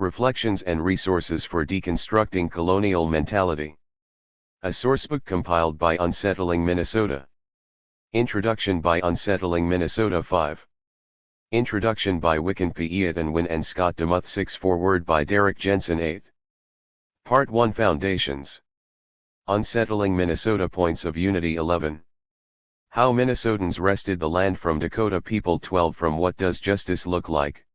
Reflections and Resources for Deconstructing Colonial Mentality. A sourcebook compiled by Unsettling, Minnesota. Introduction by Unsettling, Minnesota 5. Introduction by Wikipedia and Wynn and Scott DeMuth 6. Foreword by Derek Jensen 8. Part 1. Foundations. Unsettling Minnesota Points of Unity 11. How Minnesotans Wrested the Land from Dakota People 12. From What Does Justice Look Like?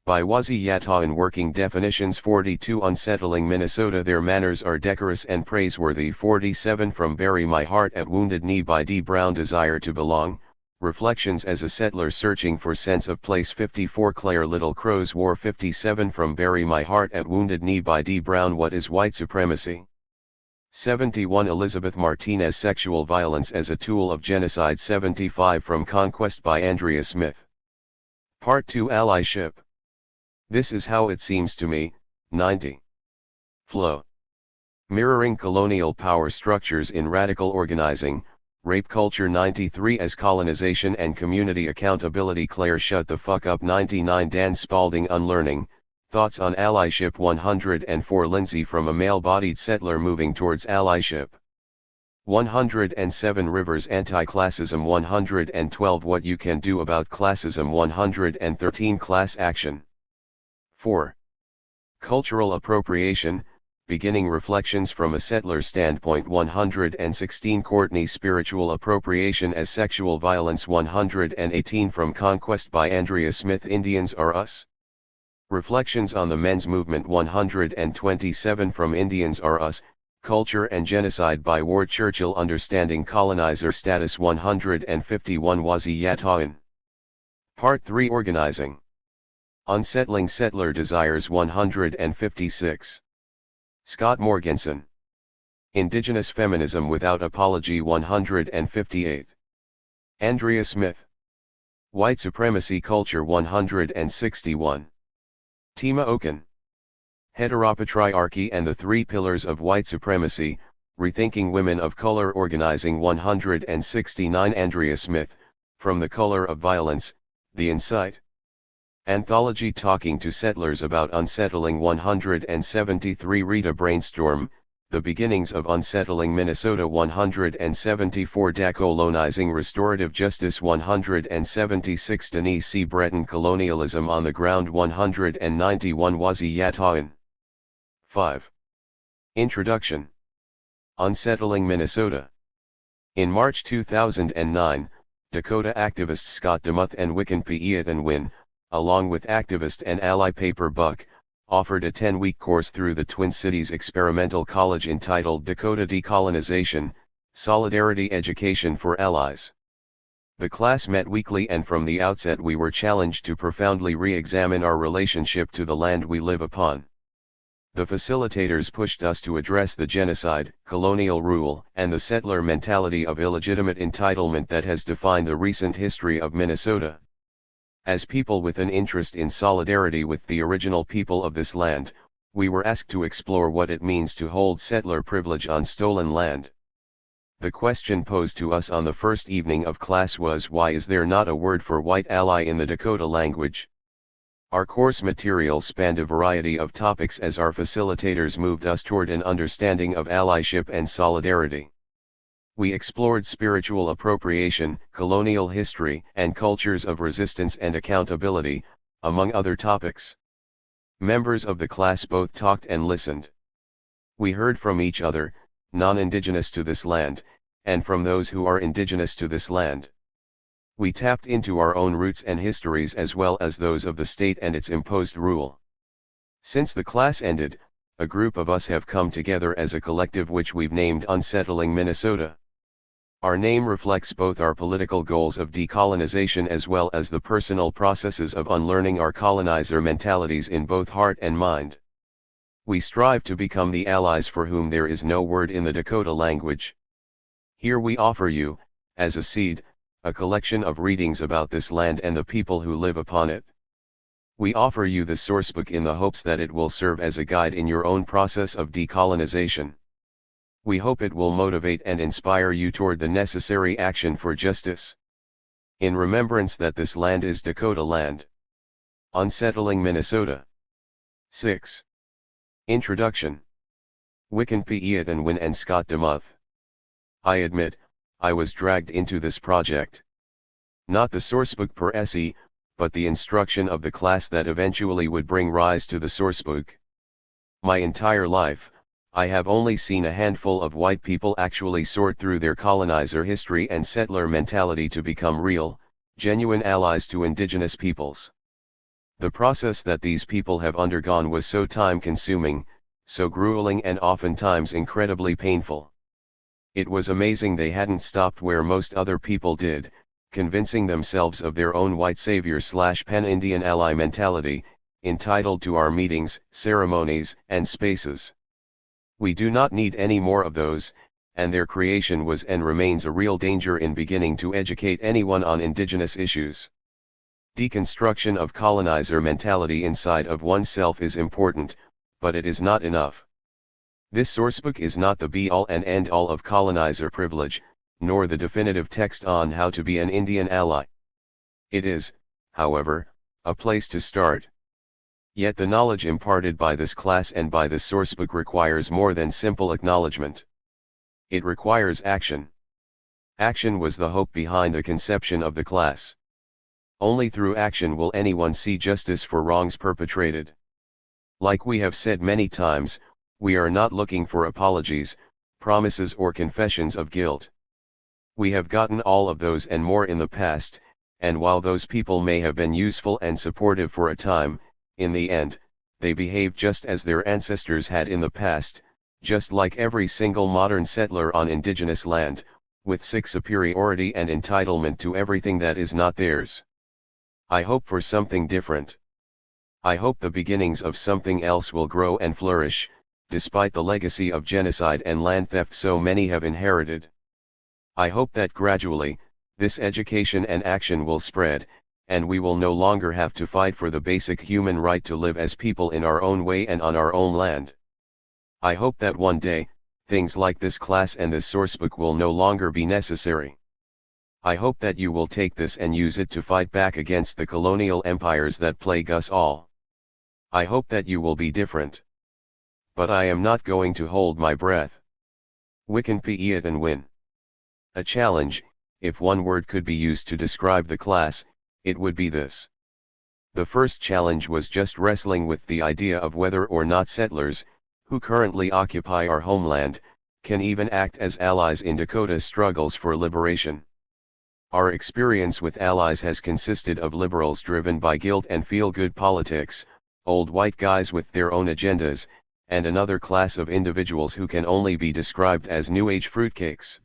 By Wazi Yata in Working Definitions 42. Unsettling Minnesota, Their Manners Are Decorous and Praiseworthy 47. From Bury My Heart at Wounded Knee by D. Brown. Desire to Belong, Reflections as a Settler Searching for Sense of Place 54. Claire Little Crow's War 57. From Bury My Heart at Wounded Knee by D. Brown. What is White Supremacy? 71. Elizabeth Martinez, Sexual Violence as a Tool of Genocide 75. From Conquest by Andrea Smith. Part 2. Allyship. This is How It Seems to Me, 90. Flow. Mirroring Colonial Power Structures in Radical Organizing, Rape Culture 93. As Colonization and Community Accountability. Claire Shut the Fuck Up 99. Dan Spalding, Unlearning, Thoughts on Allyship 104. Lindsay, From a Male-Bodied Settler Moving Towards Allyship. 107. Rivers, Anti-Classism 112. What You Can Do About Classism 113. Class Action. 4. Cultural Appropriation, Beginning Reflections from a Settler Standpoint 116. Courtney, Spiritual Appropriation as Sexual Violence 118. From Conquest by Andrea Smith. Indians Are Us. Reflections on the Men's Movement 127. From Indians Are Us, Culture and Genocide by Ward Churchill. Understanding Colonizer Status 151. Wazi Yata. Part 3. Organizing. Unsettling Settler Desires 156. Scott Morganson. Indigenous Feminism Without Apology 158. Andrea Smith. White Supremacy Culture 161. Tima Oken. Heteropatriarchy and the Three Pillars of White Supremacy, Rethinking Women of Color Organizing 169. Andrea Smith, From the Color of Violence, The Insight. Anthology Talking to Settlers About Unsettling 173. Rita Brainstorm, The Beginnings of Unsettling Minnesota 174. Decolonizing Restorative Justice 176. Denise C. Breton, Colonialism on the Ground 191. Wazi Yata. 5. Introduction. Unsettling Minnesota. In March 2009, Dakota activists Scott DeMuth and Wikipedia and Wynn, along with activist and ally Paper Buck, offered a 10-week course through the Twin Cities Experimental College entitled Dakota Decolonization, Solidarity Education for Allies. The class met weekly, and from the outset we were challenged to profoundly re-examine our relationship to the land we live upon. The facilitators pushed us to address the genocide, colonial rule, and the settler mentality of illegitimate entitlement that has defined the recent history of Minnesota. As people with an interest in solidarity with the original people of this land, we were asked to explore what it means to hold settler privilege on stolen land. The question posed to us on the first evening of class was, why is there not a word for white ally in the Dakota language? Our course material spanned a variety of topics as our facilitators moved us toward an understanding of allyship and solidarity. We explored spiritual appropriation, colonial history, and cultures of resistance and accountability, among other topics. Members of the class both talked and listened. We heard from each other, non-indigenous to this land, and from those who are indigenous to this land. We tapped into our own roots and histories as well as those of the state and its imposed rule. Since the class ended, a group of us have come together as a collective which we've named Unsettling Minnesota. Our name reflects both our political goals of decolonization as well as the personal processes of unlearning our colonizer mentalities in both heart and mind. We strive to become the allies for whom there is no word in the Dakota language. Here we offer you, as a seed, a collection of readings about this land and the people who live upon it. We offer you the sourcebook in the hopes that it will serve as a guide in your own process of decolonization. We hope it will motivate and inspire you toward the necessary action for justice. In remembrance that this land is Dakota land. Unsettling Minnesota. 6. Introduction. Wiccan Piet and Win and Scott Demuth. I admit, I was dragged into this project. Not the sourcebook per se, but the instruction of the class that eventually would bring rise to the sourcebook. My entire life, I have only seen a handful of white people actually sort through their colonizer history and settler mentality to become real, genuine allies to indigenous peoples. The process that these people have undergone was so time-consuming, so grueling and oftentimes incredibly painful. It was amazing they hadn't stopped where most other people did, convincing themselves of their own white savior/pan-Indian ally mentality, entitled to our meetings, ceremonies, and spaces. We do not need any more of those, and their creation was and remains a real danger in beginning to educate anyone on indigenous issues. Deconstruction of colonizer mentality inside of oneself is important, but it is not enough. This sourcebook is not the be-all and end-all of colonizer privilege, nor the definitive text on how to be an Indian ally. It is, however, a place to start. Yet the knowledge imparted by this class and by this sourcebook requires more than simple acknowledgement. It requires action. Action was the hope behind the conception of the class. Only through action will anyone see justice for wrongs perpetrated. Like we have said many times, we are not looking for apologies, promises or confessions of guilt. We have gotten all of those and more in the past, and while those people may have been useful and supportive for a time, in the end, they behaved just as their ancestors had in the past, just like every single modern settler on indigenous land, with sick superiority and entitlement to everything that is not theirs. I hope for something different. I hope the beginnings of something else will grow and flourish, despite the legacy of genocide and land theft so many have inherited. I hope that gradually, this education and action will spread, and we will no longer have to fight for the basic human right to live as people in our own way and on our own land. I hope that one day, things like this class and this sourcebook will no longer be necessary. I hope that you will take this and use it to fight back against the colonial empires that plague us all. I hope that you will be different. But I am not going to hold my breath. Wiccan Piet and Win. A challenge, if one word could be used to describe the class, it would be this. The first challenge was just wrestling with the idea of whether or not settlers, who currently occupy our homeland, can even act as allies in Dakota's struggles for liberation. Our experience with allies has consisted of liberals driven by guilt and feel-good politics, old white guys with their own agendas, and another class of individuals who can only be described as New Age fruitcakes.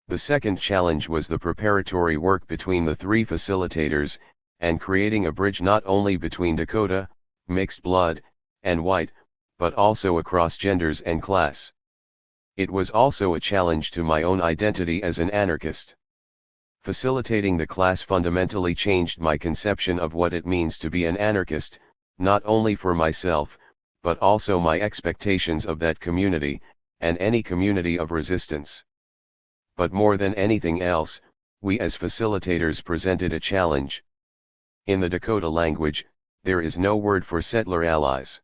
The second challenge was the preparatory work between the three facilitators, and creating a bridge not only between Dakota, mixed blood, and white, but also across genders and class. It was also a challenge to my own identity as an anarchist. Facilitating the class fundamentally changed my conception of what it means to be an anarchist, not only for myself, but also my expectations of that community, and any community of resistance. But more than anything else, we as facilitators presented a challenge. In the Dakota language, there is no word for settler allies.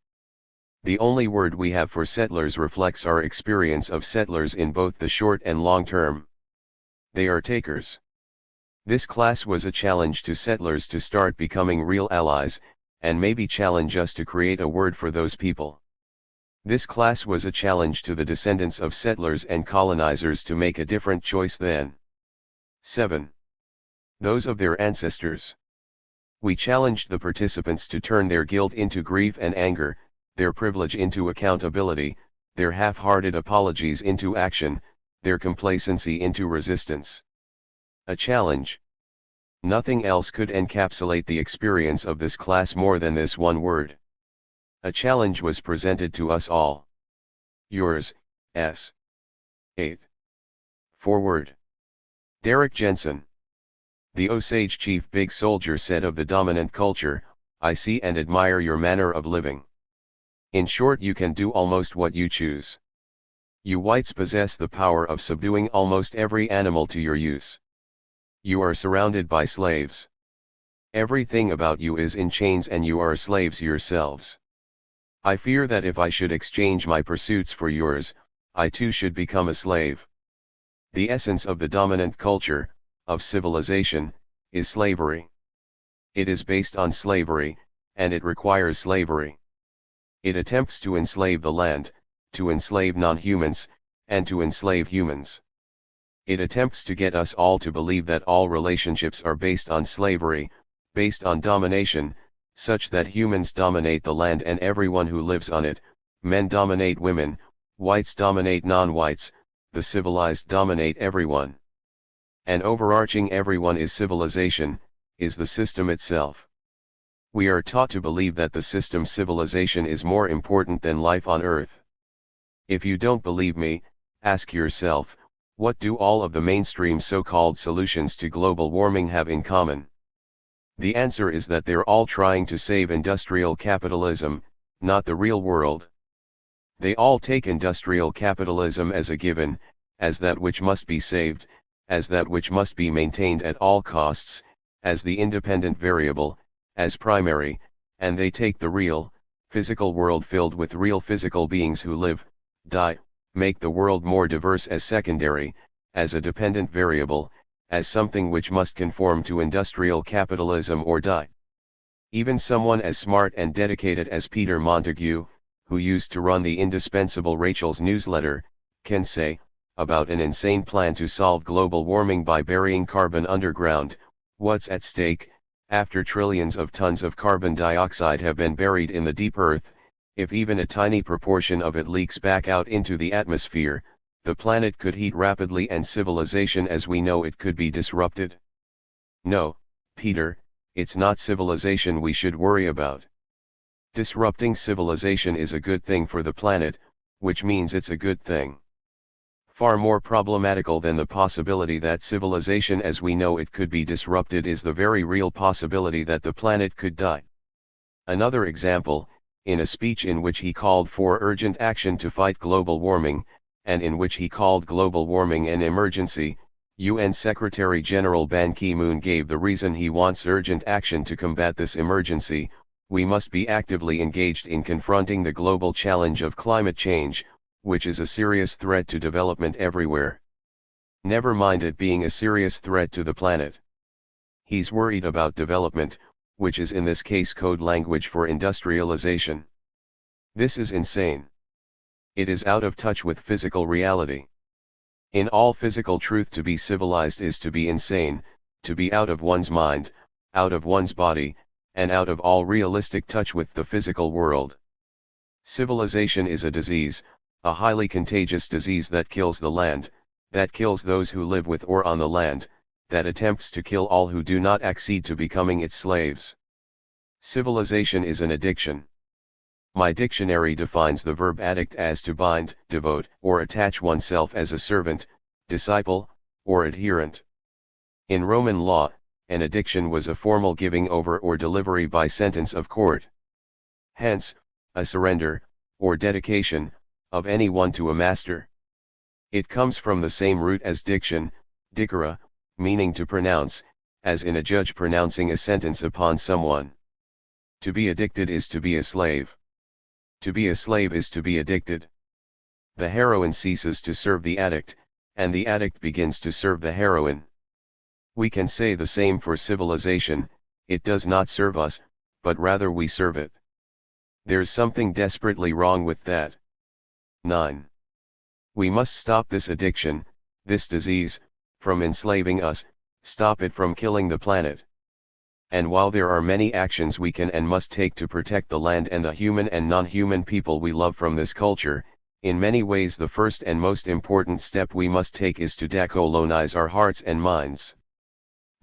The only word we have for settlers reflects our experience of settlers in both the short and long term. They are takers. This class was a challenge to settlers to start becoming real allies, and maybe challenge us to create a word for those people. This class was a challenge to the descendants of settlers and colonizers to make a different choice than 7. Those of their ancestors. We challenged the participants to turn their guilt into grief and anger, their privilege into accountability, their half-hearted apologies into action, their complacency into resistance. A challenge. Nothing else could encapsulate the experience of this class more than this one word. A challenge was presented to us all. Yours, S. 8. Forward. Derek Jensen. The Osage chief Big Soldier said of the dominant culture, "I see and admire your manner of living. In short, you can do almost what you choose. You whites possess the power of subduing almost every animal to your use. You are surrounded by slaves. Everything about you is in chains and you are slaves yourselves. I fear that if I should exchange my pursuits for yours, I too should become a slave. The essence of the dominant culture, of civilization, is slavery. It is based on slavery, and it requires slavery. It attempts to enslave the land, to enslave non-humans, and to enslave humans. It attempts to get us all to believe that all relationships are based on slavery, based on domination, such that humans dominate the land and everyone who lives on it, men dominate women, whites dominate non-whites, the civilized dominate everyone. And overarching everyone is civilization, is the system itself. We are taught to believe that the system civilization is more important than life on Earth. If you don't believe me, ask yourself, what do all of the mainstream so-called solutions to global warming have in common? The answer is that they're all trying to save industrial capitalism, not the real world. They all take industrial capitalism as a given, as that which must be saved, as that which must be maintained at all costs, as the independent variable, as primary, and they take the real, physical world filled with real physical beings who live, die, make the world more diverse as secondary, as a dependent variable, as something which must conform to industrial capitalism or die. Even someone as smart and dedicated as Peter Montague, who used to run the indispensable Rachel's newsletter, can say, about an insane plan to solve global warming by burying carbon underground, what's at stake, after trillions of tons of carbon dioxide have been buried in the deep earth, if even a tiny proportion of it leaks back out into the atmosphere, the planet could heat rapidly and civilization as we know it could be disrupted. No, Peter, it's not civilization we should worry about. Disrupting civilization is a good thing for the planet, which means it's a good thing. Far more problematical than the possibility that civilization as we know it could be disrupted is the very real possibility that the planet could die. Another example, in a speech in which he called for urgent action to fight global warming, and in which he called global warming an emergency, UN Secretary-General Ban Ki-moon gave the reason he wants urgent action to combat this emergency: we must be actively engaged in confronting the global challenge of climate change, which is a serious threat to development everywhere. Never mind it being a serious threat to the planet. He's worried about development, which is in this case code language for industrialization. This is insane. It is out of touch with physical reality. In all physical truth, to be civilized is to be insane, to be out of one's mind, out of one's body, and out of all realistic touch with the physical world. Civilization is a disease, a highly contagious disease that kills the land, that kills those who live with or on the land, that attempts to kill all who do not accede to becoming its slaves. Civilization is an addiction. My dictionary defines the verb addict as to bind, devote, or attach oneself as a servant, disciple, or adherent. In Roman law, an addiction was a formal giving over or delivery by sentence of court. Hence, a surrender, or dedication, of anyone to a master. It comes from the same root as diction, dicere, meaning to pronounce, as in a judge pronouncing a sentence upon someone. To be addicted is to be a slave. To be a slave is to be addicted. The heroine ceases to serve the addict, and the addict begins to serve the heroine. We can say the same for civilization: it does not serve us, but rather we serve it. There's something desperately wrong with that. 9. We must stop this addiction, this disease, from enslaving us, stop it from killing the planet. And while there are many actions we can and must take to protect the land and the human and non-human people we love from this culture, in many ways the first and most important step we must take is to decolonize our hearts and minds.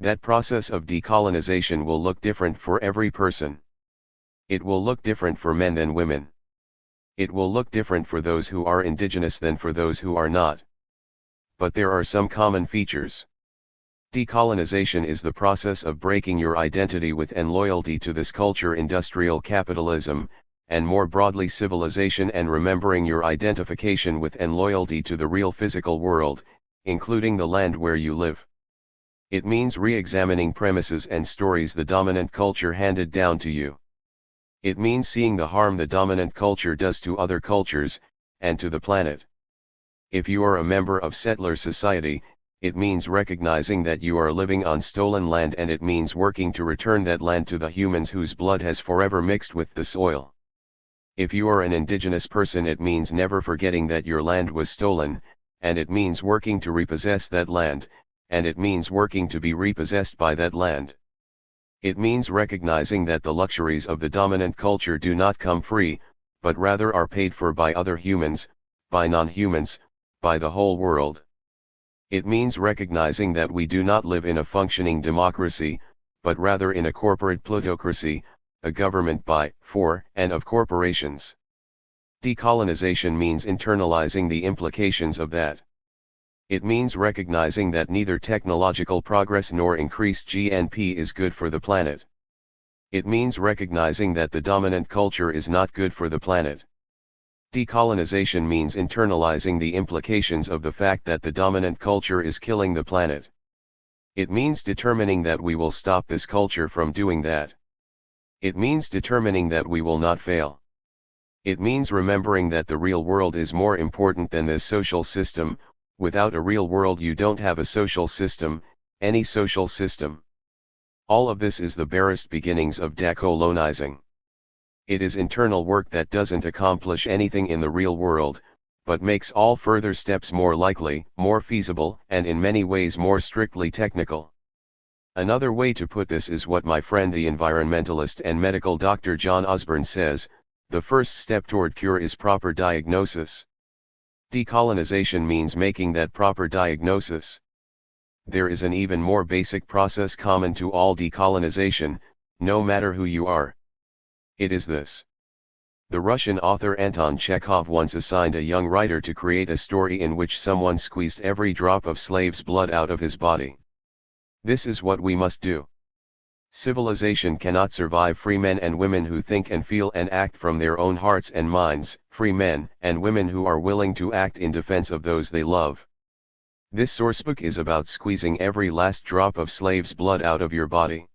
That process of decolonization will look different for every person. It will look different for men than women. It will look different for those who are indigenous than for those who are not. But there are some common features. Decolonization is the process of breaking your identity with and loyalty to this culture, industrial capitalism, and more broadly civilization, and remembering your identification with and loyalty to the real physical world, including the land where you live. It means re-examining premises and stories the dominant culture handed down to you. It means seeing the harm the dominant culture does to other cultures, and to the planet. If you are a member of settler society, it means recognizing that you are living on stolen land, and it means working to return that land to the humans whose blood has forever mixed with the soil. If you are an indigenous person, it means never forgetting that your land was stolen, and it means working to repossess that land, and it means working to be repossessed by that land. It means recognizing that the luxuries of the dominant culture do not come free, but rather are paid for by other humans, by non-humans, by the whole world. It means recognizing that we do not live in a functioning democracy, but rather in a corporate plutocracy, a government by, for, and of corporations. Decolonization means internalizing the implications of that. It means recognizing that neither technological progress nor increased GNP is good for the planet. It means recognizing that the dominant culture is not good for the planet. Decolonization means internalizing the implications of the fact that the dominant culture is killing the planet. It means determining that we will stop this culture from doing that. It means determining that we will not fail. It means remembering that the real world is more important than this social system. Without a real world, you don't have a social system, any social system. All of this is the barest beginnings of decolonizing. It is internal work that doesn't accomplish anything in the real world, but makes all further steps more likely, more feasible, and in many ways more strictly technical. Another way to put this is what my friend the environmentalist and medical Dr. John Osborne says: the first step toward cure is proper diagnosis. Decolonization means making that proper diagnosis. There is an even more basic process common to all decolonization, no matter who you are. It is this. The Russian author Anton Chekhov once assigned a young writer to create a story in which someone squeezed every drop of slave's blood out of his body. This is what we must do. Civilization cannot survive free men and women who think and feel and act from their own hearts and minds, free men and women who are willing to act in defense of those they love. This sourcebook is about squeezing every last drop of slave's blood out of your body.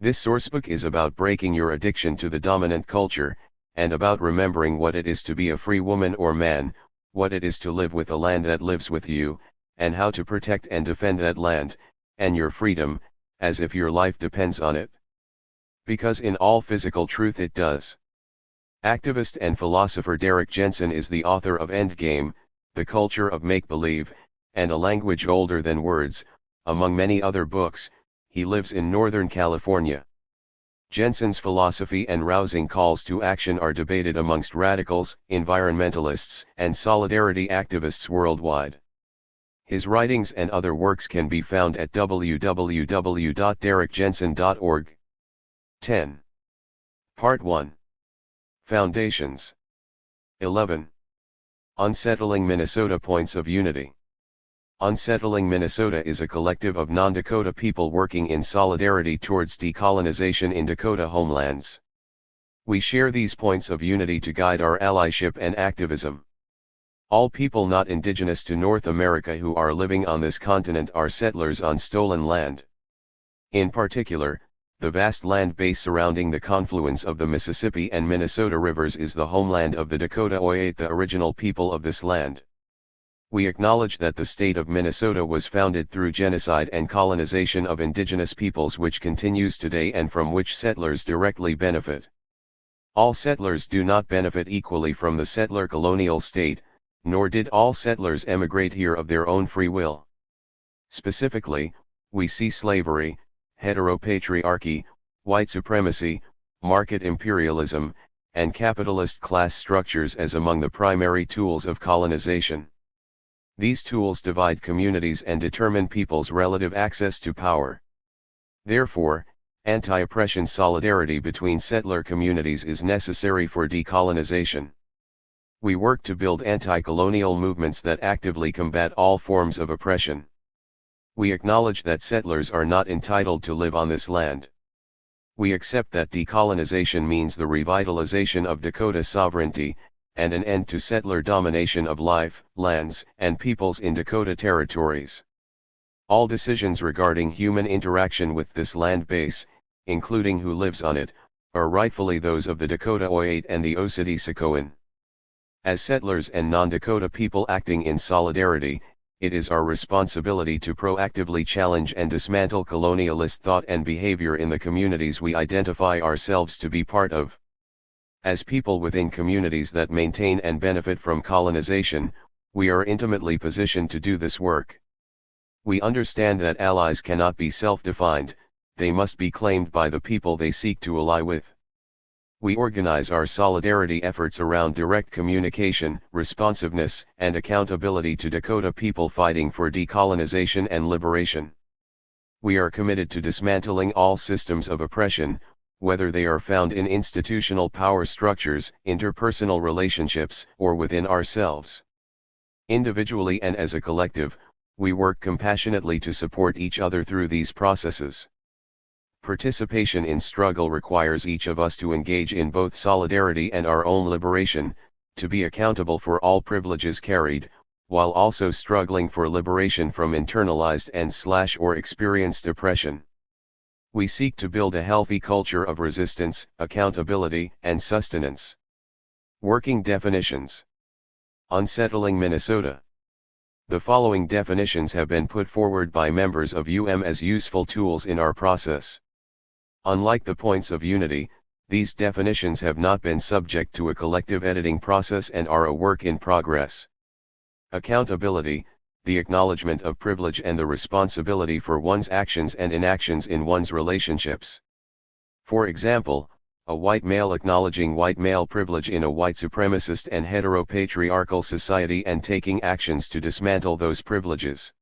This sourcebook is about breaking your addiction to the dominant culture, and about remembering what it is to be a free woman or man, what it is to live with a land that lives with you, and how to protect and defend that land, and your freedom, as if your life depends on it. Because in all physical truth it does. Activist and philosopher Derek Jensen is the author of Endgame, The Culture of Make-Believe, and A Language Older Than Words, among many other books. He lives in Northern California. Jensen's philosophy and rousing calls to action are debated amongst radicals, environmentalists, and solidarity activists worldwide. His writings and other works can be found at www.derekjensen.org. 10. Part 1. Foundations. 11. Unsettling Minnesota Points of Unity. Unsettling Minnesota is a collective of non-Dakota people working in solidarity towards decolonization in Dakota homelands. We share these points of unity to guide our allyship and activism. All people not indigenous to North America who are living on this continent are settlers on stolen land. In particular, the vast land base surrounding the confluence of the Mississippi and Minnesota rivers is the homeland of the Dakota Oiate, the original people of this land. We acknowledge that the state of Minnesota was founded through genocide and colonization of indigenous peoples, which continues today and from which settlers directly benefit. All settlers do not benefit equally from the settler colonial state, nor did all settlers emigrate here of their own free will. Specifically, we see slavery, heteropatriarchy, white supremacy, market imperialism, and capitalist class structures as among the primary tools of colonization. These tools divide communities and determine people's relative access to power. Therefore, anti-oppression solidarity between settler communities is necessary for decolonization. We work to build anti-colonial movements that actively combat all forms of oppression. We acknowledge that settlers are not entitled to live on this land. We accept that decolonization means the revitalization of Dakota sovereignty, and an end to settler domination of life, lands, and peoples in Dakota territories. All decisions regarding human interaction with this land base, including who lives on it, are rightfully those of the Dakota Oiate and the Osage-Sacoan. As settlers and non-Dakota people acting in solidarity, it is our responsibility to proactively challenge and dismantle colonialist thought and behavior in the communities we identify ourselves to be part of. As people within communities that maintain and benefit from colonization, we are intimately positioned to do this work. We understand that allies cannot be self-defined, they must be claimed by the people they seek to ally with. We organize our solidarity efforts around direct communication, responsiveness, and accountability to Dakota people fighting for decolonization and liberation. We are committed to dismantling all systems of oppression, whether they are found in institutional power structures, interpersonal relationships, or within ourselves. Individually and as a collective, we work compassionately to support each other through these processes. Participation in struggle requires each of us to engage in both solidarity and our own liberation, to be accountable for all privileges carried, while also struggling for liberation from internalized and/or experienced oppression. We seek to build a healthy culture of resistance, accountability, and sustenance. Working definitions. Unsettling Minnesota. The following definitions have been put forward by members of as useful tools in our process. Unlike the points of unity, these definitions have not been subject to a collective editing process and are a work in progress. Accountability, the acknowledgement of privilege and the responsibility for one's actions and inactions in one's relationships. For example, a white male acknowledging white male privilege in a white supremacist and heteropatriarchal society and taking actions to dismantle those privileges.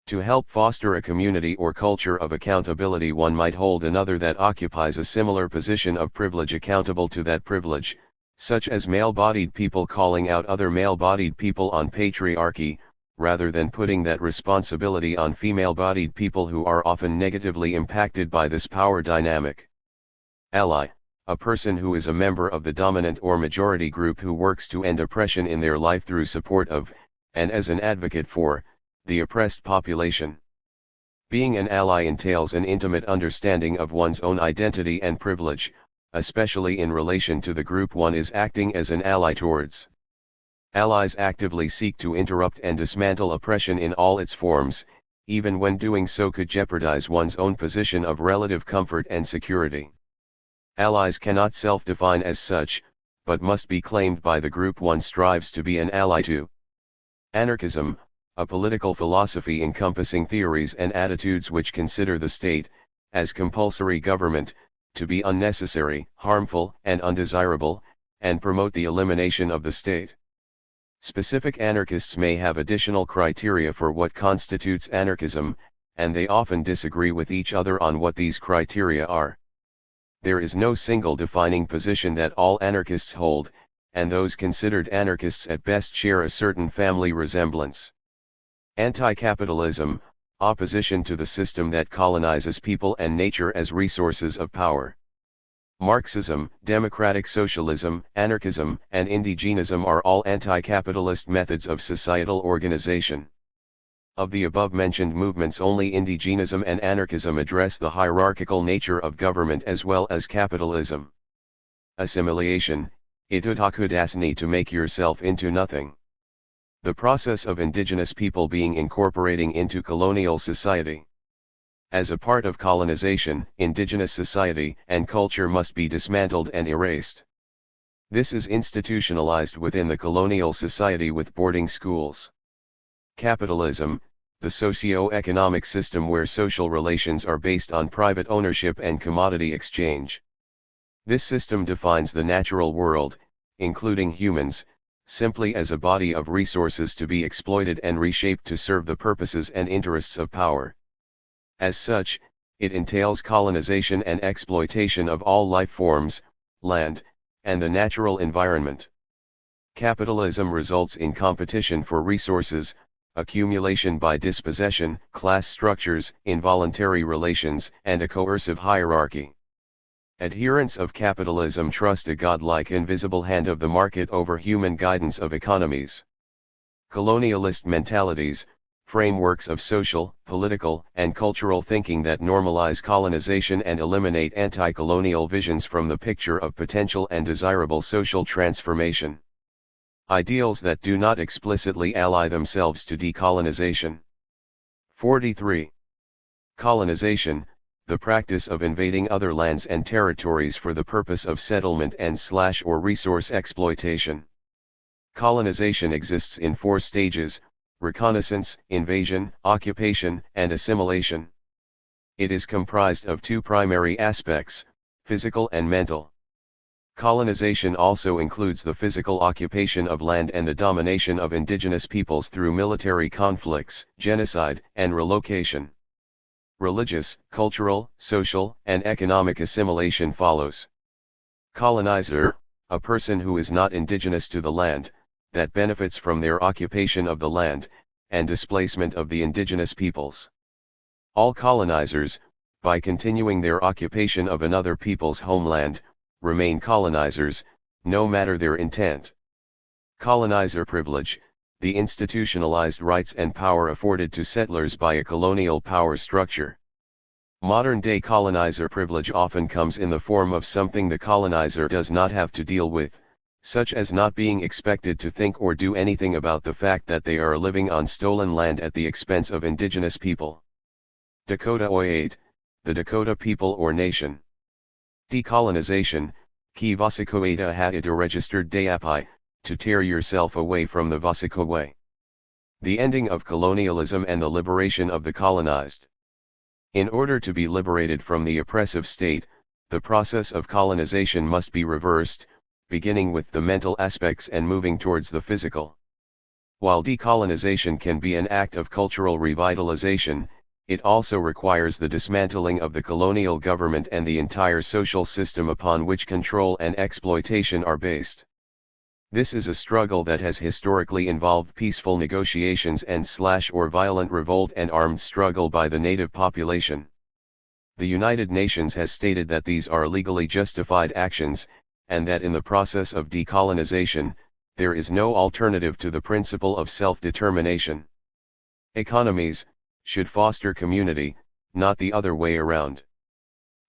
To help foster a community or culture of accountability, one might hold another that occupies a similar position of privilege accountable to that privilege, such as male-bodied people calling out other male-bodied people on patriarchy, rather than putting that responsibility on female-bodied people who are often negatively impacted by this power dynamic. Ally, a person who is a member of the dominant or majority group who works to end oppression in their life through support of, and as an advocate for, the oppressed population. Being an ally entails an intimate understanding of one's own identity and privilege, especially in relation to the group one is acting as an ally towards. Allies actively seek to interrupt and dismantle oppression in all its forms, even when doing so could jeopardize one's own position of relative comfort and security. Allies cannot self-define as such, but must be claimed by the group one strives to be an ally to. Anarchism, a political philosophy encompassing theories and attitudes which consider the state, as compulsory government, to be unnecessary, harmful, and undesirable, and promote the elimination of the state. Specific anarchists may have additional criteria for what constitutes anarchism, and they often disagree with each other on what these criteria are. There is no single defining position that all anarchists hold, and those considered anarchists at best share a certain family resemblance. Anti-capitalism, opposition to the system that colonizes people and nature as resources of power. Marxism, democratic socialism, anarchism, and indigenism are all anti-capitalist methods of societal organization. Of the above-mentioned movements, only indigenism and anarchism address the hierarchical nature of government as well as capitalism. Assimilation, itotakudasni, to make yourself into nothing. The process of indigenous people being incorporating into colonial society. As a part of colonization, indigenous society and culture must be dismantled and erased. This is institutionalized within the colonial society with boarding schools. Capitalism, the socio-economic system where social relations are based on private ownership and commodity exchange. This system defines the natural world, including humans, simply as a body of resources to be exploited and reshaped to serve the purposes and interests of power. As such, it entails colonization and exploitation of all life forms, land, and the natural environment. Capitalism results in competition for resources, accumulation by dispossession, class structures, involuntary relations, and a coercive hierarchy. Adherents of capitalism trust a godlike invisible hand of the market over human guidance of economies. Colonialist mentalities, frameworks of social, political, and cultural thinking that normalize colonization and eliminate anti-colonial visions from the picture of potential and desirable social transformation. Ideals that do not explicitly ally themselves to decolonization. 43. Colonization, the practice of invading other lands and territories for the purpose of settlement and/or resource exploitation. Colonization exists in 4 stages: reconnaissance, invasion, occupation, and assimilation. It is comprised of 2 primary aspects, physical and mental. Colonization also includes the physical occupation of land and the domination of indigenous peoples through military conflicts, genocide, and relocation. Religious, cultural, social, and economic assimilation follows. Colonizer, a person who is not indigenous to the land, that benefits from their occupation of the land, and displacement of the indigenous peoples. All colonizers, by continuing their occupation of another people's homeland, remain colonizers, no matter their intent. Colonizer privilege, the institutionalized rights and power afforded to settlers by a colonial power structure. Modern-day colonizer privilege often comes in the form of something the colonizer does not have to deal with, such as not being expected to think or do anything about the fact that they are living on stolen land at the expense of indigenous people. Dakota Oyate, the Dakota people or nation. Decolonization, ki vasikoeta ha ida registered dayapai, to tear yourself away from the Vasikowe. The ending of colonialism and the liberation of the colonized. In order to be liberated from the oppressive state, the process of colonization must be reversed, beginning with the mental aspects and moving towards the physical. While decolonization can be an act of cultural revitalization, it also requires the dismantling of the colonial government and the entire social system upon which control and exploitation are based. This is a struggle that has historically involved peaceful negotiations and/or violent revolt and armed struggle by the native population. The United Nations has stated that these are legally justified actions, and that in the process of decolonization, there is no alternative to the principle of self-determination. Economies should foster community, not the other way around.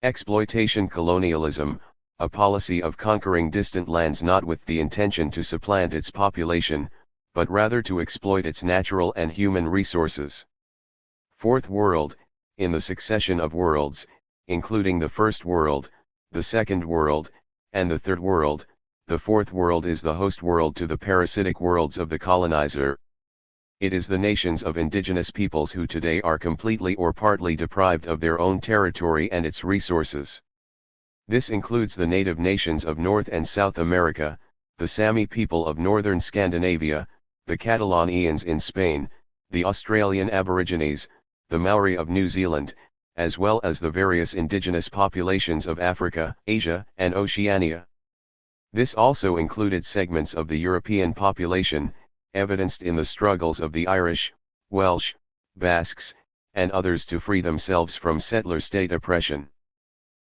Exploitation colonialism, a policy of conquering distant lands not with the intention to supplant its population, but rather to exploit its natural and human resources. Fourth world, in the succession of worlds, including the first world, the second world, and the third world, the fourth world is the host world to the parasitic worlds of the colonizer. It is the nations of indigenous peoples who today are completely or partly deprived of their own territory and its resources. This includes the native nations of North and South America, the Sami people of northern Scandinavia, the Catalonians in Spain, the Australian Aborigines, the Maori of New Zealand, as well as the various indigenous populations of Africa, Asia, and Oceania. This also included segments of the European population, evidenced in the struggles of the Irish, Welsh, Basques, and others to free themselves from settler state oppression.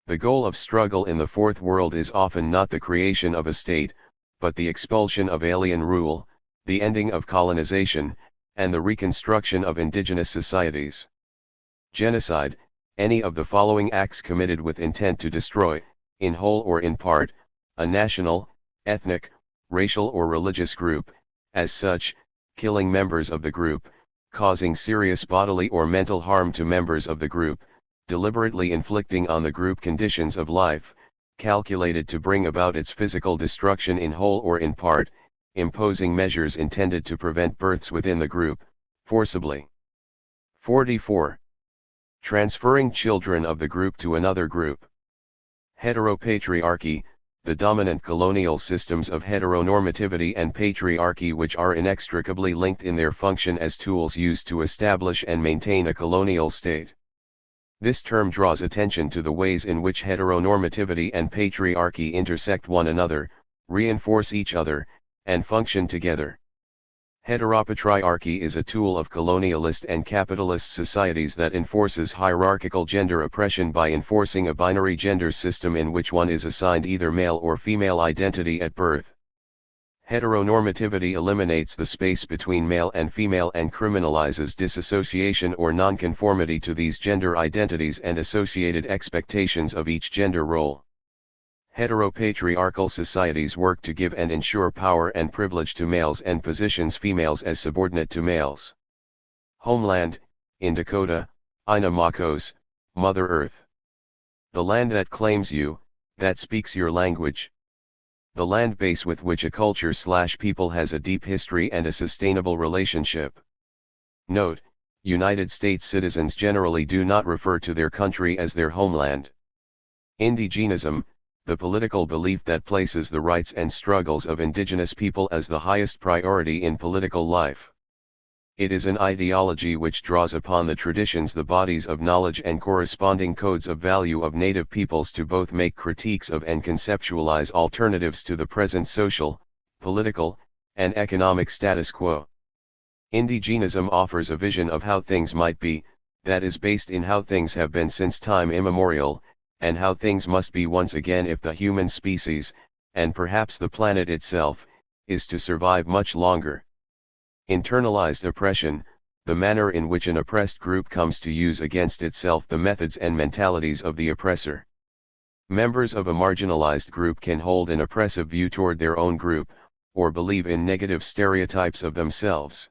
The goal of struggle in the Fourth World is often not the creation of a state, but the expulsion of alien rule, the ending of colonization, and the reconstruction of indigenous societies. Genocide, any of the following acts committed with intent to destroy, in whole or in part, a national, ethnic, racial or religious group, as such, killing members of the group, causing serious bodily or mental harm to members of the group, deliberately inflicting on the group conditions of life, calculated to bring about its physical destruction in whole or in part, imposing measures intended to prevent births within the group, forcibly. 44. Transferring children of the group to another group. Heteropatriarchy, the dominant colonial systems of heteronormativity and patriarchy which are inextricably linked in their function as tools used to establish and maintain a colonial state. This term draws attention to the ways in which heteronormativity and patriarchy intersect one another, reinforce each other, and function together. Heteropatriarchy is a tool of colonialist and capitalist societies that enforces hierarchical gender oppression by enforcing a binary gender system in which one is assigned either male or female identity at birth. Heteronormativity eliminates the space between male and female and criminalizes disassociation or nonconformity to these gender identities and associated expectations of each gender role. Heteropatriarchal societies work to give and ensure power and privilege to males and positions females as subordinate to males. Homeland, in Dakota, Ina Makos, Mother Earth. The land that claims you, that speaks your language. The land base with which a culture/people has a deep history and a sustainable relationship. Note, United States citizens generally do not refer to their country as their homeland. Indigenism, the political belief that places the rights and struggles of indigenous people as the highest priority in political life. It is an ideology which draws upon the traditions, the bodies of knowledge and corresponding codes of value of native peoples to both make critiques of and conceptualize alternatives to the present social, political, and economic status quo. Indigenism offers a vision of how things might be, that is based in how things have been since time immemorial, and how things must be once again if the human species, and perhaps the planet itself, is to survive much longer. Internalized oppression, the manner in which an oppressed group comes to use against itself the methods and mentalities of the oppressor. Members of a marginalized group can hold an oppressive view toward their own group, or believe in negative stereotypes of themselves.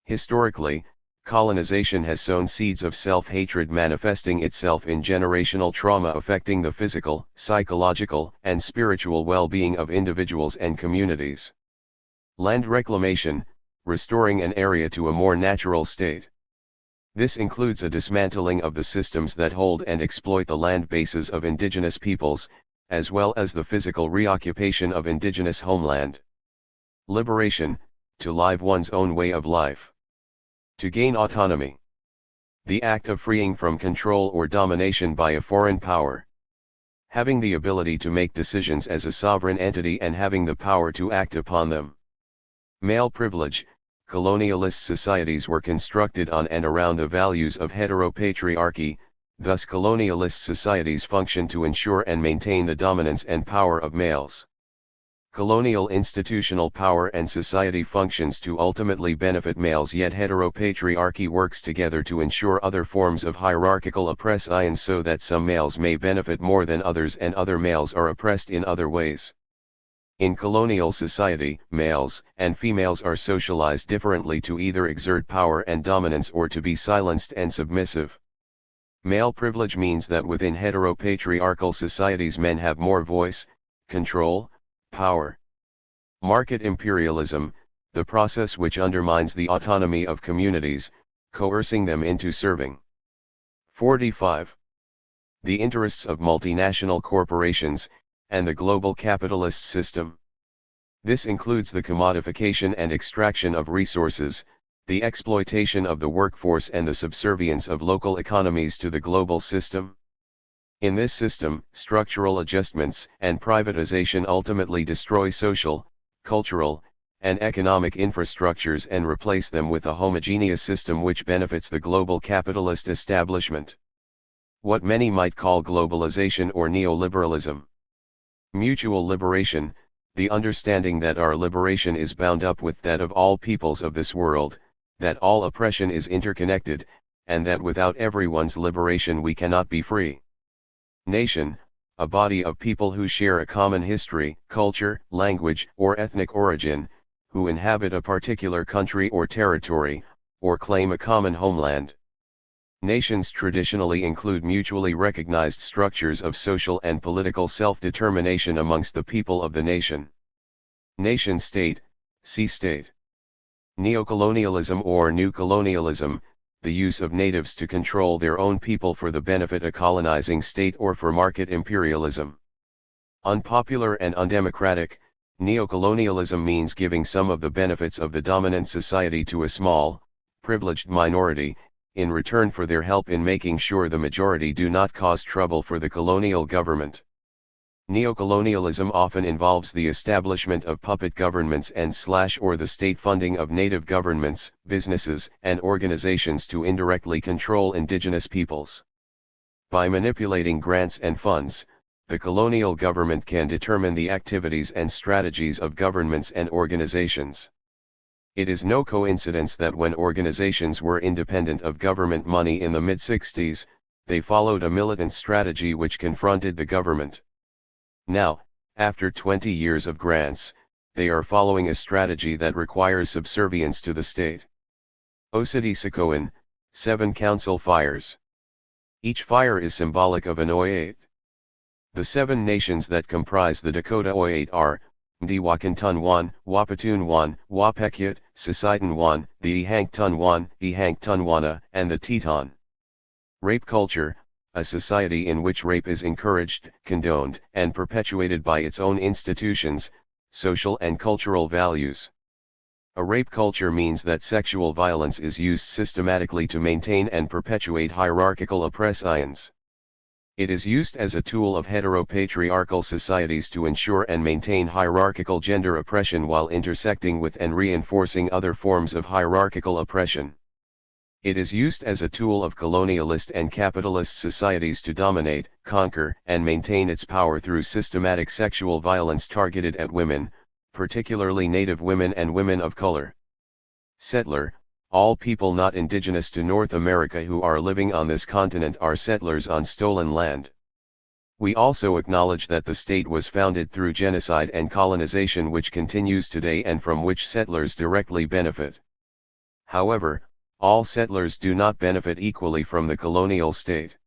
Historically, colonization has sown seeds of self-hatred manifesting itself in generational trauma affecting the physical, psychological, and spiritual well-being of individuals and communities. Land reclamation, restoring an area to a more natural state. This includes a dismantling of the systems that hold and exploit the land bases of indigenous peoples, as well as the physical reoccupation of indigenous homeland. Liberation, to live one's own way of life. To gain autonomy. The act of freeing from control or domination by a foreign power. Having the ability to make decisions as a sovereign entity and having the power to act upon them. Male privilege. Colonialist societies were constructed on and around the values of heteropatriarchy, thus colonialist societies function to ensure and maintain the dominance and power of males. Colonial institutional power and society functions to ultimately benefit males, yet heteropatriarchy works together to ensure other forms of hierarchical oppression so that some males may benefit more than others and other males are oppressed in other ways. In colonial society, males and females are socialized differently to either exert power and dominance or to be silenced and submissive. Male privilege means that within heteropatriarchal societies men have more voice, control, power. Market imperialism, the process which undermines the autonomy of communities, coercing them into serving. 45. The interests of multinational corporations, and the global capitalist system. This includes the commodification and extraction of resources, the exploitation of the workforce and the subservience of local economies to the global system. In this system, structural adjustments and privatization ultimately destroy social, cultural, and economic infrastructures and replace them with a homogeneous system which benefits the global capitalist establishment. What many might call globalization or neoliberalism. Mutual liberation, the understanding that our liberation is bound up with that of all peoples of this world, that all oppression is interconnected, and that without everyone's liberation we cannot be free. Nation, a body of people who share a common history, culture, language, or ethnic origin, who inhabit a particular country or territory, or claim a common homeland. Nations traditionally include mutually recognized structures of social and political self-determination amongst the people of the nation. Nation-state, see state. Neocolonialism or new colonialism, the use of natives to control their own people for the benefit of a colonizing state or for market imperialism. Unpopular and undemocratic, neocolonialism means giving some of the benefits of the dominant society to a small, privileged minority, in return for their help in making sure the majority do not cause trouble for the colonial government. Neocolonialism often involves the establishment of puppet governments and/or the state funding of native governments, businesses, and organizations to indirectly control indigenous peoples. By manipulating grants and funds, the colonial government can determine the activities and strategies of governments and organizations. It is no coincidence that when organizations were independent of government money in the mid-60s, they followed a militant strategy which confronted the government. Now, after 20 years of grants, they are following a strategy that requires subservience to the state. Osity Sakoan, 7 council fires. Each fire is symbolic of an Oyate. The 7 nations that comprise the Dakota Oyate are, Mdewakantunwan, Wapatunwan, Wapekyut, Sisaitunwan, the Ehanktunwan, Ehanktunwana, and the Teton. Rape culture, a society in which rape is encouraged, condoned, and perpetuated by its own institutions, social and cultural values. A rape culture means that sexual violence is used systematically to maintain and perpetuate hierarchical oppressions. It is used as a tool of heteropatriarchal societies to ensure and maintain hierarchical gender oppression while intersecting with and reinforcing other forms of hierarchical oppression. It is used as a tool of colonialist and capitalist societies to dominate, conquer, and maintain its power through systematic sexual violence targeted at women, particularly Native women and women of color. Settler: all people not indigenous to North America who are living on this continent are settlers on stolen land. We also acknowledge that the state was founded through genocide and colonization which continues today and from which settlers directly benefit. However, all settlers do not benefit equally from the colonial state.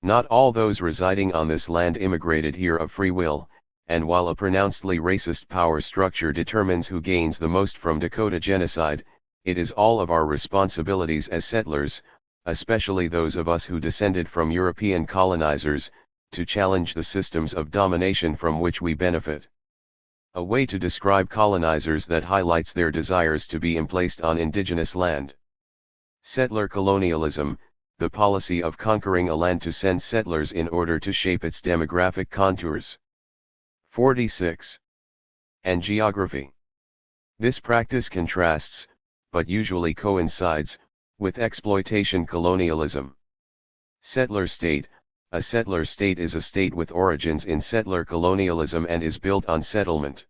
Not all those residing on this land immigrated here of free will, and while a pronouncedly racist power structure determines who gains the most from Dakota genocide, it is all of our responsibilities as settlers, especially those of us who descended from European colonizers, to challenge the systems of domination from which we benefit. A way to describe colonizers that highlights their desires to be emplaced on indigenous land. Settler colonialism, the policy of conquering a land to send settlers in order to shape its demographic contours. 46. And geography. This practice contrasts, but usually coincides, with exploitation colonialism. Settler state: a settler state is a state with origins in settler colonialism and is built on settlement.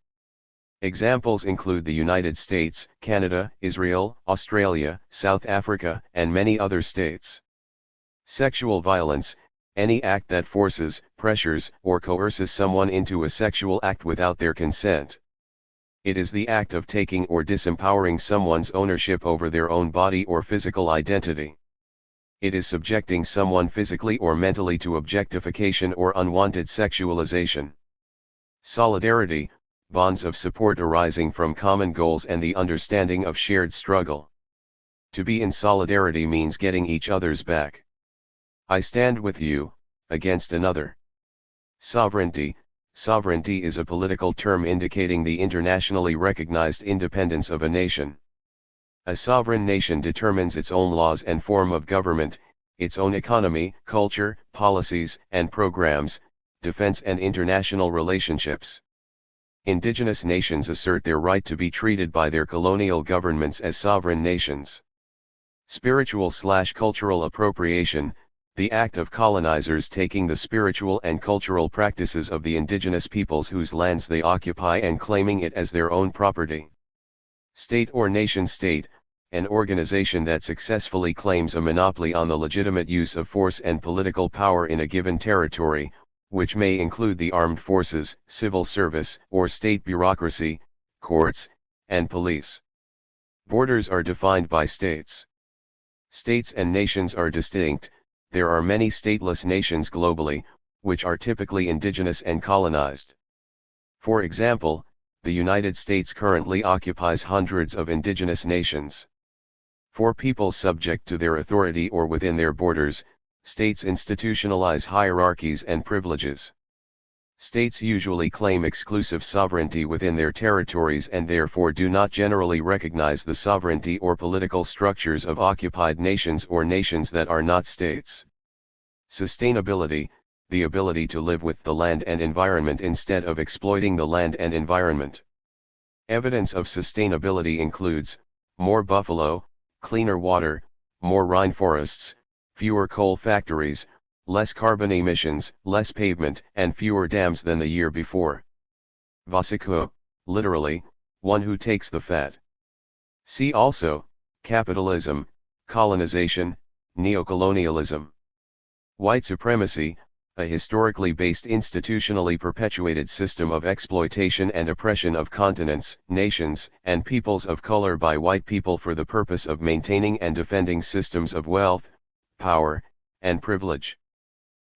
Examples include the United States, Canada, Israel, Australia, South Africa, and many other states. Sexual violence: any act that forces, pressures, or coerces someone into a sexual act without their consent. It is the act of taking or disempowering someone's ownership over their own body or physical identity. It is subjecting someone physically or mentally to objectification or unwanted sexualization. Solidarity: bonds of support arising from common goals and the understanding of shared struggle. To be in solidarity means getting each other's back. I stand with you, against another. Sovereignty: sovereignty is a political term indicating the internationally recognized independence of a nation. A sovereign nation determines its own laws and form of government, its own economy, culture, policies, and programs, defense and international relationships. Indigenous nations assert their right to be treated by their colonial governments as sovereign nations. Spiritual/cultural appropriation: the act of colonizers taking the spiritual and cultural practices of the indigenous peoples whose lands they occupy and claiming it as their own property. State or nation-state: an organization that successfully claims a monopoly on the legitimate use of force and political power in a given territory, which may include the armed forces, civil service, or state bureaucracy, courts, and police. Borders are defined by states. States and nations are distinct. There are many stateless nations globally, which are typically indigenous and colonized. For example, the United States currently occupies hundreds of indigenous nations. For peoples subject to their authority or within their borders, states institutionalize hierarchies and privileges. States usually claim exclusive sovereignty within their territories and therefore do not generally recognize the sovereignty or political structures of occupied nations or nations that are not states. Sustainability: the ability to live with the land and environment instead of exploiting the land and environment. Evidence of sustainability includes more buffalo, cleaner water, more rainforests, fewer coal factories, less carbon emissions, less pavement, and fewer dams than the year before. Vasiko, literally, one who takes the fat. See also, capitalism, colonization, neocolonialism. White supremacy, a historically based institutionally perpetuated system of exploitation and oppression of continents, nations, and peoples of color by white people for the purpose of maintaining and defending systems of wealth, power, and privilege.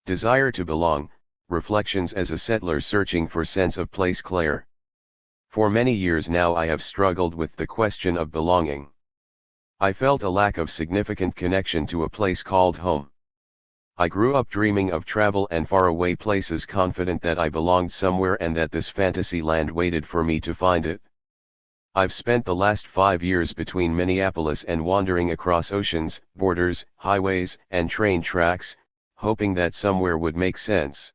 Desire to belong, reflections as a settler searching for sense of place. Claire. For many years now I have struggled with the question of belonging. I felt a lack of significant connection to a place called home. I grew up dreaming of travel and faraway places, confident that I belonged somewhere and that this fantasy land waited for me to find it. I've spent the last 5 years between Minneapolis and wandering across oceans, borders, highways, and train tracks, hoping that somewhere would make sense.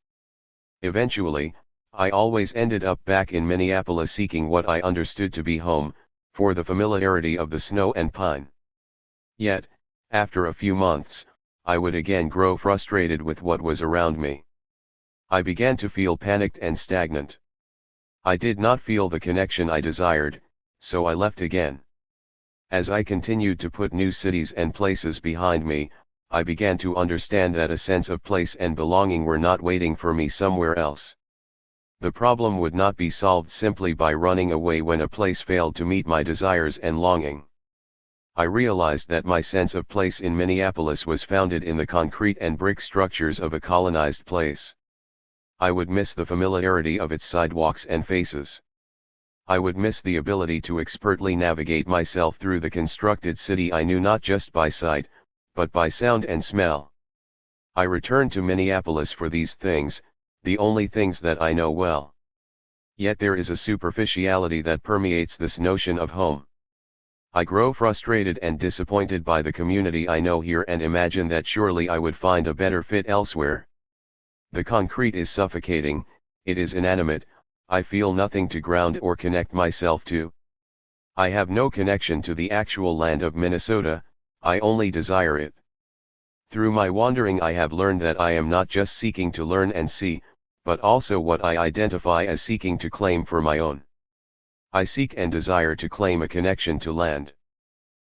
Eventually, I always ended up back in Minneapolis seeking what I understood to be home, for the familiarity of the snow and pine. Yet, after a few months, I would again grow frustrated with what was around me. I began to feel panicked and stagnant. I did not feel the connection I desired, so I left again. As I continued to put new cities and places behind me, I began to understand that a sense of place and belonging were not waiting for me somewhere else. The problem would not be solved simply by running away when a place failed to meet my desires and longing. I realized that my sense of place in Minneapolis was founded in the concrete and brick structures of a colonized place. I would miss the familiarity of its sidewalks and faces. I would miss the ability to expertly navigate myself through the constructed city I knew not just by sight, but by sound and smell. I returned to Minneapolis for these things, the only things that I know well. Yet there is a superficiality that permeates this notion of home. I grow frustrated and disappointed by the community I know here and imagine that surely I would find a better fit elsewhere. The concrete is suffocating, it is inanimate, I feel nothing to ground or connect myself to. I have no connection to the actual land of Minnesota, I only desire it. Through my wandering I have learned that I am not just seeking to learn and see, but also what I identify as seeking to claim for my own. I seek and desire to claim a connection to land.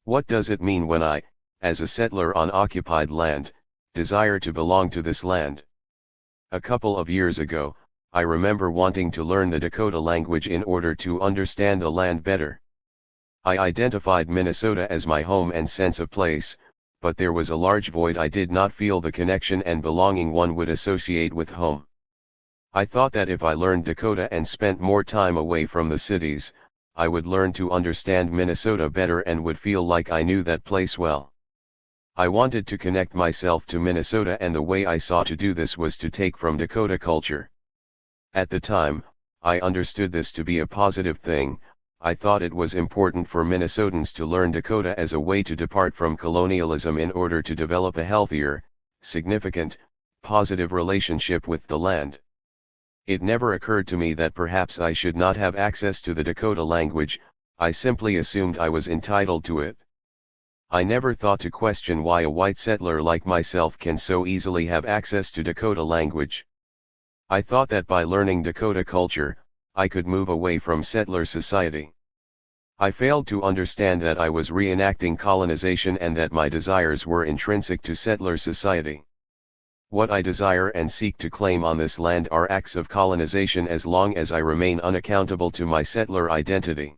What does it mean when I, as a settler on occupied land, desire to belong to this land? A couple of years ago, I remember wanting to learn the Dakota language in order to understand the land better. I identified Minnesota as my home and sense of place, but there was a large void. I did not feel the connection and belonging one would associate with home. I thought that if I learned Dakota and spent more time away from the cities, I would learn to understand Minnesota better and would feel like I knew that place well. I wanted to connect myself to Minnesota, and the way I saw to do this was to take from Dakota culture. At the time, I understood this to be a positive thing. I thought it was important for Minnesotans to learn Dakota as a way to depart from colonialism in order to develop a healthier, significant, positive relationship with the land. It never occurred to me that perhaps I should not have access to the Dakota language. I simply assumed I was entitled to it. I never thought to question why a white settler like myself can so easily have access to Dakota language. I thought that by learning Dakota culture, I could move away from settler society. I failed to understand that I was reenacting colonization and that my desires were intrinsic to settler society. What I desire and seek to claim on this land are acts of colonization as long as I remain unaccountable to my settler identity.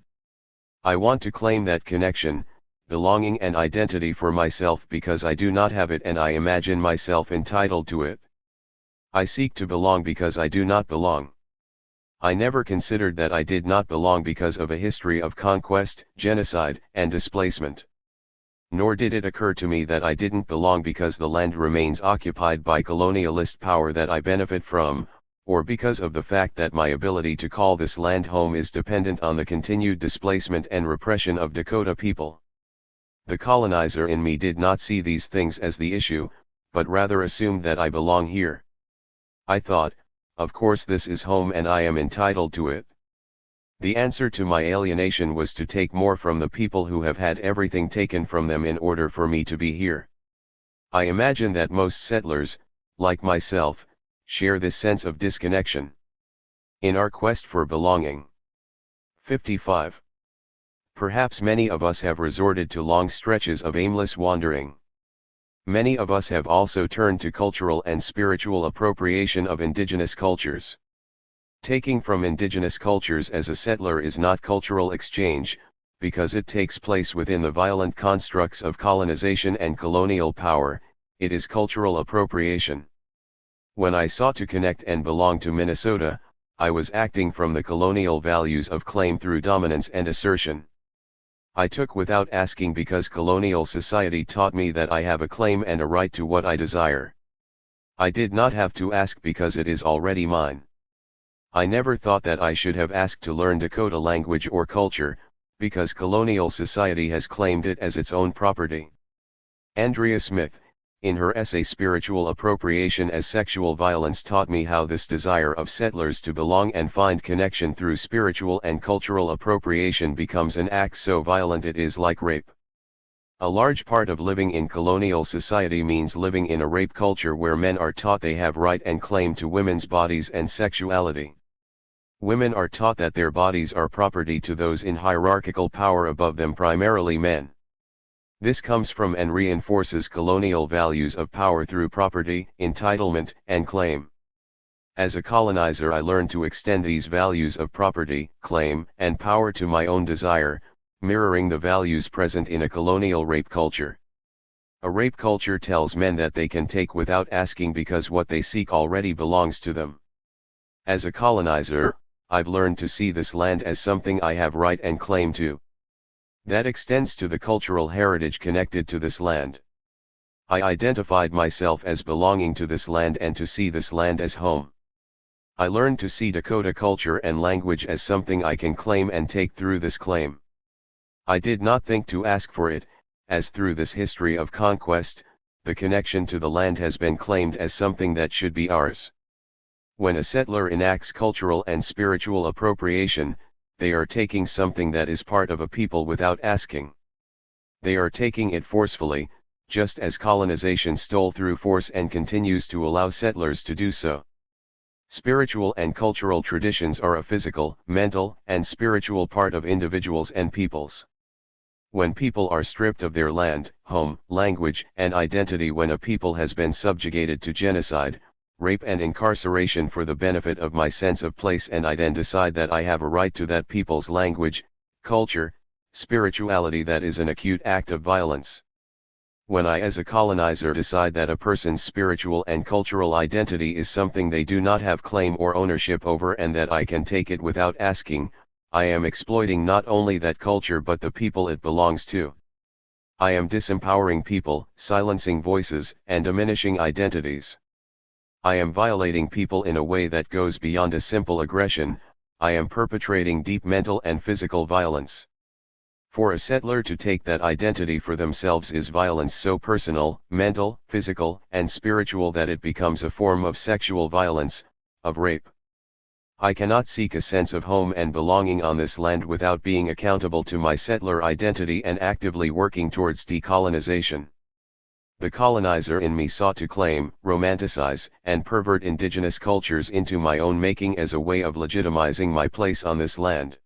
I want to claim that connection, belonging and identity for myself because I do not have it and I imagine myself entitled to it. I seek to belong because I do not belong. I never considered that I did not belong because of a history of conquest, genocide, and displacement. Nor did it occur to me that I didn't belong because the land remains occupied by colonialist power that I benefit from, or because of the fact that my ability to call this land home is dependent on the continued displacement and repression of Dakota people. The colonizer in me did not see these things as the issue, but rather assumed that I belong here. I thought, of course this is home and I am entitled to it. The answer to my alienation was to take more from the people who have had everything taken from them in order for me to be here. I imagine that most settlers, like myself, share this sense of disconnection. In our quest for belonging. 55. Perhaps many of us have resorted to long stretches of aimless wandering. Many of us have also turned to cultural and spiritual appropriation of indigenous cultures. Taking from indigenous cultures as a settler is not cultural exchange, because it takes place within the violent constructs of colonization and colonial power, it is cultural appropriation. When I sought to connect and belong to Minnesota, I was acting from the colonial values of claim through dominance and assertion. I took without asking because colonial society taught me that I have a claim and a right to what I desire. I did not have to ask because it is already mine. I never thought that I should have asked to learn Dakota language or culture, because colonial society has claimed it as its own property. Andrea Smith, in her essay Spiritual Appropriation as Sexual Violence, taught me how this desire of settlers to belong and find connection through spiritual and cultural appropriation becomes an act so violent it is like rape. A large part of living in colonial society means living in a rape culture where men are taught they have right and claim to women's bodies and sexuality. Women are taught that their bodies are property to those in hierarchical power above them, primarily men. This comes from and reinforces colonial values of power through property, entitlement, and claim. As a colonizer, I learned to extend these values of property, claim, and power to my own desire, mirroring the values present in a colonial rape culture. A rape culture tells men that they can take without asking because what they seek already belongs to them. As a colonizer, I've learned to see this land as something I have right and claim to. That extends to the cultural heritage connected to this land. I identified myself as belonging to this land and to see this land as home. I learned to see Dakota culture and language as something I can claim and take through this claim. I did not think to ask for it, as through this history of conquest, the connection to the land has been claimed as something that should be ours. When a settler enacts cultural and spiritual appropriation, they are taking something that is part of a people without asking. They are taking it forcefully, just as colonization stole through force and continues to allow settlers to do so. Spiritual and cultural traditions are a physical, mental, and spiritual part of individuals and peoples. When people are stripped of their land, home, language, and identity, when a people has been subjugated to genocide, rape and incarceration for the benefit of my sense of place, and I then decide that I have a right to that people's language, culture, spirituality, that is an acute act of violence. When I as a colonizer decide that a person's spiritual and cultural identity is something they do not have claim or ownership over and that I can take it without asking, I am exploiting not only that culture but the people it belongs to. I am disempowering people, silencing voices, and diminishing identities. I am violating people in a way that goes beyond a simple aggression. I am perpetrating deep mental and physical violence. For a settler to take that identity for themselves is violence so personal, mental, physical, and spiritual that it becomes a form of sexual violence, of rape. I cannot seek a sense of home and belonging on this land without being accountable to my settler identity and actively working towards decolonization. The colonizer in me sought to claim, romanticize, and pervert indigenous cultures into my own making as a way of legitimizing my place on this land.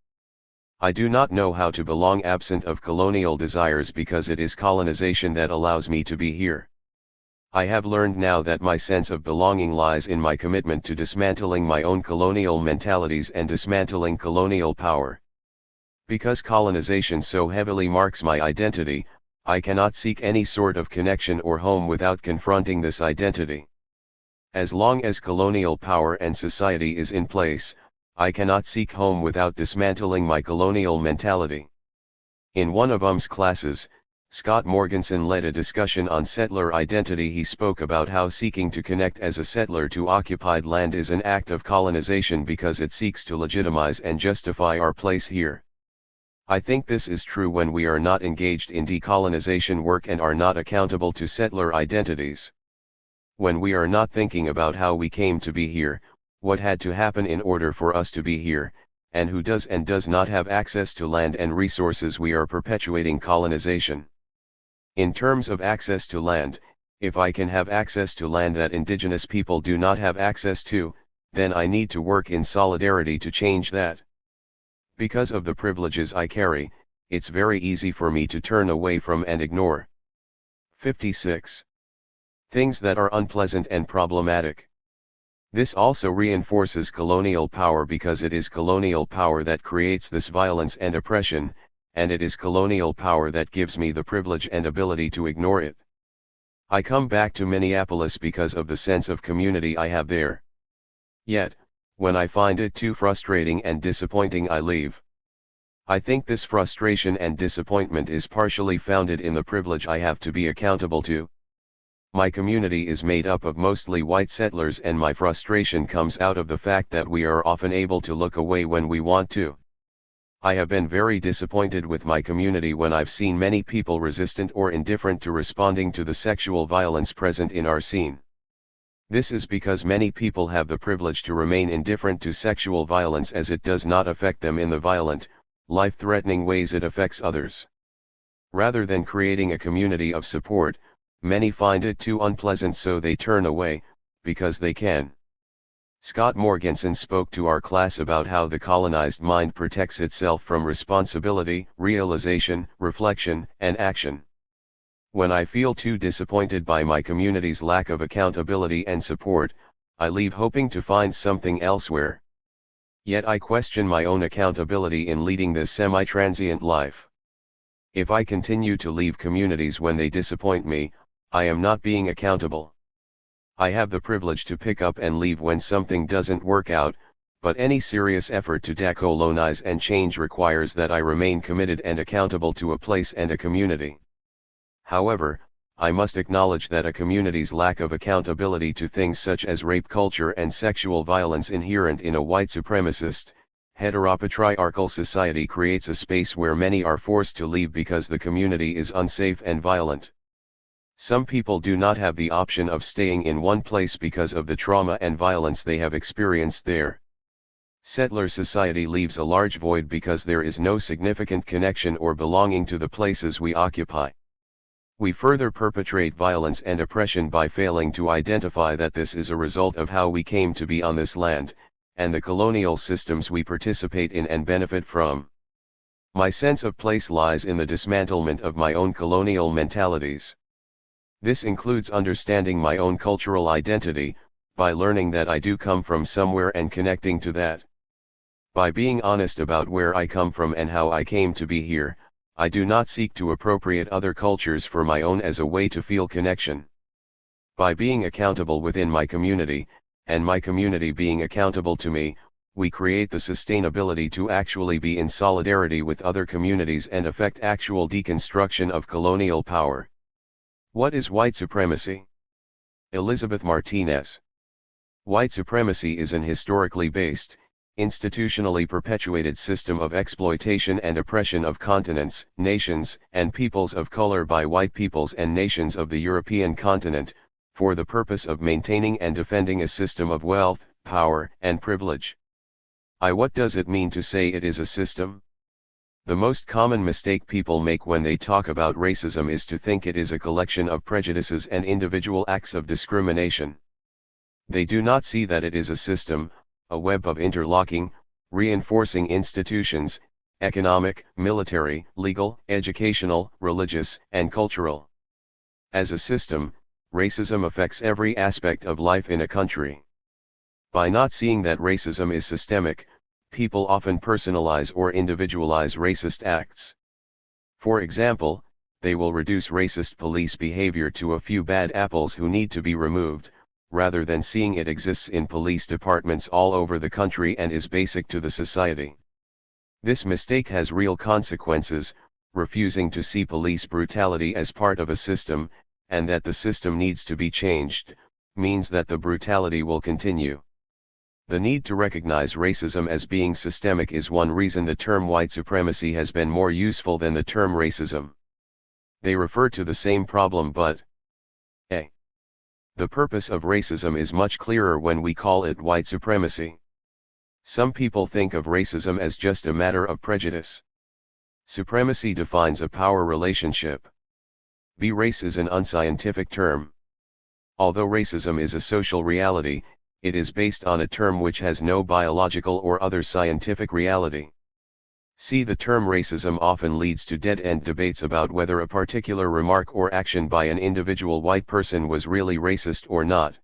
I do not know how to belong absent of colonial desires because it is colonization that allows me to be here. I have learned now that my sense of belonging lies in my commitment to dismantling my own colonial mentalities and dismantling colonial power. Because colonization so heavily marks my identity, I cannot seek any sort of connection or home without confronting this identity. As long as colonial power and society is in place, I cannot seek home without dismantling my colonial mentality. In one of classes, Scott Morganson led a discussion on settler identity. He spoke about how seeking to connect as a settler to occupied land is an act of colonization because it seeks to legitimize and justify our place here. I think this is true when we are not engaged in decolonization work and are not accountable to settler identities. When we are not thinking about how we came to be here, what had to happen in order for us to be here, and who does and does not have access to land and resources, we are perpetuating colonization. In terms of access to land, If I can have access to land that indigenous people do not have access to, then I need to work in solidarity to change that. Because of the privileges I carry, it's very easy for me to turn away from and ignore. 56. Things that are unpleasant and problematic. This also reinforces colonial power because it is colonial power that creates this violence and oppression, and it is colonial power that gives me the privilege and ability to ignore it. I come back to Minneapolis because of the sense of community I have there. Yet, when I find it too frustrating and disappointing, I leave. I think this frustration and disappointment is partially founded in the privilege I have to be accountable to. My community is made up of mostly white settlers, and my frustration comes out of the fact that we are often able to look away when we want to. I have been very disappointed with my community when I've seen many people resistant or indifferent to responding to the sexual violence present in our scene. This is because many people have the privilege to remain indifferent to sexual violence as it does not affect them in the violent, life-threatening ways it affects others. Rather than creating a community of support, many find it too unpleasant, so they turn away, because they can. Scott Morganson spoke to our class about how the colonized mind protects itself from responsibility, realization, reflection, and action. When I feel too disappointed by my community's lack of accountability and support, I leave hoping to find something elsewhere. Yet I question my own accountability in leading this semi-transient life. If I continue to leave communities when they disappoint me, I am not being accountable. I have the privilege to pick up and leave when something doesn't work out, but any serious effort to decolonize and change requires that I remain committed and accountable to a place and a community. However, I must acknowledge that a community's lack of accountability to things such as rape culture and sexual violence inherent in a white supremacist, heteropatriarchal society creates a space where many are forced to leave because the community is unsafe and violent. Some people do not have the option of staying in one place because of the trauma and violence they have experienced there. Settler society leaves a large void because there is no significant connection or belonging to the places we occupy. We further perpetrate violence and oppression by failing to identify that this is a result of how we came to be on this land, and the colonial systems we participate in and benefit from. My sense of place lies in the dismantlement of my own colonial mentalities. This includes understanding my own cultural identity, by learning that I do come from somewhere and connecting to that. By being honest about where I come from and how I came to be here, I do not seek to appropriate other cultures for my own as a way to feel connection. By being accountable within my community, and my community being accountable to me, we create the sustainability to actually be in solidarity with other communities and affect actual deconstruction of colonial power. What is white supremacy? Elizabeth Martinez. White supremacy is an historically based, institutionally perpetuated system of exploitation and oppression of continents, nations, and peoples of color by white peoples and nations of the European continent, for the purpose of maintaining and defending a system of wealth, power, and privilege. What does it mean to say it is a system? The most common mistake people make when they talk about racism is to think it is a collection of prejudices and individual acts of discrimination. They do not see that it is a system, a web of interlocking, reinforcing institutions, economic, military, legal, educational, religious, and cultural. As a system, racism affects every aspect of life in a country. By not seeing that racism is systemic, people often personalize or individualize racist acts. For example, they will reduce racist police behavior to a few bad apples who need to be removed, rather than seeing it exists in police departments all over the country and is basic to the society. This mistake has real consequences, refusing to see police brutality as part of a system, and that the system needs to be changed, means that the brutality will continue. The need to recognize racism as being systemic is one reason the term white supremacy has been more useful than the term racism. They refer to the same problem, but the purpose of racism is much clearer when we call it white supremacy. Some people think of racism as just a matter of prejudice. Supremacy defines a power relationship. Race is an unscientific term. Although racism is a social reality, it is based on a term which has no biological or other scientific reality. See, the term racism often leads to dead-end debates about whether a particular remark or action by an individual white person was really racist or not.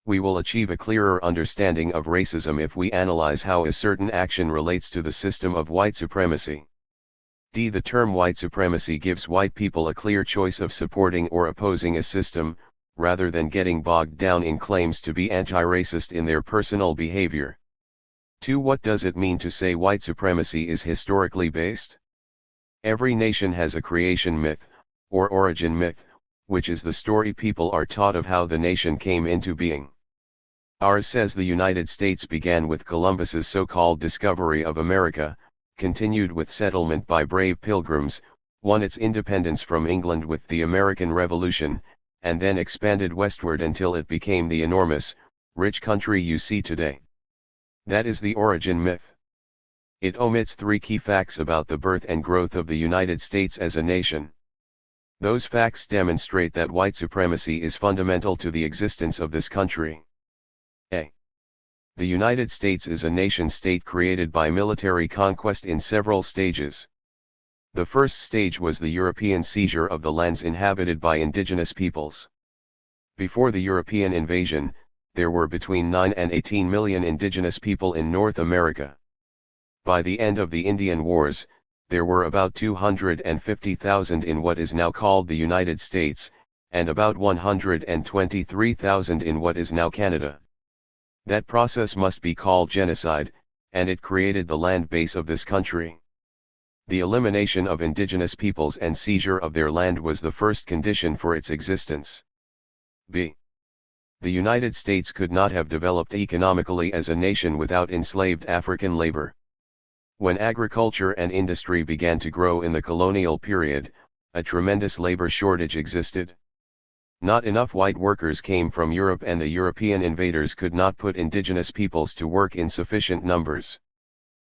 We will achieve a clearer understanding of racism if we analyze how a certain action relates to the system of white supremacy. The term white supremacy gives white people a clear choice of supporting or opposing a system, rather than getting bogged down in claims to be anti-racist in their personal behavior. 2. What does it mean to say white supremacy is historically based? Every nation has a creation myth, or origin myth, which is the story people are taught of how the nation came into being. Ours says the United States began with Columbus's so-called discovery of America, continued with settlement by brave pilgrims, won its independence from England with the American Revolution, and then expanded westward until it became the enormous, rich country you see today. That is the origin myth. It omits 3 key facts about the birth and growth of the United States as a nation. Those facts demonstrate that white supremacy is fundamental to the existence of this country. A. The United States is a nation-state created by military conquest in several stages. The first stage was the European seizure of the lands inhabited by indigenous peoples. Before the European invasion, there were between 9 and 18 million indigenous people in North America. By the end of the Indian Wars, there were about 250,000 in what is now called the United States, and about 123,000 in what is now Canada. That process must be called genocide, and it created the land base of this country. The elimination of indigenous peoples and seizure of their land was the first condition for its existence. B. The United States could not have developed economically as a nation without enslaved African labor. When agriculture and industry began to grow in the colonial period, a tremendous labor shortage existed. Not enough white workers came from Europe, and the European invaders could not put indigenous peoples to work in sufficient numbers.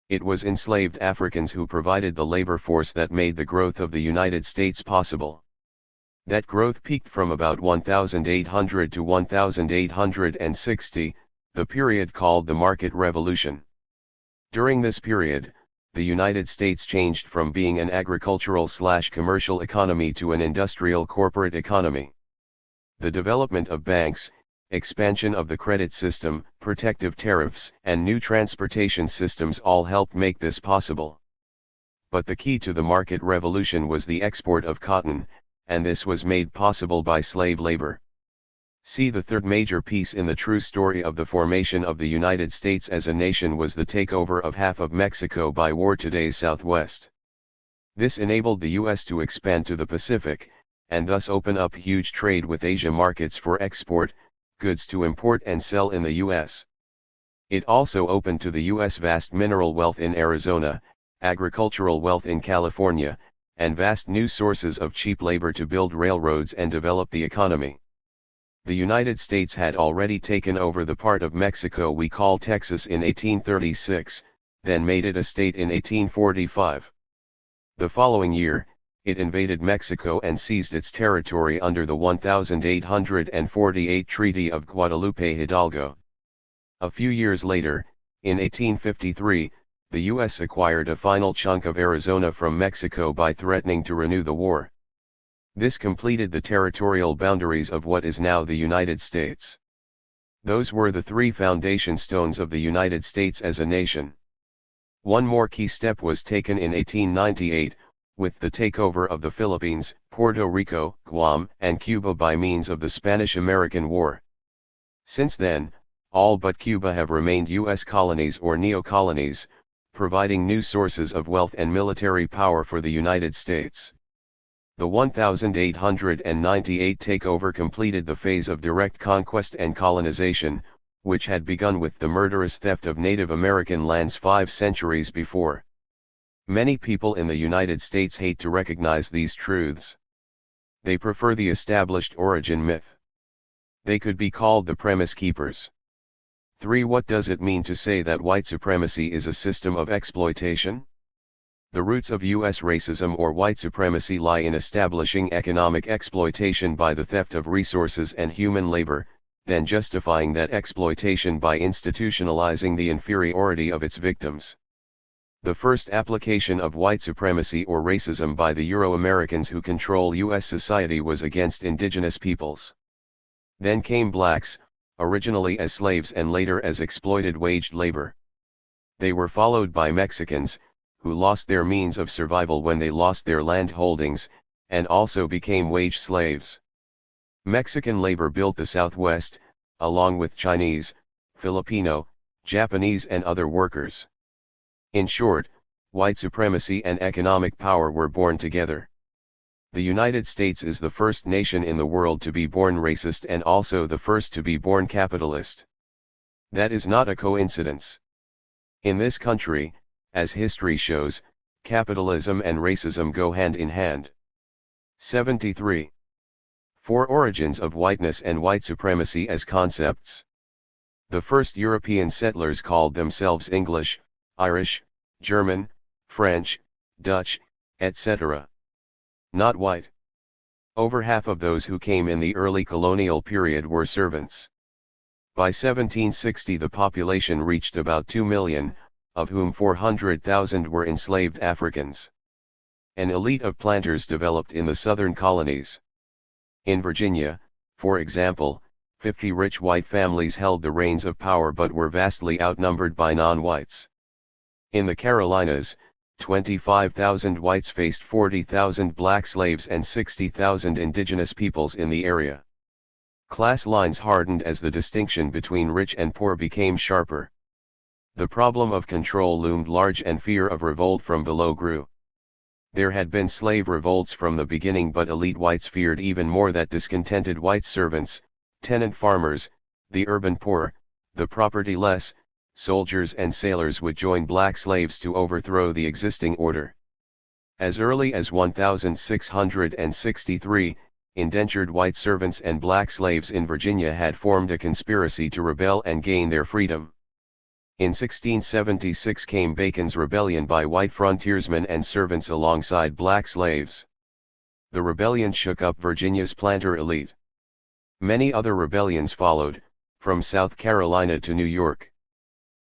It was enslaved Africans who provided the labor force that made the growth of the United States possible. That growth peaked from about 1800 to 1860, the period called the Market Revolution. During this period, the United States changed from being an agricultural/commercial economy to an industrial corporate economy. The development of banks, expansion of the credit system, protective tariffs, and new transportation systems all helped make this possible. But the key to the market revolution was the export of cotton, and this was made possible by slave labor. See, the third major piece in the true story of the formation of the United States as a nation was the takeover of half of Mexico by war, today's Southwest. This enabled the U.S. to expand to the Pacific, and thus open up huge trade with Asia markets for export, goods to import and sell in the U.S. It also opened to the U.S. vast mineral wealth in Arizona, agricultural wealth in California, and vast new sources of cheap labor to build railroads and develop the economy. The United States had already taken over the part of Mexico we call Texas in 1836, then made it a state in 1845. The following year, it invaded Mexico and seized its territory under the 1848 Treaty of Guadalupe Hidalgo. A few years later, in 1853, the U.S. acquired a final chunk of Arizona from Mexico by threatening to renew the war. This completed the territorial boundaries of what is now the United States. Those were the 3 foundation stones of the United States as a nation. One more key step was taken in 1898, with the takeover of the Philippines, Puerto Rico, Guam, and Cuba by means of the Spanish-American War. Since then, all but Cuba have remained U.S. colonies or neo-colonies, providing new sources of wealth and military power for the United States. The 1898 takeover completed the phase of direct conquest and colonization, which had begun with the murderous theft of Native American lands 5 centuries before. Many people in the United States hate to recognize these truths. They prefer the established origin myth. They could be called the premise keepers. 3. What does it mean to say that white supremacy is a system of exploitation? The roots of U.S. racism or white supremacy lie in establishing economic exploitation by the theft of resources and human labor, then justifying that exploitation by institutionalizing the inferiority of its victims. The first application of white supremacy or racism by the Euro-Americans who control U.S. society was against indigenous peoples. Then came blacks, originally as slaves and later as exploited waged labor. They were followed by Mexicans, who lost their means of survival when they lost their land holdings, and also became wage slaves. Mexican labor built the Southwest, along with Chinese, Filipino, Japanese and other workers. In short, white supremacy and economic power were born together. The United States is the first nation in the world to be born racist and also the first to be born capitalist. That is not a coincidence. In this country, as history shows, capitalism and racism go hand in hand. 73. 4 Origins of whiteness and white supremacy as concepts. The first European settlers called themselves English, Irish, German, French, Dutch, etc. Not white. Over half of those who came in the early colonial period were servants. By 1760 the population reached about 2 million, of whom 400,000 were enslaved Africans. An elite of planters developed in the southern colonies. In Virginia, for example, 50 rich white families held the reins of power but were vastly outnumbered by non-whites. In the Carolinas, 25,000 whites faced 40,000 black slaves and 60,000 indigenous peoples in the area. Class lines hardened as the distinction between rich and poor became sharper. The problem of control loomed large and fear of revolt from below grew. There had been slave revolts from the beginning, but elite whites feared even more that discontented white servants, tenant farmers, the urban poor, the property-less, soldiers and sailors would join black slaves to overthrow the existing order. As early as 1663, indentured white servants and black slaves in Virginia had formed a conspiracy to rebel and gain their freedom. In 1676 came Bacon's rebellion by white frontiersmen and servants alongside black slaves. The rebellion shook up Virginia's planter elite. Many other rebellions followed, from South Carolina to New York.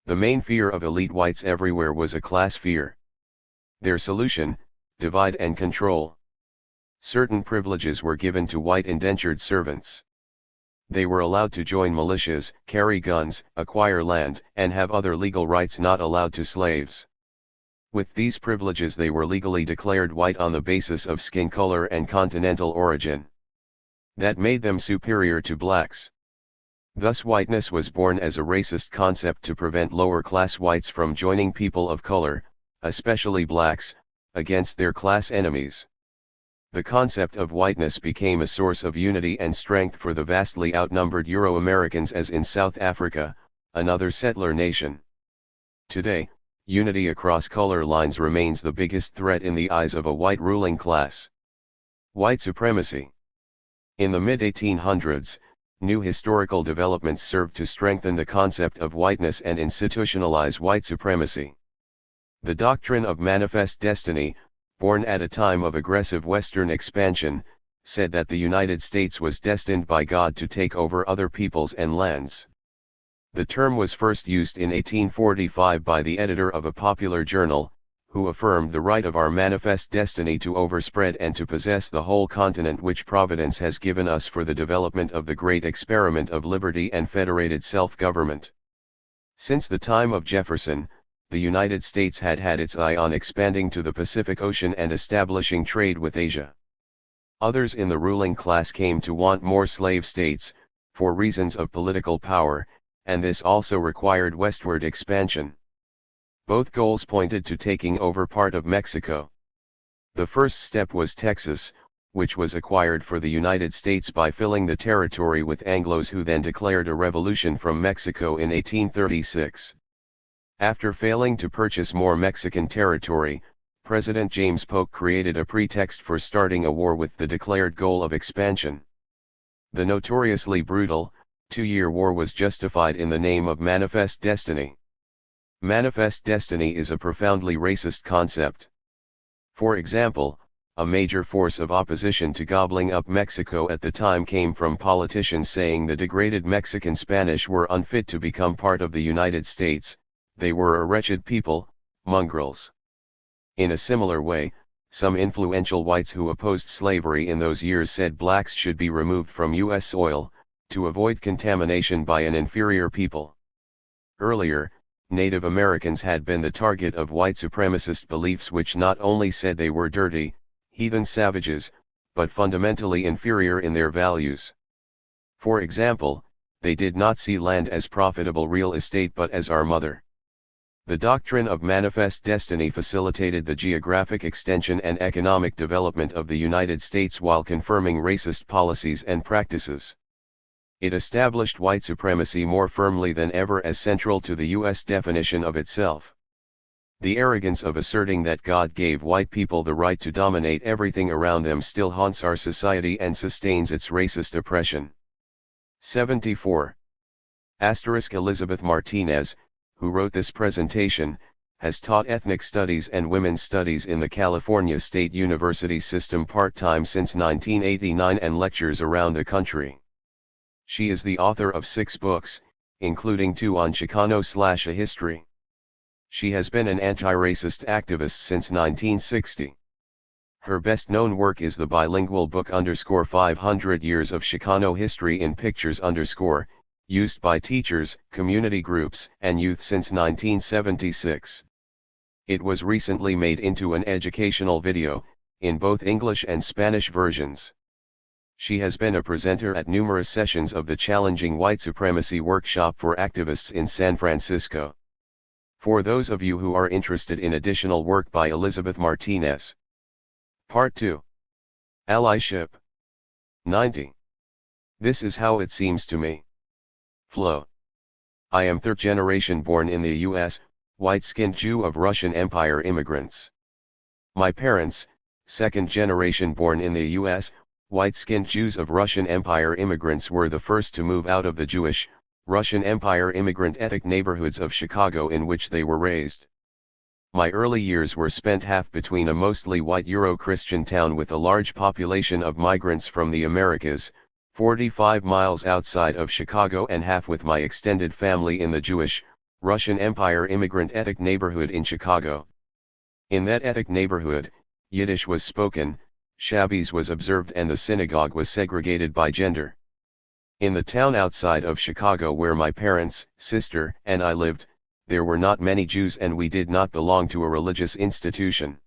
The main fear of elite whites everywhere was a class fear. Their solution: divide and control. Certain privileges were given to white indentured servants. They were allowed to join militias, carry guns, acquire land, and have other legal rights not allowed to slaves. With these privileges they were legally declared white on the basis of skin color and continental origin. That made them superior to blacks. Thus whiteness was born as a racist concept to prevent lower-class whites from joining people of color, especially blacks, against their class enemies. The concept of whiteness became a source of unity and strength for the vastly outnumbered Euro-Americans as in South Africa, another settler nation. Today, unity across color lines remains the biggest threat in the eyes of a white ruling class. White supremacy. In the mid-1800s, new historical developments served to strengthen the concept of whiteness and institutionalize white supremacy. The doctrine of manifest destiny, born at a time of aggressive Western expansion, said that the United States was destined by God to take over other peoples and lands. The term was first used in 1845 by the editor of a popular journal, who affirmed the right of our manifest destiny to overspread and to possess the whole continent which Providence has given us for the development of the great experiment of liberty and federated self-government. Since the time of Jefferson, the United States had had its eye on expanding to the Pacific Ocean and establishing trade with Asia. Others in the ruling class came to want more slave states, for reasons of political power, and this also required westward expansion. Both goals pointed to taking over part of Mexico. The first step was Texas, which was acquired for the United States by filling the territory with Anglos who then declared a revolution from Mexico in 1836. After failing to purchase more Mexican territory, President James Polk created a pretext for starting a war with the declared goal of expansion. The notoriously brutal, 2-year war was justified in the name of manifest destiny. Manifest destiny is a profoundly racist concept. For example, a major force of opposition to gobbling up Mexico at the time came from politicians saying the degraded Mexican Spanish were unfit to become part of the United States, they were a wretched people, mongrels. In a similar way, some influential whites who opposed slavery in those years said blacks should be removed from U.S. soil, to avoid contamination by an inferior people. Earlier, Native Americans had been the target of white supremacist beliefs which not only said they were dirty, heathen savages, but fundamentally inferior in their values. For example, they did not see land as profitable real estate but as our mother. The doctrine of manifest destiny facilitated the geographic extension and economic development of the United States while confirming racist policies and practices. It established white supremacy more firmly than ever as central to the U.S. definition of itself. The arrogance of asserting that God gave white people the right to dominate everything around them still haunts our society and sustains its racist oppression. 74. Elizabeth Martinez, who wrote this presentation, has taught ethnic studies and women's studies in the California State University system part-time since 1989 and lectures around the country. She is the author of 6 books, including 2 on Chicano/a history. She has been an anti-racist activist since 1960. Her best-known work is the bilingual book _500 Years of Chicano History in Pictures _ used by teachers, community groups, and youth since 1976. It was recently made into an educational video, in both English and Spanish versions. She has been a presenter at numerous sessions of the Challenging White Supremacy Workshop for Activists in San Francisco. For those of you who are interested in additional work by Elizabeth Martinez. Part 2. Allyship. 90. This is how it seems to me. Flow. I am 3rd generation born in the U.S., white-skinned Jew of Russian Empire immigrants. My parents, 2nd generation born in the U.S., white-skinned Jews of Russian Empire immigrants were the first to move out of the Jewish, Russian Empire immigrant ethnic neighborhoods of Chicago in which they were raised. My early years were spent half between a mostly white Euro-Christian town with a large population of migrants from the Americas, 45 miles outside of Chicago, and half with my extended family in the Jewish, Russian Empire immigrant ethnic neighborhood in Chicago. In that ethnic neighborhood, Yiddish was spoken, Shabbos was observed, and the synagogue was segregated by gender. In the town outside of Chicago where my parents, sister, and I lived, there were not many Jews and we did not belong to a religious institution.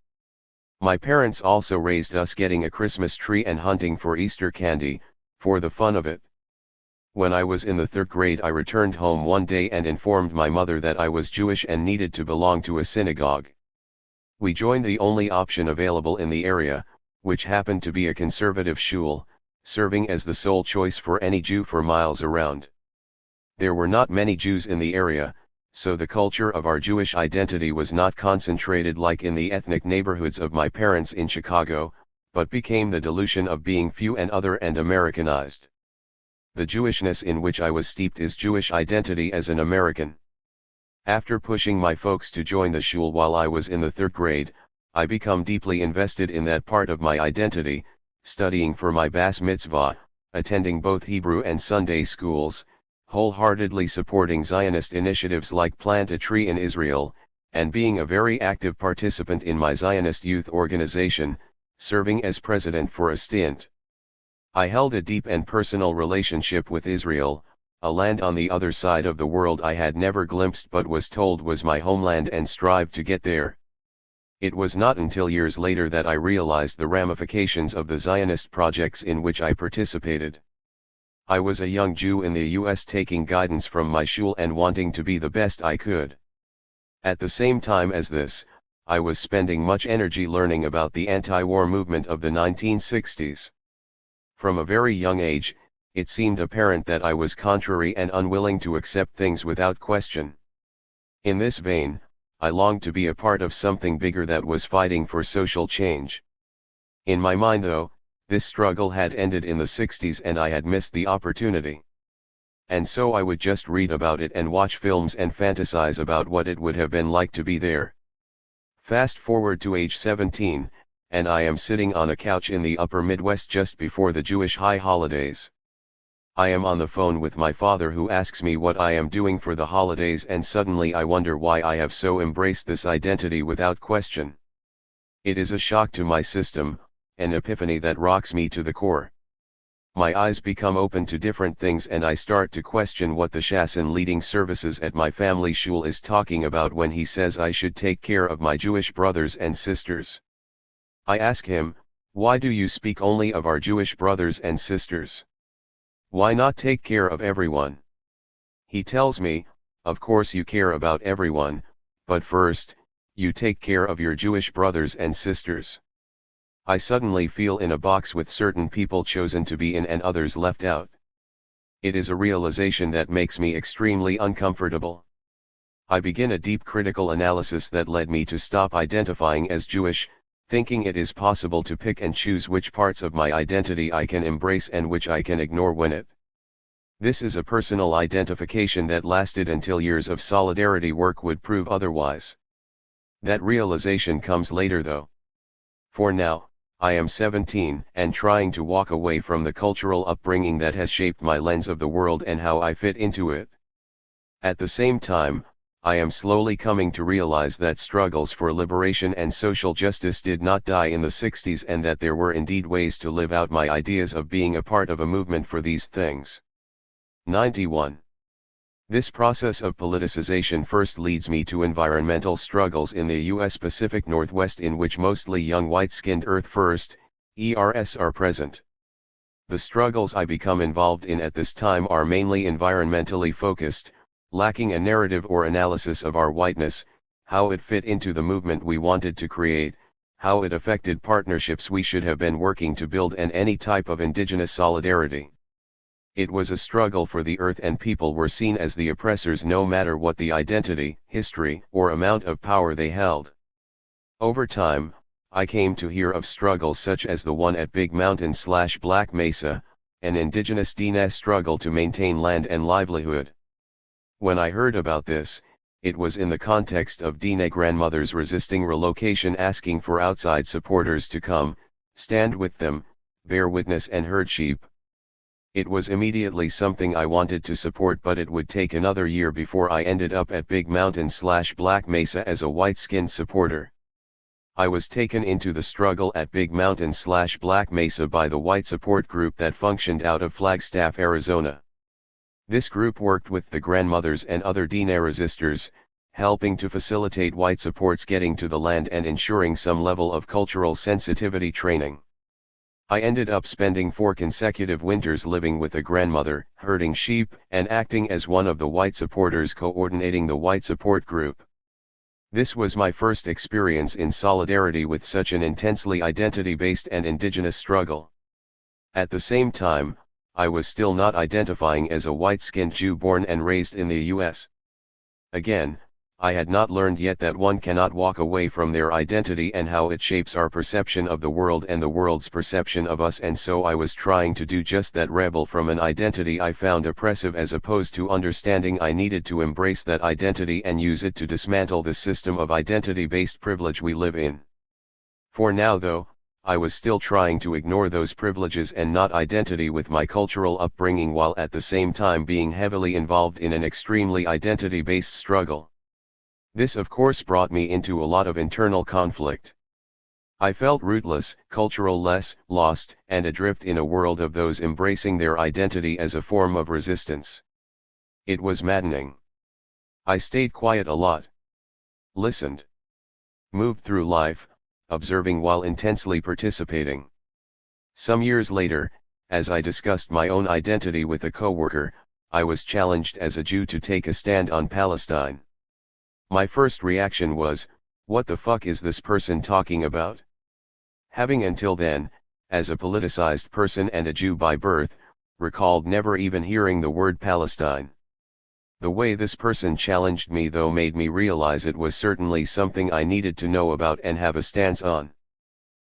My parents also raised us getting a Christmas tree and hunting for Easter candy, for the fun of it. When I was in the 3rd grade, I returned home one day and informed my mother that I was Jewish and needed to belong to a synagogue. We joined the only option available in the area, which happened to be a conservative shul, serving as the sole choice for any Jew for miles around. There were not many Jews in the area, so the culture of our Jewish identity was not concentrated like in the ethnic neighborhoods of my parents in Chicago, but became the delusion of being few and other and Americanized. The Jewishness in which I was steeped is Jewish identity as an American. After pushing my folks to join the shul while I was in the 3rd grade, I become deeply invested in that part of my identity, studying for my Bas Mitzvah, attending both Hebrew and Sunday schools, wholeheartedly supporting Zionist initiatives like Plant a Tree in Israel, and being a very active participant in my Zionist youth organization, serving as president for a stint. I held a deep and personal relationship with Israel, a land on the other side of the world I had never glimpsed but was told was my homeland, and strived to get there. It was not until years later that I realized the ramifications of the Zionist projects in which I participated. I was a young Jew in the U.S. taking guidance from my shul and wanting to be the best I could. At the same time as this, I was spending much energy learning about the anti-war movement of the 1960s. From a very young age, it seemed apparent that I was contrary and unwilling to accept things without question. In this vein, I longed to be a part of something bigger that was fighting for social change. In my mind though, this struggle had ended in the 60s and I had missed the opportunity. And so I would just read about it and watch films and fantasize about what it would have been like to be there. Fast forward to age 17, and I am sitting on a couch in the upper Midwest just before the Jewish high holidays. I am on the phone with my father, who asks me what I am doing for the holidays, and suddenly I wonder why I have so embraced this identity without question. It is a shock to my system, an epiphany that rocks me to the core. My eyes become open to different things, and I start to question what the Shassan leading services at my family shul is talking about when he says I should take care of my Jewish brothers and sisters. I ask him, why do you speak only of our Jewish brothers and sisters? Why not take care of everyone? He tells me, of course you care about everyone, but first, you take care of your Jewish brothers and sisters. I suddenly feel in a box with certain people chosen to be in and others left out. It is a realization that makes me extremely uncomfortable. I begin a deep critical analysis that led me to stop identifying as Jewish, thinking it is possible to pick and choose which parts of my identity I can embrace and which I can ignore when it. This is a personal identification that lasted until years of solidarity work would prove otherwise. That realization comes later though. For now, I am 17 and trying to walk away from the cultural upbringing that has shaped my lens of the world and how I fit into it. At the same time, I am slowly coming to realize that struggles for liberation and social justice did not die in the 60s, and that there were indeed ways to live out my ideas of being a part of a movement for these things. 91. This process of politicization first leads me to environmental struggles in the U.S. Pacific Northwest, in which mostly young white-skinned Earth First ERS are present. The struggles I become involved in at this time are mainly environmentally focused, lacking a narrative or analysis of our whiteness, how it fit into the movement we wanted to create, how it affected partnerships we should have been working to build, and any type of indigenous solidarity. It was a struggle for the earth, and people were seen as the oppressors no matter what the identity, history, or amount of power they held. Over time, I came to hear of struggles such as the one at Big Mountain/Black Mesa, an indigenous Diné struggle to maintain land and livelihood. When I heard about this, it was in the context of Diné grandmothers resisting relocation, asking for outside supporters to come, stand with them, bear witness, and herd sheep. It was immediately something I wanted to support, but it would take another year before I ended up at Big Mountain/Black Mesa as a white-skinned supporter. I was taken into the struggle at Big Mountain/Black Mesa by the white support group that functioned out of Flagstaff, Arizona. This group worked with the grandmothers and other Diné resistors, helping to facilitate white supports getting to the land and ensuring some level of cultural sensitivity training. I ended up spending 4 consecutive winters living with a grandmother, herding sheep, and acting as one of the white supporters coordinating the white support group. This was my first experience in solidarity with such an intensely identity-based and indigenous struggle. At the same time, I was still not identifying as a white-skinned Jew born and raised in the U.S. Again, I had not learned yet that one cannot walk away from their identity and how it shapes our perception of the world and the world's perception of us, and so I was trying to do just that, rebel from an identity I found oppressive, as opposed to understanding I needed to embrace that identity and use it to dismantle the system of identity-based privilege we live in. For now though, I was still trying to ignore those privileges and not identity with my cultural upbringing, while at the same time being heavily involved in an extremely identity-based struggle. This of course brought me into a lot of internal conflict. I felt rootless, cultural-less, lost, and adrift in a world of those embracing their identity as a form of resistance. It was maddening. I stayed quiet a lot. Listened. Moved through life, observing while intensely participating. Some years later, as I discussed my own identity with a coworker, I was challenged as a Jew to take a stand on Palestine. My first reaction was, what the fuck is this person talking about? Having until then, as a politicized person and a Jew by birth, recalled never even hearing the word Palestine. The way this person challenged me though made me realize it was certainly something I needed to know about and have a stance on.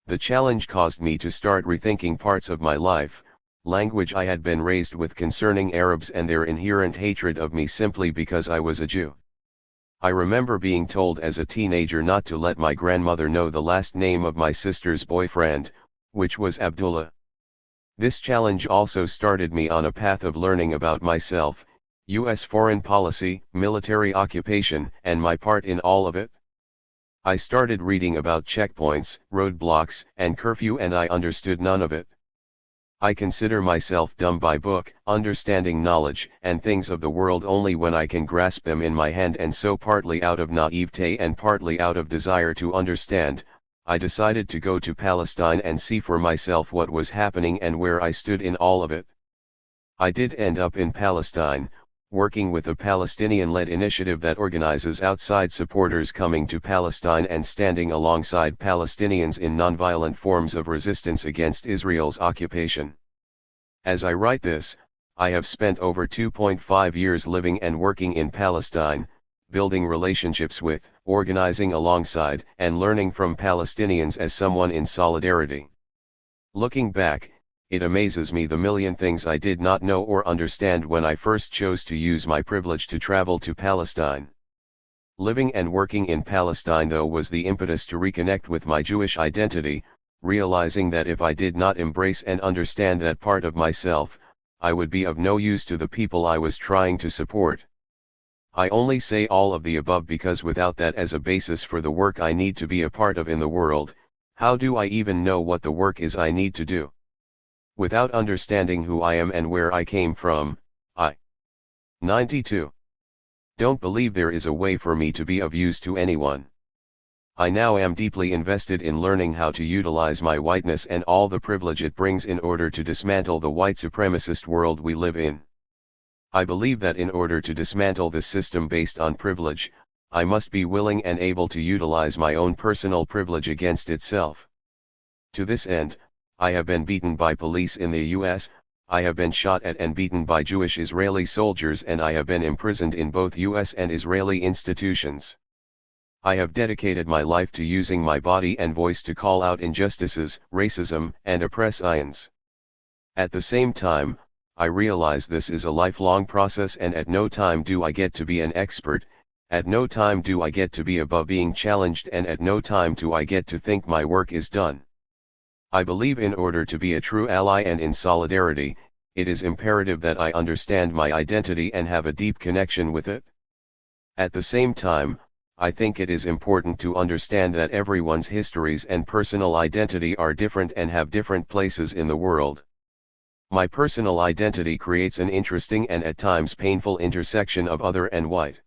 The challenge caused me to start rethinking parts of my life, language I had been raised with concerning Arabs and their inherent hatred of me simply because I was a Jew. I remember being told as a teenager not to let my grandmother know the last name of my sister's boyfriend, which was Abdullah. This challenge also started me on a path of learning about myself, U.S. foreign policy, military occupation, and my part in all of it. I started reading about checkpoints, roadblocks, and curfew, and I understood none of it. I consider myself dumb by book, understanding knowledge and things of the world only when I can grasp them in my hand, and so partly out of naivete and partly out of desire to understand, I decided to go to Palestine and see for myself what was happening and where I stood in all of it. I did end up in Palestine, working with a Palestinian-led initiative that organizes outside supporters coming to Palestine and standing alongside Palestinians in nonviolent forms of resistance against Israel's occupation. As I write this, I have spent over 2.5 years living and working in Palestine, building relationships with, organizing alongside, and learning from Palestinians as someone in solidarity. Looking back, it amazes me the million things I did not know or understand when I first chose to use my privilege to travel to Palestine. Living and working in Palestine, though, was the impetus to reconnect with my Jewish identity, realizing that if I did not embrace and understand that part of myself, I would be of no use to the people I was trying to support. I only say all of the above because without that as a basis for the work I need to be a part of in the world, how do I even know what the work is I need to do? Without understanding who I am and where I came from, I 92. Don't believe there is a way for me to be of use to anyone. I now am deeply invested in learning how to utilize my whiteness and all the privilege it brings in order to dismantle the white supremacist world we live in. I believe that in order to dismantle this system based on privilege, I must be willing and able to utilize my own personal privilege against itself. To this end, I have been beaten by police in the US, I have been shot at and beaten by Jewish Israeli soldiers, and I have been imprisoned in both US and Israeli institutions. I have dedicated my life to using my body and voice to call out injustices, racism, and oppressions. At the same time, I realize this is a lifelong process, and at no time do I get to be an expert, at no time do I get to be above being challenged, and at no time do I get to think my work is done. I believe in order to be a true ally and in solidarity, it is imperative that I understand my identity and have a deep connection with it. At the same time, I think it is important to understand that everyone's histories and personal identity are different and have different places in the world. My personal identity creates an interesting and at times painful intersection of other and white.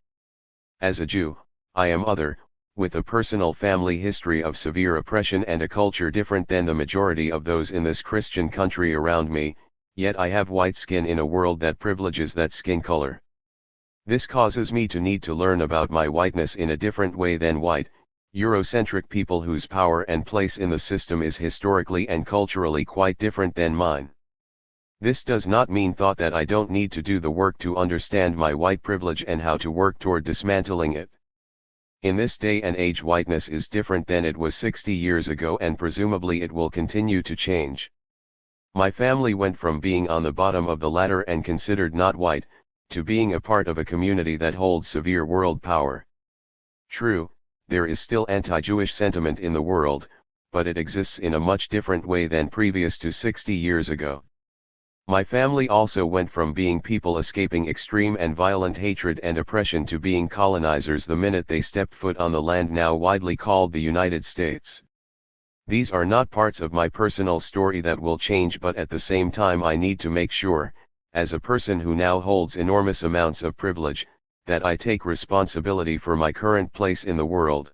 As a Jew, I am other, with a personal family history of severe oppression and a culture different than the majority of those in this Christian country around me, yet I have white skin in a world that privileges that skin color. This causes me to need to learn about my whiteness in a different way than white, Eurocentric people whose power and place in the system is historically and culturally quite different than mine. This does not mean that I don't need to do the work to understand my white privilege and how to work toward dismantling it. In this day and age, whiteness is different than it was 60 years ago, and presumably it will continue to change. My family went from being on the bottom of the ladder and considered not white, to being a part of a community that holds severe world power. True, there is still anti-Jewish sentiment in the world, but it exists in a much different way than previous to 60 years ago. My family also went from being people escaping extreme and violent hatred and oppression to being colonizers the minute they stepped foot on the land now widely called the United States. These are not parts of my personal story that will change, but at the same time I need to make sure, as a person who now holds enormous amounts of privilege, that I take responsibility for my current place in the world.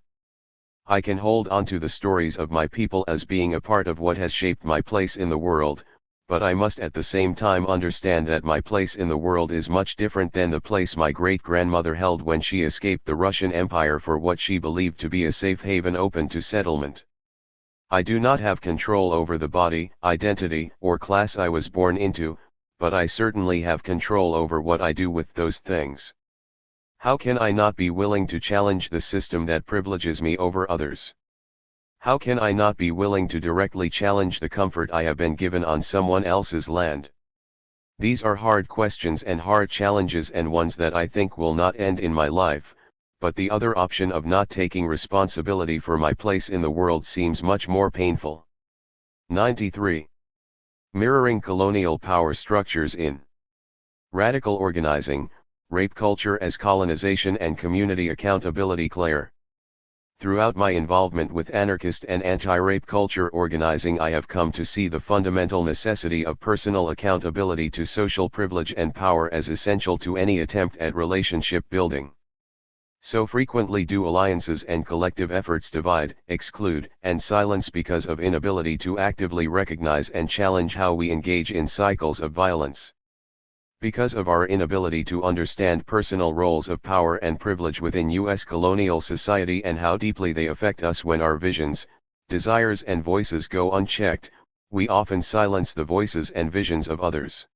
I can hold on to the stories of my people as being a part of what has shaped my place in the world, but I must at the same time understand that my place in the world is much different than the place my great-grandmother held when she escaped the Russian Empire for what she believed to be a safe haven open to settlement. I do not have control over the body, identity, or class I was born into, but I certainly have control over what I do with those things. How can I not be willing to challenge the system that privileges me over others? How can I not be willing to directly challenge the comfort I have been given on someone else's land? These are hard questions and hard challenges, and ones that I think will not end in my life, but the other option of not taking responsibility for my place in the world seems much more painful. 93. Mirroring colonial power structures in radical organizing, rape culture as colonization and community accountability. Claire. Throughout my involvement with anarchist and anti-rape culture organizing, I have come to see the fundamental necessity of personal accountability to social privilege and power as essential to any attempt at relationship building. So frequently do alliances and collective efforts divide, exclude, and silence because of inability to actively recognize and challenge how we engage in cycles of violence. Because of our inability to understand personal roles of power and privilege within U.S. colonial society and how deeply they affect us when our visions, desires and voices go unchecked, we often silence the voices and visions of others.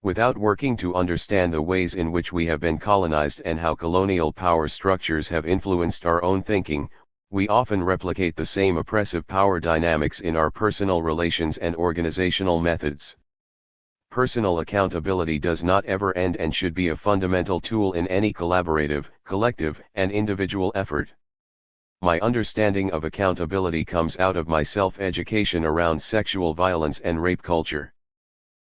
Without working to understand the ways in which we have been colonized and how colonial power structures have influenced our own thinking, we often replicate the same oppressive power dynamics in our personal relations and organizational methods. Personal accountability does not ever end and should be a fundamental tool in any collaborative, collective, and individual effort. My understanding of accountability comes out of my self-education around sexual violence and rape culture.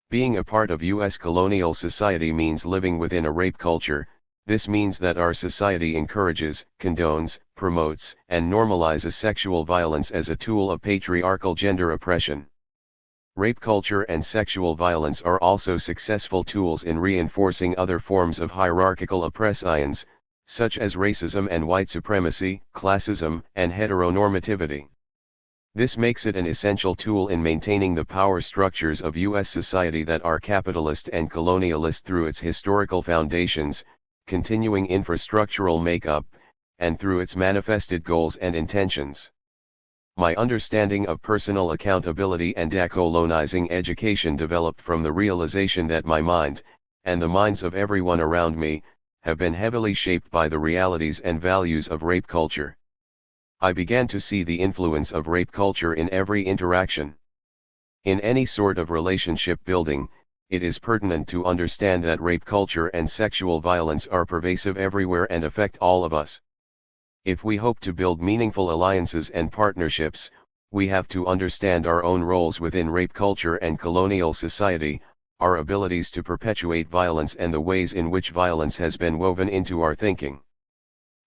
Being a part of U.S. colonial society means living within a rape culture. This means that our society encourages, condones, promotes, and normalizes sexual violence as a tool of patriarchal gender oppression. Rape culture and sexual violence are also successful tools in reinforcing other forms of hierarchical oppressions, such as racism and white supremacy, classism, and heteronormativity. This makes it an essential tool in maintaining the power structures of U.S. society that are capitalist and colonialist through its historical foundations, continuing infrastructural makeup, and through its manifested goals and intentions. My understanding of personal accountability and decolonizing education developed from the realization that my mind, and the minds of everyone around me, have been heavily shaped by the realities and values of rape culture. I began to see the influence of rape culture in every interaction. In any sort of relationship building, it is pertinent to understand that rape culture and sexual violence are pervasive everywhere and affect all of us. If we hope to build meaningful alliances and partnerships, we have to understand our own roles within rape culture and colonial society, our abilities to perpetuate violence and the ways in which violence has been woven into our thinking.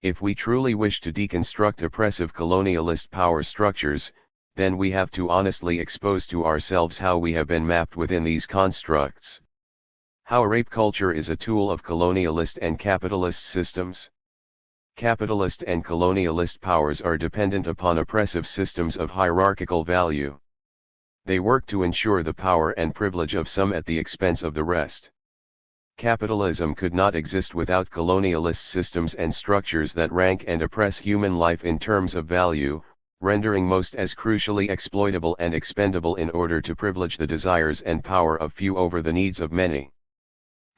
If we truly wish to deconstruct oppressive colonialist power structures, then we have to honestly expose to ourselves how we have been mapped within these constructs. How rape culture is a tool of colonialist and capitalist systems. Capitalist and colonialist powers are dependent upon oppressive systems of hierarchical value. They work to ensure the power and privilege of some at the expense of the rest. Capitalism could not exist without colonialist systems and structures that rank and oppress human life in terms of value, rendering most as crucially exploitable and expendable in order to privilege the desires and power of few over the needs of many.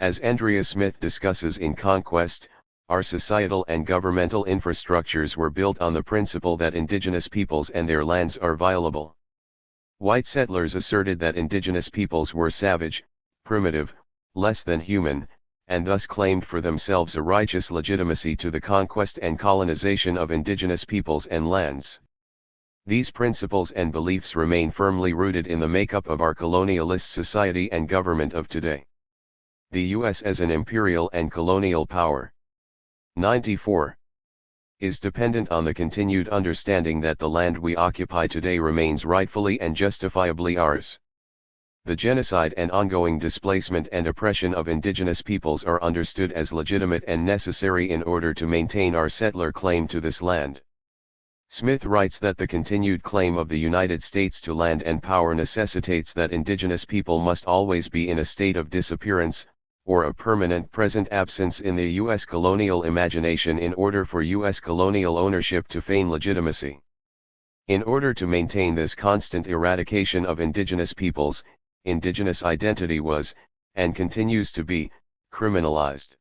As Andrea Smith discusses in Conquest, our societal and governmental infrastructures were built on the principle that indigenous peoples and their lands are violable. White settlers asserted that indigenous peoples were savage, primitive, less than human, and thus claimed for themselves a righteous legitimacy to the conquest and colonization of indigenous peoples and lands. These principles and beliefs remain firmly rooted in the makeup of our colonialist society and government of today. The U.S. as an imperial and colonial power. 94. Is dependent on the continued understanding that the land we occupy today remains rightfully and justifiably ours. The genocide and ongoing displacement and oppression of indigenous peoples are understood as legitimate and necessary in order to maintain our settler claim to this land. Smith writes that the continued claim of the United States to land and power necessitates that indigenous people must always be in a state of disappearance, or a permanent present absence in the U.S. colonial imagination in order for U.S. colonial ownership to feign legitimacy. In order to maintain this constant eradication of indigenous peoples, indigenous identity was, and continues to be, criminalized.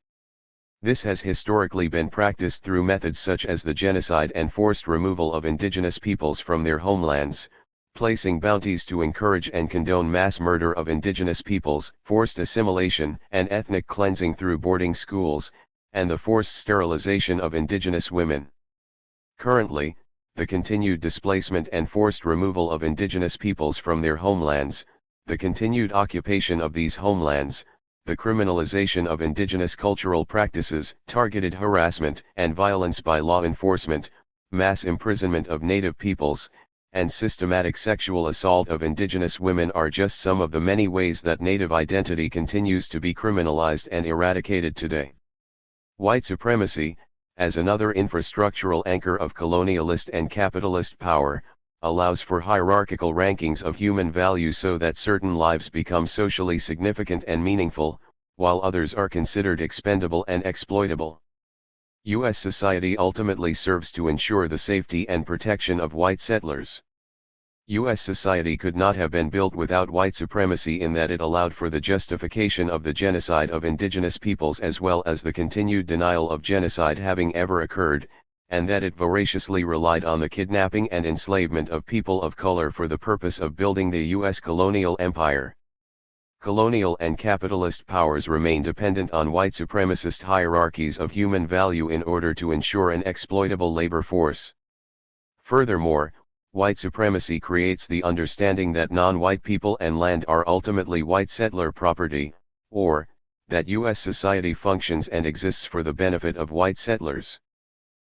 This has historically been practiced through methods such as the genocide and forced removal of indigenous peoples from their homelands, placing bounties to encourage and condone mass murder of indigenous peoples, forced assimilation and ethnic cleansing through boarding schools, and the forced sterilization of indigenous women. Currently, the continued displacement and forced removal of indigenous peoples from their homelands, the continued occupation of these homelands, the criminalization of indigenous cultural practices, targeted harassment and violence by law enforcement, mass imprisonment of native peoples, and systematic sexual assault of indigenous women are just some of the many ways that native identity continues to be criminalized and eradicated today. White supremacy, as another infrastructural anchor of colonialist and capitalist power, allows for hierarchical rankings of human value so that certain lives become socially significant and meaningful, while others are considered expendable and exploitable. U.S. society ultimately serves to ensure the safety and protection of white settlers. U.S. society could not have been built without white supremacy in that it allowed for the justification of the genocide of indigenous peoples as well as the continued denial of genocide having ever occurred, and that it voraciously relied on the kidnapping and enslavement of people of color for the purpose of building the U.S. colonial empire. Colonial and capitalist powers remain dependent on white supremacist hierarchies of human value in order to ensure an exploitable labor force. Furthermore, white supremacy creates the understanding that non-white people and land are ultimately white settler property, or, that U.S. society functions and exists for the benefit of white settlers.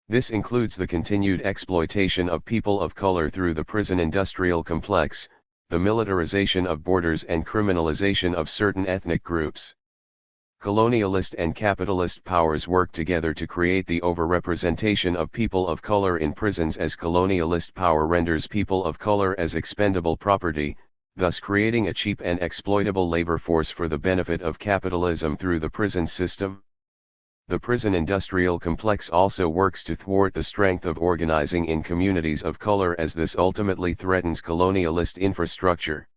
This includes the continued exploitation of people of color through the prison industrial complex, the militarization of borders and criminalization of certain ethnic groups. Colonialist and capitalist powers work together to create the overrepresentation of people of color in prisons as colonialist power renders people of color as expendable property, thus creating a cheap and exploitable labor force for the benefit of capitalism through the prison system. The prison industrial complex also works to thwart the strength of organizing in communities of color as this ultimately threatens colonialist infrastructure.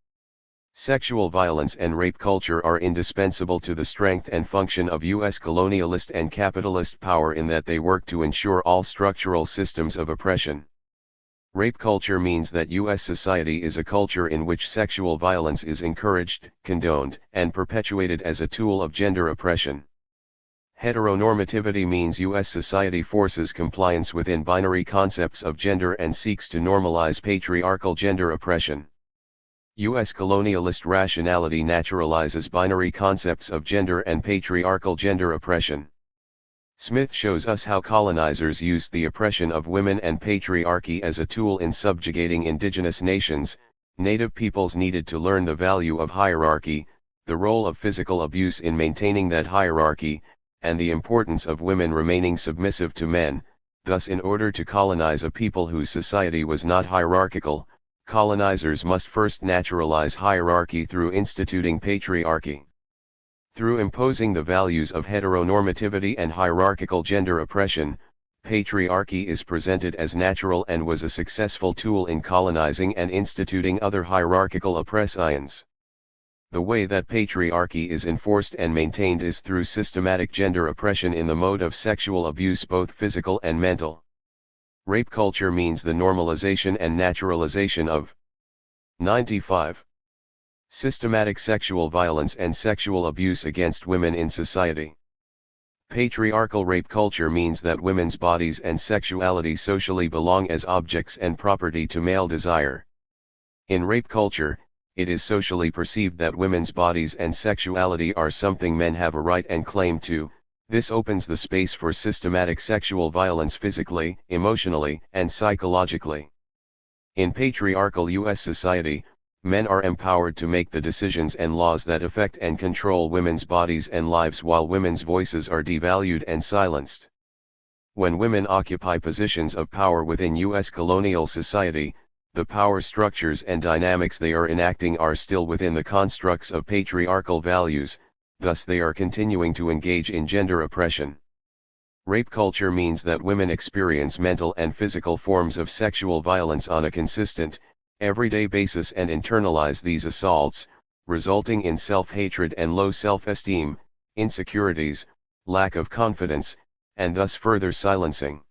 Sexual violence and rape culture are indispensable to the strength and function of U.S. colonialist and capitalist power in that they work to ensure all structural systems of oppression. Rape culture means that U.S. society is a culture in which sexual violence is encouraged, condoned, and perpetuated as a tool of gender oppression. Heteronormativity means U.S. society forces compliance within binary concepts of gender and seeks to normalize patriarchal gender oppression. U.S. colonialist rationality naturalizes binary concepts of gender and patriarchal gender oppression. Smith shows us how colonizers used the oppression of women and patriarchy as a tool in subjugating indigenous nations. Native peoples needed to learn the value of hierarchy, the role of physical abuse in maintaining that hierarchy, and the importance of women remaining submissive to men. Thus, in order to colonize a people whose society was not hierarchical, colonizers must first naturalize hierarchy through instituting patriarchy. Through imposing the values of heteronormativity and hierarchical gender oppression, patriarchy is presented as natural and was a successful tool in colonizing and instituting other hierarchical oppressions. The way that patriarchy is enforced and maintained is through systematic gender oppression in the mode of sexual abuse, both physical and mental. Rape culture means the normalization and naturalization of 95. Systematic sexual violence and sexual abuse against women in society. Patriarchal rape culture means that women's bodies and sexuality socially belong as objects and property to male desire. In rape culture, it is socially perceived that women's bodies and sexuality are something men have a right and claim to. This opens the space for systematic sexual violence physically, emotionally, and psychologically. In patriarchal U.S. society, men are empowered to make the decisions and laws that affect and control women's bodies and lives, while women's voices are devalued and silenced. When women occupy positions of power within U.S. colonial society, the power structures and dynamics they are enacting are still within the constructs of patriarchal values, thus they are continuing to engage in gender oppression. Rape culture means that women experience mental and physical forms of sexual violence on a consistent, everyday basis and internalize these assaults, resulting in self-hatred and low self-esteem, insecurities, lack of confidence, and thus further silencing.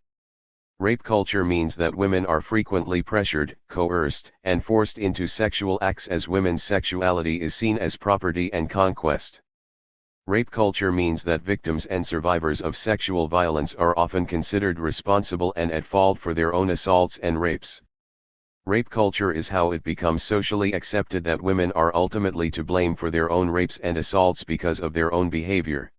Rape culture means that women are frequently pressured, coerced, and forced into sexual acts as women's sexuality is seen as property and conquest. Rape culture means that victims and survivors of sexual violence are often considered responsible and at fault for their own assaults and rapes. Rape culture is how it becomes socially accepted that women are ultimately to blame for their own rapes and assaults because of their own behavior.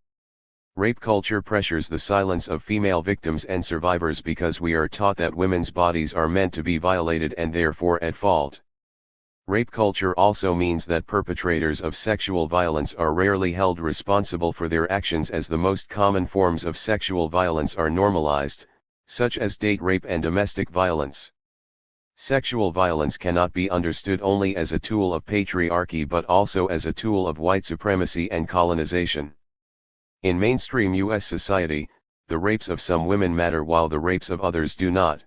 Rape culture pressures the silence of female victims and survivors because we are taught that women's bodies are meant to be violated and therefore at fault. Rape culture also means that perpetrators of sexual violence are rarely held responsible for their actions, as the most common forms of sexual violence are normalized, such as date rape and domestic violence. Sexual violence cannot be understood only as a tool of patriarchy but also as a tool of white supremacy and colonization. In mainstream U.S. society, the rapes of some women matter while the rapes of others do not.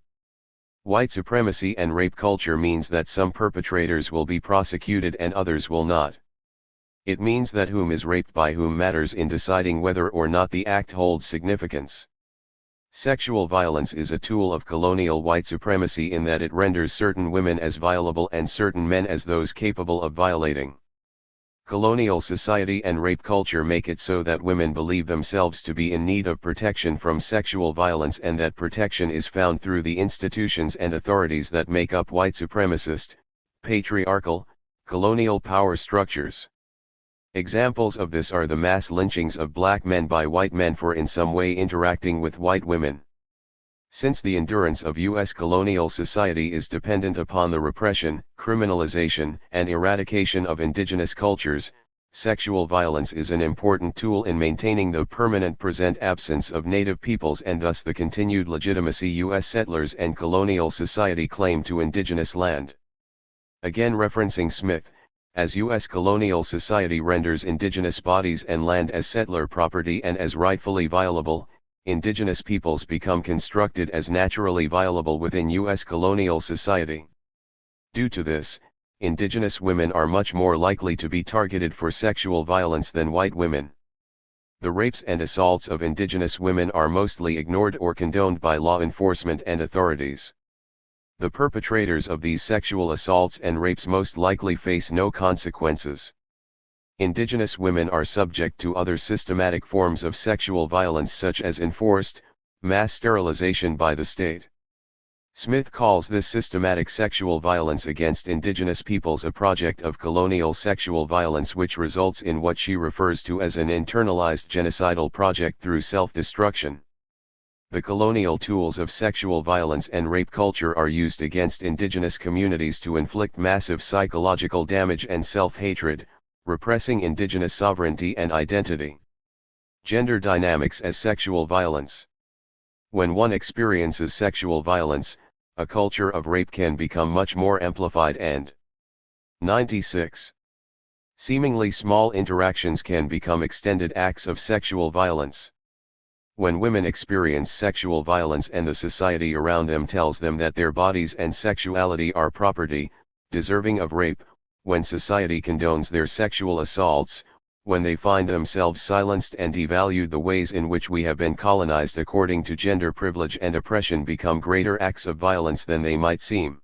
White supremacy and rape culture means that some perpetrators will be prosecuted and others will not. It means that whom is raped by whom matters in deciding whether or not the act holds significance. Sexual violence is a tool of colonial white supremacy in that it renders certain women as violable and certain men as those capable of violating. Colonial society and rape culture make it so that women believe themselves to be in need of protection from sexual violence, and that protection is found through the institutions and authorities that make up white supremacist, patriarchal, colonial power structures. Examples of this are the mass lynchings of black men by white men for in some way interacting with white women. Since the endurance of U.S. colonial society is dependent upon the repression, criminalization, and eradication of indigenous cultures, sexual violence is an important tool in maintaining the permanent present absence of native peoples and thus the continued legitimacy U.S. settlers and colonial society claim to indigenous land. Again referencing Smith, as U.S. colonial society renders indigenous bodies and land as settler property and as rightfully violable, indigenous peoples become constructed as naturally violable within U.S. colonial society. Due to this, indigenous women are much more likely to be targeted for sexual violence than white women. The rapes and assaults of indigenous women are mostly ignored or condoned by law enforcement and authorities. The perpetrators of these sexual assaults and rapes most likely face no consequences. Indigenous women are subject to other systematic forms of sexual violence such as enforced, mass sterilization by the state. Smith calls this systematic sexual violence against indigenous peoples a project of colonial sexual violence, which results in what she refers to as an internalized genocidal project through self-destruction. The colonial tools of sexual violence and rape culture are used against indigenous communities to inflict massive psychological damage and self-hatred, repressing indigenous sovereignty and identity. Gender dynamics as sexual violence. When one experiences sexual violence, a culture of rape can become much more amplified and 96. Seemingly small interactions can become extended acts of sexual violence. When women experience sexual violence and the society around them tells them that their bodies and sexuality are property, deserving of rape, when society condones their sexual assaults, when they find themselves silenced and devalued, the ways in which we have been colonized according to gender privilege and oppression become greater acts of violence than they might seem.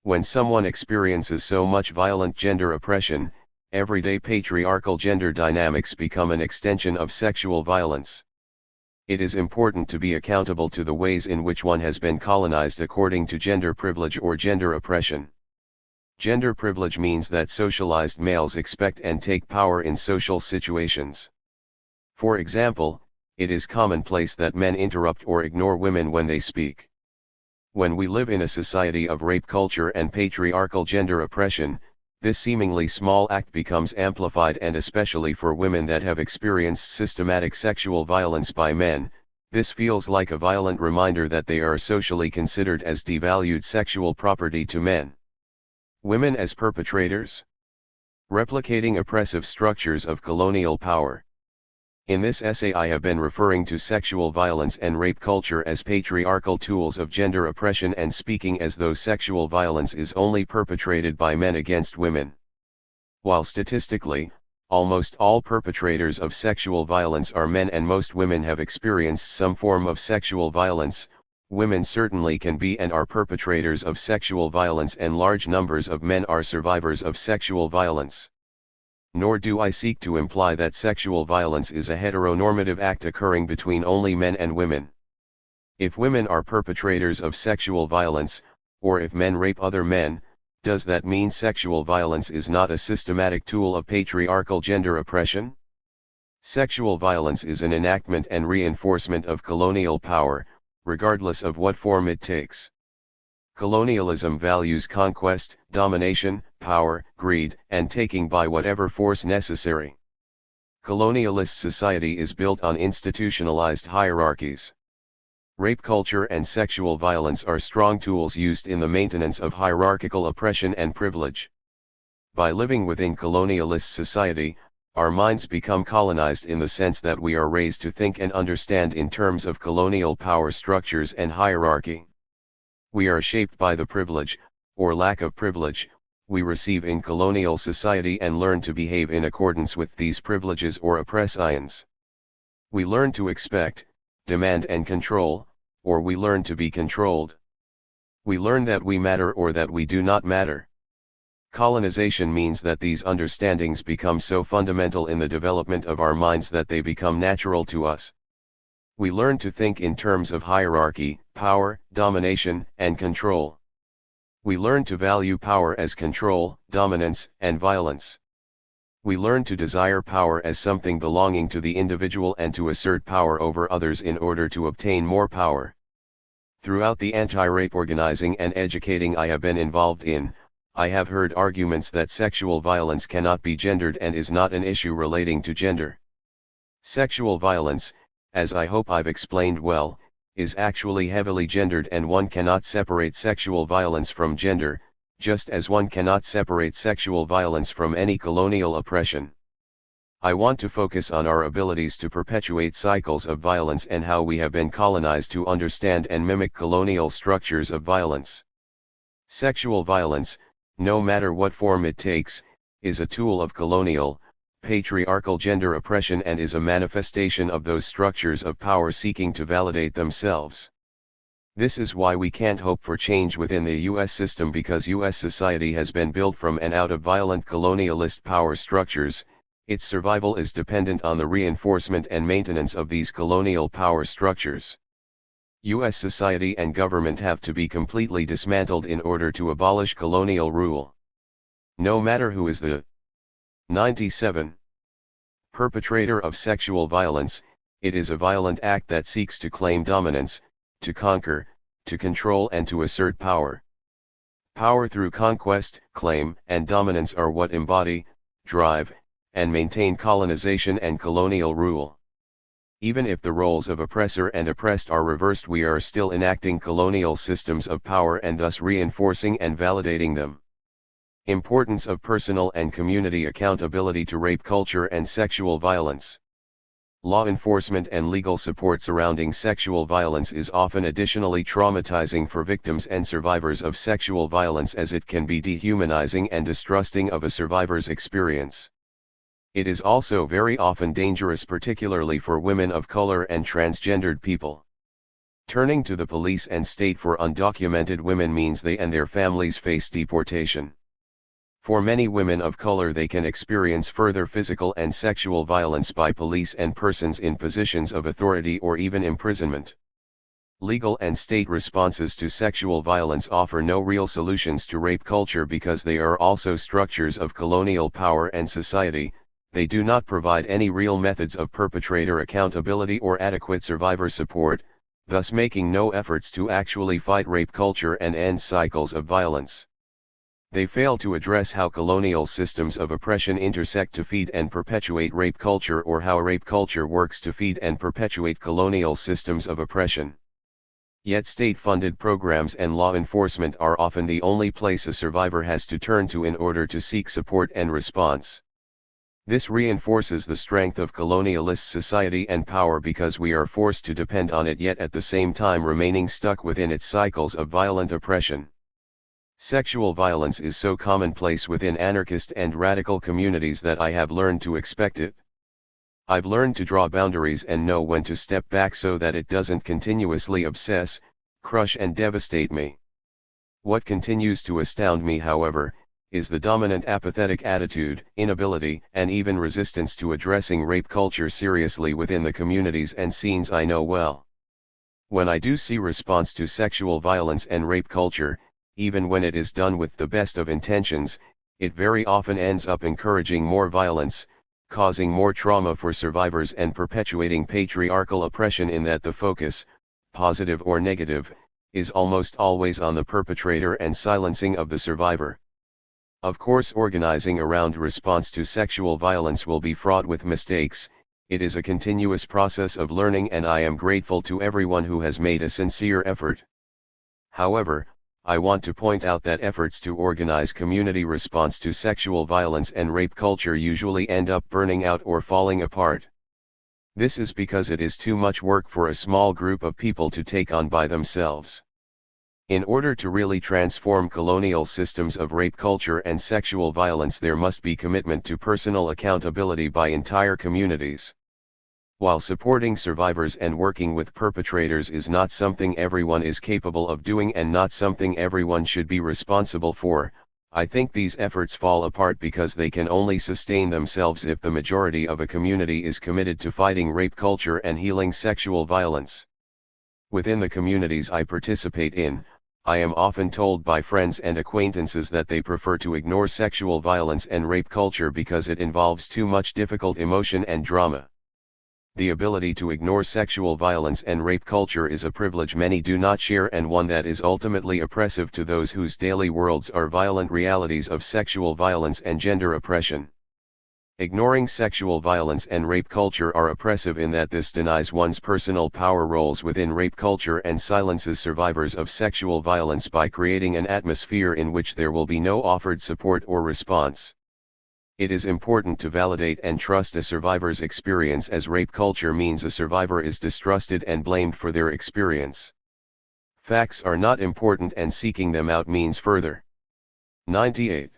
When someone experiences so much violent gender oppression, everyday patriarchal gender dynamics become an extension of sexual violence. It is important to be accountable to the ways in which one has been colonized according to gender privilege or gender oppression. Gender privilege means that socialized males expect and take power in social situations. For example, it is commonplace that men interrupt or ignore women when they speak. When we live in a society of rape culture and patriarchal gender oppression, this seemingly small act becomes amplified, and especially for women that have experienced systematic sexual violence by men, this feels like a violent reminder that they are socially considered as devalued sexual property to men. Women as perpetrators. Replicating oppressive structures of colonial power. In this essay I have been referring to sexual violence and rape culture as patriarchal tools of gender oppression and speaking as though sexual violence is only perpetrated by men against women. While statistically, almost all perpetrators of sexual violence are men and most women have experienced some form of sexual violence, women certainly can be and are perpetrators of sexual violence, and large numbers of men are survivors of sexual violence. Nor do I seek to imply that sexual violence is a heteronormative act occurring between only men and women. If women are perpetrators of sexual violence, or if men rape other men, does that mean sexual violence is not a systematic tool of patriarchal gender oppression? Sexual violence is an enactment and reinforcement of colonial power, regardless of what form it takes. Colonialism values conquest, domination, power, greed, and taking by whatever force necessary. Colonialist society is built on institutionalized hierarchies. Rape culture and sexual violence are strong tools used in the maintenance of hierarchical oppression and privilege. By living within colonialist society, our minds become colonized in the sense that we are raised to think and understand in terms of colonial power structures and hierarchy. We are shaped by the privilege, or lack of privilege, we receive in colonial society and learn to behave in accordance with these privileges or oppressions. We learn to expect, demand and control, or we learn to be controlled. We learn that we matter or that we do not matter. Colonization means that these understandings become so fundamental in the development of our minds that they become natural to us. We learn to think in terms of hierarchy, power, domination, and control. We learn to value power as control, dominance, and violence. We learn to desire power as something belonging to the individual and to assert power over others in order to obtain more power. Throughout the anti-rape organizing and educating I have been involved in, I have heard arguments that sexual violence cannot be gendered and is not an issue relating to gender. Sexual violence, as I hope I've explained well, is actually heavily gendered, and one cannot separate sexual violence from gender, just as one cannot separate sexual violence from any colonial oppression. I want to focus on our abilities to perpetuate cycles of violence and how we have been colonized to understand and mimic colonial structures of violence. Sexual violence, no matter what form it takes, is a tool of colonial, patriarchal gender oppression and is a manifestation of those structures of power seeking to validate themselves. This is why we can't hope for change within the U.S. system, because U.S. society has been built from and out of violent colonialist power structures. Its survival is dependent on the reinforcement and maintenance of these colonial power structures. U.S. society and government have to be completely dismantled in order to abolish colonial rule. No matter who is the 97 perpetrator of sexual violence, it is a violent act that seeks to claim dominance, to conquer, to control and to assert power. Power through conquest, claim, and dominance are what embody, drive, and maintain colonization and colonial rule. Even if the roles of oppressor and oppressed are reversed, we are still enacting colonial systems of power and thus reinforcing and validating them. Importance of personal and community accountability to rape culture and sexual violence. Law enforcement and legal support surrounding sexual violence is often additionally traumatizing for victims and survivors of sexual violence, as it can be dehumanizing and distrusting of a survivor's experience. It is also very often dangerous, particularly for women of color and transgendered people. Turning to the police and state for undocumented women means they and their families face deportation. For many women of color, they can experience further physical and sexual violence by police and persons in positions of authority or even imprisonment. Legal and state responses to sexual violence offer no real solutions to rape culture because they are also structures of colonial power and society. They do not provide any real methods of perpetrator accountability or adequate survivor support, thus making no efforts to actually fight rape culture and end cycles of violence. They fail to address how colonial systems of oppression intersect to feed and perpetuate rape culture, or how rape culture works to feed and perpetuate colonial systems of oppression. Yet state-funded programs and law enforcement are often the only place a survivor has to turn to in order to seek support and response. This reinforces the strength of colonialist society and power because we are forced to depend on it, yet at the same time remaining stuck within its cycles of violent oppression. Sexual violence is so commonplace within anarchist and radical communities that I have learned to expect it. I've learned to draw boundaries and know when to step back so that it doesn't continuously obsess, crush and devastate me. What continues to astound me, however, is the dominant apathetic attitude, inability, and even resistance to addressing rape culture seriously within the communities and scenes I know well. When I do see response to sexual violence and rape culture, even when it is done with the best of intentions, it very often ends up encouraging more violence, causing more trauma for survivors and perpetuating patriarchal oppression, in that the focus, positive or negative, is almost always on the perpetrator and silencing of the survivor. Of course, organizing around response to sexual violence will be fraught with mistakes. It is a continuous process of learning, and I am grateful to everyone who has made a sincere effort. However, I want to point out that efforts to organize community response to sexual violence and rape culture usually end up burning out or falling apart. This is because it is too much work for a small group of people to take on by themselves. In order to really transform colonial systems of rape culture and sexual violence, there must be commitment to personal accountability by entire communities. While supporting survivors and working with perpetrators is not something everyone is capable of doing and not something everyone should be responsible for, I think these efforts fall apart because they can only sustain themselves if the majority of a community is committed to fighting rape culture and healing sexual violence. Within the communities I participate in, I am often told by friends and acquaintances that they prefer to ignore sexual violence and rape culture because it involves too much difficult emotion and drama. The ability to ignore sexual violence and rape culture is a privilege many do not share, and one that is ultimately oppressive to those whose daily worlds are violent realities of sexual violence and gender oppression. Ignoring sexual violence and rape culture are oppressive in that this denies one's personal power roles within rape culture and silences survivors of sexual violence by creating an atmosphere in which there will be no offered support or response. It is important to validate and trust a survivor's experience, as rape culture means a survivor is distrusted and blamed for their experience. Facts are not important, and seeking them out means further. 98.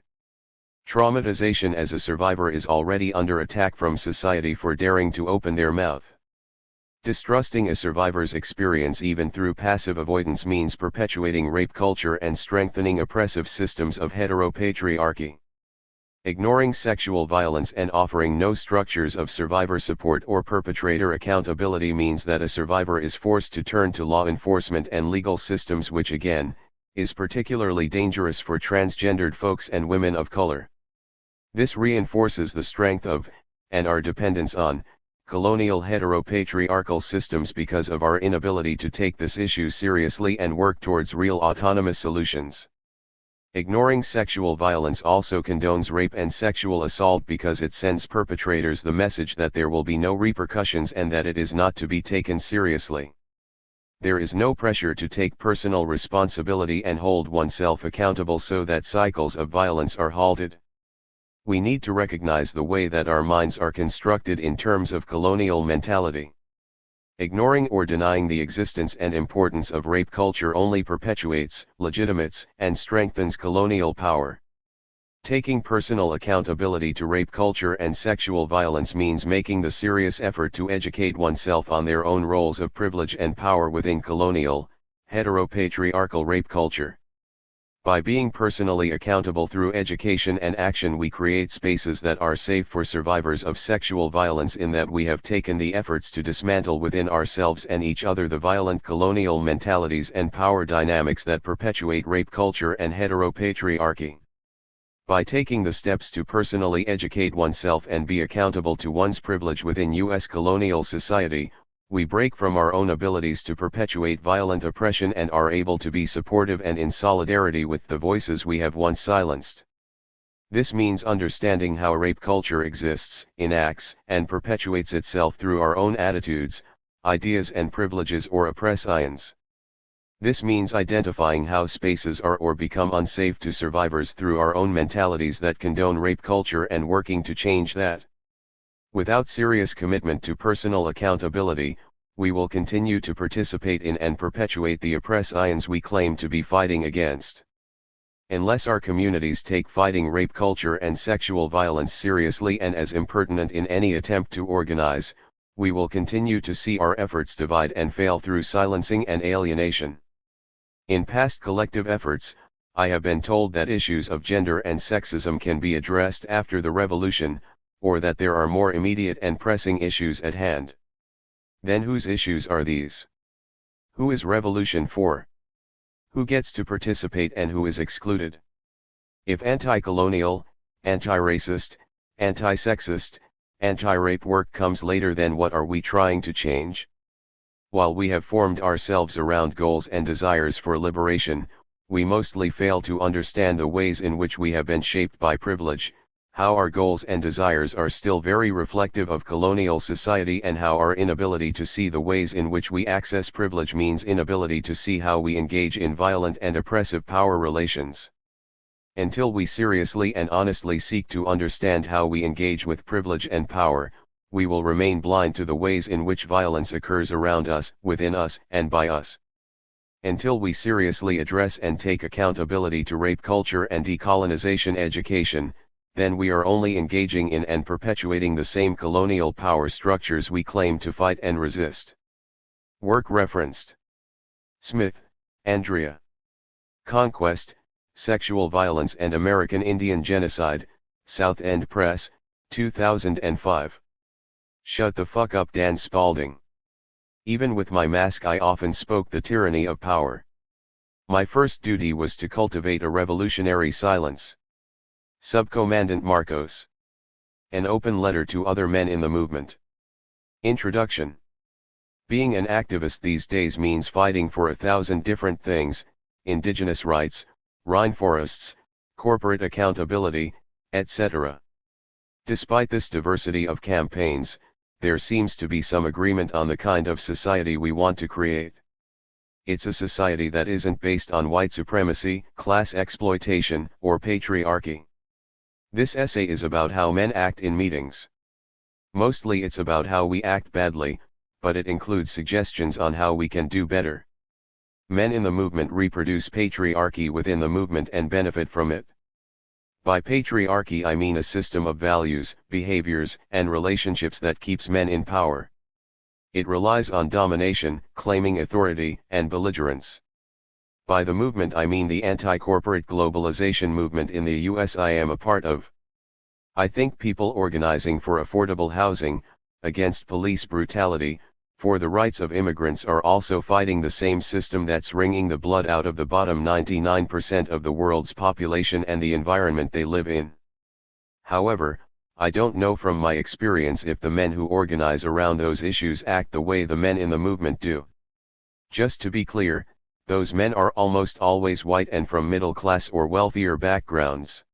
Traumatization, as a survivor is already under attack from society for daring to open their mouth. Distrusting a survivor's experience even through passive avoidance means perpetuating rape culture and strengthening oppressive systems of heteropatriarchy. Ignoring sexual violence and offering no structures of survivor support or perpetrator accountability means that a survivor is forced to turn to law enforcement and legal systems, which again, is particularly dangerous for transgendered folks and women of color. This reinforces the strength of, and our dependence on, colonial heteropatriarchal systems because of our inability to take this issue seriously and work towards real autonomous solutions. Ignoring sexual violence also condones rape and sexual assault because it sends perpetrators the message that there will be no repercussions and that it is not to be taken seriously. There is no pressure to take personal responsibility and hold oneself accountable so that cycles of violence are halted. We need to recognize the way that our minds are constructed in terms of colonial mentality. Ignoring or denying the existence and importance of rape culture only perpetuates, legitimates, and strengthens colonial power. Taking personal accountability to rape culture and sexual violence means making the serious effort to educate oneself on their own roles of privilege and power within colonial, heteropatriarchal rape culture. By being personally accountable through education and action, we create spaces that are safe for survivors of sexual violence, in that we have taken the efforts to dismantle within ourselves and each other the violent colonial mentalities and power dynamics that perpetuate rape culture and heteropatriarchy. By taking the steps to personally educate oneself and be accountable to one's privilege within U.S. colonial society, we break from our own abilities to perpetuate violent oppression and are able to be supportive and in solidarity with the voices we have once silenced. This means understanding how rape culture exists, enacts, and perpetuates itself through our own attitudes, ideas, and privileges or oppressions. This means identifying how spaces are or become unsafe to survivors through our own mentalities that condone rape culture and working to change that. Without serious commitment to personal accountability, we will continue to participate in and perpetuate the oppressions we claim to be fighting against. Unless our communities take fighting rape culture and sexual violence seriously and as impertinent in any attempt to organize, we will continue to see our efforts divide and fail through silencing and alienation. In past collective efforts, I have been told that issues of gender and sexism can be addressed after the revolution, or that there are more immediate and pressing issues at hand. Then whose issues are these? Who is revolution for? Who gets to participate and who is excluded? If anti-colonial, anti-racist, anti-sexist, anti-rape work comes later, then what are we trying to change? While we have formed ourselves around goals and desires for liberation, we mostly fail to understand the ways in which we have been shaped by privilege, how our goals and desires are still very reflective of colonial society, and how our inability to see the ways in which we access privilege means inability to see how we engage in violent and oppressive power relations. Until we seriously and honestly seek to understand how we engage with privilege and power, we will remain blind to the ways in which violence occurs around us, within us, and by us. Until we seriously address and take accountability to rape culture and decolonization education, then we are only engaging in and perpetuating the same colonial power structures we claim to fight and resist. Work referenced: Smith, Andrea. Conquest, Sexual Violence and American Indian Genocide, South End Press, 2005. Shut the fuck up, Dan Spalding. Even with my mask I often spoke the tyranny of power. My first duty was to cultivate a revolutionary silence. Subcommandant Marcos. An open letter to other men in the movement. Introduction. Being an activist these days means fighting for 1,000 different things: indigenous rights, rainforests, corporate accountability, etc. Despite this diversity of campaigns, there seems to be some agreement on the kind of society we want to create. It's a society that isn't based on white supremacy, class exploitation, or patriarchy. This essay is about how men act in meetings. Mostly it's about how we act badly, but it includes suggestions on how we can do better. Men in the movement reproduce patriarchy within the movement and benefit from it. By patriarchy I mean a system of values, behaviors, and relationships that keeps men in power. It relies on domination, claiming authority, and belligerence. By the movement I mean the anti-corporate globalization movement in the US I am a part of. I think people organizing for affordable housing, against police brutality, for the rights of immigrants are also fighting the same system that's wringing the blood out of the bottom 99% of the world's population and the environment they live in. However, I don't know from my experience if the men who organize around those issues act the way the men in the movement do. Just to be clear, those men are almost always white and from middle class or wealthier backgrounds.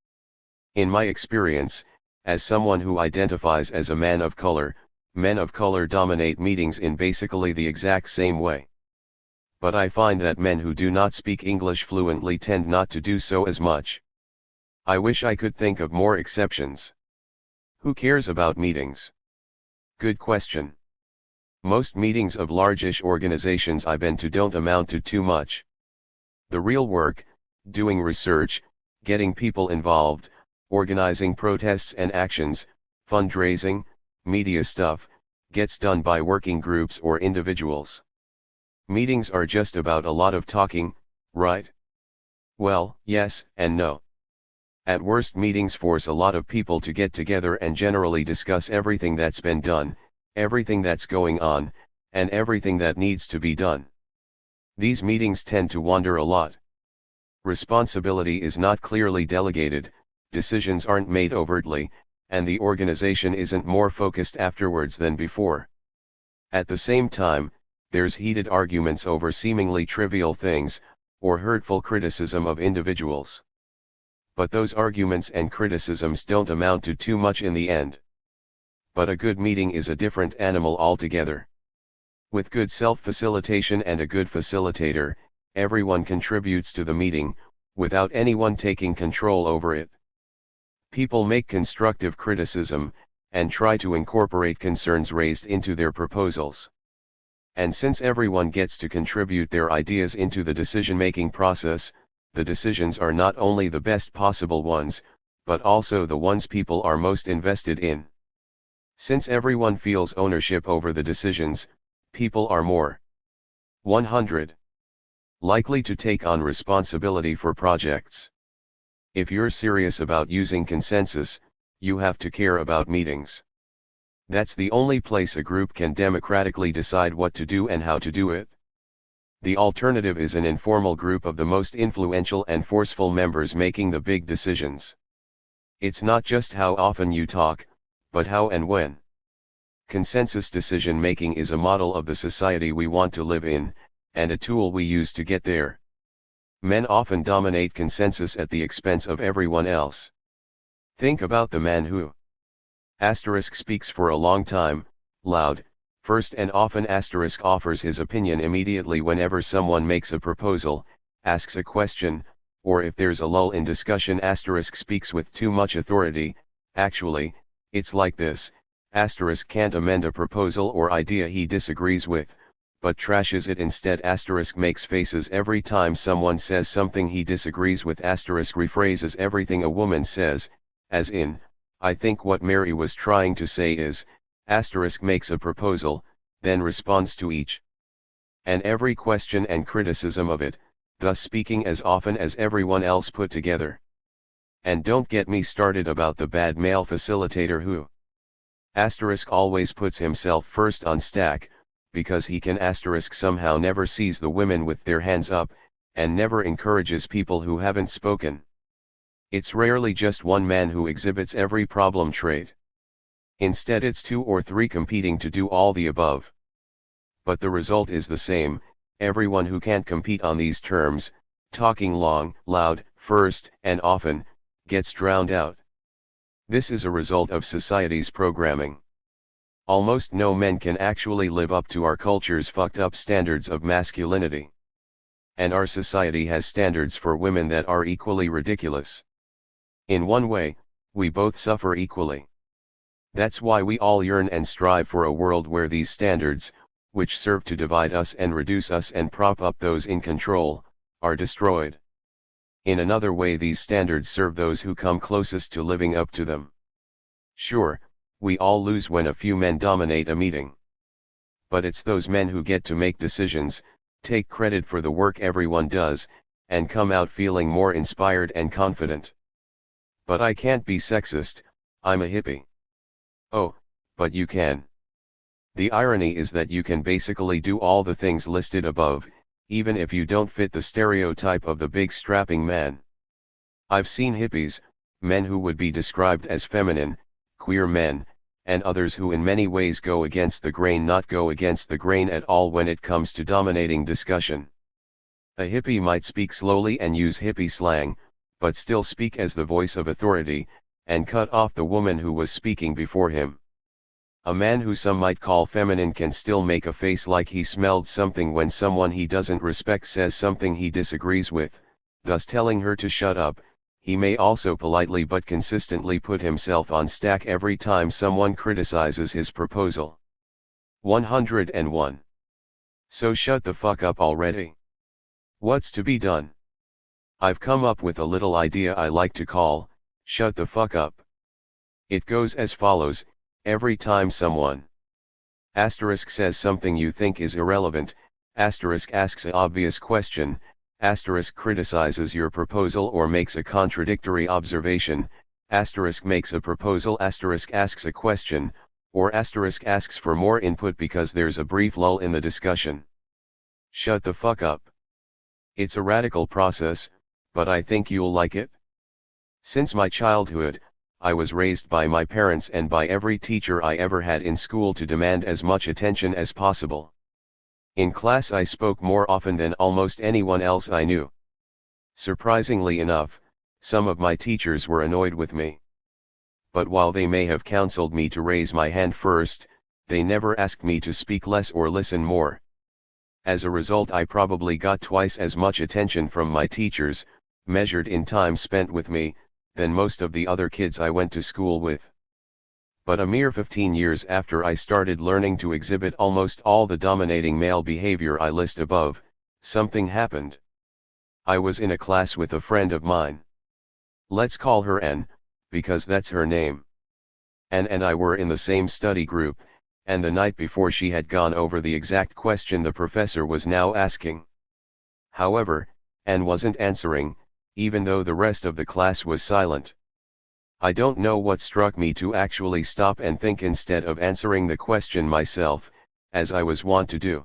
In my experience, as someone who identifies as a man of color, men of color dominate meetings in basically the exact same way. But I find that men who do not speak English fluently tend not to do so as much. I wish I could think of more exceptions. Who cares about meetings? Good question. Most meetings of large-ish organizations I've been to don't amount to too much. The real work, doing research, getting people involved, organizing protests and actions, fundraising, media stuff, gets done by working groups or individuals. Meetings are just about a lot of talking, right? Well, yes and no. At worst, meetings force a lot of people to get together and generally discuss everything that's been done, everything that's going on, and everything that needs to be done. These meetings tend to wander a lot. Responsibility is not clearly delegated, decisions aren't made overtly, and the organization isn't more focused afterwards than before. At the same time, there's heated arguments over seemingly trivial things, or hurtful criticism of individuals. But those arguments and criticisms don't amount to too much in the end. But a good meeting is a different animal altogether. With good self-facilitation and a good facilitator, everyone contributes to the meeting, without anyone taking control over it. People make constructive criticism, and try to incorporate concerns raised into their proposals. And since everyone gets to contribute their ideas into the decision-making process, the decisions are not only the best possible ones, but also the ones people are most invested in. Since everyone feels ownership over the decisions, people are more 100 Likely to take on responsibility for projects. If you're serious about using consensus, you have to care about meetings. That's the only place a group can democratically decide what to do and how to do it. The alternative is an informal group of the most influential and forceful members making the big decisions. It's not just how often you talk, but how and when. Consensus decision-making is a model of the society we want to live in, and a tool we use to get there. Men often dominate consensus at the expense of everyone else. Think about the man who speaks for a long time, loud, first, and often offers his opinion immediately whenever someone makes a proposal, asks a question, or if there's a lull in discussion. Speaks with too much authority. Actually, it's like this: can't amend a proposal or idea he disagrees with, but trashes it instead. Makes faces every time someone says something he disagrees with. Rephrases everything a woman says, as in, I think what Mary was trying to say is, makes a proposal, then responds to each and every question and criticism of it, thus speaking as often as everyone else put together. And don't get me started about the bad male facilitator who always puts himself first on stack, because he can somehow never sees the women with their hands up, and never encourages people who haven't spoken. It's rarely just one man who exhibits every problem trait. Instead, it's two or three competing to do all the above. But the result is the same: everyone who can't compete on these terms, talking long, loud, first, and often, gets drowned out. This is a result of society's programming. Almost no men can actually live up to our culture's fucked up standards of masculinity. And our society has standards for women that are equally ridiculous. In one way, we both suffer equally. That's why we all yearn and strive for a world where these standards, which serve to divide us and reduce us and prop up those in control, are destroyed. In another way, these standards serve those who come closest to living up to them. Sure, we all lose when a few men dominate a meeting. But it's those men who get to make decisions, take credit for the work everyone does, and come out feeling more inspired and confident. But I can't be sexist, I'm a hippie. Oh, but you can. The irony is that you can basically do all the things listed above, even if you don't fit the stereotype of the big strapping man. I've seen hippies, men who would be described as feminine, queer men, and others who in many ways go against the grain, not go against the grain at all when it comes to dominating discussion. A hippie might speak slowly and use hippie slang, but still speak as the voice of authority, and cut off the woman who was speaking before him. A man who some might call feminine can still make a face like he smelled something when someone he doesn't respect says something he disagrees with, thus telling her to shut up. He may also politely but consistently put himself on stack every time someone criticizes his proposal. 101. So shut the fuck up already. What's to be done? I've come up with a little idea I like to call, shut the fuck up. It goes as follows: every time someone says something you think is irrelevant, asks an obvious question, criticizes your proposal or makes a contradictory observation, makes a proposal, asks a question, or asks for more input because there's a brief lull in the discussion. Shut the fuck up. It's a radical process, but I think you'll like it. Since my childhood, I was raised by my parents and by every teacher I ever had in school to demand as much attention as possible. In class I spoke more often than almost anyone else I knew. Surprisingly enough, some of my teachers were annoyed with me. But while they may have counseled me to raise my hand first, they never asked me to speak less or listen more. As a result, I probably got twice as much attention from my teachers, measured in time spent with me, than most of the other kids I went to school with. But a mere 15 years after I started learning to exhibit almost all the dominating male behavior I list above, something happened. I was in a class with a friend of mine. Let's call her Anne, because that's her name. Anne and I were in the same study group, and the night before she had gone over the exact question the professor was now asking. however, and wasn't answering, even though the rest of the class was silent. I don't know what struck me to actually stop and think instead of answering the question myself, as I was wont to do.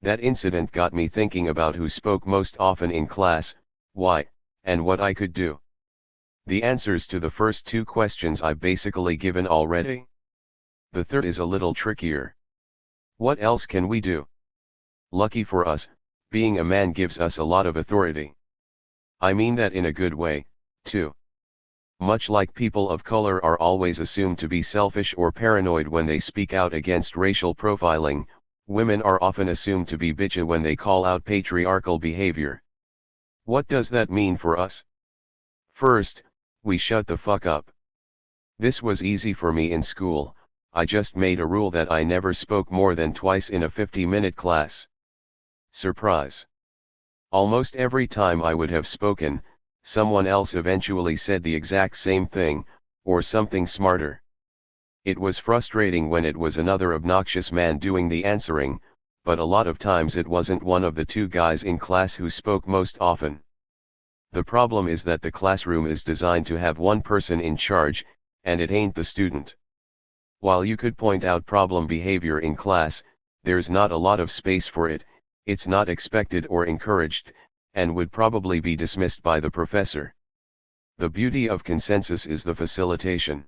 That incident got me thinking about who spoke most often in class, why, and what I could do. The answers to the first two questions I've basically given already. The third is a little trickier. What else can we do? Lucky for us, being a man gives us a lot of authority. I mean that in a good way, too. Much like people of color are always assumed to be selfish or paranoid when they speak out against racial profiling, women are often assumed to be bitchy when they call out patriarchal behavior. What does that mean for us? First, we shut the fuck up. This was easy for me in school. I just made a rule that I never spoke more than twice in a 50-minute class. Surprise. Almost every time I would have spoken, someone else eventually said the exact same thing, or something smarter. It was frustrating when it was another obnoxious man doing the answering, but a lot of times it wasn't one of the two guys in class who spoke most often. The problem is that the classroom is designed to have one person in charge, and it ain't the student. While you could point out problem behavior in class, there's not a lot of space for it, it's not expected or encouraged, and would probably be dismissed by the professor. The beauty of consensus is the facilitation.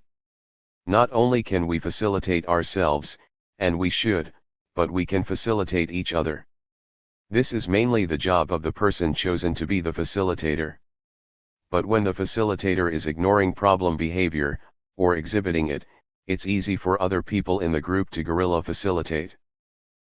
Not only can we facilitate ourselves, and we should, but we can facilitate each other. This is mainly the job of the person chosen to be the facilitator. But when the facilitator is ignoring problem behavior, or exhibiting it, it's easy for other people in the group to guerrilla facilitate.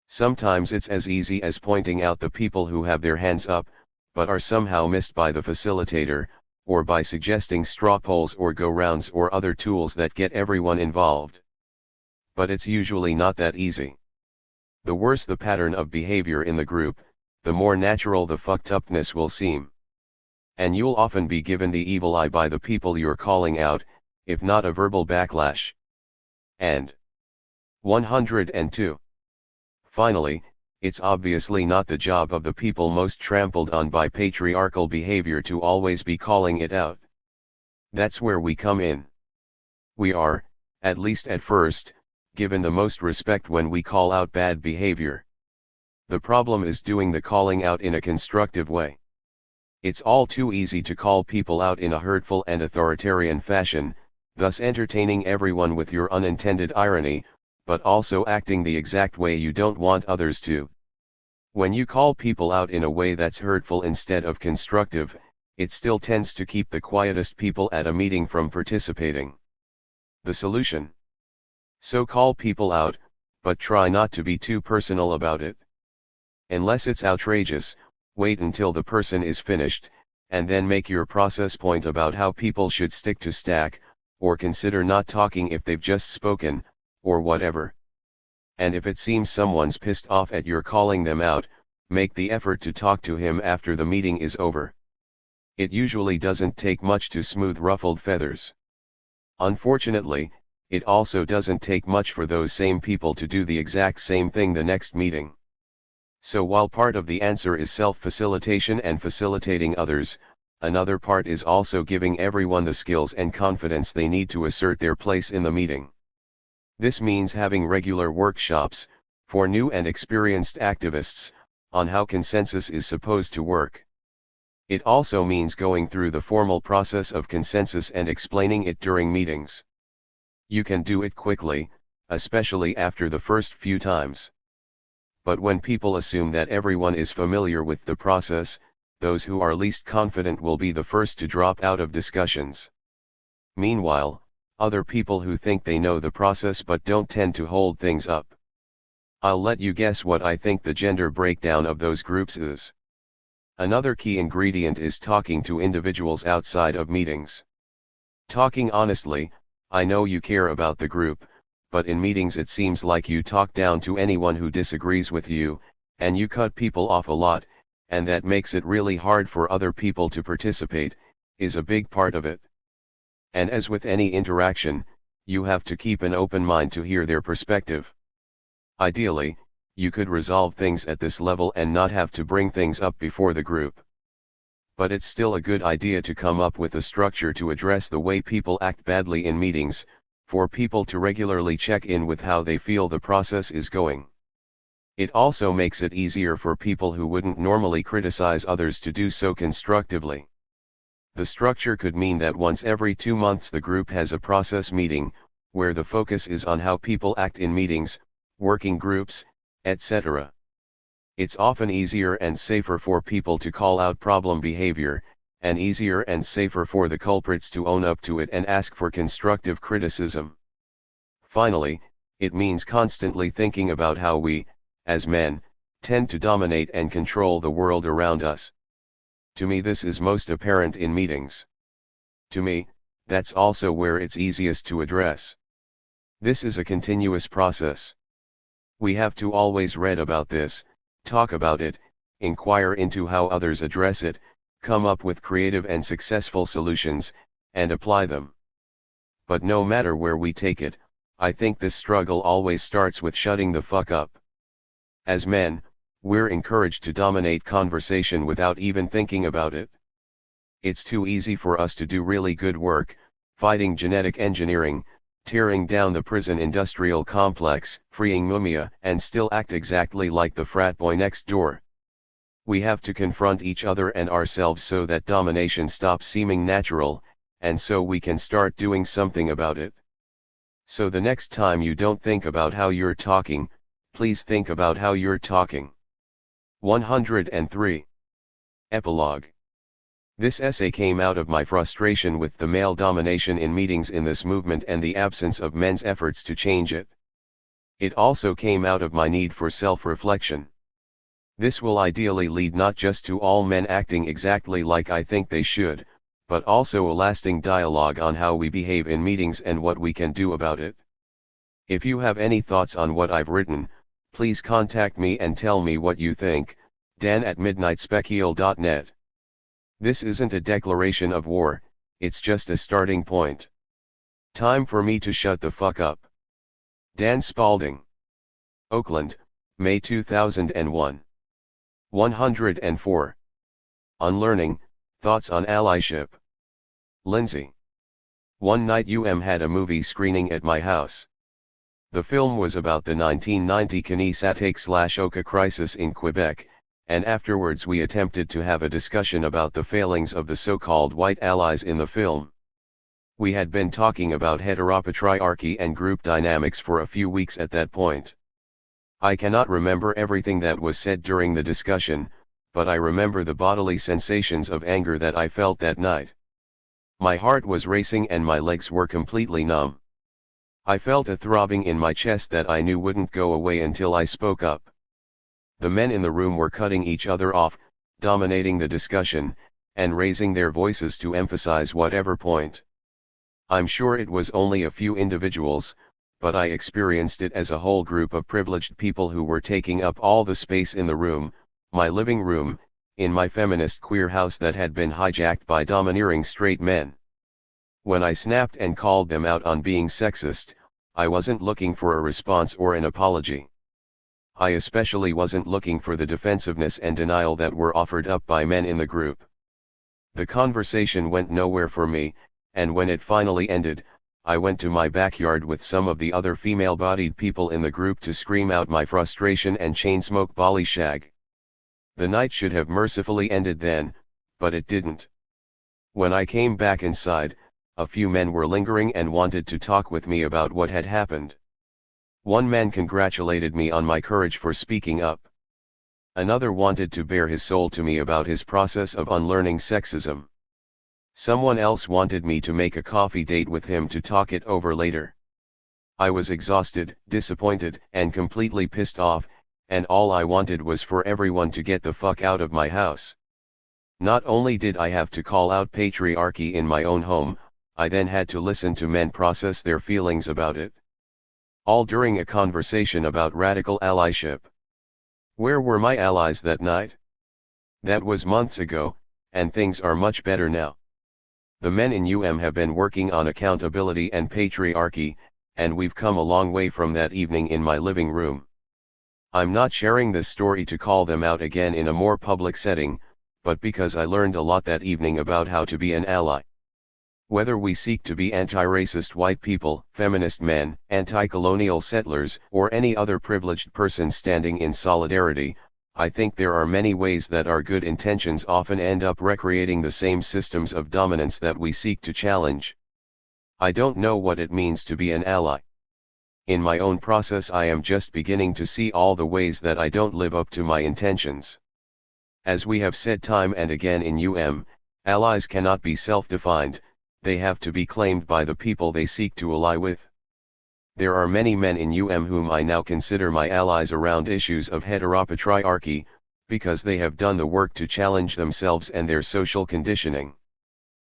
Sometimes it's as easy as pointing out the people who have their hands up, but are somehow missed by the facilitator, or by suggesting straw polls or go-rounds or other tools that get everyone involved. But it's usually not that easy. The worse the pattern of behavior in the group, the more natural the fucked-upness will seem. And you'll often be given the evil eye by the people you're calling out, if not a verbal backlash. And 102. Finally, it's obviously not the job of the people most trampled on by patriarchal behavior to always be calling it out. That's where we come in. We are, at least at first, given the most respect when we call out bad behavior. The problem is doing the calling out in a constructive way. It's all too easy to call people out in a hurtful and authoritarian fashion, thus entertaining everyone with your unintended irony, but also acting the exact way you don't want others to. When you call people out in a way that's hurtful instead of constructive, it still tends to keep the quietest people at a meeting from participating. The solution? So call people out, but try not to be too personal about it. Unless it's outrageous, wait until the person is finished, and then make your process point about how people should stick to stack, or consider not talking if they've just spoken, or whatever. And if it seems someone's pissed off at your calling them out, make the effort to talk to him after the meeting is over. It usually doesn't take much to smooth ruffled feathers. Unfortunately, it also doesn't take much for those same people to do the exact same thing the next meeting. So while part of the answer is self-facilitation and facilitating others, another part is also giving everyone the skills and confidence they need to assert their place in the meeting. This means having regular workshops, for new and experienced activists, on how consensus is supposed to work. It also means going through the formal process of consensus and explaining it during meetings. You can do it quickly, especially after the first few times. But when people assume that everyone is familiar with the process, those who are least confident will be the first to drop out of discussions. Meanwhile, other people who think they know the process but don't tend to hold things up. I'll let you guess what I think the gender breakdown of those groups is. Another key ingredient is talking to individuals outside of meetings. Talking honestly, I know you care about the group, but in meetings it seems like you talk down to anyone who disagrees with you, and you cut people off a lot, and that makes it really hard for other people to participate, is a big part of it. And as with any interaction, you have to keep an open mind to hear their perspective. Ideally, you could resolve things at this level and not have to bring things up before the group. But it's still a good idea to come up with a structure to address the way people act badly in meetings, for people to regularly check in with how they feel the process is going. It also makes it easier for people who wouldn't normally criticize others to do so constructively. The structure could mean that once every 2 months the group has a process meeting, where the focus is on how people act in meetings, working groups, etc. It's often easier and safer for people to call out problem behavior, and easier and safer for the culprits to own up to it and ask for constructive criticism. Finally, it means constantly thinking about how we, as men, tend to dominate and control the world around us. To me, this is most apparent in meetings. To me, that's also where it's easiest to address. This is a continuous process. We have to always read about this, talk about it, inquire into how others address it, come up with creative and successful solutions, and apply them. But no matter where we take it, I think this struggle always starts with shutting the fuck up. As men, we're encouraged to dominate conversation without even thinking about it. It's too easy for us to do really good work, fighting genetic engineering, tearing down the prison industrial complex, freeing Mumia, and still act exactly like the frat boy next door. We have to confront each other and ourselves so that domination stops seeming natural, and so we can start doing something about it. So the next time you don't think about how you're talking, please think about how you're talking. 103. Epilogue. This essay came out of my frustration with the male domination in meetings in this movement and the absence of men's efforts to change it. It also came out of my need for self-reflection. This will ideally lead not just to all men acting exactly like I think they should, but also a lasting dialogue on how we behave in meetings and what we can do about it. If you have any thoughts on what I've written, please contact me and tell me what you think, dan@midnightspekiel.net. This isn't a declaration of war, it's just a starting point. Time for me to shut the fuck up. Dan Spalding. Oakland, May 2001. 104. Unlearning, Thoughts on Allyship. Lindsay. One night had a movie screening at my house. The film was about the 1990 Kanesatake/Oka crisis in Quebec, and afterwards we attempted to have a discussion about the failings of the so-called white allies in the film. We had been talking about heteropatriarchy and group dynamics for a few weeks at that point. I cannot remember everything that was said during the discussion, but I remember the bodily sensations of anger that I felt that night. My heart was racing and my legs were completely numb. I felt a throbbing in my chest that I knew wouldn't go away until I spoke up. The men in the room were cutting each other off, dominating the discussion, and raising their voices to emphasize whatever point. I'm sure it was only a few individuals, but I experienced it as a whole group of privileged people who were taking up all the space in the room, my living room, in my feminist queer house that had been hijacked by domineering straight men. When I snapped and called them out on being sexist, I wasn't looking for a response or an apology. I especially wasn't looking for the defensiveness and denial that were offered up by men in the group. The conversation went nowhere for me, and when it finally ended, I went to my backyard with some of the other female-bodied people in the group to scream out my frustration and chain-smoke Bali shag. The night should have mercifully ended then, but it didn't. When I came back inside, a few men were lingering and wanted to talk with me about what had happened. One man congratulated me on my courage for speaking up. Another wanted to bare his soul to me about his process of unlearning sexism. Someone else wanted me to make a coffee date with him to talk it over later. I was exhausted, disappointed, and completely pissed off, and all I wanted was for everyone to get the fuck out of my house. Not only did I have to call out patriarchy in my own home, I then had to listen to men process their feelings about it. All during a conversation about radical allyship. Where were my allies that night? That was months ago, and things are much better now. The men in have been working on accountability and patriarchy, and we've come a long way from that evening in my living room. I'm not sharing this story to call them out again in a more public setting, but because I learned a lot that evening about how to be an ally. Whether we seek to be anti-racist white people, feminist men, anti-colonial settlers, or any other privileged person standing in solidarity, I think there are many ways that our good intentions often end up recreating the same systems of dominance that we seek to challenge. I don't know what it means to be an ally. In my own process, I am just beginning to see all the ways that I don't live up to my intentions. As we have said time and again in allies cannot be self-defined, they have to be claimed by the people they seek to ally with. There are many men in whom I now consider my allies around issues of heteropatriarchy, because they have done the work to challenge themselves and their social conditioning.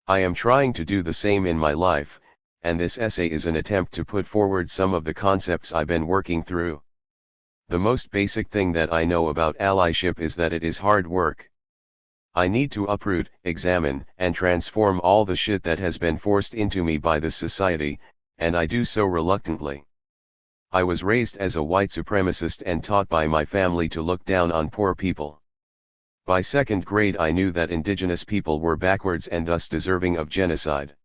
I am trying to do the same in my life, and this essay is an attempt to put forward some of the concepts I've been working through. The most basic thing that I know about allyship is that it is hard work. I need to uproot, examine, and transform all the shit that has been forced into me by this society, and I do so reluctantly. I was raised as a white supremacist and taught by my family to look down on poor people. By second grade I knew that indigenous people were backwards and thus deserving of genocide.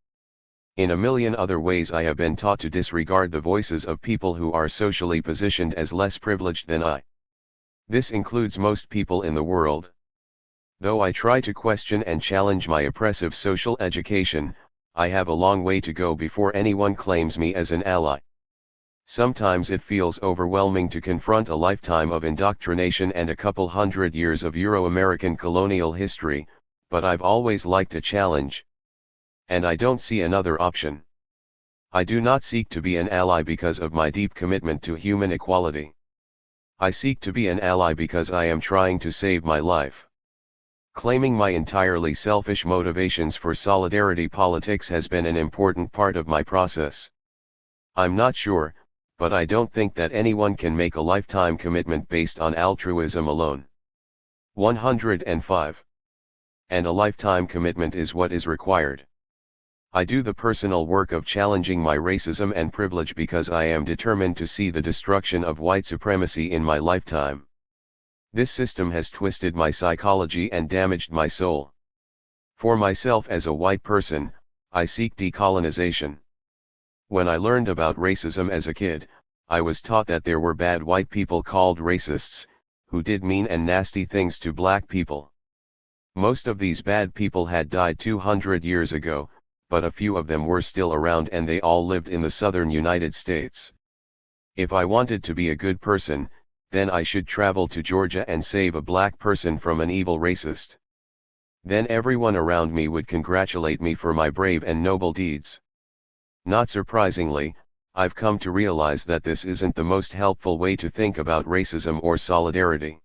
In a million other ways I have been taught to disregard the voices of people who are socially positioned as less privileged than I. This includes most people in the world. Though I try to question and challenge my oppressive social education, I have a long way to go before anyone claims me as an ally. Sometimes it feels overwhelming to confront a lifetime of indoctrination and a couple hundred years of Euro-American colonial history, but I've always liked a challenge. And I don't see another option. I do not seek to be an ally because of my deep commitment to human equality. I seek to be an ally because I am trying to save my life. Claiming my entirely selfish motivations for solidarity politics has been an important part of my process. I'm not sure, but I don't think that anyone can make a lifetime commitment based on altruism alone. 105. And a lifetime commitment is what is required. I do the personal work of challenging my racism and privilege because I am determined to see the destruction of white supremacy in my lifetime. This system has twisted my psychology and damaged my soul. For myself as a white person, I seek decolonization. When I learned about racism as a kid, I was taught that there were bad white people called racists, who did mean and nasty things to black people. Most of these bad people had died 200 years ago, but a few of them were still around and they all lived in the southern United States. If I wanted to be a good person, then I should travel to Georgia and save a black person from an evil racist. Then everyone around me would congratulate me for my brave and noble deeds. Not surprisingly, I've come to realize that this isn't the most helpful way to think about racism or solidarity.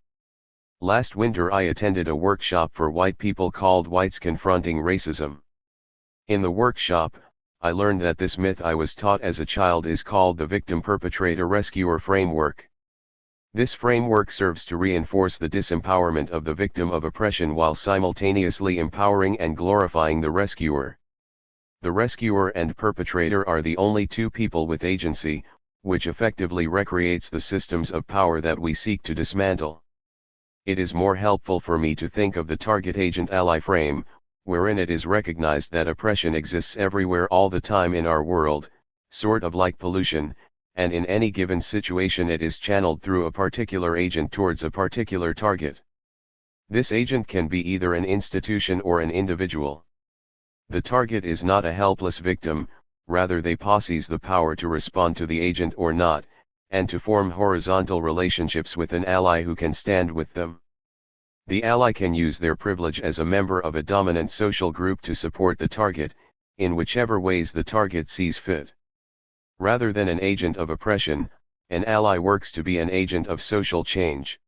Last winter I attended a workshop for white people called Whites Confronting Racism. In the workshop, I learned that this myth I was taught as a child is called the victim-perpetrator-rescuer framework. This framework serves to reinforce the disempowerment of the victim of oppression while simultaneously empowering and glorifying the rescuer. The rescuer and perpetrator are the only two people with agency, which effectively recreates the systems of power that we seek to dismantle. It is more helpful for me to think of the target-agent-ally frame, wherein it is recognized that oppression exists everywhere all the time in our world, sort of like pollution, and in any given situation it is channeled through a particular agent towards a particular target. This agent can be either an institution or an individual. The target is not a helpless victim, rather they possess the power to respond to the agent or not, and to form horizontal relationships with an ally who can stand with them. The ally can use their privilege as a member of a dominant social group to support the target, in whichever ways the target sees fit. Rather than an agent of oppression, an ally works to be an agent of social change.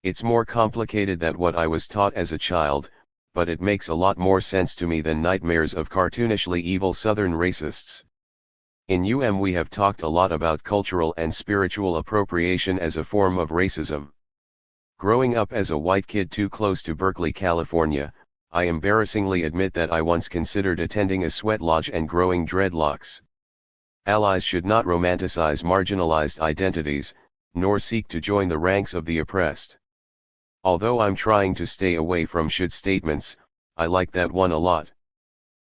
It's more complicated than what I was taught as a child, but it makes a lot more sense to me than nightmares of cartoonishly evil Southern racists. In we have talked a lot about cultural and spiritual appropriation as a form of racism. Growing up as a white kid too close to Berkeley, California, I embarrassingly admit that I once considered attending a sweat lodge and growing dreadlocks. Allies should not romanticize marginalized identities, nor seek to join the ranks of the oppressed. Although I'm trying to stay away from should statements, I like that one a lot.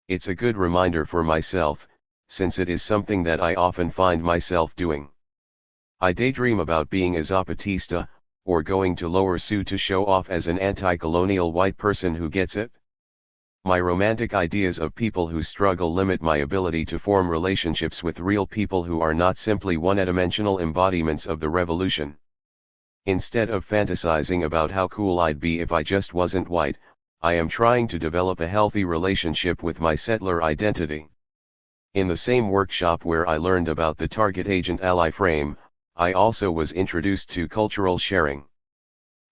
It's a good reminder for myself, since it is something that I often find myself doing. I daydream about being a Zapatista, or going to Lower Sioux to show off as an anti-colonial white person who gets it. My romantic ideas of people who struggle limit my ability to form relationships with real people who are not simply one-dimensional embodiments of the revolution. Instead of fantasizing about how cool I'd be if I just wasn't white, I am trying to develop a healthy relationship with my settler identity. In the same workshop where I learned about the target agent ally frame, I also was introduced to cultural sharing.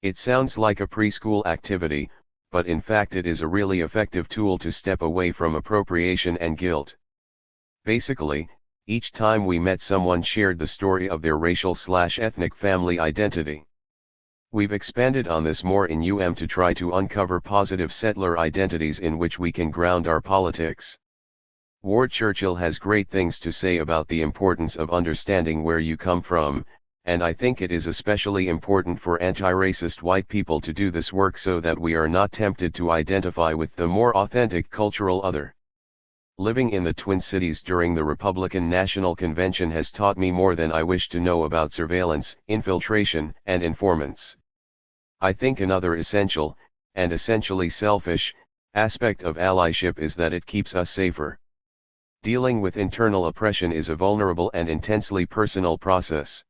It sounds like a preschool activity, but in fact it is a really effective tool to step away from appropriation and guilt. Basically, each time we met, someone shared the story of their racial/ethnic family identity. We've expanded on this more in to try to uncover positive settler identities in which we can ground our politics. Ward Churchill has great things to say about the importance of understanding where you come from, and I think it is especially important for anti-racist white people to do this work so that we are not tempted to identify with the more authentic cultural other. Living in the Twin Cities during the Republican National Convention has taught me more than I wish to know about surveillance, infiltration, and informants. I think another essential, and essentially selfish, aspect of allyship is that it keeps us safer. Dealing with internal oppression is a vulnerable and intensely personal process.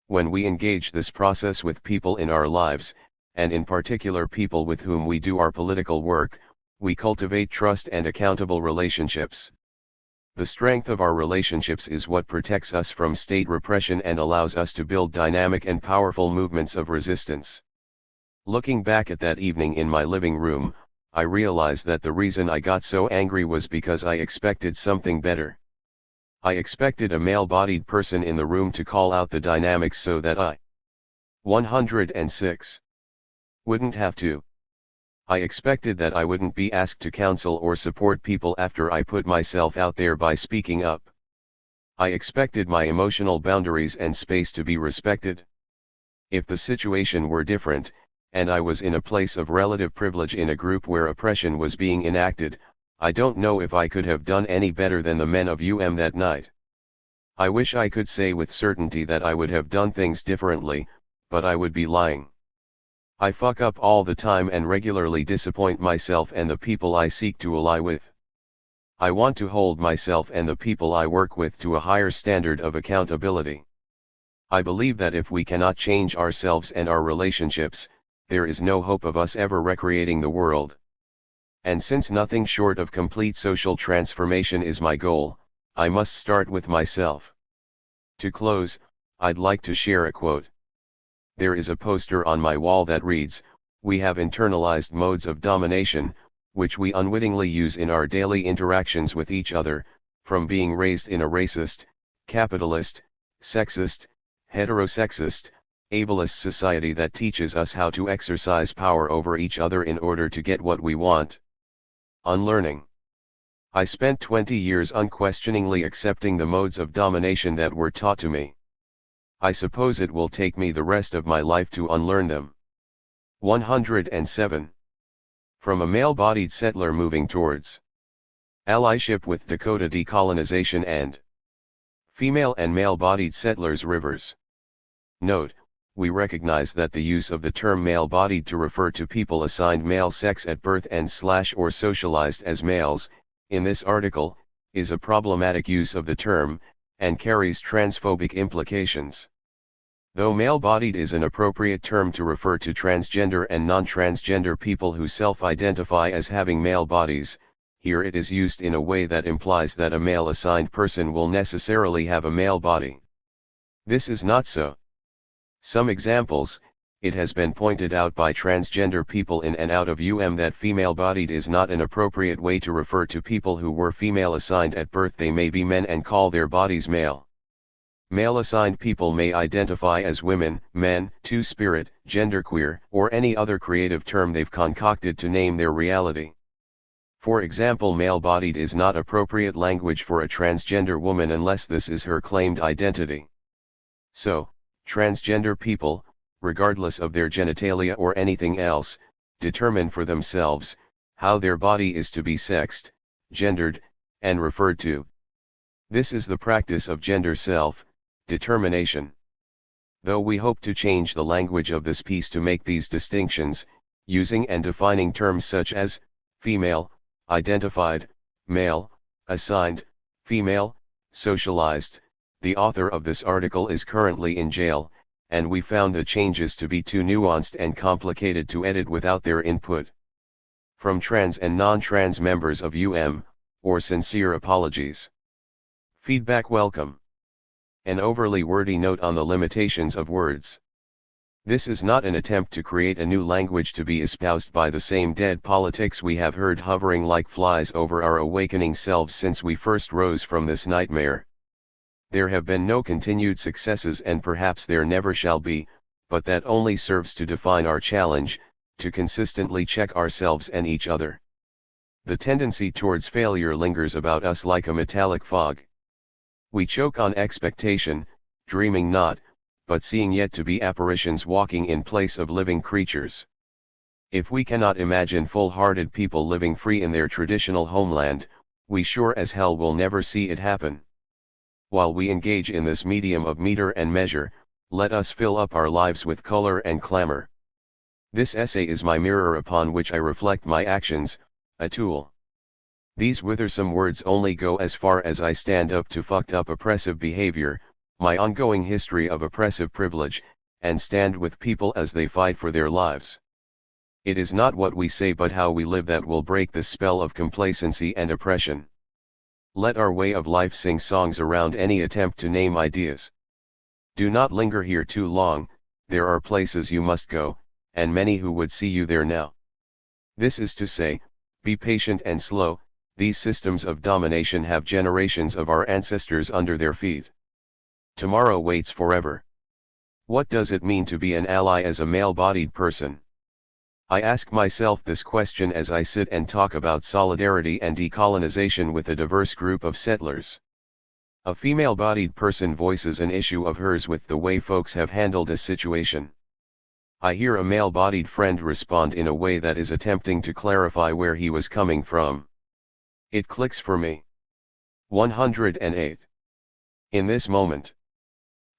When we engage this process with people in our lives, and in particular people with whom we do our political work, we cultivate trust and accountable relationships. The strength of our relationships is what protects us from state repression and allows us to build dynamic and powerful movements of resistance. Looking back at that evening in my living room, I realized that the reason I got so angry was because I expected something better. I expected a male-bodied person in the room to call out the dynamics so that I 106 wouldn't have to. I expected that I wouldn't be asked to counsel or support people after I put myself out there by speaking up. I expected my emotional boundaries and space to be respected. If the situation were different, and I was in a place of relative privilege in a group where oppression was being enacted, I don't know if I could have done any better than the men of that night. I wish I could say with certainty that I would have done things differently, but I would be lying. I fuck up all the time and regularly disappoint myself and the people I seek to ally with. I want to hold myself and the people I work with to a higher standard of accountability. I believe that if we cannot change ourselves and our relationships, there is no hope of us ever recreating the world. And since nothing short of complete social transformation is my goal, I must start with myself. To close, I'd like to share a quote. There is a poster on my wall that reads, "We have internalized modes of domination, which we unwittingly use in our daily interactions with each other, from being raised in a racist, capitalist, sexist, heterosexist, ableist society that teaches us how to exercise power over each other in order to get what we want." Unlearning. I spent 20 years unquestioningly accepting the modes of domination that were taught to me. I suppose it will take me the rest of my life to unlearn them. 107. From a male-bodied settler moving towards allyship with Dakota decolonization and female and male-bodied settlers rivers. Note, we recognize that the use of the term male-bodied to refer to people assigned male sex at birth and/or socialized as males, in this article, is a problematic use of the term, and carries transphobic implications. Though male-bodied is an appropriate term to refer to transgender and non-transgender people who self-identify as having male bodies, here it is used in a way that implies that a male-assigned person will necessarily have a male body. This is not so. Some examples: it has been pointed out by transgender people in and out of that female-bodied is not an appropriate way to refer to people who were female-assigned at birth. They may be men and call their bodies male. Male-assigned people may identify as women, men, two-spirit, genderqueer, or any other creative term they've concocted to name their reality. For example, male-bodied is not appropriate language for a transgender woman unless this is her claimed identity. So, Transgender people, regardless of their genitalia or anything else, determine for themselves how their body is to be sexed, gendered, and referred to. This is the practice of gender self-determination. Though we hope to change the language of this piece to make these distinctions, using and defining terms such as female, identified, male, assigned, female, socialized, the author of this article is currently in jail, and we found the changes to be too nuanced and complicated to edit without their input. From trans and non-trans members of or sincere apologies. Feedback welcome. An overly wordy note on the limitations of words. This is not an attempt to create a new language to be espoused by the same dead politics we have heard hovering like flies over our awakening selves since we first rose from this nightmare. There have been no continued successes and perhaps there never shall be, but that only serves to define our challenge, to consistently check ourselves and each other. The tendency towards failure lingers about us like a metallic fog. We choke on expectation, dreaming not, but seeing yet to be apparitions walking in place of living creatures. If we cannot imagine full-hearted people living free in their traditional homeland, we sure as hell will never see it happen. While we engage in this medium of meter and measure, let us fill up our lives with color and clamor. This essay is my mirror upon which I reflect my actions, a tool. These withersome words only go as far as I stand up to fucked up oppressive behavior, my ongoing history of oppressive privilege, and stand with people as they fight for their lives. It is not what we say but how we live that will break the spell of complacency and oppression. Let our way of life sing songs around any attempt to name ideas. Do not linger here too long, there are places you must go, and many who would see you there now. This is to say, be patient and slow, these systems of domination have generations of our ancestors under their feet. Tomorrow waits forever. What does it mean to be an ally as a male-bodied person? I ask myself this question as I sit and talk about solidarity and decolonization with a diverse group of settlers. A female-bodied person voices an issue of hers with the way folks have handled a situation. I hear a male-bodied friend respond in a way that is attempting to clarify where he was coming from. It clicks for me. 108. In this moment,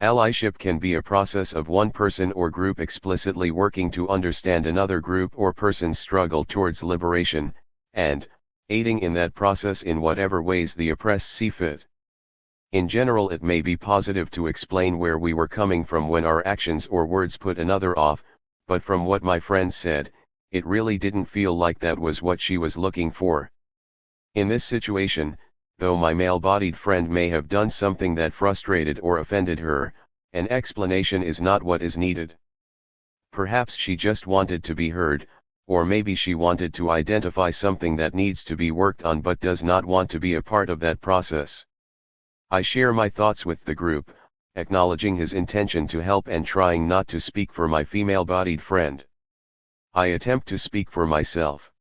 allyship can be a process of one person or group explicitly working to understand another group or person's struggle towards liberation, and aiding in that process in whatever ways the oppressed see fit. In general, it may be positive to explain where we were coming from when our actions or words put another off, but from what my friend said, it really didn't feel like that was what she was looking for. In this situation, though my male-bodied friend may have done something that frustrated or offended her, an explanation is not what is needed. Perhaps she just wanted to be heard, or maybe she wanted to identify something that needs to be worked on but does not want to be a part of that process. I share my thoughts with the group, acknowledging his intention to help and trying not to speak for my female-bodied friend. I attempt to speak for myself.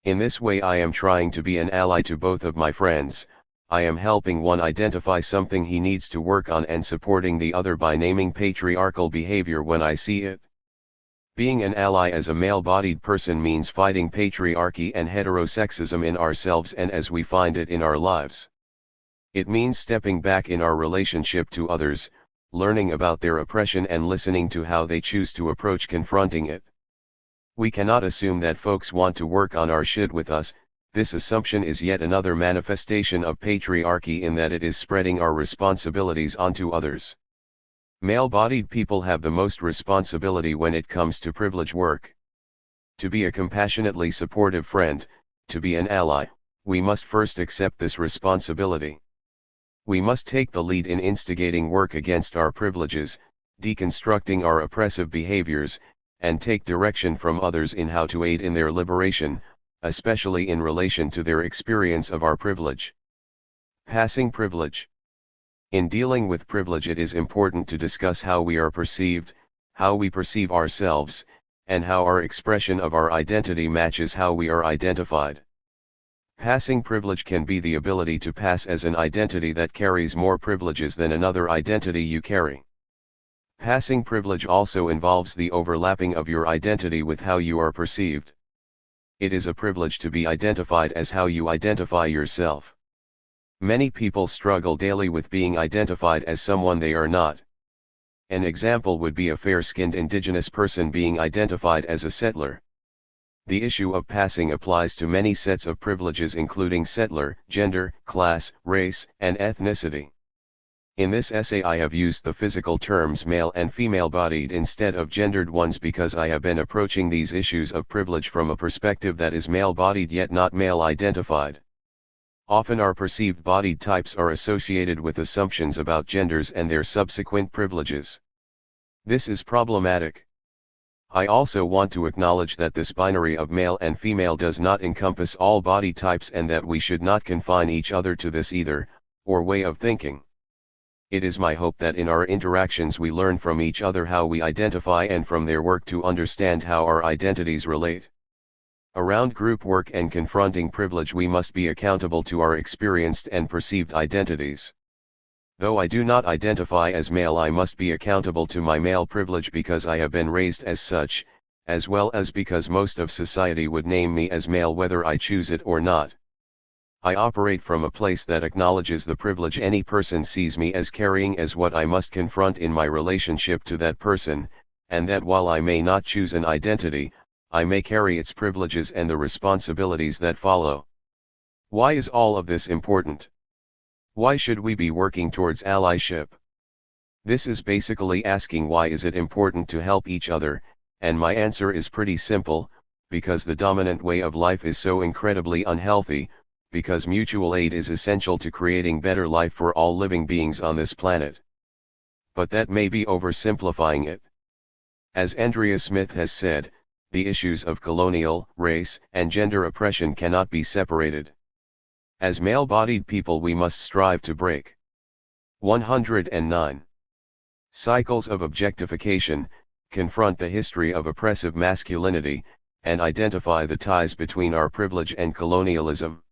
In this way I am trying to be an ally to both of my friends. I am helping one identify something he needs to work on and supporting the other by naming patriarchal behavior when I see it. Being an ally as a male-bodied person means fighting patriarchy and heterosexism in ourselves and as we find it in our lives. It means stepping back in our relationship to others, learning about their oppression and listening to how they choose to approach confronting it. We cannot assume that folks want to work on our shit with us. This assumption is yet another manifestation of patriarchy in that it is spreading our responsibilities onto others. Male-bodied people have the most responsibility when it comes to privilege work. To be a compassionately supportive friend, to be an ally, we must first accept this responsibility. We must take the lead in instigating work against our privileges, deconstructing our oppressive behaviors, and take direction from others in how to aid in their liberation, especially in relation to their experience of our privilege. Passing privilege. In dealing with privilege, it is important to discuss how we are perceived, how we perceive ourselves, and how our expression of our identity matches how we are identified. Passing privilege can be the ability to pass as an identity that carries more privileges than another identity you carry. Passing privilege also involves the overlapping of your identity with how you are perceived. It is a privilege to be identified as how you identify yourself. Many people struggle daily with being identified as someone they are not. An example would be a fair-skinned indigenous person being identified as a settler. The issue of passing applies to many sets of privileges including settler, gender, class, race, and ethnicity. In this essay I have used the physical terms male and female-bodied instead of gendered ones because I have been approaching these issues of privilege from a perspective that is male-bodied yet not male-identified. Often our perceived bodied types are associated with assumptions about genders and their subsequent privileges. This is problematic. I also want to acknowledge that this binary of male and female does not encompass all body types and that we should not confine each other to this either, or way of thinking. It is my hope that in our interactions we learn from each other how we identify and from their work to understand how our identities relate. Around group work and confronting privilege we must be accountable to our experienced and perceived identities. Though I do not identify as male, I must be accountable to my male privilege because I have been raised as such, as well as because most of society would name me as male whether I choose it or not. I operate from a place that acknowledges the privilege any person sees me as carrying as what I must confront in my relationship to that person, and that while I may not choose an identity, I may carry its privileges and the responsibilities that follow. Why is all of this important? Why should we be working towards allyship? This is basically asking why is it important to help each other, and my answer is pretty simple, because the dominant way of life is so incredibly unhealthy, because mutual aid is essential to creating better life for all living beings on this planet. But that may be oversimplifying it. As Andrea Smith has said, the issues of colonial, race, and gender oppression cannot be separated. As male-bodied people we must strive to break 109 cycles of objectification, confront the history of oppressive masculinity, and identify the ties between our privilege and colonialism.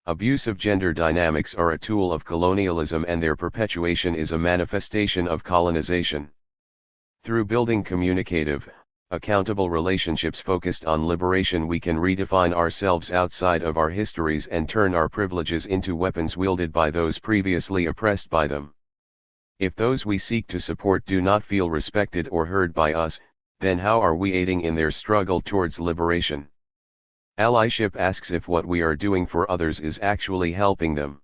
Abusive gender dynamics are a tool of colonialism and their perpetuation is a manifestation of colonization. Through building communicative, accountable relationships focused on liberation we can redefine ourselves outside of our histories and turn our privileges into weapons wielded by those previously oppressed by them. If those we seek to support do not feel respected or heard by us, then how are we aiding in their struggle towards liberation? Allyship asks if what we are doing for others is actually helping them.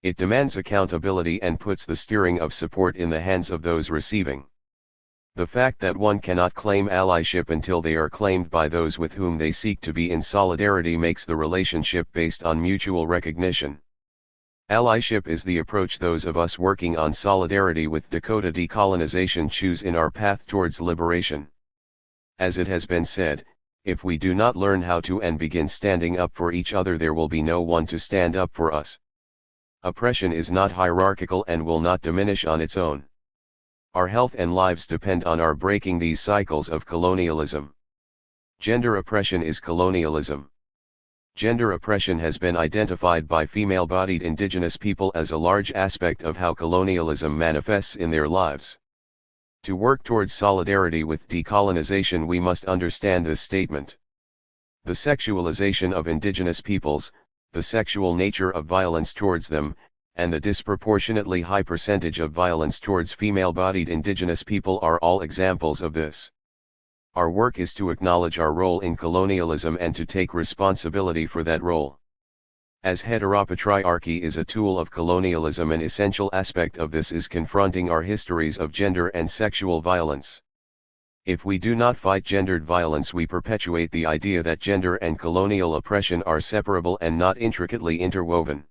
It demands accountability and puts the steering of support in the hands of those receiving. The fact that one cannot claim allyship until they are claimed by those with whom they seek to be in solidarity makes the relationship based on mutual recognition. Allyship is the approach those of us working on solidarity with Dakota decolonization choose in our path towards liberation. As it has been said, if we do not learn how to and begin standing up for each other, there will be no one to stand up for us. Oppression is not hierarchical and will not diminish on its own. Our health and lives depend on our breaking these cycles of colonialism. Gender oppression is colonialism. Gender oppression has been identified by female-bodied indigenous people as a large aspect of how colonialism manifests in their lives. To work towards solidarity with decolonization we must understand this statement. The sexualization of indigenous peoples, the sexual nature of violence towards them, and the disproportionately high percentage of violence towards female-bodied indigenous people are all examples of this. Our work is to acknowledge our role in colonialism and to take responsibility for that role. As heteropatriarchy is a tool of colonialism, an essential aspect of this is confronting our histories of gender and sexual violence. If we do not fight gendered violence, we perpetuate the idea that gender and colonial oppression are separable and not intricately interwoven.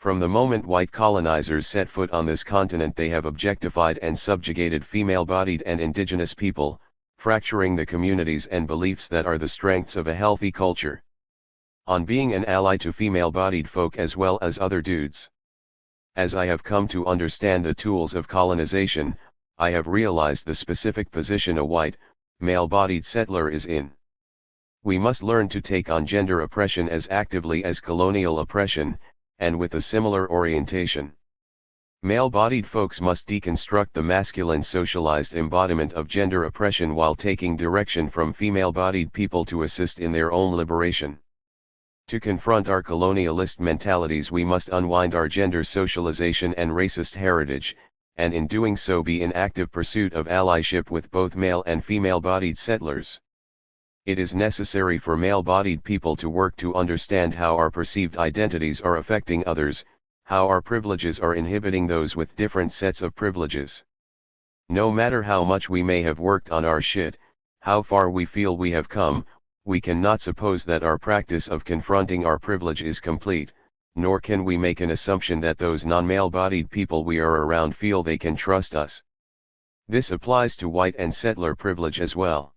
From the moment white colonizers set foot on this continent, they have objectified and subjugated female-bodied and indigenous people, fracturing the communities and beliefs that are the strengths of a healthy culture. On being an ally to female-bodied folk as well as other dudes. As I have come to understand the tools of colonization, I have realized the specific position a white, male-bodied settler is in. We must learn to take on gender oppression as actively as colonial oppression, and with a similar orientation. Male-bodied folks must deconstruct the masculine socialized embodiment of gender oppression while taking direction from female-bodied people to assist in their own liberation. To confront our colonialist mentalities, we must unwind our gender socialization and racist heritage, and in doing so be in active pursuit of allyship with both male and female-bodied settlers. It is necessary for male-bodied people to work to understand how our perceived identities are affecting others, how our privileges are inhibiting those with different sets of privileges. No matter how much we may have worked on our shit, how far we feel we have come, we cannot suppose that our practice of confronting our privilege is complete, nor can we make an assumption that those non-male-bodied people we are around feel they can trust us. This applies to white and settler privilege as well.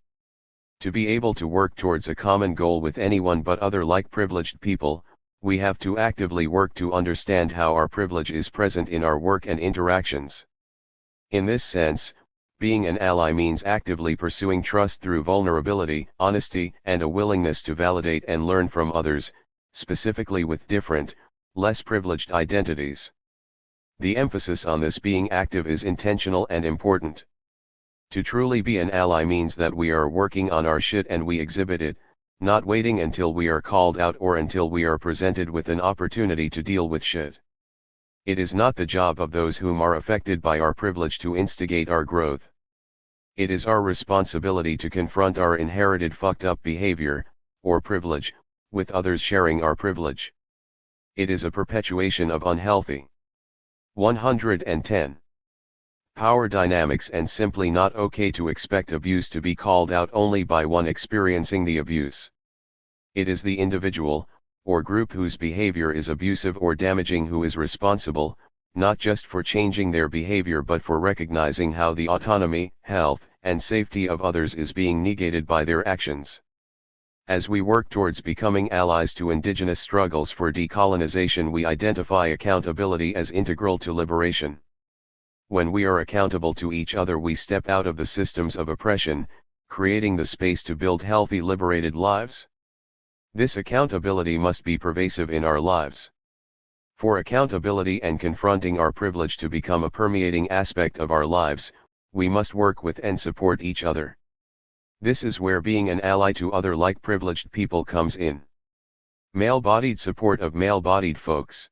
To be able to work towards a common goal with anyone but other like privileged people, we have to actively work to understand how our privilege is present in our work and interactions. In this sense, being an ally means actively pursuing trust through vulnerability, honesty, and a willingness to validate and learn from others, specifically with different, less privileged identities. The emphasis on this being active is intentional and important. To truly be an ally means that we are working on our shit and we exhibit it, not waiting until we are called out or until we are presented with an opportunity to deal with shit. It is not the job of those whom are affected by our privilege to instigate our growth. It is our responsibility to confront our inherited fucked up behavior, or privilege, with others sharing our privilege. It is a perpetuation of unhealthy 110 power dynamics, and simply not okay to expect abuse to be called out only by one experiencing the abuse. It is the individual, or group whose behavior is abusive or damaging who is responsible, not just for changing their behavior but for recognizing how the autonomy, health, and safety of others is being negated by their actions. As we work towards becoming allies to indigenous struggles for decolonization, we identify accountability as integral to liberation. When we are accountable to each other, we step out of the systems of oppression, creating the space to build healthy, liberated lives. This accountability must be pervasive in our lives. For accountability and confronting our privilege to become a permeating aspect of our lives, we must work with and support each other. This is where being an ally to other like privileged people comes in. Male-bodied support of male-bodied folks.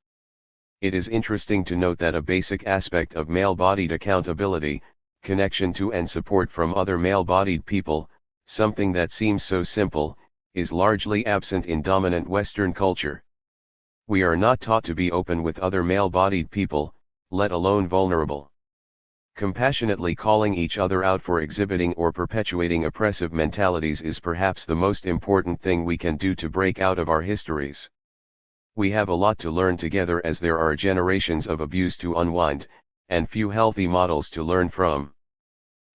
It is interesting to note that a basic aspect of male-bodied accountability, connection to and support from other male-bodied people, something that seems so simple, is largely absent in dominant Western culture. We are not taught to be open with other male-bodied people, let alone vulnerable. Compassionately calling each other out for exhibiting or perpetuating oppressive mentalities is perhaps the most important thing we can do to break out of our histories. We have a lot to learn together, as there are generations of abuse to unwind, and few healthy models to learn from.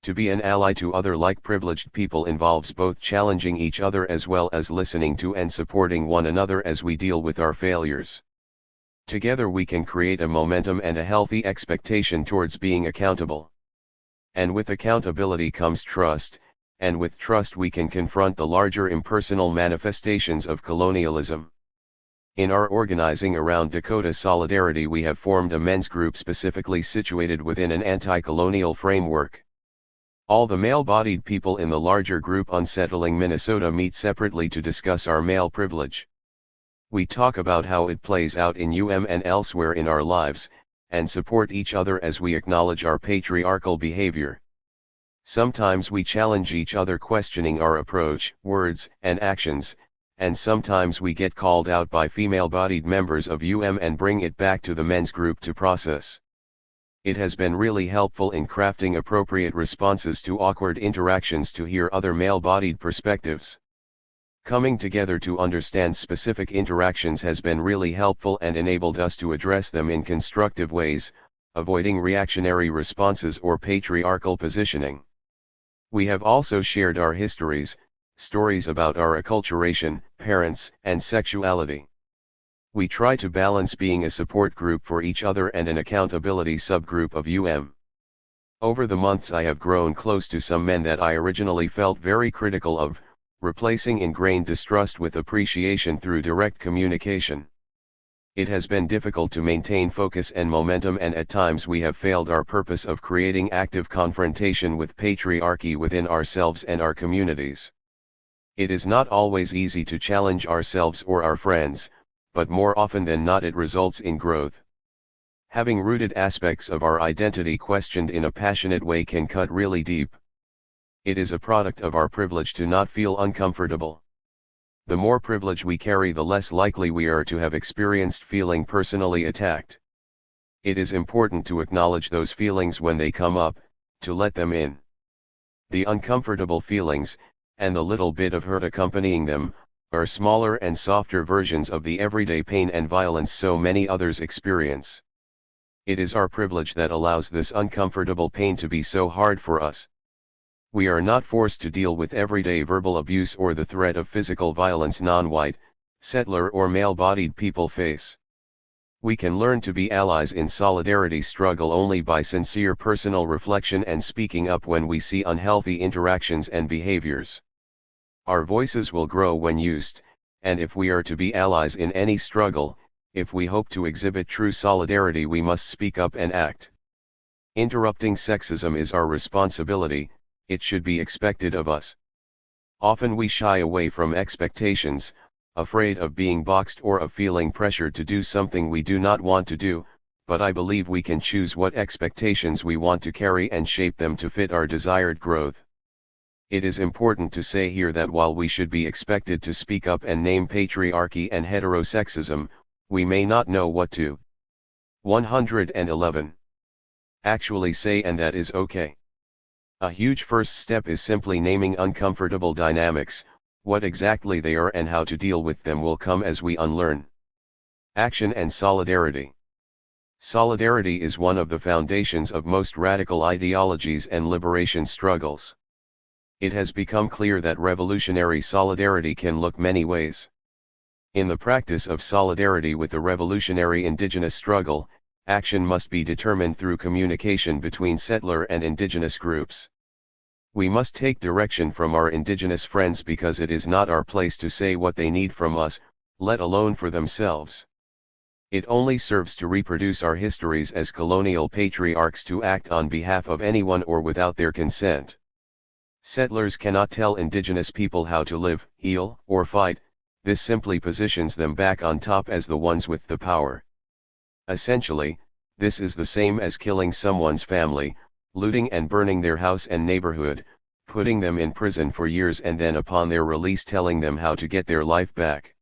To be an ally to other like privileged people involves both challenging each other as well as listening to and supporting one another as we deal with our failures. Together we can create a momentum and a healthy expectation towards being accountable. And with accountability comes trust, and with trust we can confront the larger impersonal manifestations of colonialism. In our organizing around Dakota Solidarity, we have formed a men's group specifically situated within an anti-colonial framework. All the male-bodied people in the larger group Unsettling Minnesota meet separately to discuss our male privilege. We talk about how it plays out in and elsewhere in our lives, and support each other as we acknowledge our patriarchal behavior. Sometimes we challenge each other, questioning our approach, words, and actions, and sometimes we get called out by female-bodied members of and bring it back to the men's group to process. It has been really helpful in crafting appropriate responses to awkward interactions to hear other male-bodied perspectives. Coming together to understand specific interactions has been really helpful and enabled us to address them in constructive ways, avoiding reactionary responses or patriarchal positioning. We have also shared our histories, stories about our acculturation, parents, and sexuality. We try to balance being a support group for each other and an accountability subgroup of Over the months I have grown close to some men that I originally felt very critical of, replacing ingrained distrust with appreciation through direct communication. It has been difficult to maintain focus and momentum, and at times we have failed our purpose of creating active confrontation with patriarchy within ourselves and our communities. It is not always easy to challenge ourselves or our friends, but more often than not it results in growth. Having rooted aspects of our identity questioned in a passionate way can cut really deep. It is a product of our privilege to not feel uncomfortable. The more privilege we carry, the less likely we are to have experienced feeling personally attacked. It is important to acknowledge those feelings when they come up, to let them in. The uncomfortable feelings, and the little bit of hurt accompanying them, are smaller and softer versions of the everyday pain and violence so many others experience. It is our privilege that allows this uncomfortable pain to be so hard for us. We are not forced to deal with everyday verbal abuse or the threat of physical violence non-white, settler or male-bodied people face. We can learn to be allies in solidarity struggle only by sincere personal reflection and speaking up when we see unhealthy interactions and behaviors. Our voices will grow when used, and if we are to be allies in any struggle, if we hope to exhibit true solidarity, we must speak up and act. Interrupting sexism is our responsibility. It should be expected of us. Often we shy away from expectations, afraid of being boxed or of feeling pressured to do something we do not want to do, but I believe we can choose what expectations we want to carry and shape them to fit our desired growth. It is important to say here that while we should be expected to speak up and name patriarchy and heterosexism, we may not know what to 111 actually say, and that is okay. A huge first step is simply naming uncomfortable dynamics. What exactly they are and how to deal with them will come as we unlearn. Action and solidarity. Solidarity is one of the foundations of most radical ideologies and liberation struggles. It has become clear that revolutionary solidarity can look many ways. In the practice of solidarity with the revolutionary indigenous struggle, action must be determined through communication between settler and indigenous groups. We must take direction from our indigenous friends because it is not our place to say what they need from us, let alone for themselves. It only serves to reproduce our histories as colonial patriarchs to act on behalf of anyone or without their consent. Settlers cannot tell indigenous people how to live, heal, or fight. This simply positions them back on top as the ones with the power. Essentially, this is the same as killing someone's family, looting and burning their house and neighborhood, putting them in prison for years and then upon their release telling them how to get their life back.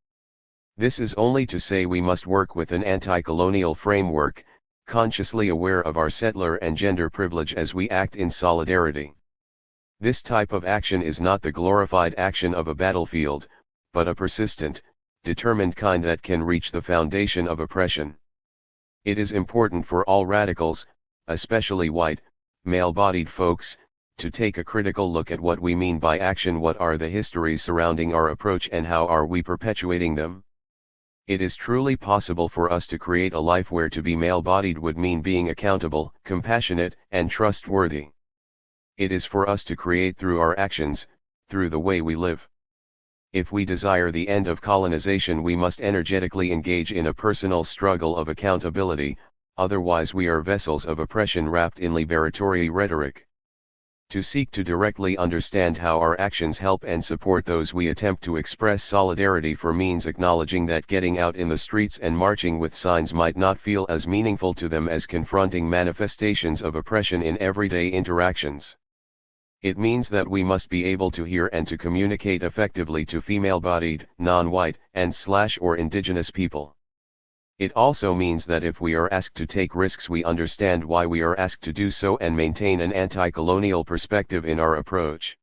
This is only to say we must work with an anti-colonial framework, consciously aware of our settler and gender privilege as we act in solidarity. This type of action is not the glorified action of a battlefield, but a persistent, determined kind that can reach the foundation of oppression. It is important for all radicals, especially white, male-bodied folks, to take a critical look at what we mean by action. What are the histories surrounding our approach and how are we perpetuating them? It is truly possible for us to create a life where to be male-bodied would mean being accountable, compassionate, and trustworthy. It is for us to create through our actions, through the way we live. If we desire the end of colonization, we must energetically engage in a personal struggle of accountability, otherwise we are vessels of oppression wrapped in liberatory rhetoric. To seek to directly understand how our actions help and support those we attempt to express solidarity for means acknowledging that getting out in the streets and marching with signs might not feel as meaningful to them as confronting manifestations of oppression in everyday interactions. It means that we must be able to hear and to communicate effectively to female-bodied, non-white, and/or indigenous people. It also means that if we are asked to take risks, we understand why we are asked to do so and maintain an anti-colonial perspective in our approach.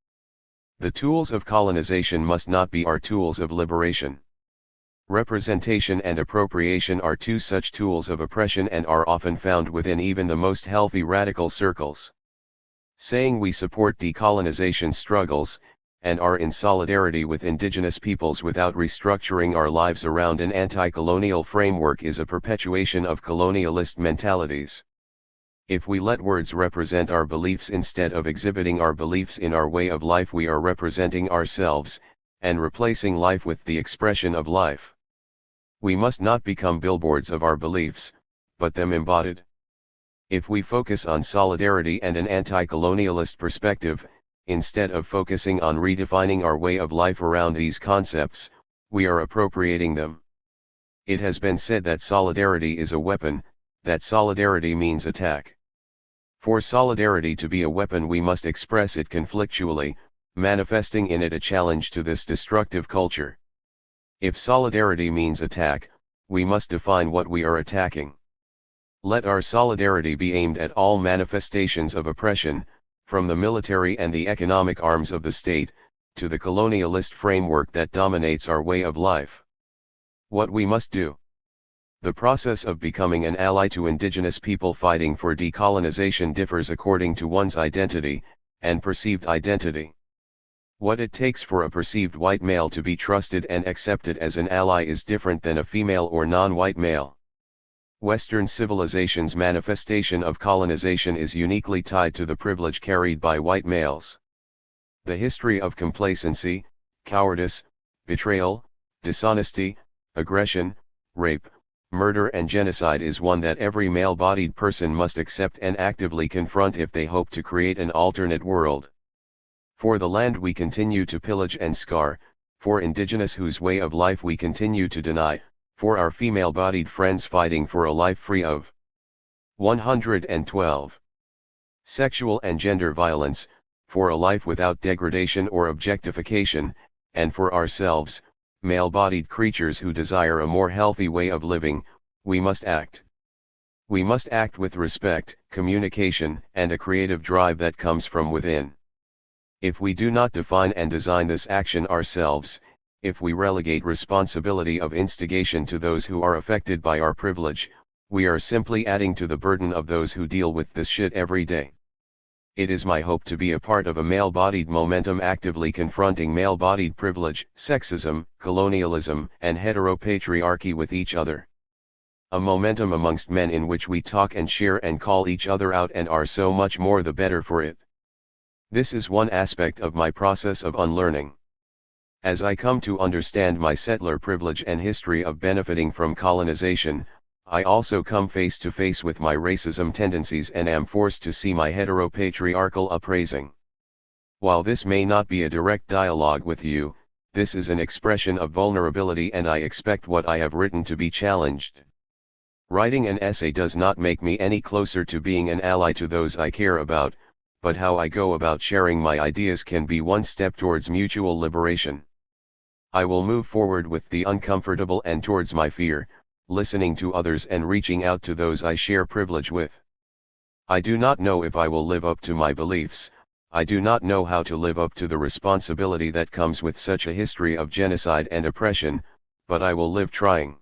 The tools of colonization must not be our tools of liberation. Representation and appropriation are two such tools of oppression and are often found within even the most healthy radical circles. Saying we support decolonization struggles, and are in solidarity with indigenous peoples without restructuring our lives around an anti-colonial framework is a perpetuation of colonialist mentalities. If we let words represent our beliefs instead of exhibiting our beliefs in our way of life, we are representing ourselves, and replacing life with the expression of life. We must not become billboards of our beliefs, but them embodied. If we focus on solidarity and an anti-colonialist perspective, instead of focusing on redefining our way of life around these concepts, we are appropriating them. It has been said that solidarity is a weapon, that solidarity means attack. For solidarity to be a weapon, we must express it conflictually, manifesting in it a challenge to this destructive culture. If solidarity means attack, we must define what we are attacking. Let our solidarity be aimed at all manifestations of oppression, from the military and the economic arms of the state, to the colonialist framework that dominates our way of life. What we must do. The process of becoming an ally to indigenous people fighting for decolonization differs according to one's identity, and perceived identity. What it takes for a perceived white male to be trusted and accepted as an ally is different than a female or non-white male. Western civilization's manifestation of colonization is uniquely tied to the privilege carried by white males. The history of complacency, cowardice, betrayal, dishonesty, aggression, rape, murder and genocide is one that every male-bodied person must accept and actively confront if they hope to create an alternate world. For the land we continue to pillage and scar, for indigenous whose way of life we continue to deny, for our female-bodied friends fighting for a life free of 112. Sexual and gender violence, for a life without degradation or objectification, and for ourselves, male-bodied creatures who desire a more healthy way of living, we must act. We must act with respect, communication, and a creative drive that comes from within. If we do not define and design this action ourselves, if we relegate responsibility of instigation to those who are affected by our privilege, we are simply adding to the burden of those who deal with this shit every day. It is my hope to be a part of a male-bodied momentum actively confronting male-bodied privilege, sexism, colonialism, and heteropatriarchy with each other. A momentum amongst men in which we talk and share and call each other out and are so much more the better for it. This is one aspect of my process of unlearning. As I come to understand my settler privilege and history of benefiting from colonization, I also come face to face with my racism tendencies and am forced to see my heteropatriarchal upraising. While this may not be a direct dialogue with you, this is an expression of vulnerability and I expect what I have written to be challenged. Writing an essay does not make me any closer to being an ally to those I care about, but how I go about sharing my ideas can be one step towards mutual liberation. I will move forward with the uncomfortable and towards my fear, listening to others and reaching out to those I share privilege with. I do not know if I will live up to my beliefs, I do not know how to live up to the responsibility that comes with such a history of genocide and oppression, but I will live trying.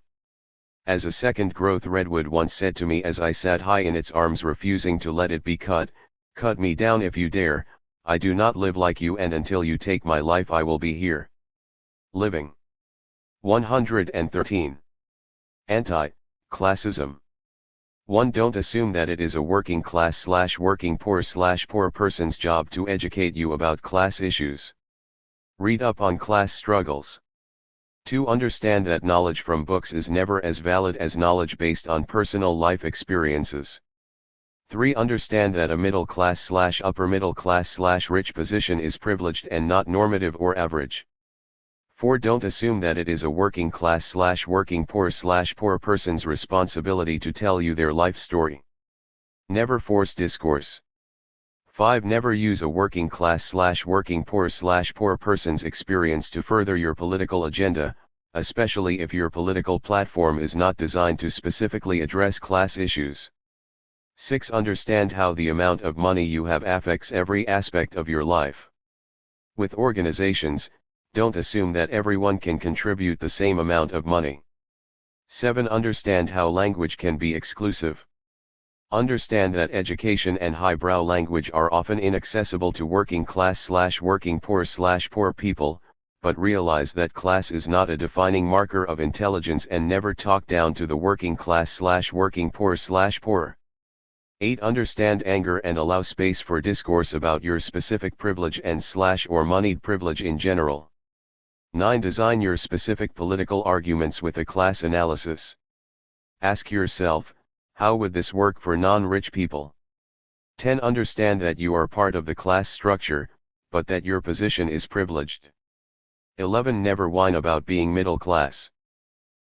As a second growth redwood once said to me as I sat high in its arms refusing to let it be cut, "Cut me down if you dare, I do not live like you and until you take my life I will be here." Living. 113. Anti-classism. 1. Don't assume that it is a working class/working poor/poor person's job to educate you about class issues. Read up on class struggles. 2. Understand that knowledge from books is never as valid as knowledge based on personal life experiences. 3. Understand that a middle class/upper middle class/rich position is privileged and not normative or average. 4. Don't assume that it is a working class/working poor/poor person's responsibility to tell you their life story. Never force discourse. 5. Never use a working class/working poor/poor person's experience to further your political agenda, especially if your political platform is not designed to specifically address class issues. 6. Understand how the amount of money you have affects every aspect of your life. With organizations, don't assume that everyone can contribute the same amount of money. 7. Understand how language can be exclusive. Understand that education and highbrow language are often inaccessible to working class/working poor/poor people, but realize that class is not a defining marker of intelligence and never talk down to the working class/working poor/poor. 8. Understand anger and allow space for discourse about your specific privilege and/or moneyed privilege in general. 9. Design your specific political arguments with a class analysis. Ask yourself, how would this work for non-rich people? 10. Understand that you are part of the class structure, but that your position is privileged. 11. Never whine about being middle class.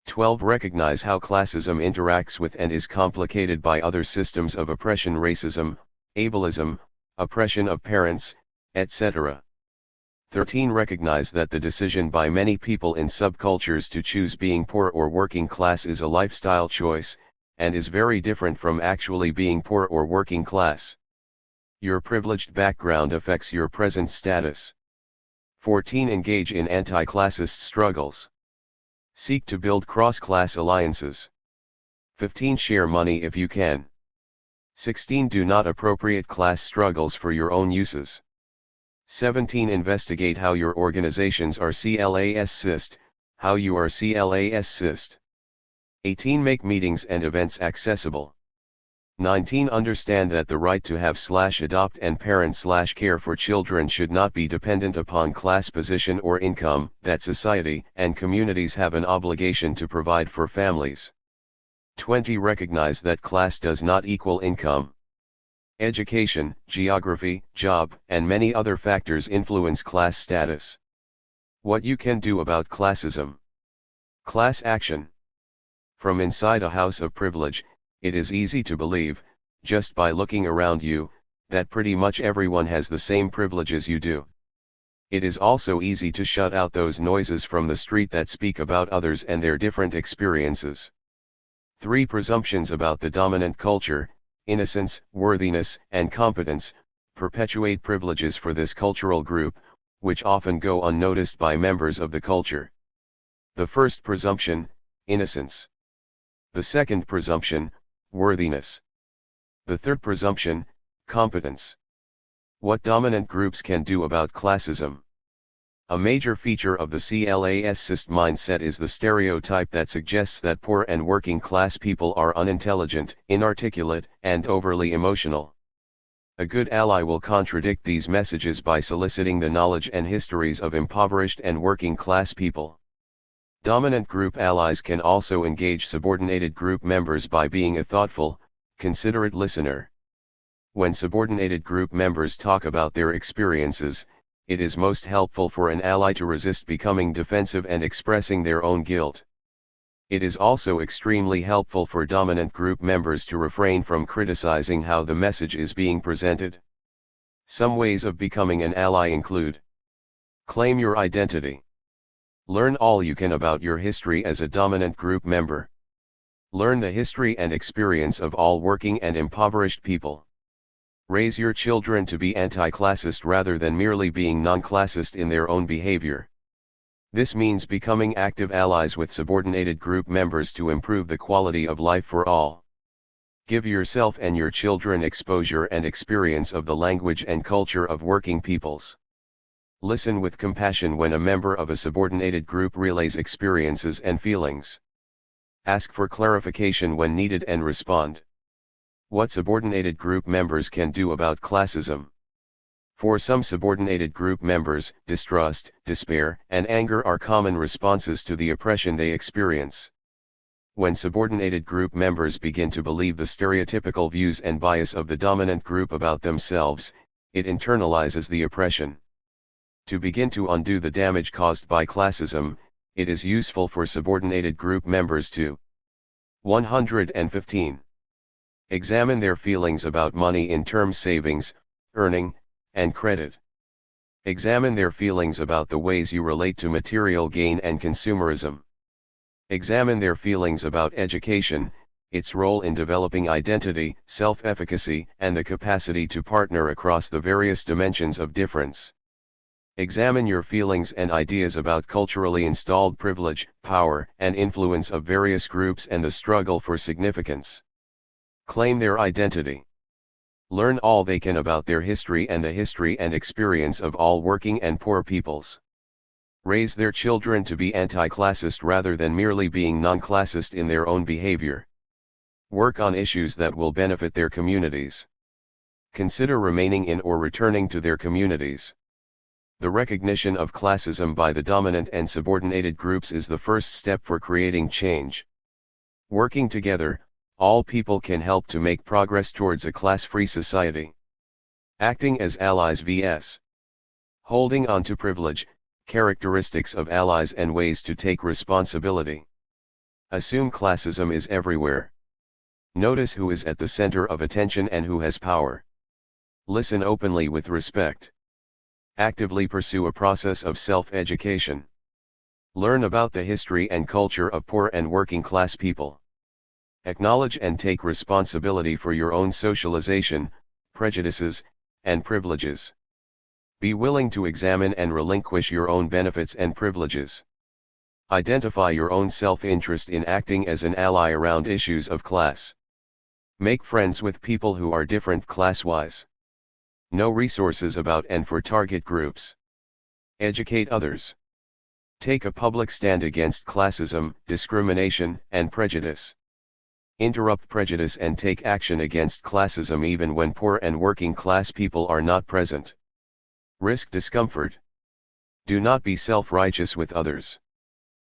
12. Recognize how classism interacts with and is complicated by other systems of oppression: racism, ableism, oppression of parents, etc. 13. Recognize that the decision by many people in subcultures to choose being poor or working class is a lifestyle choice, and is very different from actually being poor or working class. Your privileged background affects your present status. 14. Engage in anti-classist struggles. Seek to build cross-class alliances. 15. Share money if you can. 16. Do not appropriate class struggles for your own uses. 17. Investigate how your organizations are classist, how you are classist. 18. Make meetings and events accessible. 19. Understand that the right to have/adopt and parent/care for children should not be dependent upon class position or income, that society and communities have an obligation to provide for families. 20. Recognize that class does not equal income. Education, geography, job, and many other factors influence class status. What you can do about classism. Class action. From inside a house of privilege, it is easy to believe, just by looking around you, that pretty much everyone has the same privileges you do. It is also easy to shut out those noises from the street that speak about others and their different experiences. 3 presumptions about the dominant culture: innocence, worthiness, and competence, perpetuate privileges for this cultural group, which often go unnoticed by members of the culture. The first presumption, innocence. The second presumption, worthiness. The third presumption, competence. What dominant groups can do about classism. A major feature of the classist mindset is the stereotype that suggests that poor and working class people are unintelligent, inarticulate, and overly emotional. A good ally will contradict these messages by soliciting the knowledge and histories of impoverished and working class people. Dominant group allies can also engage subordinated group members by being a thoughtful, considerate listener. When subordinated group members talk about their experiences, it is most helpful for an ally to resist becoming defensive and expressing their own guilt. It is also extremely helpful for dominant group members to refrain from criticizing how the message is being presented. Some ways of becoming an ally include: claim your identity. Learn all you can about your history as a dominant group member. Learn the history and experience of all working and impoverished people. Raise your children to be anti-classist rather than merely being non-classist in their own behavior. This means becoming active allies with subordinated group members to improve the quality of life for all. Give yourself and your children exposure and experience of the language and culture of working peoples. Listen with compassion when a member of a subordinated group relays experiences and feelings. Ask for clarification when needed and respond. What subordinated group members can do about classism. For some subordinated group members, distrust, despair, and anger are common responses to the oppression they experience. When subordinated group members begin to believe the stereotypical views and bias of the dominant group about themselves, it internalizes the oppression. To begin to undo the damage caused by classism, it is useful for subordinated group members to 115. Examine their feelings about money in terms savings, earning, and credit. Examine their feelings about the ways you relate to material gain and consumerism. Examine their feelings about education, its role in developing identity, self-efficacy, and the capacity to partner across the various dimensions of difference. Examine your feelings and ideas about culturally installed privilege, power, and influence of various groups and the struggle for significance. Claim their identity. Learn all they can about their history and the history and experience of all working and poor peoples. Raise their children to be anti-classist rather than merely being non-classist in their own behavior. Work on issues that will benefit their communities. Consider remaining in or returning to their communities. The recognition of classism by the dominant and subordinated groups is the first step for creating change. Working together, all people can help to make progress towards a class-free society. Acting as allies vs. Holding on to privilege, characteristics of allies and ways to take responsibility. Assume classism is everywhere. Notice who is at the center of attention and who has power. Listen openly with respect. Actively pursue a process of self-education. Learn about the history and culture of poor and working class people. Acknowledge and take responsibility for your own socialization, prejudices, and privileges. Be willing to examine and relinquish your own benefits and privileges. Identify your own self-interest in acting as an ally around issues of class. Make friends with people who are different class-wise. Know resources about and for target groups. Educate others. Take a public stand against classism, discrimination, and prejudice. Interrupt prejudice and take action against classism even when poor and working class people are not present. Risk discomfort. Do not be self-righteous with others.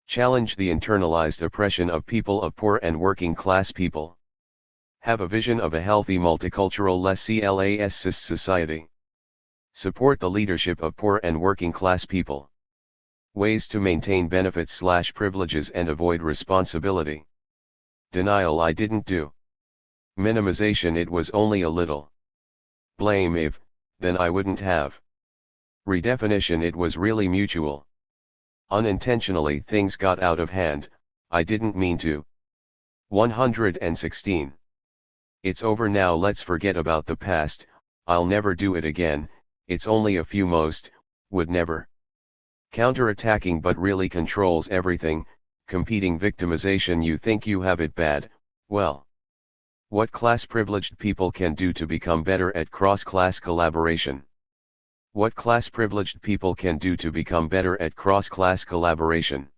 Challenge the internalized oppression of people of poor and working class people. Have a vision of a healthy multicultural less-classist society. Support the leadership of poor and working class people. Ways to maintain benefits/privileges and avoid responsibility. Denial: I didn't do. Minimization: it was only a little. Blame: if, then I wouldn't have. Redefinition: it was really mutual. Unintentionally: things got out of hand, I didn't mean to. 116. It's over now, let's forget about the past, I'll never do it again, it's only a few most, would never. Counterattacking but really controls everything, competing victimization: you think you have it bad, well. What class-privileged people can do to become better at cross-class collaboration? What class-privileged people can do to become better at cross-class collaboration?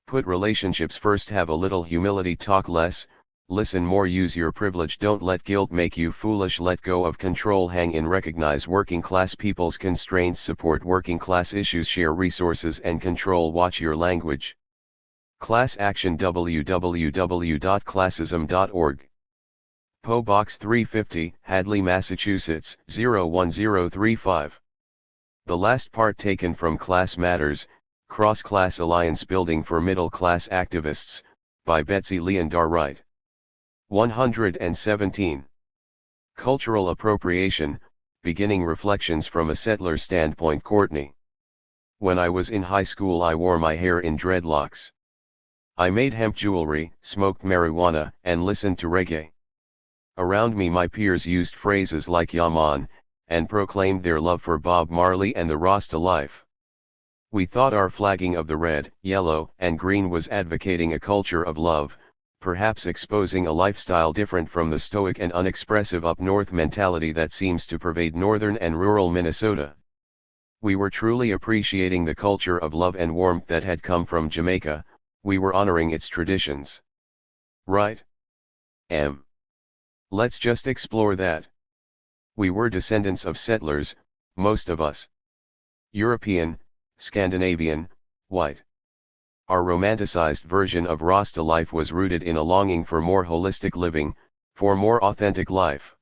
Put relationships first, have a little humility, talk less, listen more, use your privilege, don't let guilt make you foolish, let go of control, hang in, recognize working class people's constraints, support working class issues, share resources and control, watch your language. Class Action, www.classism.org. PO Box 350, Hadley, Massachusetts, 01035. The last part taken from Class Matters, Cross-Class Alliance Building for Middle-Class Activists, by Betsy Leondar Wright. 117. Cultural Appropriation, Beginning Reflections from a Settler Standpoint, Courtney. When I was in high school I wore my hair in dreadlocks. I made hemp jewelry, smoked marijuana, and listened to reggae. Around me my peers used phrases like "Ya Man," and proclaimed their love for Bob Marley and the Rasta life. We thought our flagging of the red, yellow, and green was advocating a culture of love, perhaps exposing a lifestyle different from the stoic and unexpressive up-north mentality that seems to pervade northern and rural Minnesota. We were truly appreciating the culture of love and warmth that had come from Jamaica, we were honoring its traditions. Right? Let's just explore that. We were descendants of settlers, most of us. European, Scandinavian, white. Our romanticized version of Rasta life was rooted in a longing for more holistic living, for more authentic life.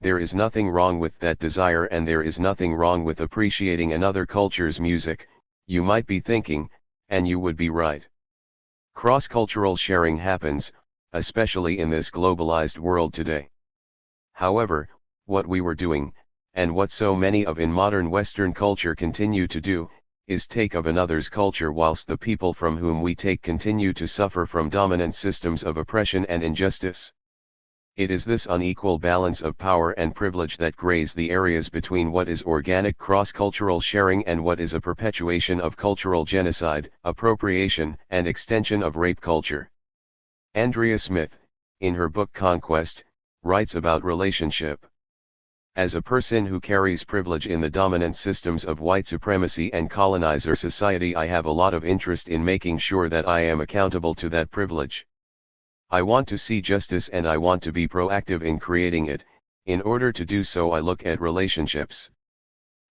There is nothing wrong with that desire, and there is nothing wrong with appreciating another culture's music, you might be thinking, and you would be right. Cross-cultural sharing happens, especially in this globalized world today. However, what we were doing, and what so many of in modern Western culture continue to do, is take of another's culture whilst the people from whom we take continue to suffer from dominant systems of oppression and injustice. It is this unequal balance of power and privilege that grays the areas between what is organic cross-cultural sharing and what is a perpetuation of cultural genocide, appropriation, and extension of rape culture. Andrea Smith, in her book Conquest, writes about relationship. As a person who carries privilege in the dominant systems of white supremacy and colonizer society, I have a lot of interest in making sure that I am accountable to that privilege. I want to see justice and I want to be proactive in creating it. In order to do so, I look at relationships.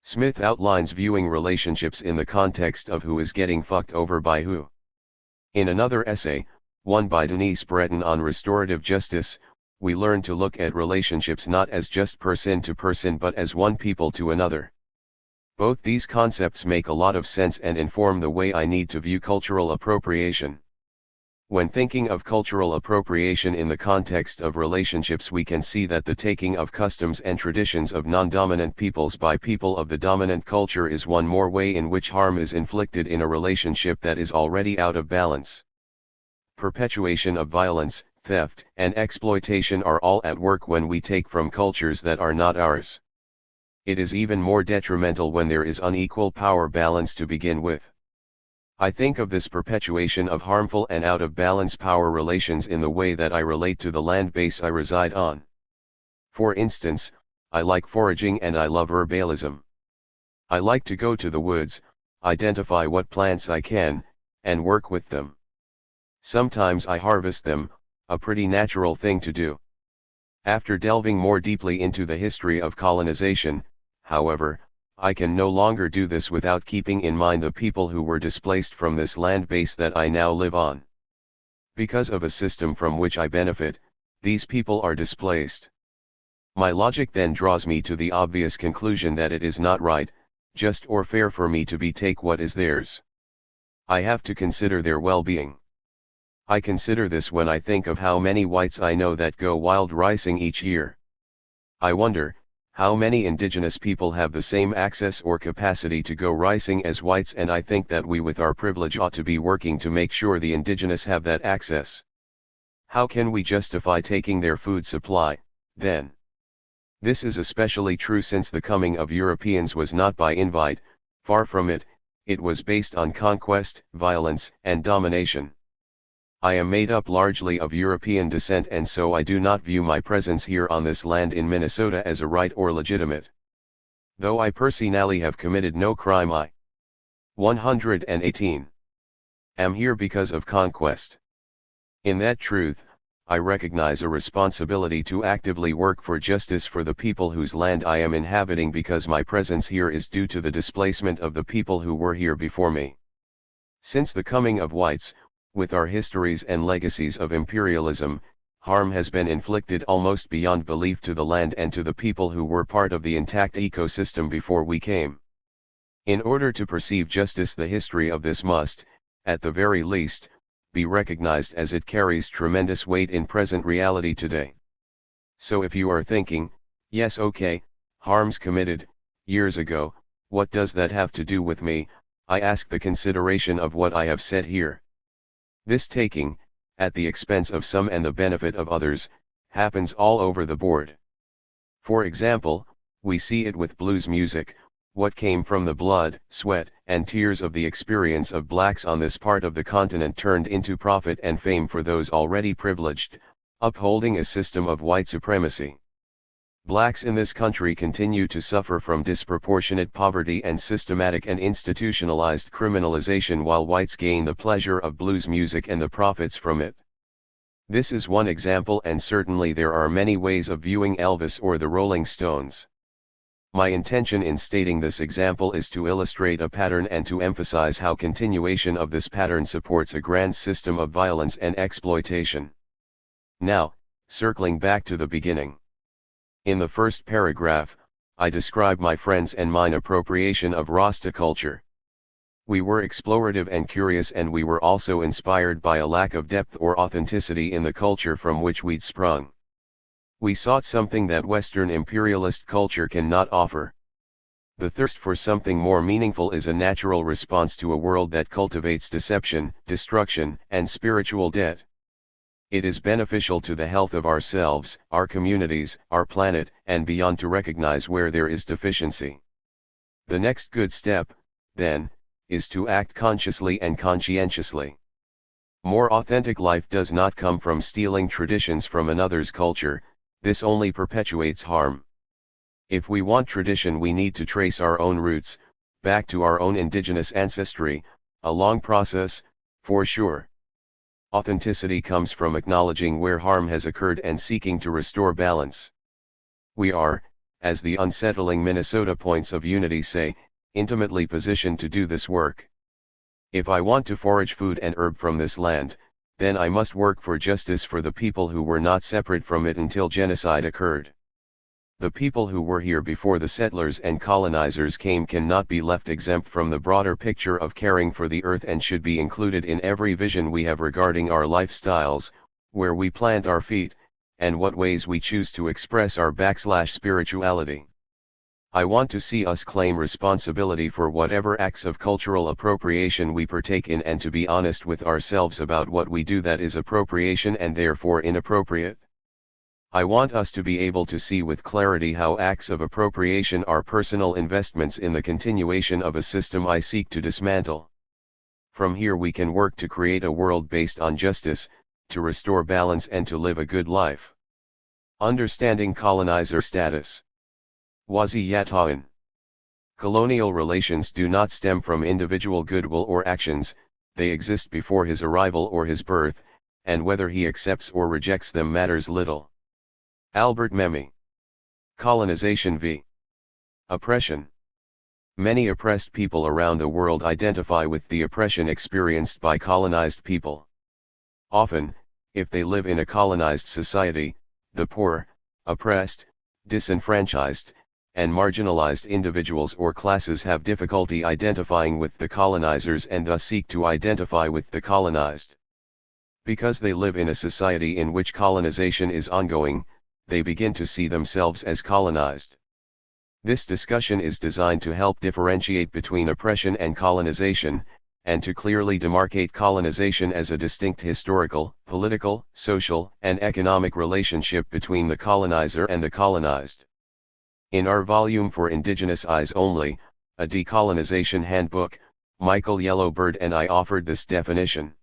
Smith outlines viewing relationships in the context of who is getting fucked over by who. In another essay, one by Denise Breton on restorative justice, we learn to look at relationships not as just person to person but as one people to another. Both these concepts make a lot of sense and inform the way I need to view cultural appropriation. When thinking of cultural appropriation in the context of relationships, we can see that the taking of customs and traditions of non-dominant peoples by people of the dominant culture is one more way in which harm is inflicted in a relationship that is already out of balance. Perpetuation of violence, theft, and exploitation are all at work when we take from cultures that are not ours. It is even more detrimental when there is unequal power balance to begin with. I think of this perpetuation of harmful and out of balance power relations in the way that I relate to the land base I reside on. For instance, I like foraging and I love herbalism. I like to go to the woods, identify what plants I can, and work with them. Sometimes I harvest them, a pretty natural thing to do. After delving more deeply into the history of colonization, however, I can no longer do this without keeping in mind the people who were displaced from this land base that I now live on. Because of a system from which I benefit, these people are displaced. My logic then draws me to the obvious conclusion that it is not right, just or fair for me to take what is theirs. I have to consider their well-being. I consider this when I think of how many whites I know that go wild ricing each year. I wonder, how many indigenous people have the same access or capacity to go ricing as whites, and I think that we with our privilege ought to be working to make sure the indigenous have that access. How can we justify taking their food supply, then? This is especially true since the coming of Europeans was not by invite, far from it, it was based on conquest, violence, and domination. I am made up largely of European descent, and so I do not view my presence here on this land in Minnesota as a right or legitimate. Though I personally have committed no crime, I 118 am here because of conquest. In that truth, I recognize a responsibility to actively work for justice for the people whose land I am inhabiting, because my presence here is due to the displacement of the people who were here before me. Since the coming of whites, with our histories and legacies of imperialism, harm has been inflicted almost beyond belief to the land and to the people who were part of the intact ecosystem before we came. In order to perceive justice, the history of this must, at the very least, be recognized, as it carries tremendous weight in present reality today. So if you are thinking, yes, okay, harms committed, years ago, what does that have to do with me, I ask the consideration of what I have said here. This taking, at the expense of some and the benefit of others, happens all over the board. For example, we see it with blues music, what came from the blood, sweat, and tears of the experience of blacks on this part of the continent turned into profit and fame for those already privileged, upholding a system of white supremacy. Blacks in this country continue to suffer from disproportionate poverty and systematic and institutionalized criminalization, while whites gain the pleasure of blues music and the profits from it. This is one example, and certainly there are many ways of viewing Elvis or the Rolling Stones. My intention in stating this example is to illustrate a pattern and to emphasize how continuation of this pattern supports a grand system of violence and exploitation. Now, circling back to the beginning. In the first paragraph, I describe my friends and mine appropriation of Rasta culture. We were explorative and curious, and we were also inspired by a lack of depth or authenticity in the culture from which we'd sprung. We sought something that Western imperialist culture cannot offer. The thirst for something more meaningful is a natural response to a world that cultivates deception, destruction, and spiritual debt. It is beneficial to the health of ourselves, our communities, our planet, and beyond to recognize where there is deficiency. The next good step, then, is to act consciously and conscientiously. More authentic life does not come from stealing traditions from another's culture, this only perpetuates harm. If we want tradition, we need to trace our own roots, back to our own indigenous ancestry, a long process, for sure. Authenticity comes from acknowledging where harm has occurred and seeking to restore balance. We are, as the Unsettling Minnesota Points of Unity say, intimately positioned to do this work. If I want to forage food and herb from this land, then I must work for justice for the people who were not separate from it until genocide occurred. The people who were here before the settlers and colonizers came cannot be left exempt from the broader picture of caring for the earth and should be included in every vision we have regarding our lifestyles, where we plant our feet, and what ways we choose to express our spirituality. I want to see us claim responsibility for whatever acts of cultural appropriation we partake in and to be honest with ourselves about what we do that is appropriation and therefore inappropriate. I want us to be able to see with clarity how acts of appropriation are personal investments in the continuation of a system I seek to dismantle. From here we can work to create a world based on justice, to restore balance and to live a good life. Understanding colonizer status. Wazi Yatain. Colonial relations do not stem from individual goodwill or actions, they exist before his arrival or his birth, and whether he accepts or rejects them matters little. Albert Memmi. Colonization v. Oppression. Many oppressed people around the world identify with the oppression experienced by colonized people. Often, if they live in a colonized society, the poor, oppressed, disenfranchised, and marginalized individuals or classes have difficulty identifying with the colonizers and thus seek to identify with the colonized. Because they live in a society in which colonization is ongoing, they begin to see themselves as colonized. This discussion is designed to help differentiate between oppression and colonization, and to clearly demarcate colonization as a distinct historical, political, social, and economic relationship between the colonizer and the colonized. In our volume for Indigenous Eyes Only, a decolonization handbook, Michael Yellowbird and I offered this definition.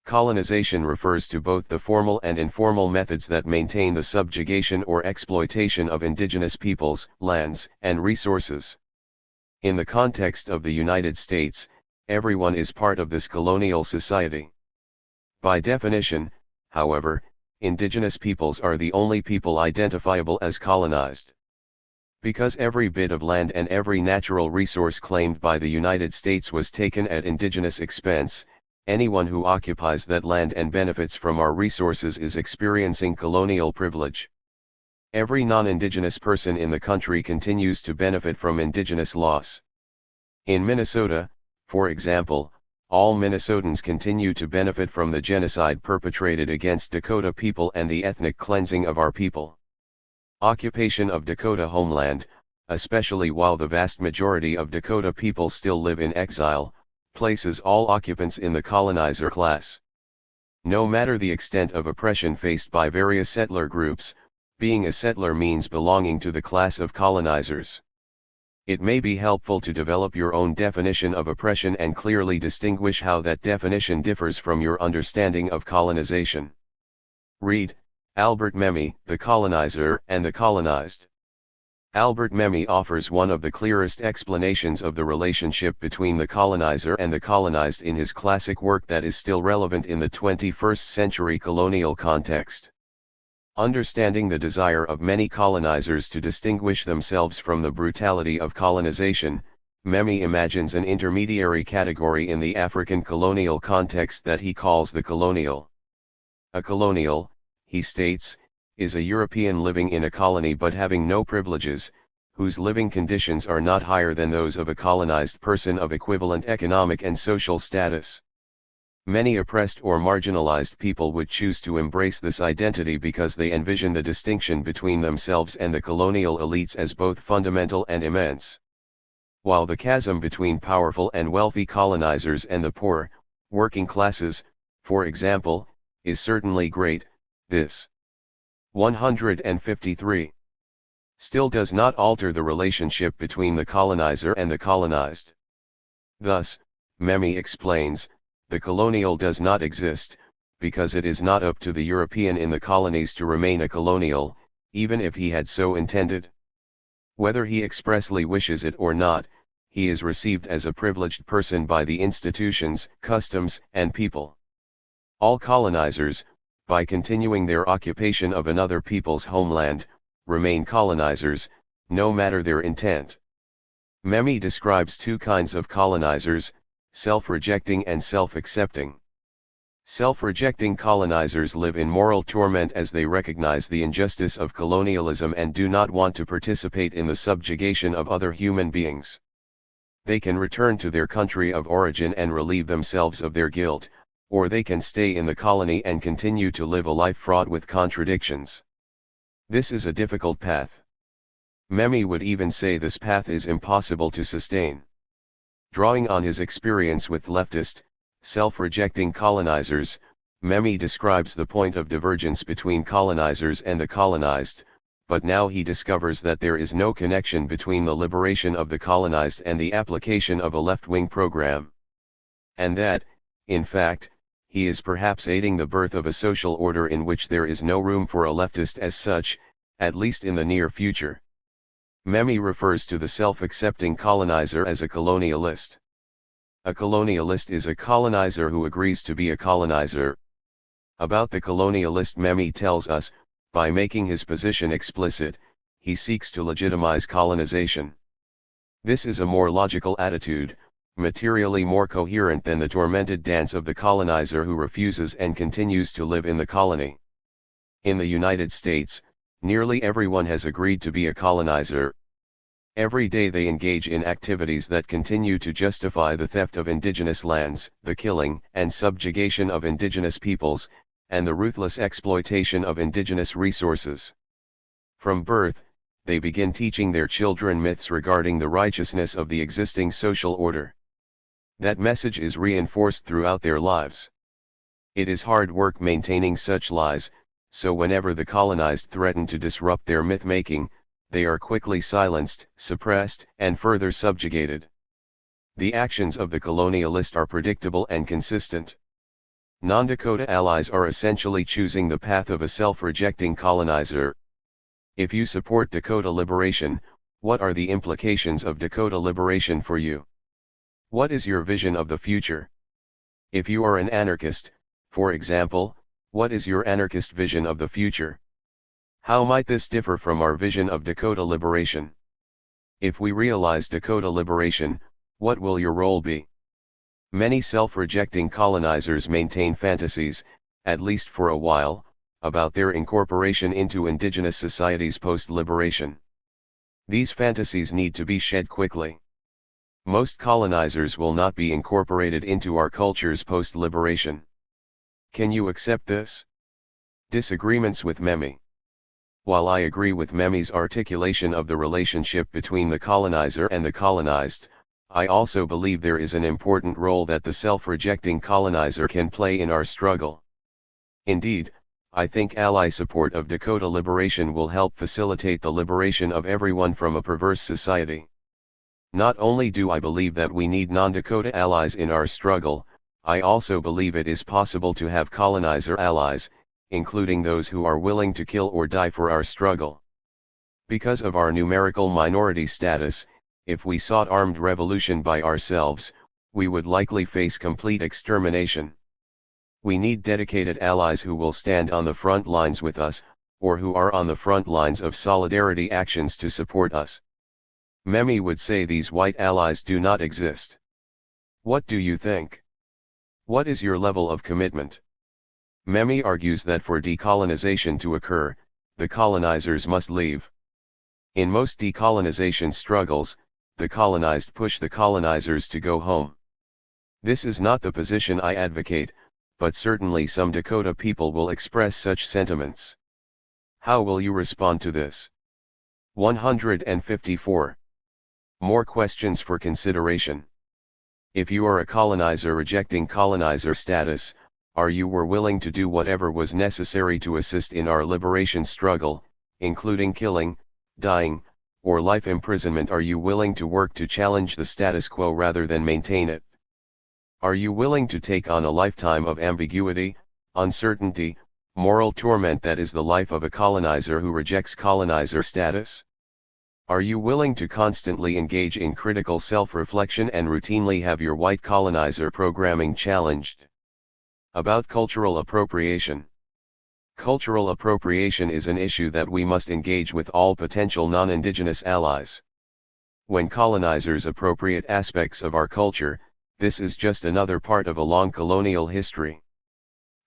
Colonization refers to both the formal and informal methods that maintain the subjugation or exploitation of indigenous peoples, lands, and resources. In the context of the United States, everyone is part of this colonial society. By definition, however, indigenous peoples are the only people identifiable as colonized. Because every bit of land and every natural resource claimed by the United States was taken at indigenous expense, anyone who occupies that land and benefits from our resources is experiencing colonial privilege. Every non-indigenous person in the country continues to benefit from indigenous loss. In Minnesota, for example, all Minnesotans continue to benefit from the genocide perpetrated against Dakota people and the ethnic cleansing of our people. Occupation of Dakota homeland, especially while the vast majority of Dakota people still live in exile, places all occupants in the colonizer class. No matter the extent of oppression faced by various settler groups, being a settler means belonging to the class of colonizers. It may be helpful to develop your own definition of oppression and clearly distinguish how that definition differs from your understanding of colonization. Read, Albert Memmi, The Colonizer and the Colonized. Albert Memmi offers one of the clearest explanations of the relationship between the colonizer and the colonized in his classic work that is still relevant in the 21st century colonial context. Understanding the desire of many colonizers to distinguish themselves from the brutality of colonization, Memmi imagines an intermediary category in the African colonial context that he calls the colonial. A colonial, he states, is a European living in a colony but having no privileges, whose living conditions are not higher than those of a colonized person of equivalent economic and social status. Many oppressed or marginalized people would choose to embrace this identity because they envision the distinction between themselves and the colonial elites as both fundamental and immense. While the chasm between powerful and wealthy colonizers and the poor, working classes, for example, is certainly great, this 153 still does not alter the relationship between the colonizer and the colonized. Thus, Memmi explains, the colonial does not exist, because it is not up to the European in the colonies to remain a colonial, even if he had so intended. Whether he expressly wishes it or not, he is received as a privileged person by the institutions, customs, and people. All colonizers, by continuing their occupation of another people's homeland, remain colonizers, no matter their intent. Memi describes two kinds of colonizers, self-rejecting and self-accepting. Self-rejecting colonizers live in moral torment as they recognize the injustice of colonialism and do not want to participate in the subjugation of other human beings. They can return to their country of origin and relieve themselves of their guilt, or they can stay in the colony and continue to live a life fraught with contradictions. This is a difficult path. Memi would even say this path is impossible to sustain. Drawing on his experience with leftist, self-rejecting colonizers, Memi describes the point of divergence between colonizers and the colonized, but now he discovers that there is no connection between the liberation of the colonized and the application of a left-wing program. And that, in fact, he is perhaps aiding the birth of a social order in which there is no room for a leftist as such, at least in the near future. Memi refers to the self-accepting colonizer as a colonialist. A colonialist is a colonizer who agrees to be a colonizer. About the colonialist, Memi tells us, by making his position explicit, he seeks to legitimize colonization. This is a more logical attitude, materially more coherent than the tormented dance of the colonizer who refuses and continues to live in the colony. In the United States, nearly everyone has agreed to be a colonizer. Every day they engage in activities that continue to justify the theft of indigenous lands, the killing and subjugation of indigenous peoples, and the ruthless exploitation of indigenous resources. From birth, they begin teaching their children myths regarding the righteousness of the existing social order. That message is reinforced throughout their lives. It is hard work maintaining such lies, so whenever the colonized threaten to disrupt their myth-making, they are quickly silenced, suppressed, and further subjugated. The actions of the colonialist are predictable and consistent. Non-Dakota allies are essentially choosing the path of a self-rejecting colonizer. If you support Dakota liberation, what are the implications of Dakota liberation for you? What is your vision of the future? If you are an anarchist, for example, what is your anarchist vision of the future? How might this differ from our vision of Dakota liberation? If we realize Dakota liberation, what will your role be? Many self-rejecting colonizers maintain fantasies, at least for a while, about their incorporation into indigenous societies post-liberation. These fantasies need to be shed quickly. Most colonizers will not be incorporated into our cultures post-liberation. Can you accept this? Disagreements with Memi. While I agree with Memi's articulation of the relationship between the colonizer and the colonized, I also believe there is an important role that the self-rejecting colonizer can play in our struggle. Indeed, I think ally support of Dakota liberation will help facilitate the liberation of everyone from a perverse society. Not only do I believe that we need non-Dakota allies in our struggle, I also believe it is possible to have colonizer allies, including those who are willing to kill or die for our struggle. Because of our numerical minority status, if we sought armed revolution by ourselves, we would likely face complete extermination. We need dedicated allies who will stand on the front lines with us, or who are on the front lines of solidarity actions to support us. Memi would say these white allies do not exist. What do you think? What is your level of commitment? Memi argues that for decolonization to occur, the colonizers must leave. In most decolonization struggles, the colonized push the colonizers to go home. This is not the position I advocate, but certainly some Dakota people will express such sentiments. How will you respond to this? 154. More questions for consideration. If you are a colonizer rejecting colonizer status, are you willing to do whatever was necessary to assist in our liberation struggle, including killing, dying, or life imprisonment? Are you willing to work to challenge the status quo rather than maintain it? Are you willing to take on a lifetime of ambiguity, uncertainty, moral torment that is the life of a colonizer who rejects colonizer status? Are you willing to constantly engage in critical self-reflection and routinely have your white colonizer programming challenged? About cultural appropriation. Cultural appropriation is an issue that we must engage with all potential non-indigenous allies. When colonizers appropriate aspects of our culture, this is just another part of a long colonial history.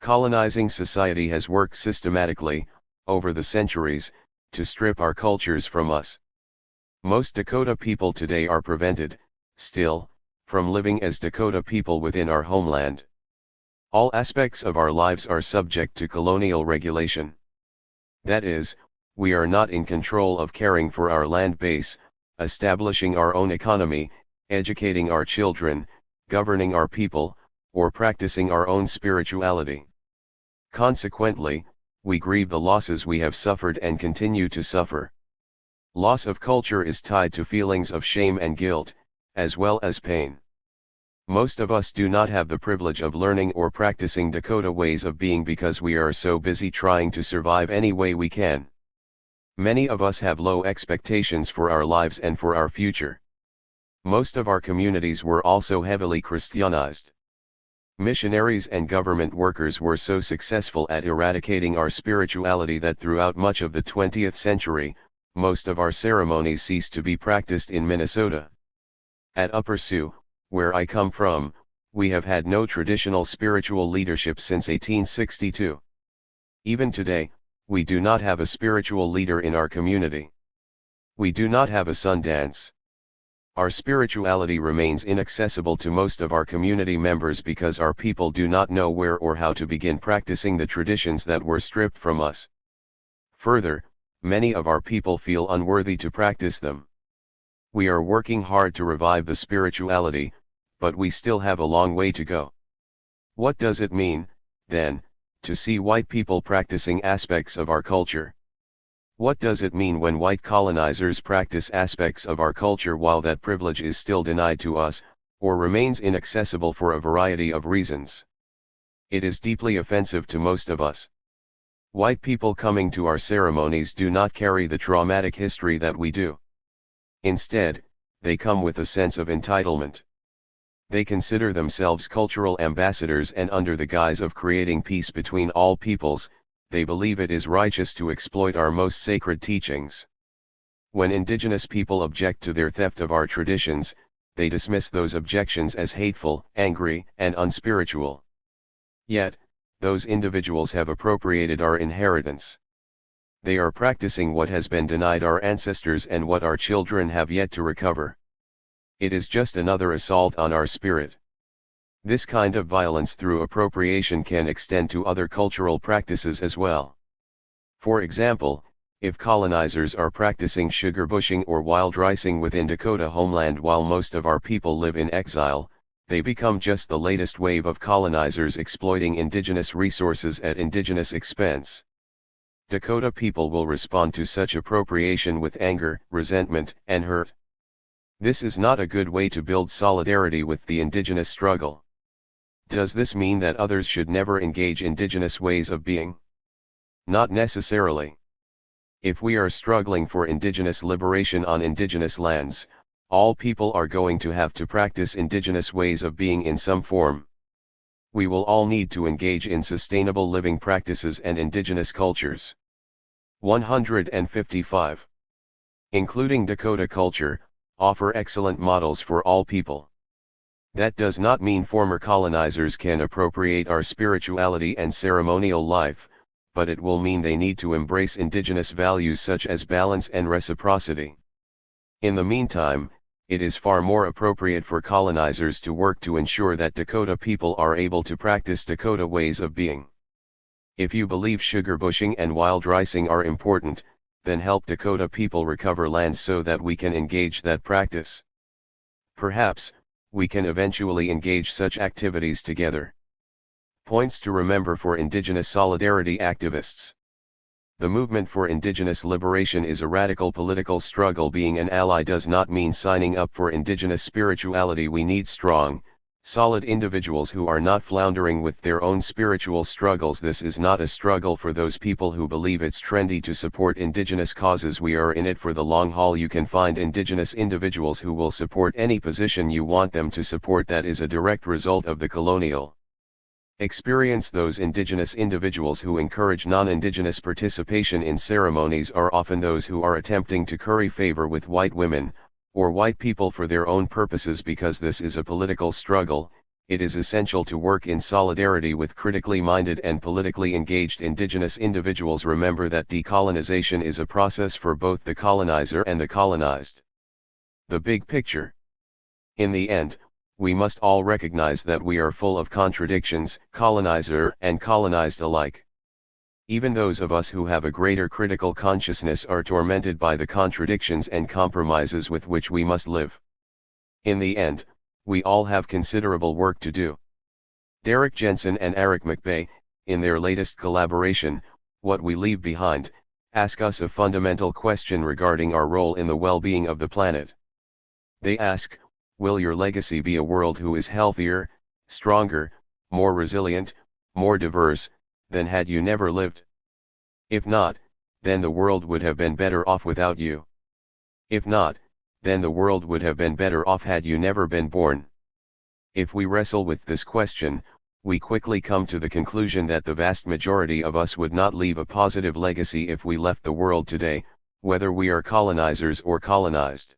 Colonizing society has worked systematically, over the centuries, to strip our cultures from us. Most Dakota people today are prevented, still, from living as Dakota people within our homeland. All aspects of our lives are subject to colonial regulation. That is, we are not in control of caring for our land base, establishing our own economy, educating our children, governing our people, or practicing our own spirituality. Consequently, we grieve the losses we have suffered and continue to suffer. Loss of culture is tied to feelings of shame and guilt, as well as pain. Most of us do not have the privilege of learning or practicing Dakota ways of being because we are so busy trying to survive any way we can. Many of us have low expectations for our lives and for our future. Most of our communities were also heavily Christianized. Missionaries and government workers were so successful at eradicating our spirituality that throughout much of the 20th century, most of our ceremonies ceased to be practiced in Minnesota. At Upper Sioux, where I come from, we have had no traditional spiritual leadership since 1862. Even today, we do not have a spiritual leader in our community. We do not have a sun dance. Our spirituality remains inaccessible to most of our community members because our people do not know where or how to begin practicing the traditions that were stripped from us. Further, many of our people feel unworthy to practice them. We are working hard to revive the spirituality, but we still have a long way to go. What does it mean, then, to see white people practicing aspects of our culture? What does it mean when white colonizers practice aspects of our culture while that privilege is still denied to us, or remains inaccessible for a variety of reasons? It is deeply offensive to most of us. White people coming to our ceremonies do not carry the traumatic history that we do. Instead, they come with a sense of entitlement. They consider themselves cultural ambassadors, and under the guise of creating peace between all peoples, they believe it is righteous to exploit our most sacred teachings. When indigenous people object to their theft of our traditions, they dismiss those objections as hateful, angry, and unspiritual. Yet, those individuals have appropriated our inheritance. They are practicing what has been denied our ancestors and what our children have yet to recover. It is just another assault on our spirit. This kind of violence through appropriation can extend to other cultural practices as well. For example, if colonizers are practicing sugar bushing or wild ricing within Dakota homeland while most of our people live in exile, they become just the latest wave of colonizers exploiting indigenous resources at indigenous expense. Dakota people will respond to such appropriation with anger, resentment, and hurt. This is not a good way to build solidarity with the indigenous struggle. Does this mean that others should never engage indigenous ways of being? Not necessarily. If we are struggling for indigenous liberation on indigenous lands, all people are going to have to practice indigenous ways of being in some form. We will all need to engage in sustainable living practices and indigenous cultures. 155. Including Dakota culture, offer excellent models for all people. That does not mean former colonizers can appropriate our spirituality and ceremonial life, but it will mean they need to embrace indigenous values such as balance and reciprocity. In the meantime, it is far more appropriate for colonizers to work to ensure that Dakota people are able to practice Dakota ways of being. If you believe sugar bushing and wild ricing are important, then help Dakota people recover land so that we can engage that practice. Perhaps, we can eventually engage such activities together. Points to remember for Indigenous solidarity activists. The movement for Indigenous liberation is a radical political struggle. Being an ally does not mean signing up for Indigenous spirituality. We need strong, solid individuals who are not floundering with their own spiritual struggles. This is not a struggle for those people who believe it's trendy to support Indigenous causes. We are in it for the long haul. You can find Indigenous individuals who will support any position you want them to support that is a direct result of the colonial experience. Those indigenous individuals who encourage non-indigenous participation in ceremonies are often those who are attempting to curry favor with white women, or white people for their own purposes. Because this is a political struggle, it is essential to work in solidarity with critically minded and politically engaged indigenous individuals. Remember that decolonization is a process for both the colonizer and the colonized. The big picture. In the end, we must all recognize that we are full of contradictions, colonizer and colonized alike. Even those of us who have a greater critical consciousness are tormented by the contradictions and compromises with which we must live. In the end, we all have considerable work to do. Derek Jensen and Eric McBay, in their latest collaboration, What We Leave Behind, ask us a fundamental question regarding our role in the well-being of the planet. They ask, will your legacy be a world who is healthier, stronger, more resilient, more diverse, than had you never lived? If not, then the world would have been better off without you. If not, then the world would have been better off had you never been born. If we wrestle with this question, we quickly come to the conclusion that the vast majority of us would not leave a positive legacy if we left the world today, whether we are colonizers or colonized.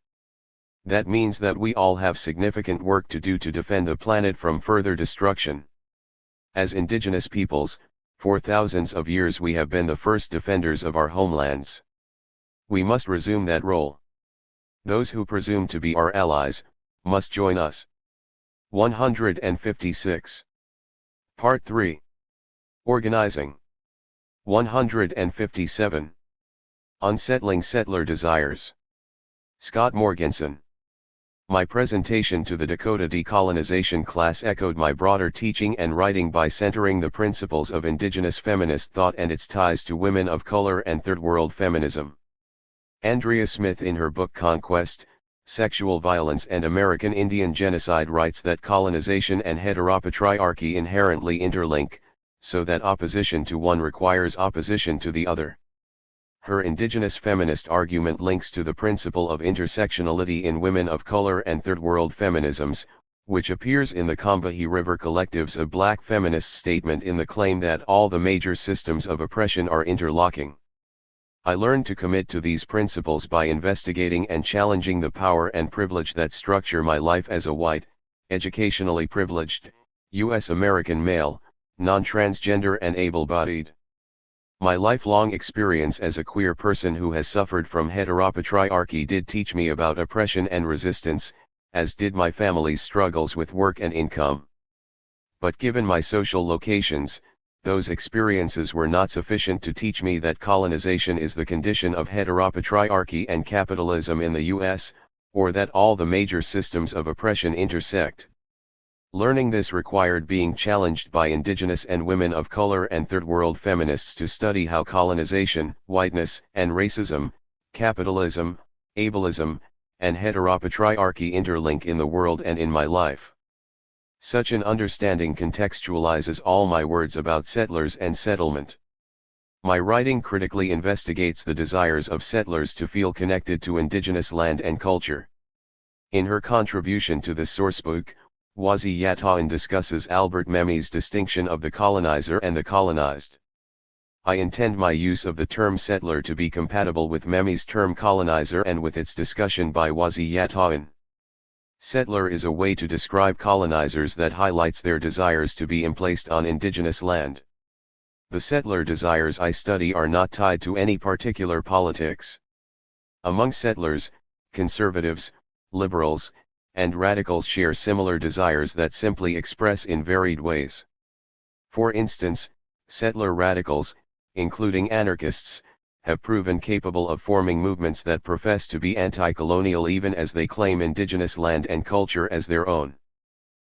That means that we all have significant work to do to defend the planet from further destruction. As indigenous peoples, for thousands of years we have been the first defenders of our homelands. We must resume that role. Those who presume to be our allies, must join us. 156. Part 3. Organizing. 157. Unsettling Settler Desires. Scott Morganson. My presentation to the Dakota decolonization class echoed my broader teaching and writing by centering the principles of indigenous feminist thought and its ties to women of color and third world feminism. Andrea Smith, in her book Conquest, Sexual Violence and American Indian Genocide, writes that colonization and heteropatriarchy inherently interlink, so that opposition to one requires opposition to the other. Her indigenous feminist argument links to the principle of intersectionality in women of color and third world feminisms, which appears in the Combahee River Collective's A Black Feminist Statement, in the claim that all the major systems of oppression are interlocking. I learned to commit to these principles by investigating and challenging the power and privilege that structure my life as a white, educationally privileged, U.S. American male, non-transgender and able-bodied. My lifelong experience as a queer person who has suffered from heteropatriarchy did teach me about oppression and resistance, as did my family's struggles with work and income. But given my social locations, those experiences were not sufficient to teach me that colonization is the condition of heteropatriarchy and capitalism in the U.S., or that all the major systems of oppression intersect. Learning this required being challenged by indigenous and women of color and third world feminists to study how colonization, whiteness and racism, capitalism, ableism, and heteropatriarchy interlink in the world and in my life. Such an understanding contextualizes all my words about settlers and settlement. My writing critically investigates the desires of settlers to feel connected to indigenous land and culture. In her contribution to the sourcebook, Wazi Yatawin discusses Albert Memmi's distinction of the colonizer and the colonized. I intend my use of the term settler to be compatible with Memmi's term colonizer and with its discussion by Wazi Yatawin. Settler is a way to describe colonizers that highlights their desires to be emplaced on indigenous land. The settler desires I study are not tied to any particular politics. Among settlers, conservatives, liberals, and radicals share similar desires that simply express in varied ways. For instance, settler radicals, including anarchists, have proven capable of forming movements that profess to be anti-colonial even as they claim indigenous land and culture as their own.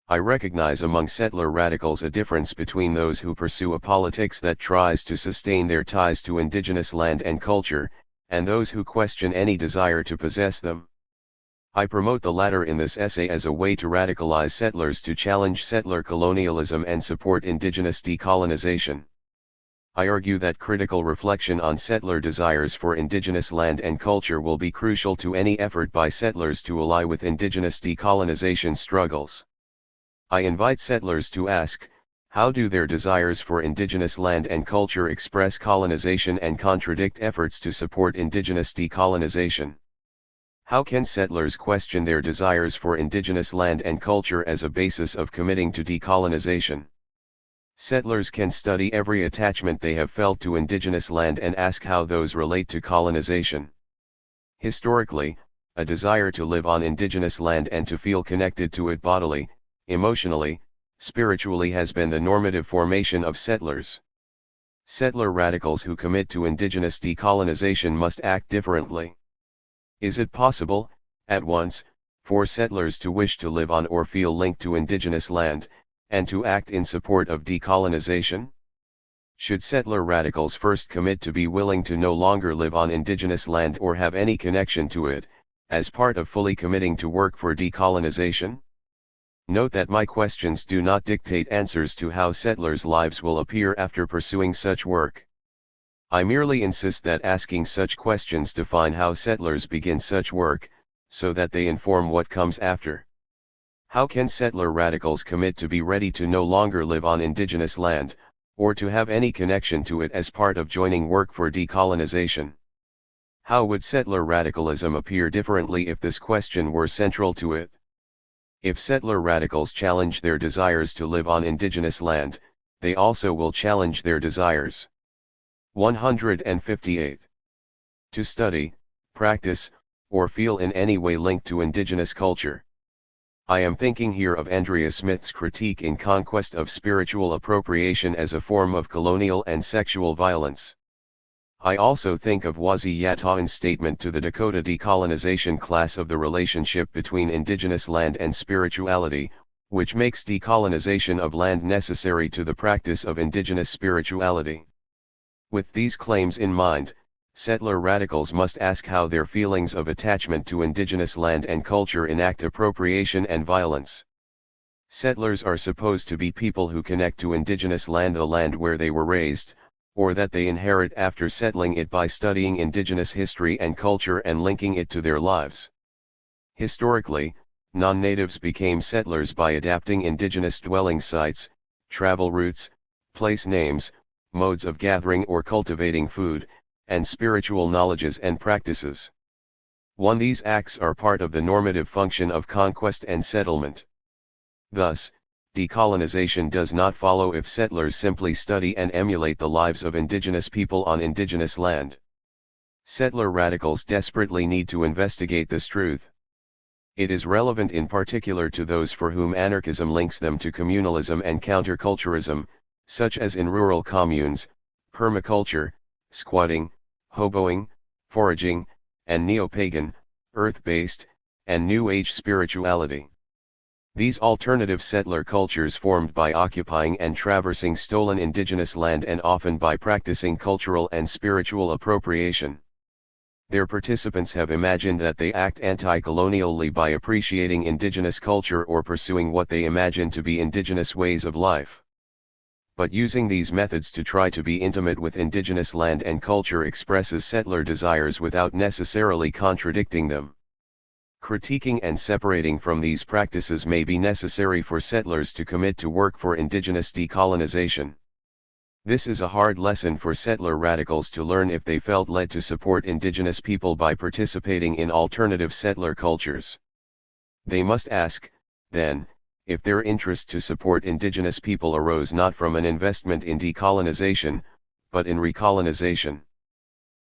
I recognize among settler radicals a difference between those who pursue a politics that tries to sustain their ties to indigenous land and culture, and those who question any desire to possess them. I promote the latter in this essay as a way to radicalize settlers to challenge settler colonialism and support indigenous decolonization. I argue that critical reflection on settler desires for indigenous land and culture will be crucial to any effort by settlers to ally with indigenous decolonization struggles. I invite settlers to ask, How do their desires for indigenous land and culture express colonization and contradict efforts to support indigenous decolonization? How can settlers question their desires for indigenous land and culture as a basis of committing to decolonization? Settlers can study every attachment they have felt to indigenous land and ask how those relate to colonization. Historically, a desire to live on indigenous land and to feel connected to it bodily, emotionally, spiritually has been the normative formation of settlers. Settler radicals who commit to indigenous decolonization must act differently. Is it possible, at once, for settlers to wish to live on or feel linked to indigenous land, and to act in support of decolonization? Should settler radicals first commit to be willing to no longer live on indigenous land or have any connection to it, as part of fully committing to work for decolonization? Note that my questions do not dictate answers to how settlers' lives will appear after pursuing such work. I merely insist that asking such questions define how settlers begin such work, so that they inform what comes after. How can settler radicals commit to be ready to no longer live on indigenous land, or to have any connection to it as part of joining work for decolonization? How would settler radicalism appear differently if this question were central to it? If settler radicals challenge their desires to live on indigenous land, they also will challenge their desires. 158. To study, practice, or feel in any way linked to indigenous culture. I am thinking here of Andrea Smith's critique in Conquest of Spiritual Appropriation as a form of colonial and sexual violence. I also think of Wazi Yatawan's statement to the Dakota decolonization class of the relationship between indigenous land and spirituality, which makes decolonization of land necessary to the practice of indigenous spirituality. With these claims in mind, settler radicals must ask how their feelings of attachment to indigenous land and culture enact appropriation and violence. Settlers are supposed to be people who connect to indigenous land, the land where they were raised, or that they inherit after settling it by studying indigenous history and culture and linking it to their lives. Historically, non-natives became settlers by adapting indigenous dwelling sites, travel routes, place names, modes of gathering or cultivating food, and spiritual knowledges and practices. These acts are part of the normative function of conquest and settlement. Thus, decolonization does not follow if settlers simply study and emulate the lives of indigenous people on indigenous land. Settler radicals desperately need to investigate this truth. It is relevant in particular to those for whom anarchism links them to communalism and counterculturism, such as in rural communes, permaculture, squatting, hoboing, foraging, and neo-pagan, earth-based, and New Age spirituality. These alternative settler cultures formed by occupying and traversing stolen indigenous land and often by practicing cultural and spiritual appropriation. Their participants have imagined that they act anti-colonially by appreciating indigenous culture or pursuing what they imagine to be indigenous ways of life. But using these methods to try to be intimate with indigenous land and culture expresses settler desires without necessarily contradicting them. Critiquing and separating from these practices may be necessary for settlers to commit to work for indigenous decolonization. This is a hard lesson for settler radicals to learn if they felt led to support indigenous people by participating in alternative settler cultures. They must ask, then, if their interest to support indigenous people arose not from an investment in decolonization, but in recolonization.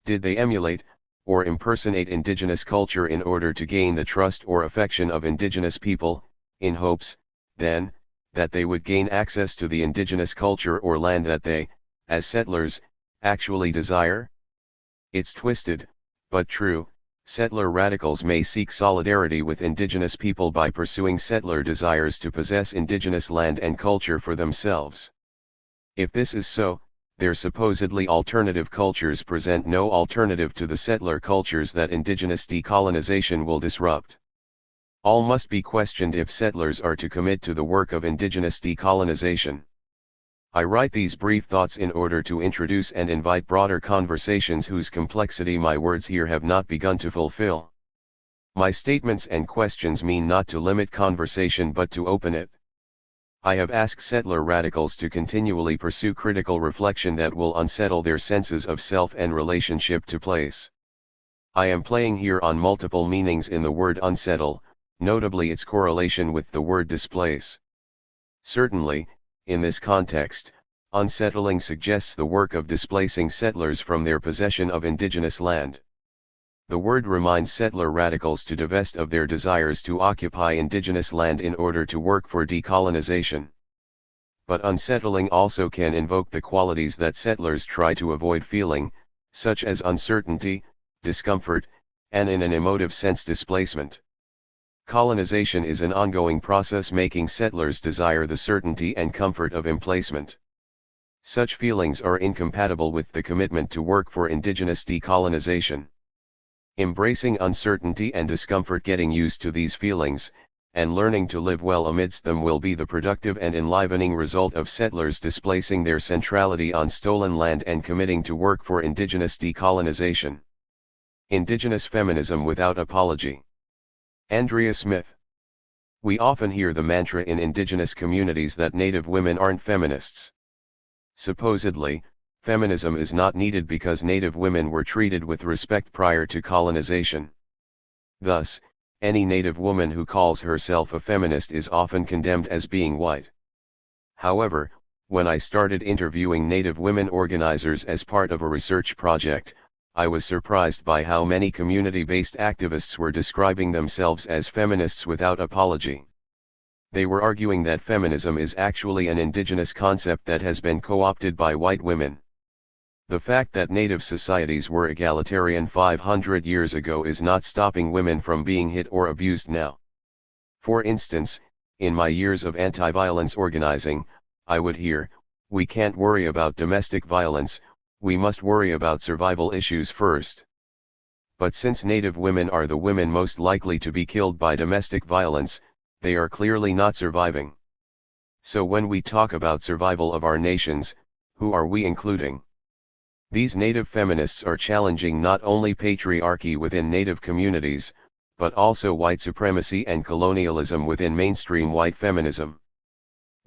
Did they emulate, or impersonate indigenous culture in order to gain the trust or affection of indigenous people, in hopes, then, that they would gain access to the indigenous culture or land that they, as settlers, actually desire? It's twisted, but true. Settler radicals may seek solidarity with indigenous people by pursuing settler desires to possess indigenous land and culture for themselves. If this is so, their supposedly alternative cultures present no alternative to the settler cultures that indigenous decolonization will disrupt. All must be questioned if settlers are to commit to the work of indigenous decolonization. I write these brief thoughts in order to introduce and invite broader conversations whose complexity my words here have not begun to fulfill. My statements and questions mean not to limit conversation but to open it. I have asked settler radicals to continually pursue critical reflection that will unsettle their senses of self and relationship to place. I am playing here on multiple meanings in the word unsettle, notably its correlation with the word displace. Certainly, in this context, unsettling suggests the work of displacing settlers from their possession of indigenous land. The word reminds settler radicals to divest of their desires to occupy indigenous land in order to work for decolonization. But unsettling also can invoke the qualities that settlers try to avoid feeling, such as uncertainty, discomfort, and in an emotive sense displacement. Colonization is an ongoing process making settlers desire the certainty and comfort of emplacement. Such feelings are incompatible with the commitment to work for indigenous decolonization. Embracing uncertainty and discomfort, getting used to these feelings, and learning to live well amidst them will be the productive and enlivening result of settlers displacing their centrality on stolen land and committing to work for indigenous decolonization. Indigenous feminism without apology. Andrea Smith. We often hear the mantra in indigenous communities that Native women aren't feminists. Supposedly, feminism is not needed because Native women were treated with respect prior to colonization. Thus, any Native woman who calls herself a feminist is often condemned as being white. However, when I started interviewing Native women organizers as part of a research project, I was surprised by how many community-based activists were describing themselves as feminists without apology. They were arguing that feminism is actually an indigenous concept that has been co-opted by white women. The fact that Native societies were egalitarian 500 years ago is not stopping women from being hit or abused now. For instance, in my years of anti-violence organizing, I would hear, "We can't worry about domestic violence, we must worry about survival issues first." But since Native women are the women most likely to be killed by domestic violence, they are clearly not surviving. So when we talk about survival of our nations, who are we including? These Native feminists are challenging not only patriarchy within Native communities, but also white supremacy and colonialism within mainstream white feminism.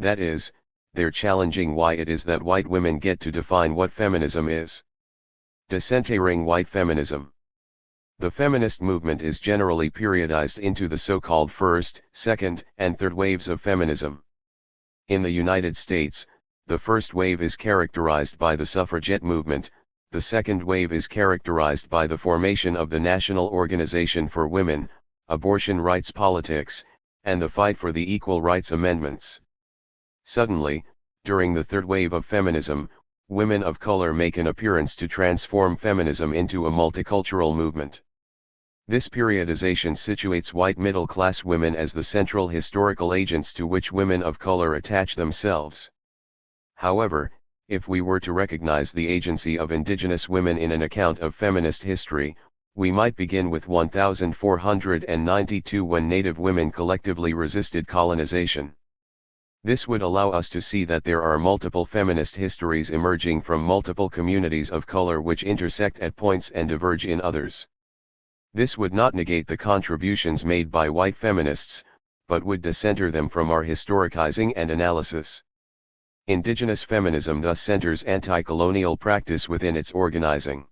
That is, they're challenging why it is that white women get to define what feminism is. Decentering white feminism. The feminist movement is generally periodized into the so-called first, second, and third waves of feminism. In the United States, the first wave is characterized by the suffragette movement, the second wave is characterized by the formation of the National Organization for Women, abortion rights politics, and the fight for the Equal Rights Amendments. Suddenly, during the third wave of feminism, women of color make an appearance to transform feminism into a multicultural movement. This periodization situates white middle-class women as the central historical agents to which women of color attach themselves. However, if we were to recognize the agency of indigenous women in an account of feminist history, we might begin with 1492 when Native women collectively resisted colonization. This would allow us to see that there are multiple feminist histories emerging from multiple communities of color which intersect at points and diverge in others. This would not negate the contributions made by white feminists, but would decenter them from our historicizing and analysis. Indigenous feminism thus centers anti-colonial practice within its organizing.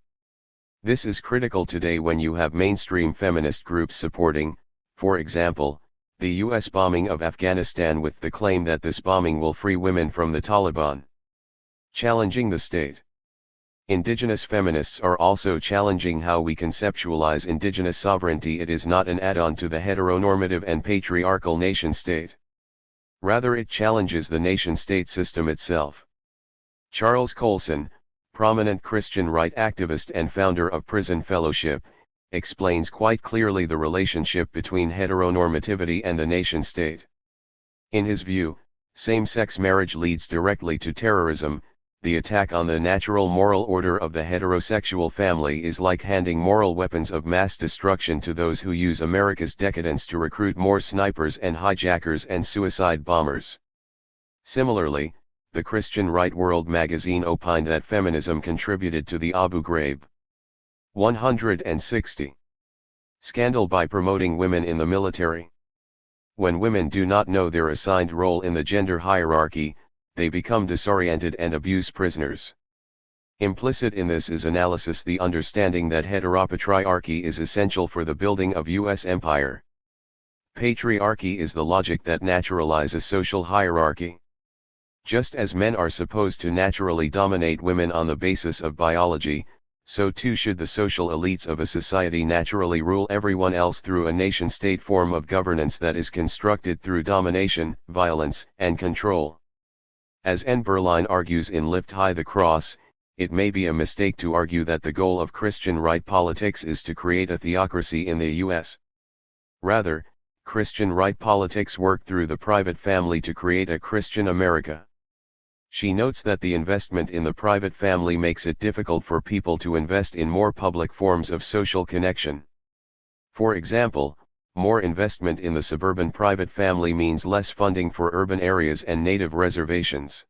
This is critical today when you have mainstream feminist groups supporting, for example, the U.S. bombing of Afghanistan with the claim that this bombing will free women from the Taliban. Challenging the state. Indigenous feminists are also challenging how we conceptualize indigenous sovereignty. It is not an add-on to the heteronormative and patriarchal nation-state. Rather, it challenges the nation-state system itself. Charles Colson, prominent Christian right activist and founder of Prison Fellowship, explains quite clearly the relationship between heteronormativity and the nation-state. In his view, same-sex marriage leads directly to terrorism. The attack on the natural moral order of the heterosexual family is like handing moral weapons of mass destruction to those who use America's decadence to recruit more snipers and hijackers and suicide bombers. Similarly, the Christian Right World magazine opined that feminism contributed to the Abu Ghraib 160 scandal by promoting women in the military. When women do not know their assigned role in the gender hierarchy, they become disoriented and abuse prisoners. Implicit in this is analysis the understanding that heteropatriarchy is essential for the building of U.S. empire. Patriarchy is the logic that naturalizes social hierarchy. Just as men are supposed to naturally dominate women on the basis of biology, so too should the social elites of a society naturally rule everyone else through a nation-state form of governance that is constructed through domination, violence, and control. As N. Berline argues in Lift High the Cross, it may be a mistake to argue that the goal of Christian right politics is to create a theocracy in the U.S. Rather, Christian right politics work through the private family to create a Christian America. She notes that the investment in the private family makes it difficult for people to invest in more public forms of social connection. For example, more investment in the suburban private family means less funding for urban areas and native reservations.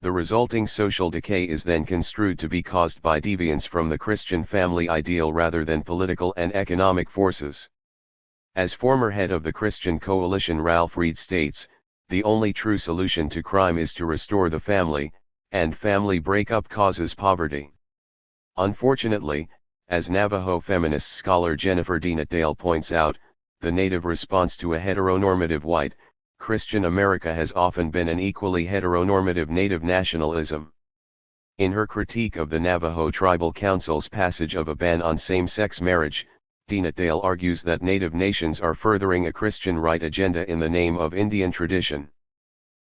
The resulting social decay is then construed to be caused by deviance from the Christian family ideal rather than political and economic forces. As former head of the Christian Coalition Ralph Reed states, the only true solution to crime is to restore the family, and family breakup causes poverty. Unfortunately, as Navajo feminist scholar Jennifer Dale points out, the Native response to a heteronormative white, Christian America has often been an equally heteronormative Native nationalism. In her critique of the Navajo Tribal Council's passage of a ban on same-sex marriage, Dale argues that Native nations are furthering a Christian right agenda in the name of Indian tradition.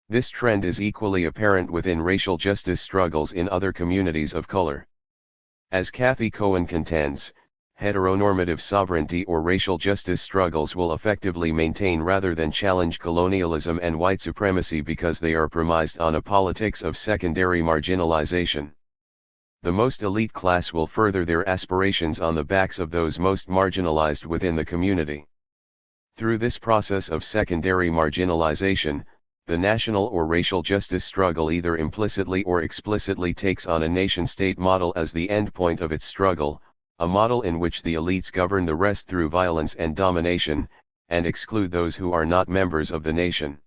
This trend is equally apparent within racial justice struggles in other communities of color. As Kathy Cohen contends, heteronormative sovereignty or racial justice struggles will effectively maintain rather than challenge colonialism and white supremacy because they are premised on a politics of secondary marginalization. The most elite class will further their aspirations on the backs of those most marginalized within the community. Through this process of secondary marginalization, the national or racial justice struggle either implicitly or explicitly takes on a nation-state model as the endpoint of its struggle, a model in which the elites govern the rest through violence and domination, and exclude those who are not members of the nation.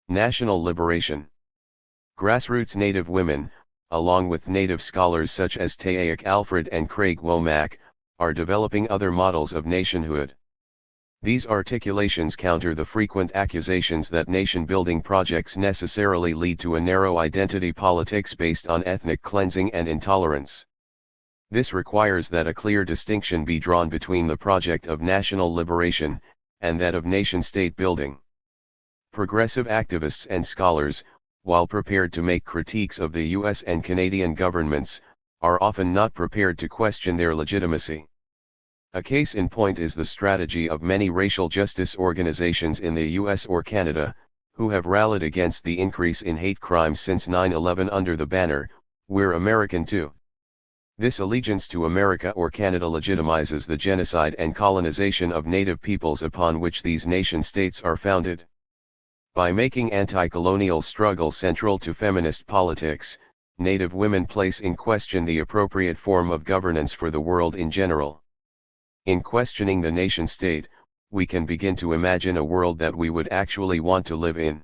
National liberation. Grassroots Native women, along with Native scholars such as Tayac Alfred and Craig Womack, are developing other models of nationhood. These articulations counter the frequent accusations that nation-building projects necessarily lead to a narrow identity politics based on ethnic cleansing and intolerance. This requires that a clear distinction be drawn between the project of national liberation, and that of nation-state building. Progressive activists and scholars, while prepared to make critiques of the US and Canadian governments, are often not prepared to question their legitimacy. A case in point is the strategy of many racial justice organizations in the US or Canada, who have rallied against the increase in hate crimes since 9/11 under the banner, "We're American too." This allegiance to America or Canada legitimizes the genocide and colonization of Native peoples upon which these nation-states are founded. By making anti-colonial struggle central to feminist politics, Native women place in question the appropriate form of governance for the world in general. In questioning the nation-state, we can begin to imagine a world that we would actually want to live in.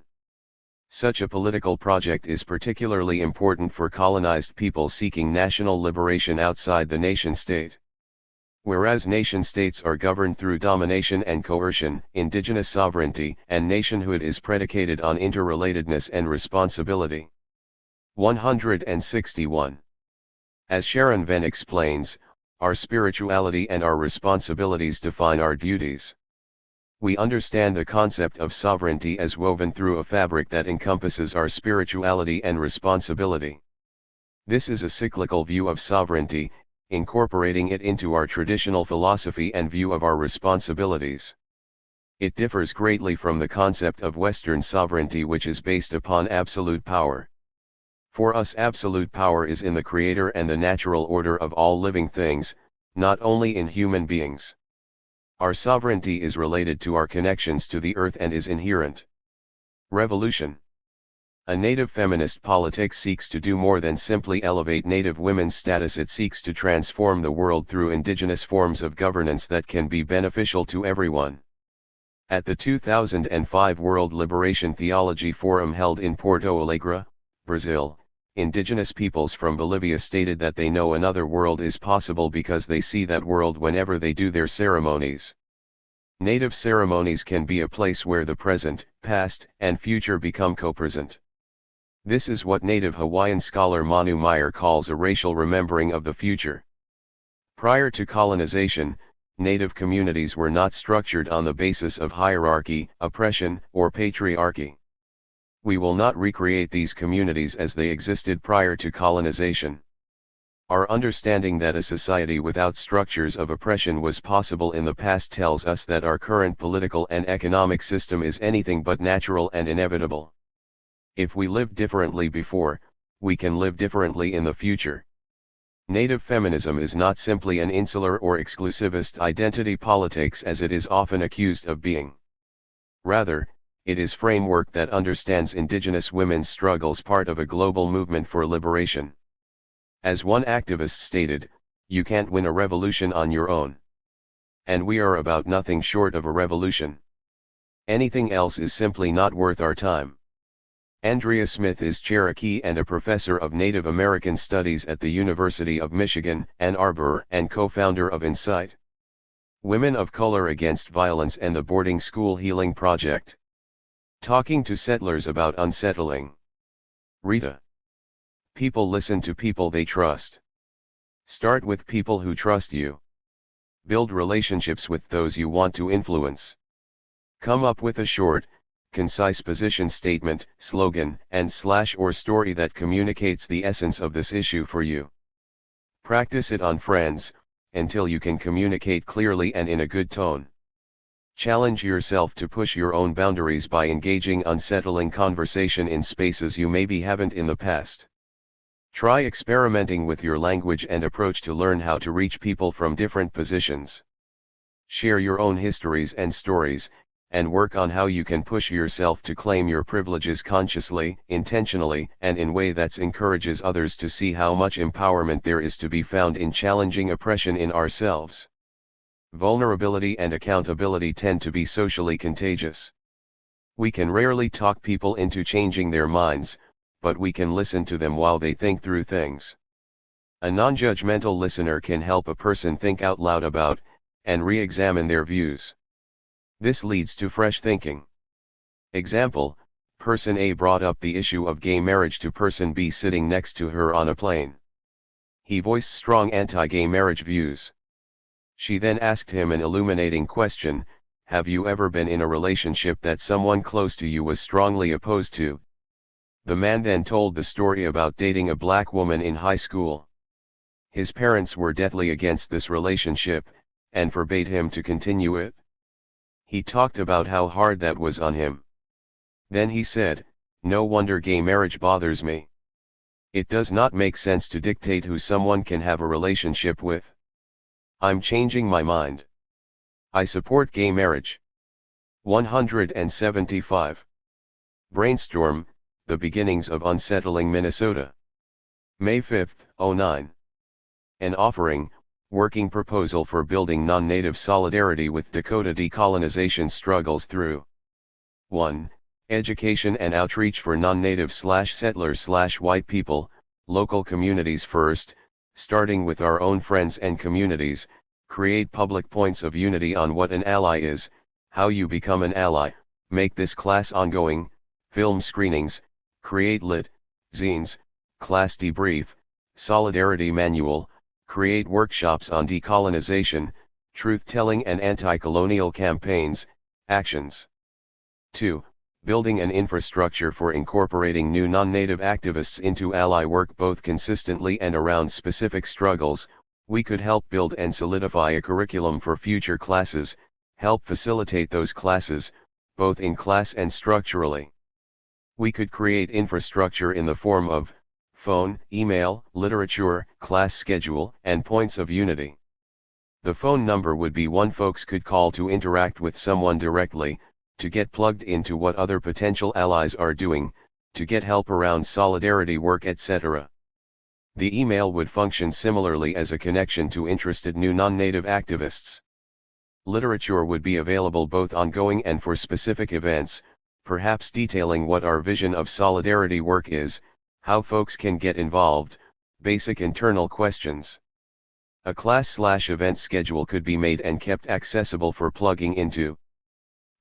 Such a political project is particularly important for colonized people seeking national liberation outside the nation-state. Whereas nation-states are governed through domination and coercion, indigenous sovereignty and nationhood is predicated on interrelatedness and responsibility. 161. As Sharon Venn explains, our spirituality and our responsibilities define our duties. We understand the concept of sovereignty as woven through a fabric that encompasses our spirituality and responsibility. This is a cyclical view of sovereignty, incorporating it into our traditional philosophy and view of our responsibilities. It differs greatly from the concept of Western sovereignty, which is based upon absolute power. For us, absolute power is in the creator and the natural order of all living things, not only in human beings. Our sovereignty is related to our connections to the earth and is inherent. Revolution. A Native feminist politics seeks to do more than simply elevate Native women's status. It seeks to transform the world through indigenous forms of governance that can be beneficial to everyone. At the 2005 World Liberation Theology Forum held in Porto Alegre, Brazil, indigenous peoples from Bolivia stated that they know another world is possible because they see that world whenever they do their ceremonies. Native ceremonies can be a place where the present, past, and future become co-present. This is what Native Hawaiian scholar Manu Meyer calls a racial remembering of the future. Prior to colonization, Native communities were not structured on the basis of hierarchy, oppression, or patriarchy. We will not recreate these communities as they existed prior to colonization. Our understanding that a society without structures of oppression was possible in the past tells us that our current political and economic system is anything but natural and inevitable. If we lived differently before, we can live differently in the future. Native feminism is not simply an insular or exclusivist identity politics as it is often accused of being. Rather, it is framework that understands indigenous women's struggles part of a global movement for liberation. As one activist stated, you can't win a revolution on your own. And we are about nothing short of a revolution. Anything else is simply not worth our time. Andrea Smith is Cherokee and a professor of Native American Studies at the University of Michigan, Ann Arbor, and co-founder of Insight. Women of Color Against Violence and the Boarding School Healing Project. Talking to settlers about unsettling. Rita. People listen to people they trust. Start with people who trust you. Build relationships with those you want to influence. Come up with a short, concise position statement, slogan, and/or story that communicates the essence of this issue for you. Practice it on friends, until you can communicate clearly and in a good tone. Challenge yourself to push your own boundaries by engaging unsettling conversation in spaces you maybe haven't in the past. Try experimenting with your language and approach to learn how to reach people from different positions. Share your own histories and stories, and work on how you can push yourself to claim your privileges consciously, intentionally, and in a way that encourages others to see how much empowerment there is to be found in challenging oppression in ourselves. Vulnerability and accountability tend to be socially contagious. We can rarely talk people into changing their minds, but we can listen to them while they think through things. A non-judgmental listener can help a person think out loud about, and re-examine their views. This leads to fresh thinking. Example, person A brought up the issue of gay marriage to person B sitting next to her on a plane. He voiced strong anti-gay marriage views. She then asked him an illuminating question, have you ever been in a relationship that someone close to you was strongly opposed to? The man then told the story about dating a black woman in high school. His parents were deathly against this relationship, and forbade him to continue it. He talked about how hard that was on him. Then he said, no wonder gay marriage bothers me. It does not make sense to dictate who someone can have a relationship with. I'm changing my mind. I support gay marriage. 175. Brainstorm, The Beginnings of Unsettling Minnesota. May 5, 09. An offering, working proposal for building non-native solidarity with Dakota decolonization struggles through 1. Education and outreach for non-native/settler/white people, local communities first, starting with our own friends and communities, create public points of unity on what an ally is, how you become an ally, make this class ongoing, film screenings, create lit, zines, class debrief, solidarity manual, create workshops on decolonization, truth-telling and anti-colonial campaigns, actions. 2. Building an infrastructure for incorporating new non-native activists into ally work both consistently and around specific struggles. We could help build and solidify a curriculum for future classes, help facilitate those classes, both in class and structurally. We could create infrastructure in the form of phone, email, literature, class schedule, and points of unity. The phone number would be one folks could call to interact with someone directly, to get plugged into what other potential allies are doing, to get help around solidarity work, etc. The email would function similarly as a connection to interested new non-native activists. Literature would be available both ongoing and for specific events, perhaps detailing what our vision of solidarity work is, how folks can get involved, basic internal questions. A class/event schedule could be made and kept accessible for plugging into.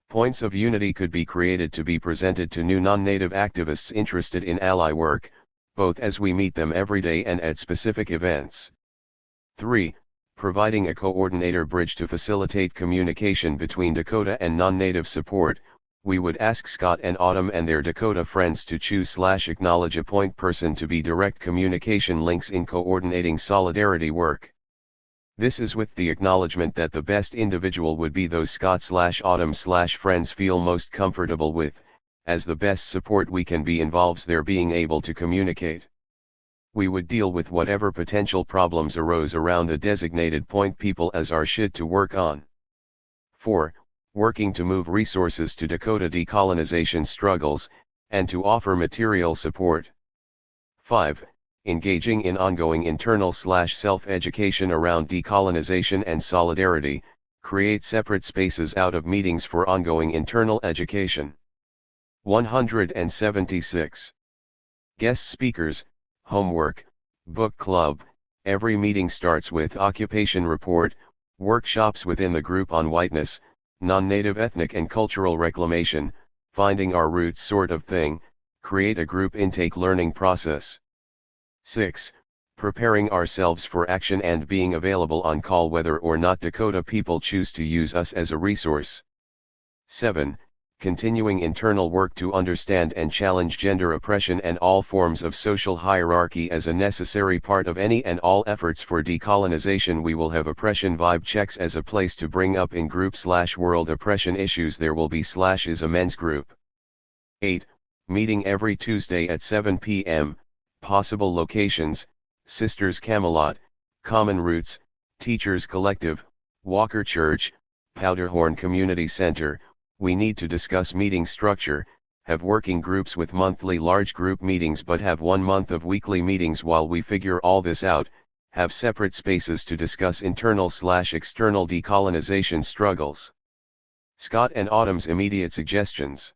Points of unity could be created to be presented to new non-native activists interested in ally work, both as we meet them every day and at specific events. 3. Providing a coordinator bridge to facilitate communication between Dakota and non-native support. We would ask Scott and Autumn and their Dakota friends to choose/acknowledge a point person to be direct communication links in coordinating solidarity work. This is with the acknowledgement that the best individual would be those Scott/Autumn/friends feel most comfortable with, as the best support we can be involves their being able to communicate. We would deal with whatever potential problems arose around the designated point people as our shit to work on. 4. Working to move resources to Dakota decolonization struggles, and to offer material support. 5. Engaging in ongoing internal/self-education around decolonization and solidarity, create separate spaces out of meetings for ongoing internal education. 176. Guest speakers, homework, book club. Every meeting starts with occupation report, workshops within the group on whiteness, non-native ethnic and cultural reclamation, finding our roots sort of thing, create a group intake learning process. 6. Preparing ourselves for action and being available on call whether or not Dakota people choose to use us as a resource. 7. Continuing internal work to understand and challenge gender oppression and all forms of social hierarchy as a necessary part of any and all efforts for decolonization. We will have oppression vibe checks as a place to bring up in group/world oppression issues. There will be /is a men's group. 8. Meeting every Tuesday at 7 p.m., possible locations, Sisters Camelot, Common Roots, Teachers Collective, Walker Church, Powderhorn Community Center. We need to discuss meeting structure, have working groups with monthly large group meetings but have 1 month of weekly meetings while we figure all this out, have separate spaces to discuss internal/external decolonization struggles. Scott and Autumn's immediate suggestions.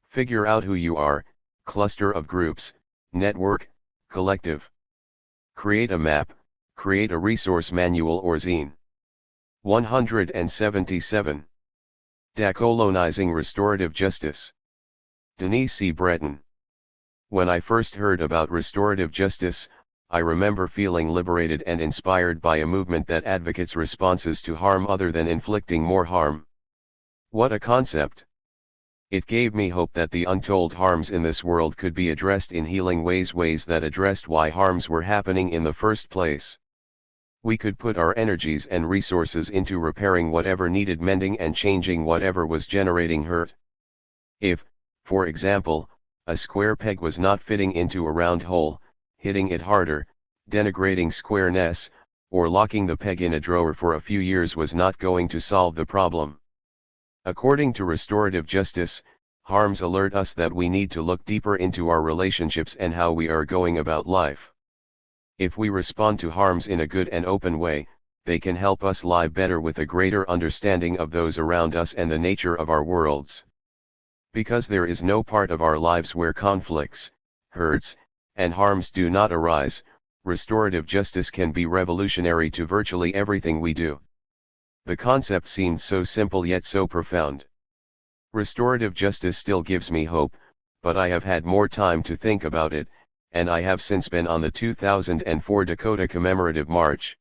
Figure out who you are, cluster of groups, network, collective. Create a map, create a resource manual or zine. 177. Decolonizing restorative justice. Denise C. Breton. When I first heard about restorative justice, I remember feeling liberated and inspired by a movement that advocates responses to harm other than inflicting more harm. What a concept! It gave me hope that the untold harms in this world could be addressed in healing ways that addressed why harms were happening in the first place. We could put our energies and resources into repairing whatever needed mending and changing whatever was generating hurt. If, for example, a square peg was not fitting into a round hole, hitting it harder, denigrating squareness, or locking the peg in a drawer for a few years was not going to solve the problem. According to restorative justice, harms alert us that we need to look deeper into our relationships and how we are going about life. If we respond to harms in a good and open way, they can help us live better with a greater understanding of those around us and the nature of our worlds. Because there is no part of our lives where conflicts, hurts, and harms do not arise, restorative justice can be revolutionary to virtually everything we do. The concept seemed so simple yet so profound. Restorative justice still gives me hope, but I have had more time to think about it, and I have since been on the 2004 Dakota Commemorative March.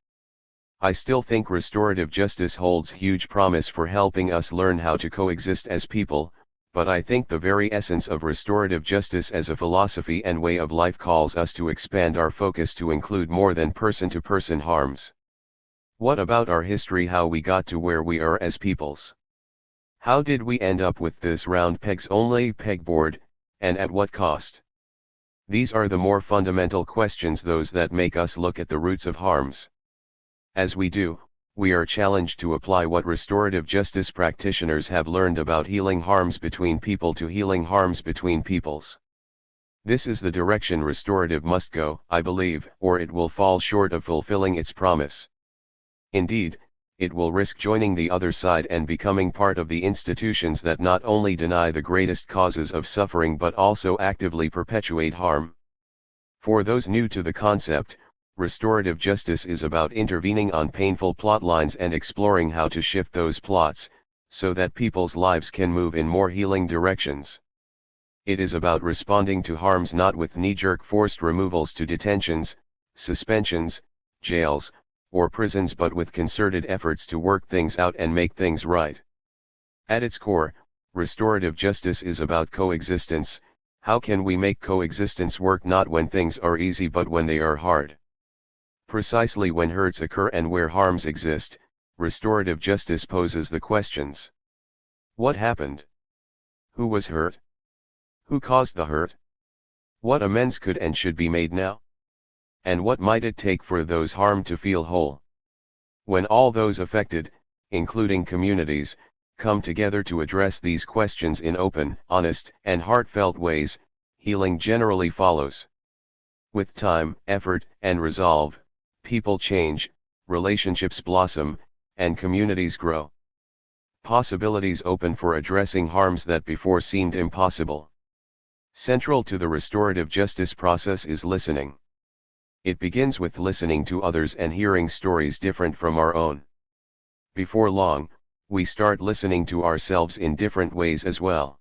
I still think restorative justice holds huge promise for helping us learn how to coexist as people, but I think the very essence of restorative justice as a philosophy and way of life calls us to expand our focus to include more than person-to-person harms. What about our history, how we got to where we are as peoples? How did we end up with this round pegs only pegboard, and at what cost? These are the more fundamental questions, those that make us look at the roots of harms. As we do, we are challenged to apply what restorative justice practitioners have learned about healing harms between people to healing harms between peoples. This is the direction restorative must go, I believe, or it will fall short of fulfilling its promise. Indeed, it will risk joining the other side and becoming part of the institutions that not only deny the greatest causes of suffering but also actively perpetuate harm. For those new to the concept, restorative justice is about intervening on painful plot lines and exploring how to shift those plots, so that people's lives can move in more healing directions. It is about responding to harms not with knee-jerk forced removals to detentions, suspensions, jails, or prisons but with concerted efforts to work things out and make things right. At its core, restorative justice is about coexistence. How can we make coexistence work not when things are easy but when they are hard? Precisely when hurts occur and where harms exist, restorative justice poses the questions. What happened? Who was hurt? Who caused the hurt? What amends could and should be made now? And what might it take for those harmed to feel whole? When all those affected, including communities, come together to address these questions in open, honest, and heartfelt ways, healing generally follows. With time, effort, and resolve, people change, relationships blossom, and communities grow. Possibilities open for addressing harms that before seemed impossible. Central to the restorative justice process is listening. It begins with listening to others and hearing stories different from our own. Before long, we start listening to ourselves in different ways as well.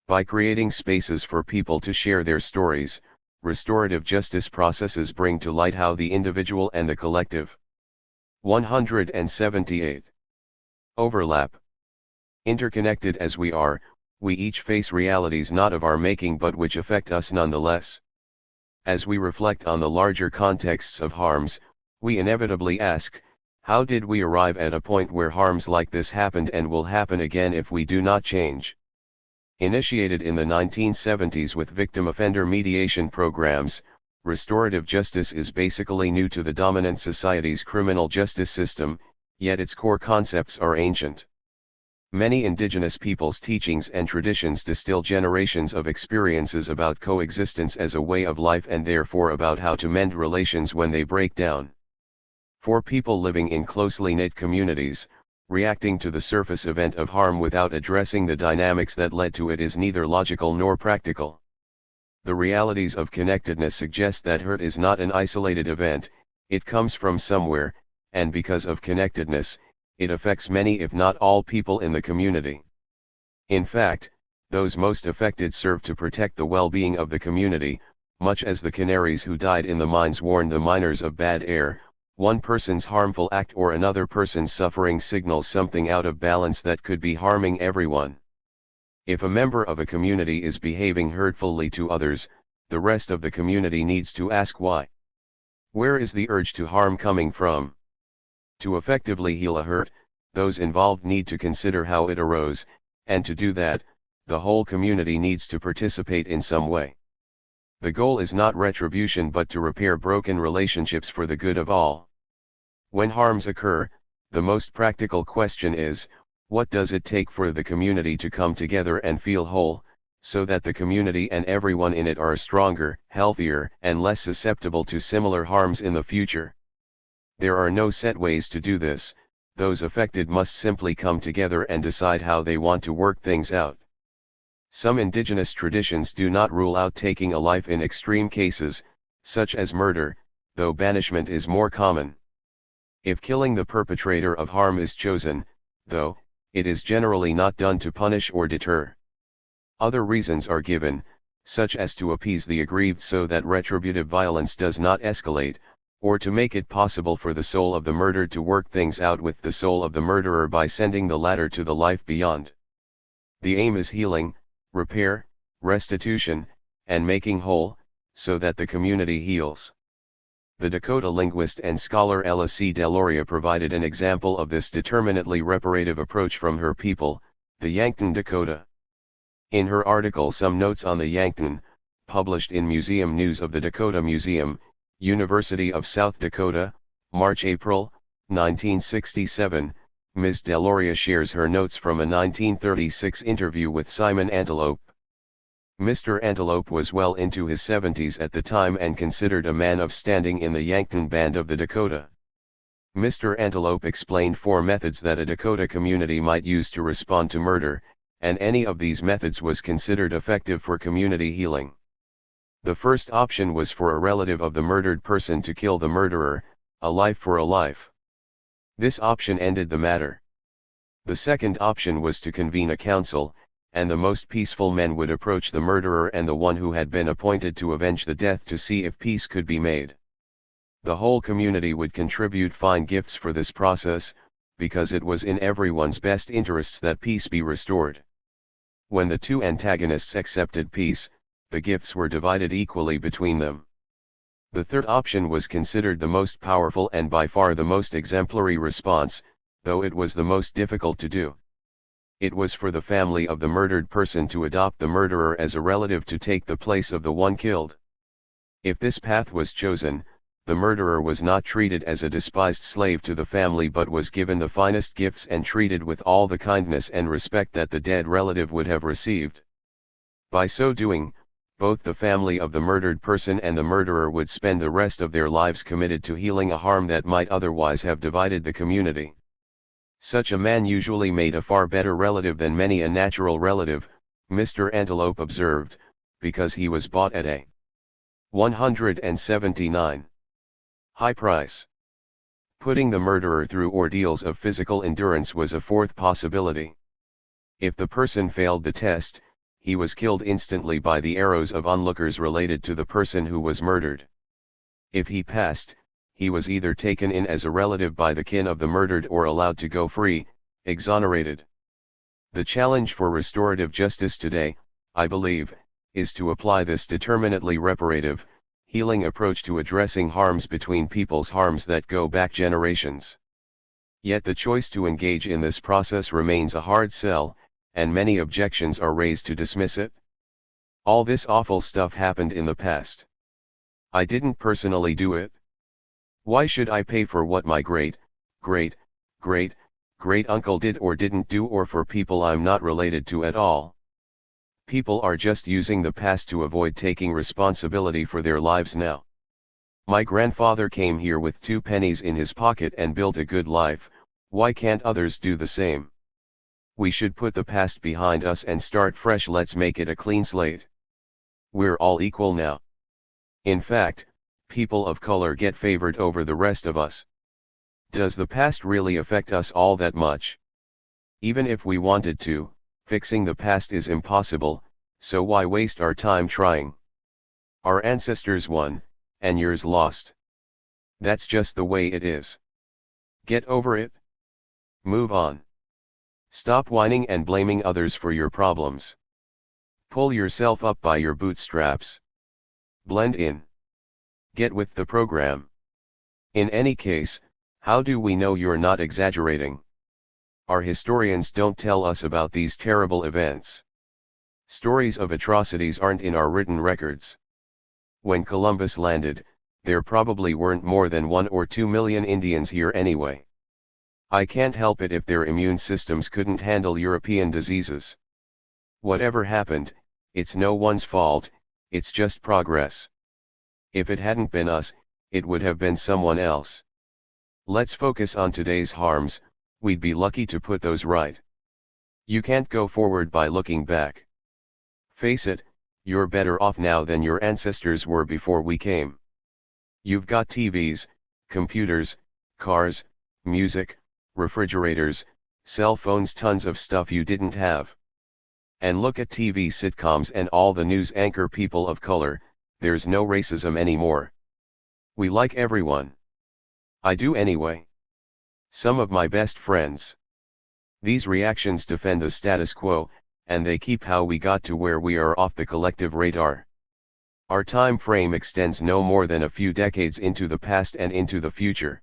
By creating spaces for people to share their stories, restorative justice processes bring to light how the individual and the collective. 178. Overlap. Interconnected as we are, we each face realities not of our making but which affect us nonetheless. As we reflect on the larger contexts of harms, we inevitably ask, how did we arrive at a point where harms like this happened and will happen again if we do not change? Initiated in the 1970s with victim-offender mediation programs, restorative justice is basically new to the dominant society's criminal justice system, yet its core concepts are ancient. Many indigenous peoples' teachings and traditions distill generations of experiences about coexistence as a way of life and therefore about how to mend relations when they break down. For people living in closely knit communities, reacting to the surface event of harm without addressing the dynamics that led to it is neither logical nor practical. The realities of connectedness suggest that hurt is not an isolated event, it comes from somewhere, and because of connectedness, it affects many if not all people in the community. In fact, those most affected serve to protect the well-being of the community, much as the canaries who died in the mines warned the miners of bad air. One person's harmful act or another person's suffering signals something out of balance that could be harming everyone. If a member of a community is behaving hurtfully to others, the rest of the community needs to ask why. Where is the urge to harm coming from? To effectively heal a hurt, those involved need to consider how it arose, and to do that, the whole community needs to participate in some way. The goal is not retribution but to repair broken relationships for the good of all. When harms occur, the most practical question is, what does it take for the community to come together and feel whole, so that the community and everyone in it are stronger, healthier, and less susceptible to similar harms in the future? There are no set ways to do this, those affected must simply come together and decide how they want to work things out. Some indigenous traditions do not rule out taking a life in extreme cases, such as murder, though banishment is more common. If killing the perpetrator of harm is chosen, though, it is generally not done to punish or deter. Other reasons are given, such as to appease the aggrieved so that retributive violence does not escalate, or to make it possible for the soul of the murdered to work things out with the soul of the murderer by sending the latter to the life beyond. The aim is healing, repair, restitution, and making whole, so that the community heals. The Dakota linguist and scholar Ella C. Deloria provided an example of this determinately reparative approach from her people, the Yankton Dakota. In her article Some Notes on the Yankton, published in Museum News of the Dakota Museum, University of South Dakota, March-April, 1967, Ms. Deloria shares her notes from a 1936 interview with Simon Antelope. Mr. Antelope was well into his 70s at the time and considered a man of standing in the Yankton Band of the Dakota. Mr. Antelope explained 4 methods that a Dakota community might use to respond to murder, and any of these methods was considered effective for community healing. The first option was for a relative of the murdered person to kill the murderer, a life for a life. This option ended the matter. The second option was to convene a council, and the most peaceful men would approach the murderer and the one who had been appointed to avenge the death to see if peace could be made. The whole community would contribute fine gifts for this process, because it was in everyone's best interests that peace be restored. When the 2 antagonists accepted peace, the gifts were divided equally between them. The third option was considered the most powerful and by far the most exemplary response, though it was the most difficult to do. It was for the family of the murdered person to adopt the murderer as a relative to take the place of the one killed. If this path was chosen, the murderer was not treated as a despised slave to the family but was given the finest gifts and treated with all the kindness and respect that the dead relative would have received. By so doing, both the family of the murdered person and the murderer would spend the rest of their lives committed to healing a harm that might otherwise have divided the community. Such a man usually made a far better relative than many a natural relative, Mr. Antelope observed, because he was bought at a 179 high price. Putting the murderer through ordeals of physical endurance was a fourth possibility. If the person failed the test, he was killed instantly by the arrows of onlookers related to the person who was murdered. If he passed, he was either taken in as a relative by the kin of the murdered or allowed to go free, exonerated. The challenge for restorative justice today, I believe, is to apply this determinately reparative, healing approach to addressing harms between peoples, harms that go back generations. Yet the choice to engage in this process remains a hard sell, and many objections are raised to dismiss it. All this awful stuff happened in the past. I didn't personally do it. Why should I pay for what my great-great-great-uncle did or didn't do, or for people I'm not related to at all? People are just using the past to avoid taking responsibility for their lives now. My grandfather came here with 2 pennies in his pocket and built a good life. Why can't others do the same? We should put the past behind us and start fresh. Let's make it a clean slate. We're all equal now. In fact, people of color get favored over the rest of us. Does the past really affect us all that much? Even if we wanted to, fixing the past is impossible, so why waste our time trying? Our ancestors won, and yours lost. That's just the way it is. Get over it. Move on. Stop whining and blaming others for your problems. Pull yourself up by your bootstraps. Blend in. Get with the program. In any case, how do we know you're not exaggerating? Our historians don't tell us about these terrible events. Stories of atrocities aren't in our written records. When Columbus landed, there probably weren't more than 1 or 2 million Indians here anyway. I can't help it if their immune systems couldn't handle European diseases. Whatever happened, it's no one's fault, it's just progress. If it hadn't been us, it would have been someone else. Let's focus on today's harms, we'd be lucky to put those right. You can't go forward by looking back. Face it, you're better off now than your ancestors were before we came. You've got TVs, computers, cars, music, refrigerators, cell phones, tons of stuff you didn't have. And look at TV sitcoms and all the news anchor people of color, there's no racism anymore. We like everyone. I do anyway. Some of my best friends. These reactions defend the status quo, and they keep how we got to where we are off the collective radar. Our time frame extends no more than a few decades into the past and into the future.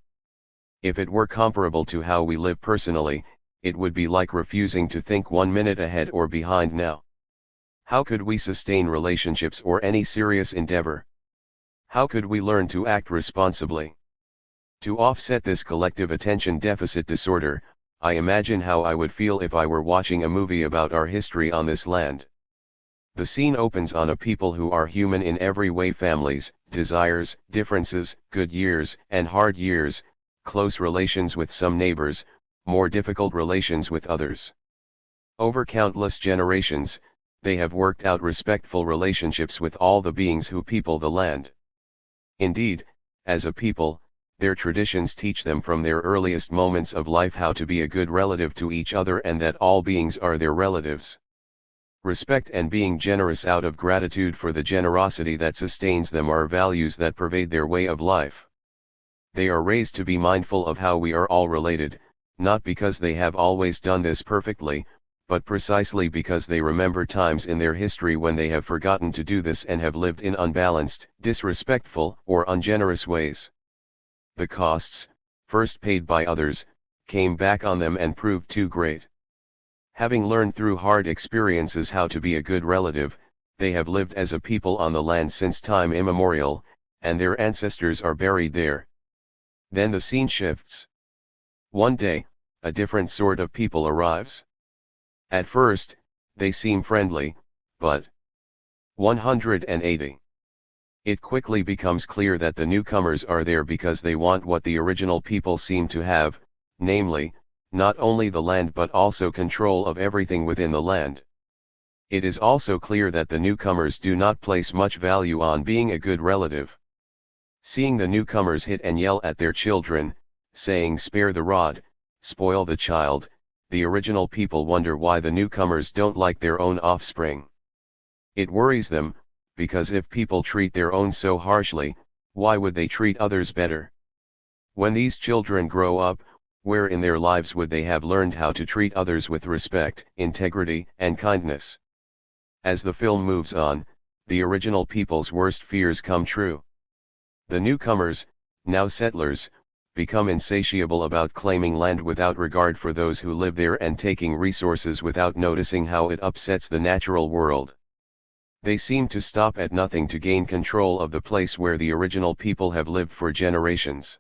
If it were comparable to how we live personally, it would be like refusing to think 1 minute ahead or behind now. How could we sustain relationships or any serious endeavor? How could we learn to act responsibly? To offset this collective attention deficit disorder, I imagine how I would feel if I were watching a movie about our history on this land. The scene opens on a people who are human in every way: families, desires, differences, good years and hard years, close relations with some neighbors, more difficult relations with others. Over countless generations, they have worked out respectful relationships with all the beings who people the land. Indeed, as a people, their traditions teach them from their earliest moments of life how to be a good relative to each other and that all beings are their relatives. Respect and being generous out of gratitude for the generosity that sustains them are values that pervade their way of life. They are raised to be mindful of how we are all related, not because they have always done this perfectly, but precisely because they remember times in their history when they have forgotten to do this and have lived in unbalanced, disrespectful, or ungenerous ways. The costs, first paid by others, came back on them and proved too great. Having learned through hard experiences how to be a good relative, they have lived as a people on the land since time immemorial, and their ancestors are buried there. Then the scene shifts. One day, a different sort of people arrives. At first, they seem friendly, but 180. It quickly becomes clear that the newcomers are there because they want what the original people seem to have, namely, not only the land but also control of everything within the land. It is also clear that the newcomers do not place much value on being a good relative. Seeing the newcomers hit and yell at their children, saying spare the rod, spoil the child, the original people wonder why the newcomers don't like their own offspring. It worries them, because if people treat their own so harshly, why would they treat others better? When these children grow up, where in their lives would they have learned how to treat others with respect, integrity, and kindness? As the film moves on, the original people's worst fears come true. The newcomers, now settlers, become insatiable about claiming land without regard for those who live there and taking resources without noticing how it upsets the natural world. They seem to stop at nothing to gain control of the place where the original people have lived for generations.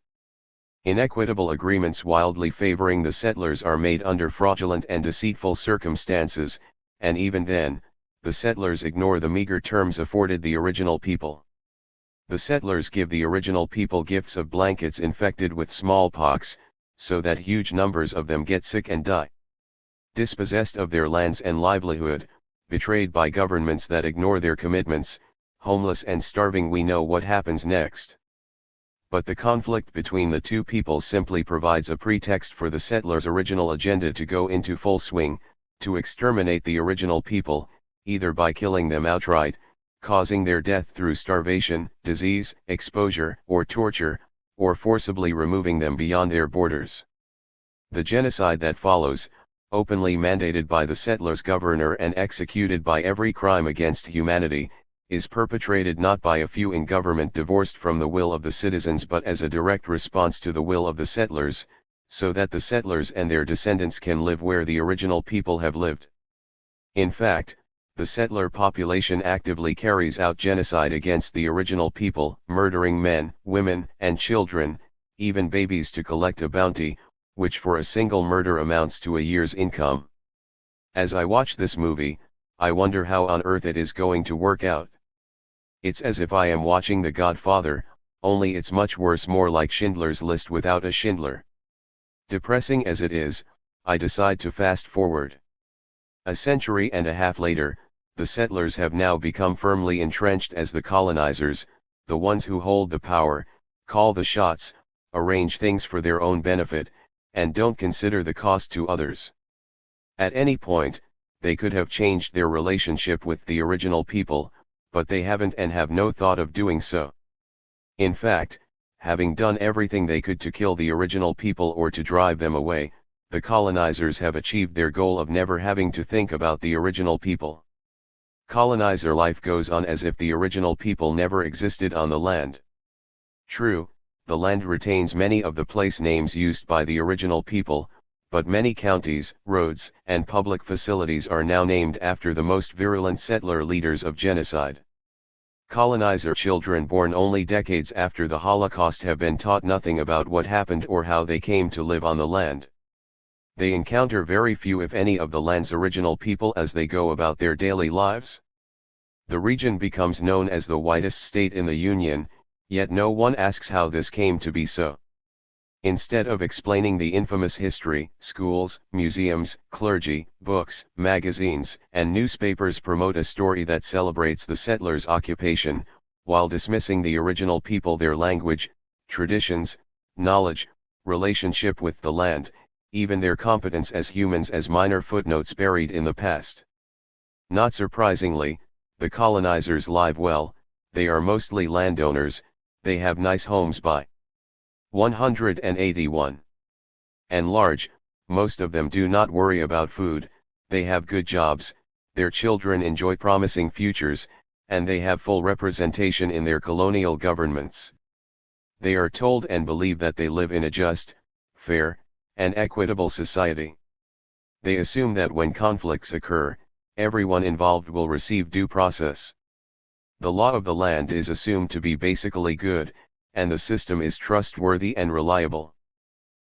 Inequitable agreements wildly favoring the settlers are made under fraudulent and deceitful circumstances, and even then, the settlers ignore the meager terms afforded the original people. The settlers give the original people gifts of blankets infected with smallpox, so that huge numbers of them get sick and die. Dispossessed of their lands and livelihood, betrayed by governments that ignore their commitments, homeless and starving, we know what happens next. But the conflict between the two peoples simply provides a pretext for the settlers' original agenda to go into full swing, to exterminate the original people, either by killing them outright, causing their death through starvation, disease, exposure, or torture, or forcibly removing them beyond their borders. The genocide that follows, openly mandated by the settlers' governor and executed by every crime against humanity, is perpetrated not by a few in government divorced from the will of the citizens but as a direct response to the will of the settlers, so that the settlers and their descendants can live where the original people have lived. In fact, the settler population actively carries out genocide against the original people, murdering men, women, and children, even babies, to collect a bounty, which for a single murder amounts to a year's income. As I watch this movie, I wonder how on earth it is going to work out. It's as if I am watching The Godfather, only it's much worse, more like Schindler's List without a Schindler. Depressing as it is, I decide to fast forward. A century and a half later, the settlers have now become firmly entrenched as the colonizers, the ones who hold the power, call the shots, arrange things for their own benefit, and don't consider the cost to others. At any point, they could have changed their relationship with the original people, but they haven't and have no thought of doing so. In fact, having done everything they could to kill the original people or to drive them away, the colonizers have achieved their goal of never having to think about the original people. Colonizer life goes on as if the original people never existed on the land. True, the land retains many of the place names used by the original people, but many counties, roads, and public facilities are now named after the most virulent settler leaders of genocide. Colonizer children born only decades after the Holocaust have been taught nothing about what happened or how they came to live on the land. They encounter very few if any of the land's original people as they go about their daily lives. The region becomes known as the whitest state in the Union, yet no one asks how this came to be so. Instead of explaining the infamous history, schools, museums, clergy, books, magazines, and newspapers promote a story that celebrates the settlers' occupation, while dismissing the original people, their language, traditions, knowledge, relationship with the land, even their competence as humans, as minor footnotes buried in the past. Not surprisingly, the colonizers live well, they are mostly landowners, they have nice homes by 181. And large, most of them do not worry about food, they have good jobs, their children enjoy promising futures, and they have full representation in their colonial governments. They are told and believe that they live in a just, fair, and equitable society. They assume that when conflicts occur, everyone involved will receive due process. The law of the land is assumed to be basically good, and the system is trustworthy and reliable.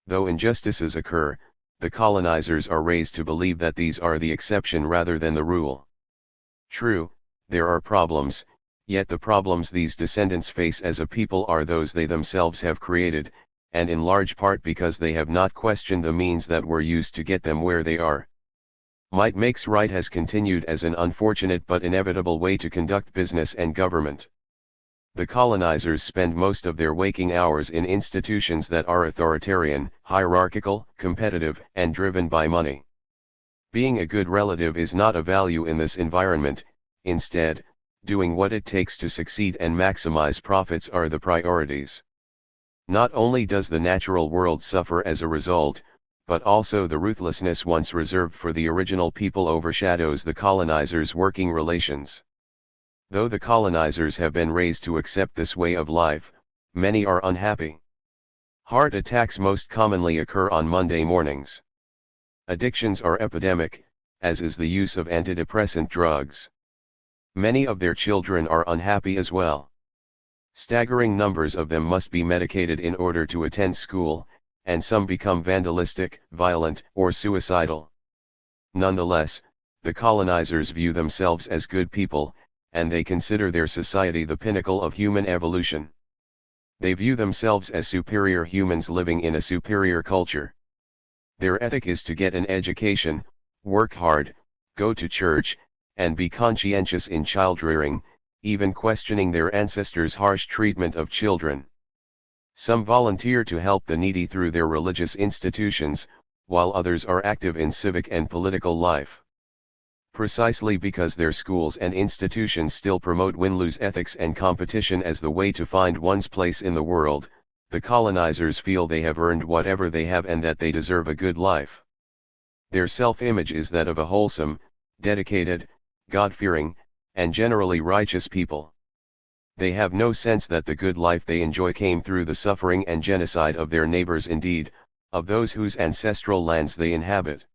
Though injustices occur, the colonizers are raised to believe that these are the exception rather than the rule. True, there are problems, yet the problems these descendants face as a people are those they themselves have created, and in large part because they have not questioned the means that were used to get them where they are. Might makes right has continued as an unfortunate but inevitable way to conduct business and government. The colonizers spend most of their waking hours in institutions that are authoritarian, hierarchical, competitive, and driven by money. Being a good relative is not a value in this environment, instead, doing what it takes to succeed and maximize profits are the priorities. Not only does the natural world suffer as a result, but also the ruthlessness once reserved for the original people overshadows the colonizers' working relations. Though the colonizers have been raised to accept this way of life, many are unhappy. Heart attacks most commonly occur on Monday mornings. Addictions are epidemic, as is the use of antidepressant drugs. Many of their children are unhappy as well. Staggering numbers of them must be medicated in order to attend school, and some become vandalistic, violent, or suicidal. Nonetheless, the colonizers view themselves as good people, and they consider their society the pinnacle of human evolution. They view themselves as superior humans living in a superior culture. Their ethic is to get an education, work hard, go to church, and be conscientious in child-rearing, even questioning their ancestors' harsh treatment of children. Some volunteer to help the needy through their religious institutions, while others are active in civic and political life. Precisely because their schools and institutions still promote win-lose ethics and competition as the way to find one's place in the world, the colonizers feel they have earned whatever they have and that they deserve a good life. Their self-image is that of a wholesome, dedicated, God-fearing, and generally righteous people. They have no sense that the good life they enjoy came through the suffering and genocide of their neighbors, indeed, of those whose ancestral lands they inhabit.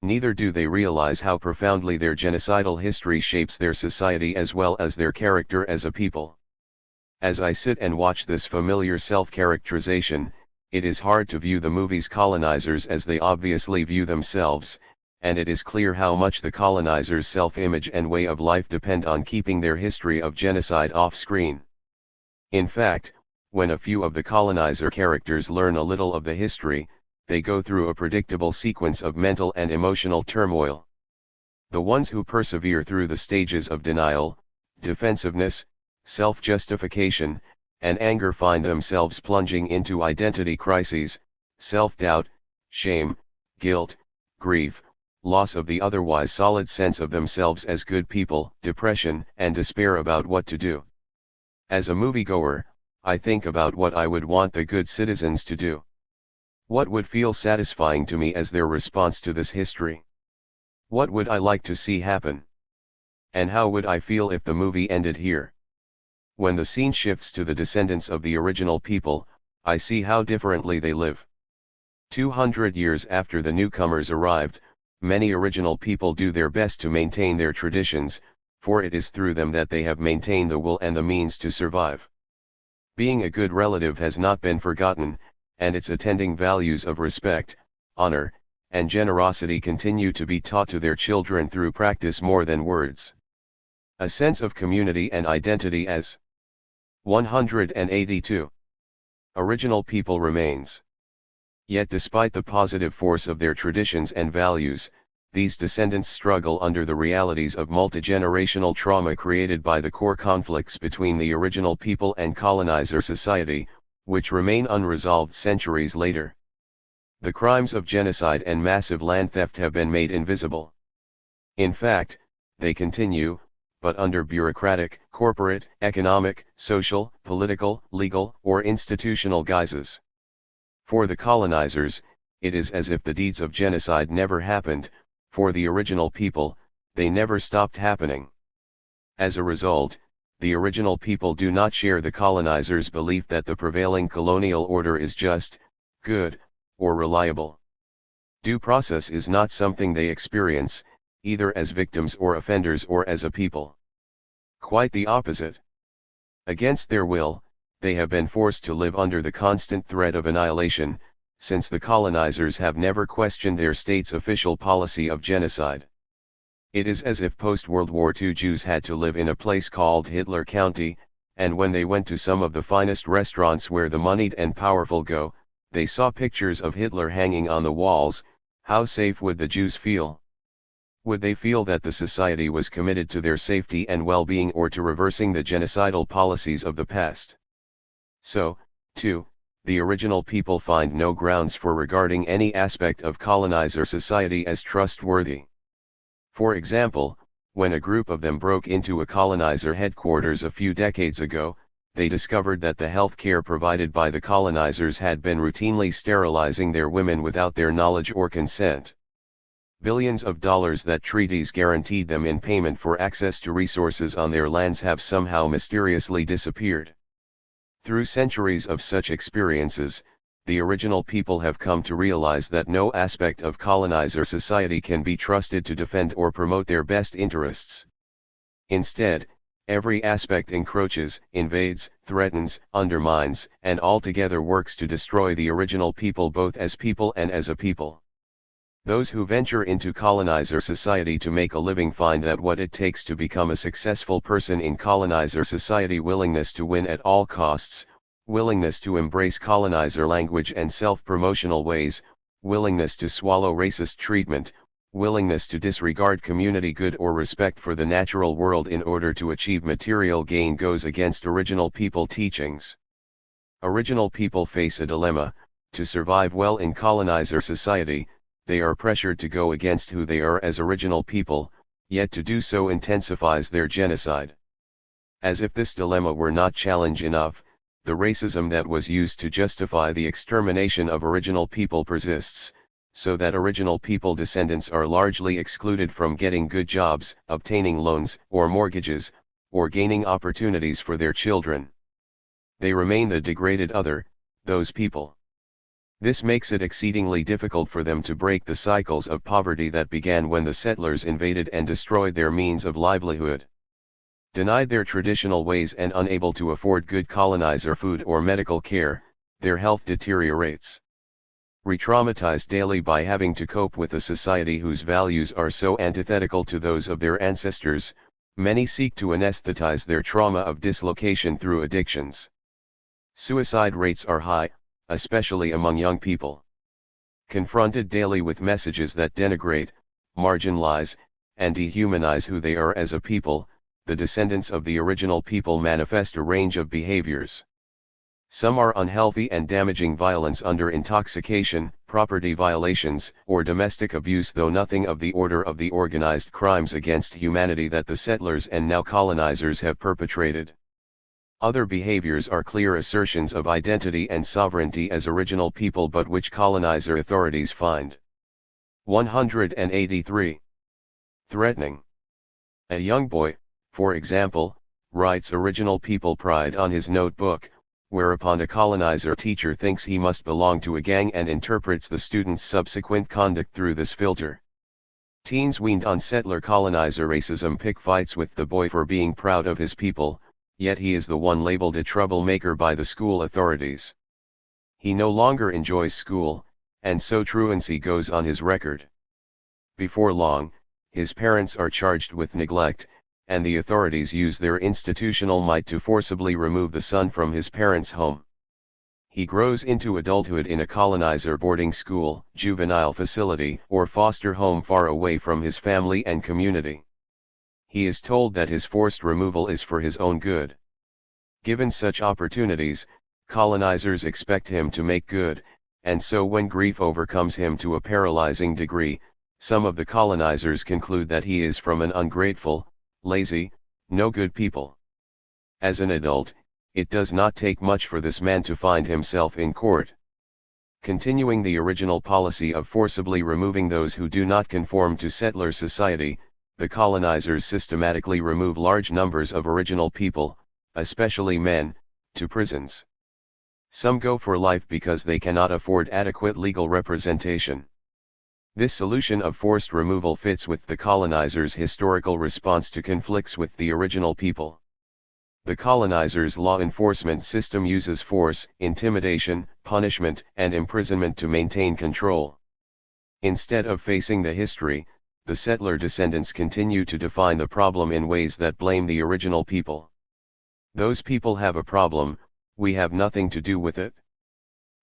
Neither do they realize how profoundly their genocidal history shapes their society as well as their character as a people. As I sit and watch this familiar self-characterization, it is hard to view the movie's colonizers as they obviously view themselves, and it is clear how much the colonizers' self-image and way of life depend on keeping their history of genocide off-screen. In fact, when a few of the colonizer characters learn a little of the history, they go through a predictable sequence of mental and emotional turmoil. The ones who persevere through the stages of denial, defensiveness, self-justification, and anger find themselves plunging into identity crises, self-doubt, shame, guilt, grief, loss of the otherwise solid sense of themselves as good people, depression, and despair about what to do. As a moviegoer, I think about what I would want the good citizens to do. What would feel satisfying to me as their response to this history? What would I like to see happen? And how would I feel if the movie ended here? When the scene shifts to the descendants of the original people, I see how differently they live. 200 years after the newcomers arrived, many original people do their best to maintain their traditions, for it is through them that they have maintained the will and the means to survive. Being a good relative has not been forgotten, and its attending values of respect, honor, and generosity continue to be taught to their children through practice more than words. A sense of community and identity as 182. Original people remains. Yet despite the positive force of their traditions and values, these descendants struggle under the realities of multigenerational trauma created by the core conflicts between the original people and colonizer society, which remain unresolved centuries later. The crimes of genocide and massive land theft have been made invisible. In fact, they continue, but under bureaucratic, corporate, economic, social, political, legal, or institutional guises. For the colonizers, it is as if the deeds of genocide never happened. For the original people, they never stopped happening. As a result, the original people do not share the colonizers' belief that the prevailing colonial order is just, good, or reliable. Due process is not something they experience, either as victims or offenders or as a people. Quite the opposite. Against their will, they have been forced to live under the constant threat of annihilation, since the colonizers have never questioned their state's official policy of genocide. It is as if post-World War II Jews had to live in a place called Hitler County, and when they went to some of the finest restaurants where the moneyed and powerful go, they saw pictures of Hitler hanging on the walls. How safe would the Jews feel? Would they feel that the society was committed to their safety and well-being or to reversing the genocidal policies of the past? So, too, the original people find no grounds for regarding any aspect of colonizer society as trustworthy. For example, when a group of them broke into a colonizer headquarters a few decades ago, they discovered that the health care provided by the colonizers had been routinely sterilizing their women without their knowledge or consent. Billions of dollars that treaties guaranteed them in payment for access to resources on their lands have somehow mysteriously disappeared. Through centuries of such experiences, the original people have come to realize that no aspect of colonizer society can be trusted to defend or promote their best interests. Instead, every aspect encroaches, invades, threatens, undermines, and altogether works to destroy the original people both as people and as a people. Those who venture into colonizer society to make a living find that what it takes to become a successful person in colonizer society: willingness to win at all costs, willingness to embrace colonizer language and self-promotional ways, willingness to swallow racist treatment, willingness to disregard community good or respect for the natural world in order to achieve material gain goes against original people teachings. Original people face a dilemma: to survive well in colonizer society, they are pressured to go against who they are as original people, yet to do so intensifies their genocide. As if this dilemma were not challenge enough, the racism that was used to justify the extermination of original people persists, so that original people descendants are largely excluded from getting good jobs, obtaining loans or mortgages, or gaining opportunities for their children. They remain the degraded other, those people. This makes it exceedingly difficult for them to break the cycles of poverty that began when the settlers invaded and destroyed their means of livelihood. Denied their traditional ways and unable to afford good colonizer food or medical care, their health deteriorates. Re-traumatized daily by having to cope with a society whose values are so antithetical to those of their ancestors, many seek to anesthetize their trauma of dislocation through addictions. Suicide rates are high, especially among young people. Confronted daily with messages that denigrate, marginalize, and dehumanize who they are as a people, the descendants of the original people manifest a range of behaviors. Some are unhealthy and damaging: violence under intoxication, property violations, or domestic abuse, though nothing of the order of the organized crimes against humanity that the settlers and now colonizers have perpetrated. Other behaviors are clear assertions of identity and sovereignty as original people, but which colonizer authorities find 183 threatening. A young boy, for example, writes original people pride on his notebook, whereupon a colonizer teacher thinks he must belong to a gang and interprets the student's subsequent conduct through this filter. Teens weaned on settler-colonizer racism pick fights with the boy for being proud of his people, yet he is the one labeled a troublemaker by the school authorities. He no longer enjoys school, and so truancy goes on his record. Before long, his parents are charged with neglect, and the authorities use their institutional might to forcibly remove the son from his parents' home. he grows into adulthood in a colonizer boarding school, juvenile facility, or foster home far away from his family and community. He is told that his forced removal is for his own good. Given such opportunities, colonizers expect him to make good, and so when grief overcomes him to a paralyzing degree, some of the colonizers conclude that he is from an ungrateful, lazy, no good people. As an adult, it does not take much for this man to find himself in court. Continuing the original policy of forcibly removing those who do not conform to settler society, the colonizers systematically remove large numbers of original people, especially men, to prisons. Some go for life because they cannot afford adequate legal representation. This solution of forced removal fits with the colonizers' historical response to conflicts with the original people. The colonizers' law enforcement system uses force, intimidation, punishment, and imprisonment to maintain control. Instead of facing the history, the settler descendants continue to define the problem in ways that blame the original people. Those people have a problem, we have nothing to do with it.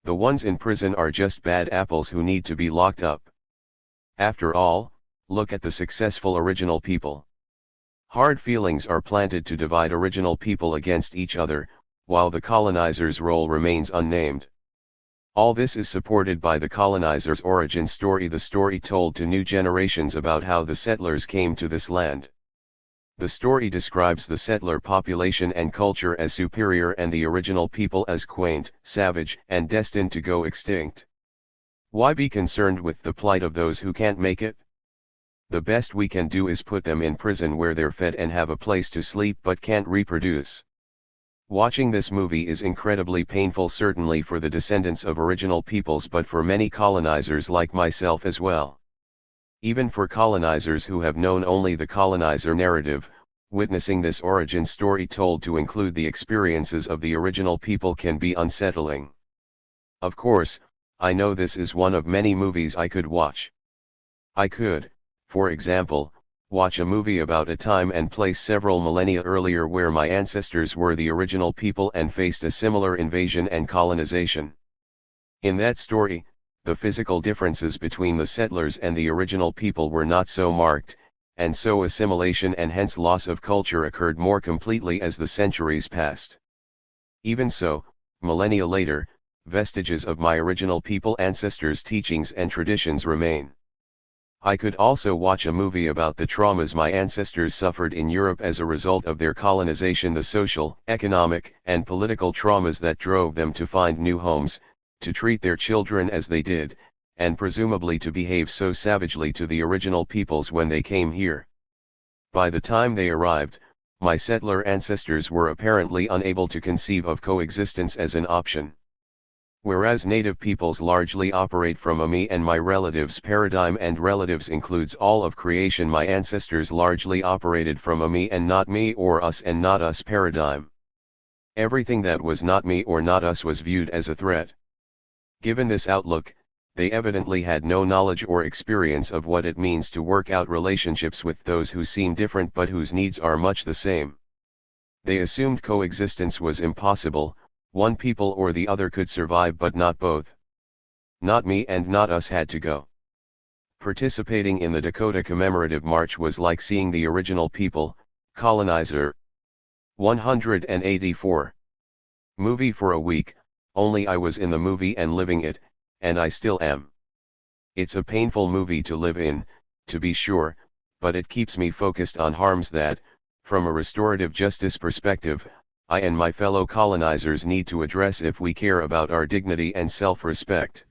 The ones in prison are just bad apples who need to be locked up. After all, look at the successful original people. Hard feelings are planted to divide original people against each other, while the colonizer's role remains unnamed. All this is supported by the colonizer's origin story, the story told to new generations about how the settlers came to this land. The story describes the settler population and culture as superior and the original people as quaint, savage, and destined to go extinct. Why be concerned with the plight of those who can't make it? The best we can do is put them in prison where they're fed and have a place to sleep but can't reproduce. Watching this movie is incredibly painful, certainly for the descendants of original peoples, but for many colonizers like myself as well. Even for colonizers who have known only the colonizer narrative, witnessing this origin story told to include the experiences of the original people can be unsettling. Of course, I know this is one of many movies I could watch. I could, for example, watch a movie about a time and place several millennia earlier where my ancestors were the original people and faced a similar invasion and colonization. In that story, the physical differences between the settlers and the original people were not so marked, and so assimilation and hence loss of culture occurred more completely as the centuries passed. Even so, millennia later, vestiges of my original people ancestors' teachings and traditions remain. I could also watch a movie about the traumas my ancestors suffered in Europe as a result of their colonization, the social, economic, and political traumas that drove them to find new homes, to treat their children as they did, and presumably to behave so savagely to the original peoples when they came here. By the time they arrived, my settler ancestors were apparently unable to conceive of coexistence as an option. Whereas native peoples largely operate from a me and my relatives paradigm, and relatives includes all of creation, my ancestors largely operated from a me and not me, or us and not us paradigm. Everything that was not me or not us was viewed as a threat. Given this outlook, they evidently had no knowledge or experience of what it means to work out relationships with those who seem different but whose needs are much the same. They assumed coexistence was impossible. One people or the other could survive but not both. Not me and not us had to go. Participating in the Dakota Commemorative March was like seeing the original people, colonizer. 184. Movie for a week, only I was in the movie and living it, and I still am. It's a painful movie to live in, to be sure, but it keeps me focused on harms that, from a restorative justice perspective, I and my fellow colonizers need to address if we care about our dignity and self-respect.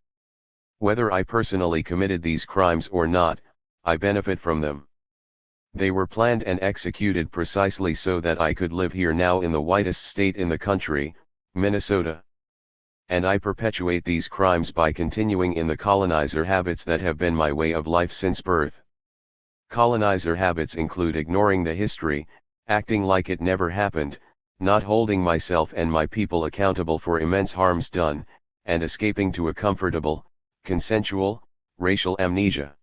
Whether I personally committed these crimes or not, I benefit from them. They were planned and executed precisely so that I could live here now in the whitest state in the country, Minnesota. And I perpetuate these crimes by continuing in the colonizer habits that have been my way of life since birth. Colonizer habits include ignoring the history, acting like it never happened, not holding myself and my people accountable for immense harms done, and escaping to a comfortable, consensual, racial amnesia.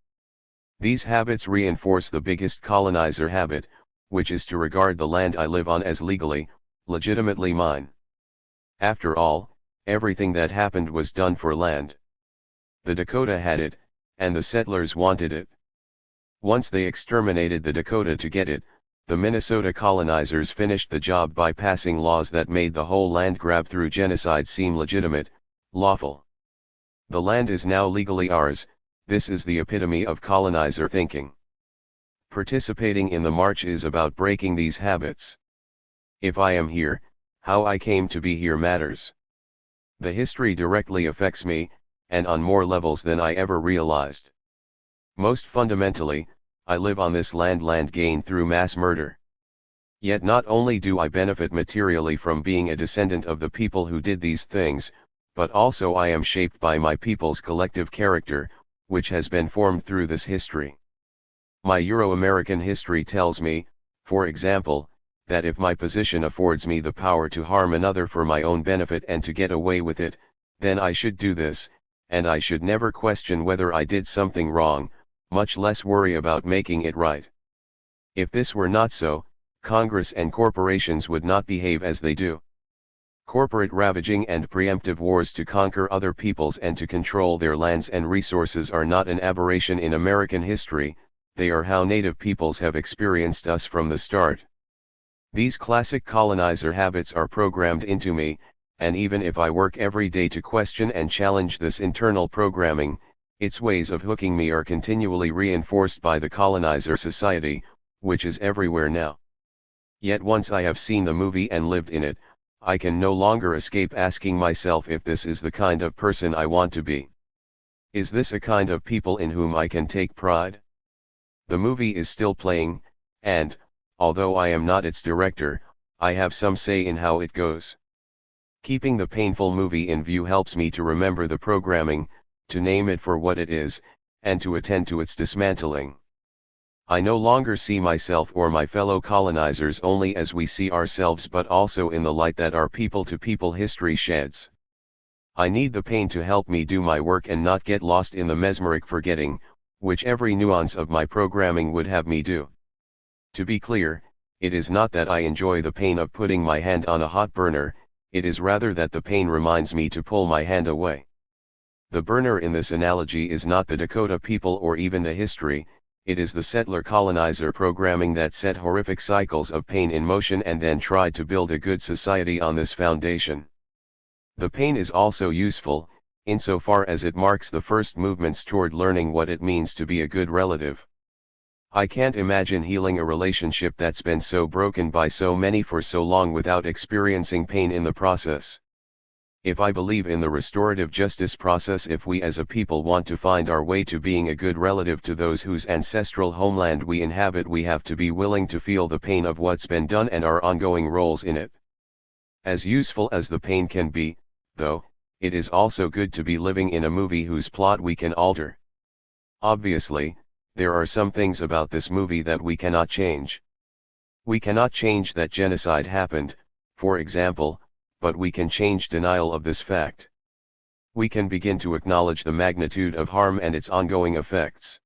These habits reinforce the biggest colonizer habit, which is to regard the land I live on as legally, legitimately mine. After all, everything that happened was done for land. The Dakota had it, and the settlers wanted it. Once they exterminated the Dakota to get it, the Minnesota colonizers finished the job by passing laws that made the whole land grab through genocide seem legitimate, lawful. The land is now legally ours. This is the epitome of colonizer thinking. Participating in the march is about breaking these habits. If I am here, how I came to be here matters. The history directly affects me, and on more levels than I ever realized. Most fundamentally, I live on this land gained through mass murder. Yet not only do I benefit materially from being a descendant of the people who did these things, but also I am shaped by my people's collective character, which has been formed through this history. My Euro-American history tells me, for example, that if my position affords me the power to harm another for my own benefit and to get away with it, then I should do this, and I should never question whether I did something wrong, much less worry about making it right. If this were not so, Congress and corporations would not behave as they do. Corporate ravaging and preemptive wars to conquer other peoples and to control their lands and resources are not an aberration in American history, they are how native peoples have experienced us from the start. These classic colonizer habits are programmed into me, and even if I work every day to question and challenge this internal programming, its ways of hooking me are continually reinforced by the colonizer society, which is everywhere now. Yet once I have seen the movie and lived in it, I can no longer escape asking myself if this is the kind of person I want to be. Is this a kind of people in whom I can take pride? The movie is still playing, and, although I am not its director, I have some say in how it goes. Keeping the painful movie in view helps me to remember the programming, to name it for what it is, and to attend to its dismantling. I no longer see myself or my fellow colonizers only as we see ourselves but also in the light that our people-to-people history sheds. I need the pain to help me do my work and not get lost in the mesmeric forgetting, which every nuance of my programming would have me do. To be clear, it is not that I enjoy the pain of putting my hand on a hot burner, it is rather that the pain reminds me to pull my hand away. The burner in this analogy is not the Dakota people or even the history, it is the settler-colonizer programming that set horrific cycles of pain in motion and then tried to build a good society on this foundation. The pain is also useful, insofar as it marks the first movements toward learning what it means to be a good relative. I can't imagine healing a relationship that's been so broken by so many for so long without experiencing pain in the process. If I believe in the restorative justice process, if we as a people want to find our way to being a good relative to those whose ancestral homeland we inhabit, we have to be willing to feel the pain of what's been done and our ongoing roles in it. As useful as the pain can be, though, it is also good to be living in a movie whose plot we can alter. Obviously, there are some things about this movie that we cannot change. We cannot change that genocide happened, for example, but we can change denial of this fact. We can begin to acknowledge the magnitude of harm and its ongoing effects.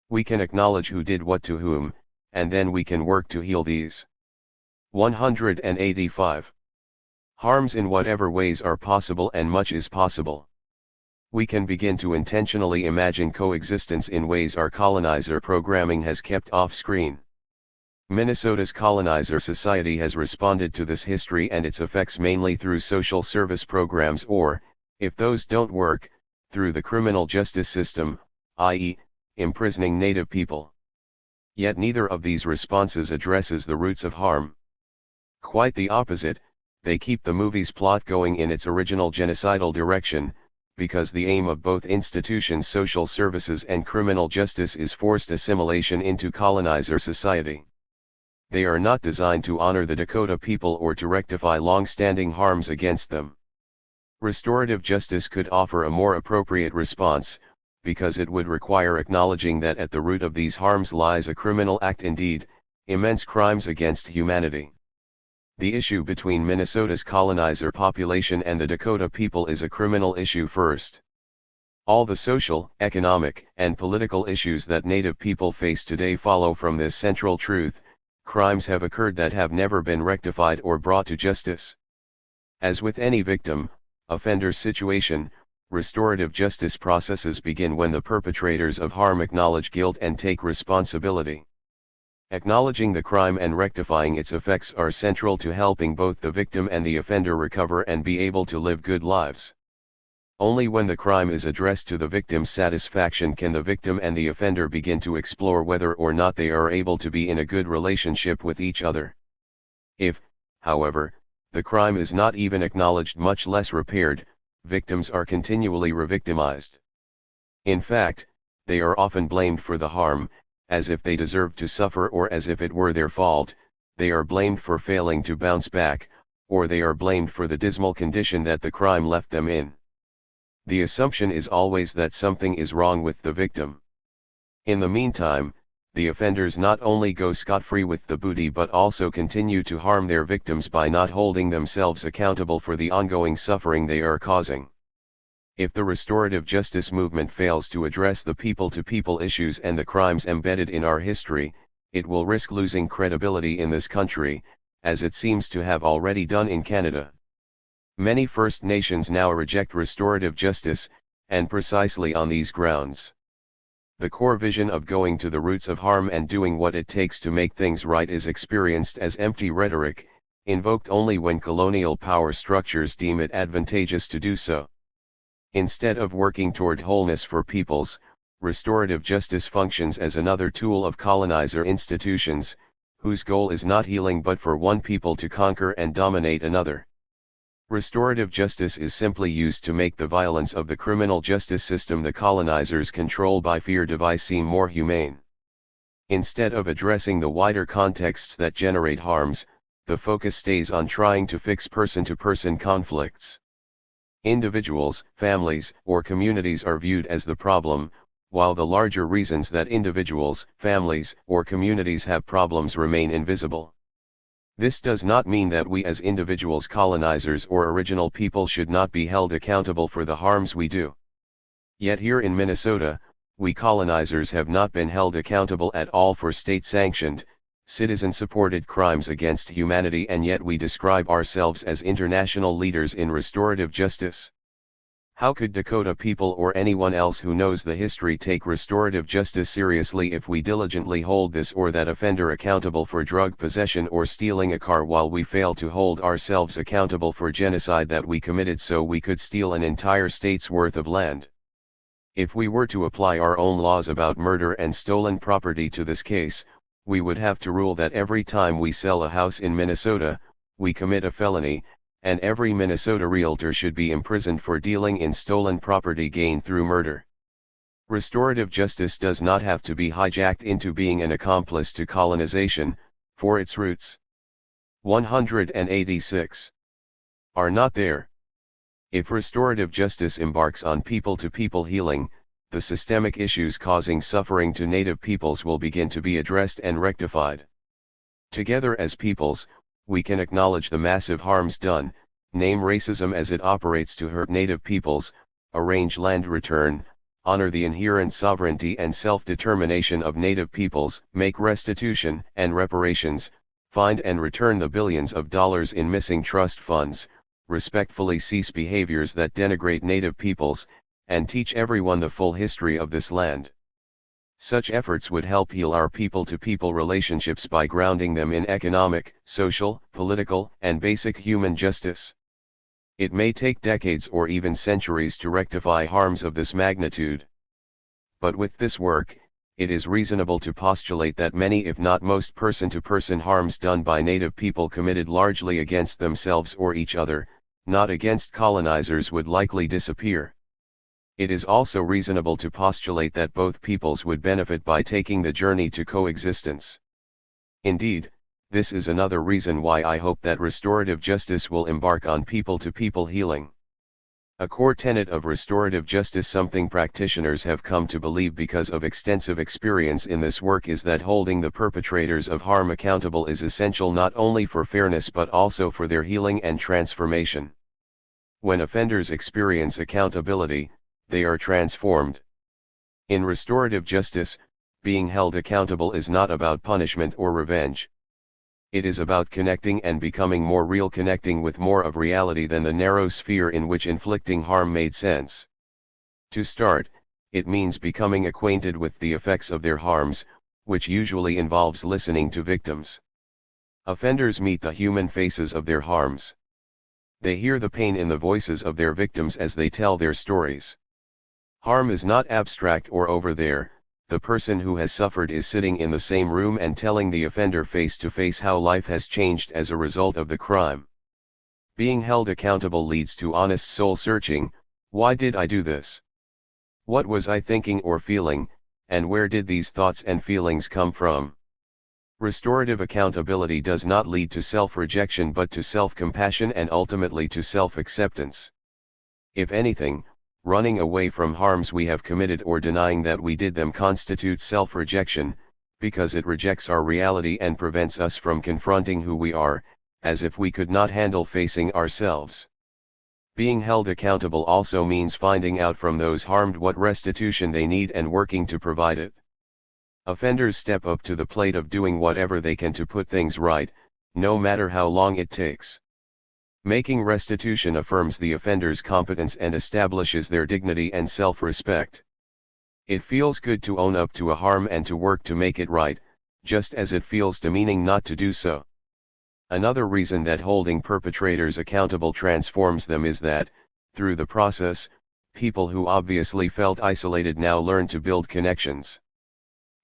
We can acknowledge who did what to whom, and then we can work to heal these. 185. Harms in whatever ways are possible, and much is possible. We can begin to intentionally imagine coexistence in ways our colonizer programming has kept off screen. Minnesota's colonizer society has responded to this history and its effects mainly through social service programs or, if those don't work, through the criminal justice system, i.e., imprisoning Native people. Yet neither of these responses addresses the roots of harm. Quite the opposite, they keep the movie's plot going in its original genocidal direction, because the aim of both institutions, social services and criminal justice, is forced assimilation into colonizer society. They are not designed to honor the Dakota people or to rectify long-standing harms against them. Restorative justice could offer a more appropriate response, because it would require acknowledging that at the root of these harms lies a criminal act, indeed, immense crimes against humanity. The issue between Minnesota's colonizer population and the Dakota people is a criminal issue first. All the social, economic, and political issues that Native people face today follow from this central truth: crimes have occurred that have never been rectified or brought to justice. As with any victim, Offender situation. Restorative justice processes begin when the perpetrators of harm acknowledge guilt and take responsibility. Acknowledging the crime and rectifying its effects are central to helping both the victim and the offender recover and be able to live good lives. Only when the crime is addressed to the victim's satisfaction can the victim and the offender begin to explore whether or not they are able to be in a good relationship with each other. If, however, the crime is not even acknowledged, much less repaired, victims are continually revictimized. In fact, they are often blamed for the harm, as if they deserved to suffer or as if it were their fault. They are blamed for failing to bounce back, or they are blamed for the dismal condition that the crime left them in. The assumption is always that something is wrong with the victim. In the meantime, the offenders not only go scot-free with the booty but also continue to harm their victims by not holding themselves accountable for the ongoing suffering they are causing. If the restorative justice movement fails to address the people-to-people issues and the crimes embedded in our history, it will risk losing credibility in this country, as it seems to have already done in Canada. Many First Nations now reject restorative justice, and precisely on these grounds. The core vision of going to the roots of harm and doing what it takes to make things right is experienced as empty rhetoric, invoked only when colonial power structures deem it advantageous to do so. Instead of working toward wholeness for peoples, restorative justice functions as another tool of colonizer institutions, whose goal is not healing but for one people to conquer and dominate another. Restorative justice is simply used to make the violence of the criminal justice system the colonizers control by fear device seem more humane. Instead of addressing the wider contexts that generate harms, the focus stays on trying to fix person-to-person conflicts. Individuals, families, or communities are viewed as the problem, while the larger reasons that individuals, families, or communities have problems remain invisible. This does not mean that we as individuals, colonizers or original people should not be held accountable for the harms we do. Yet here in Minnesota, we colonizers have not been held accountable at all for state-sanctioned, citizen-supported crimes against humanity, and yet we describe ourselves as international leaders in restorative justice. How could Dakota people or anyone else who knows the history take restorative justice seriously if we diligently hold this or that offender accountable for drug possession or stealing a car while we fail to hold ourselves accountable for genocide that we committed so we could steal an entire state's worth of land? If we were to apply our own laws about murder and stolen property to this case, we would have to rule that every time we sell a house in Minnesota, we commit a felony, and every Minnesota realtor should be imprisoned for dealing in stolen property gained through murder. Restorative justice does not have to be hijacked into being an accomplice to colonization, for its roots 186 are not there. If restorative justice embarks on people-to-people healing, the systemic issues causing suffering to Native peoples will begin to be addressed and rectified. Together as peoples, we can acknowledge the massive harms done, name racism as it operates to hurt Native peoples, arrange land return, honor the inherent sovereignty and self-determination of Native peoples, make restitution and reparations, find and return the billions of dollars in missing trust funds, respectfully cease behaviors that denigrate Native peoples, and teach everyone the full history of this land. Such efforts would help heal our people-to-people relationships by grounding them in economic, social, political, and basic human justice. It may take decades or even centuries to rectify harms of this magnitude. But with this work, it is reasonable to postulate that many if not most person-to-person harms done by Native people committed largely against themselves or each other, not against colonizers, would likely disappear. It is also reasonable to postulate that both peoples would benefit by taking the journey to coexistence. Indeed, this is another reason why I hope that restorative justice will embark on people-to-people healing. A core tenet of restorative justice, something practitioners have come to believe because of extensive experience in this work, is that holding the perpetrators of harm accountable is essential not only for fairness but also for their healing and transformation. When offenders experience accountability, they are transformed. In restorative justice, being held accountable is not about punishment or revenge. It is about connecting and becoming more real, connecting with more of reality than the narrow sphere in which inflicting harm made sense. To start, it means becoming acquainted with the effects of their harms, which usually involves listening to victims. Offenders meet the human faces of their harms. They hear the pain in the voices of their victims as they tell their stories. Harm is not abstract or over there. The person who has suffered is sitting in the same room and telling the offender face to face how life has changed as a result of the crime. Being held accountable leads to honest soul searching. Why did I do this? What was I thinking or feeling, and where did these thoughts and feelings come from? Restorative accountability does not lead to self-rejection but to self-compassion and ultimately to self-acceptance. If anything, running away from harms we have committed or denying that we did them constitutes self-rejection, because it rejects our reality and prevents us from confronting who we are, as if we could not handle facing ourselves. Being held accountable also means finding out from those harmed what restitution they need and working to provide it. Offenders step up to the plate of doing whatever they can to put things right, no matter how long it takes. Making restitution affirms the offender's competence and establishes their dignity and self-respect. It feels good to own up to a harm and to work to make it right, just as it feels demeaning not to do so. Another reason that holding perpetrators accountable transforms them is that, through the process, people who obviously felt isolated now learn to build connections.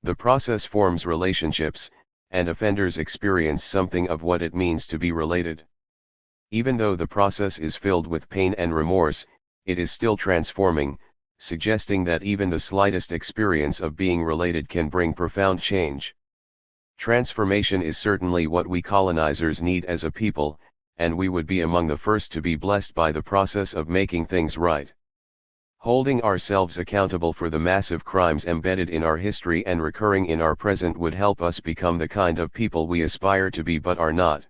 The process forms relationships, and offenders experience something of what it means to be related. Even though the process is filled with pain and remorse, it is still transforming, suggesting that even the slightest experience of being related can bring profound change. Transformation is certainly what we colonizers need as a people, and we would be among the first to be blessed by the process of making things right. Holding ourselves accountable for the massive crimes embedded in our history and recurring in our present would help us become the kind of people we aspire to be but are not.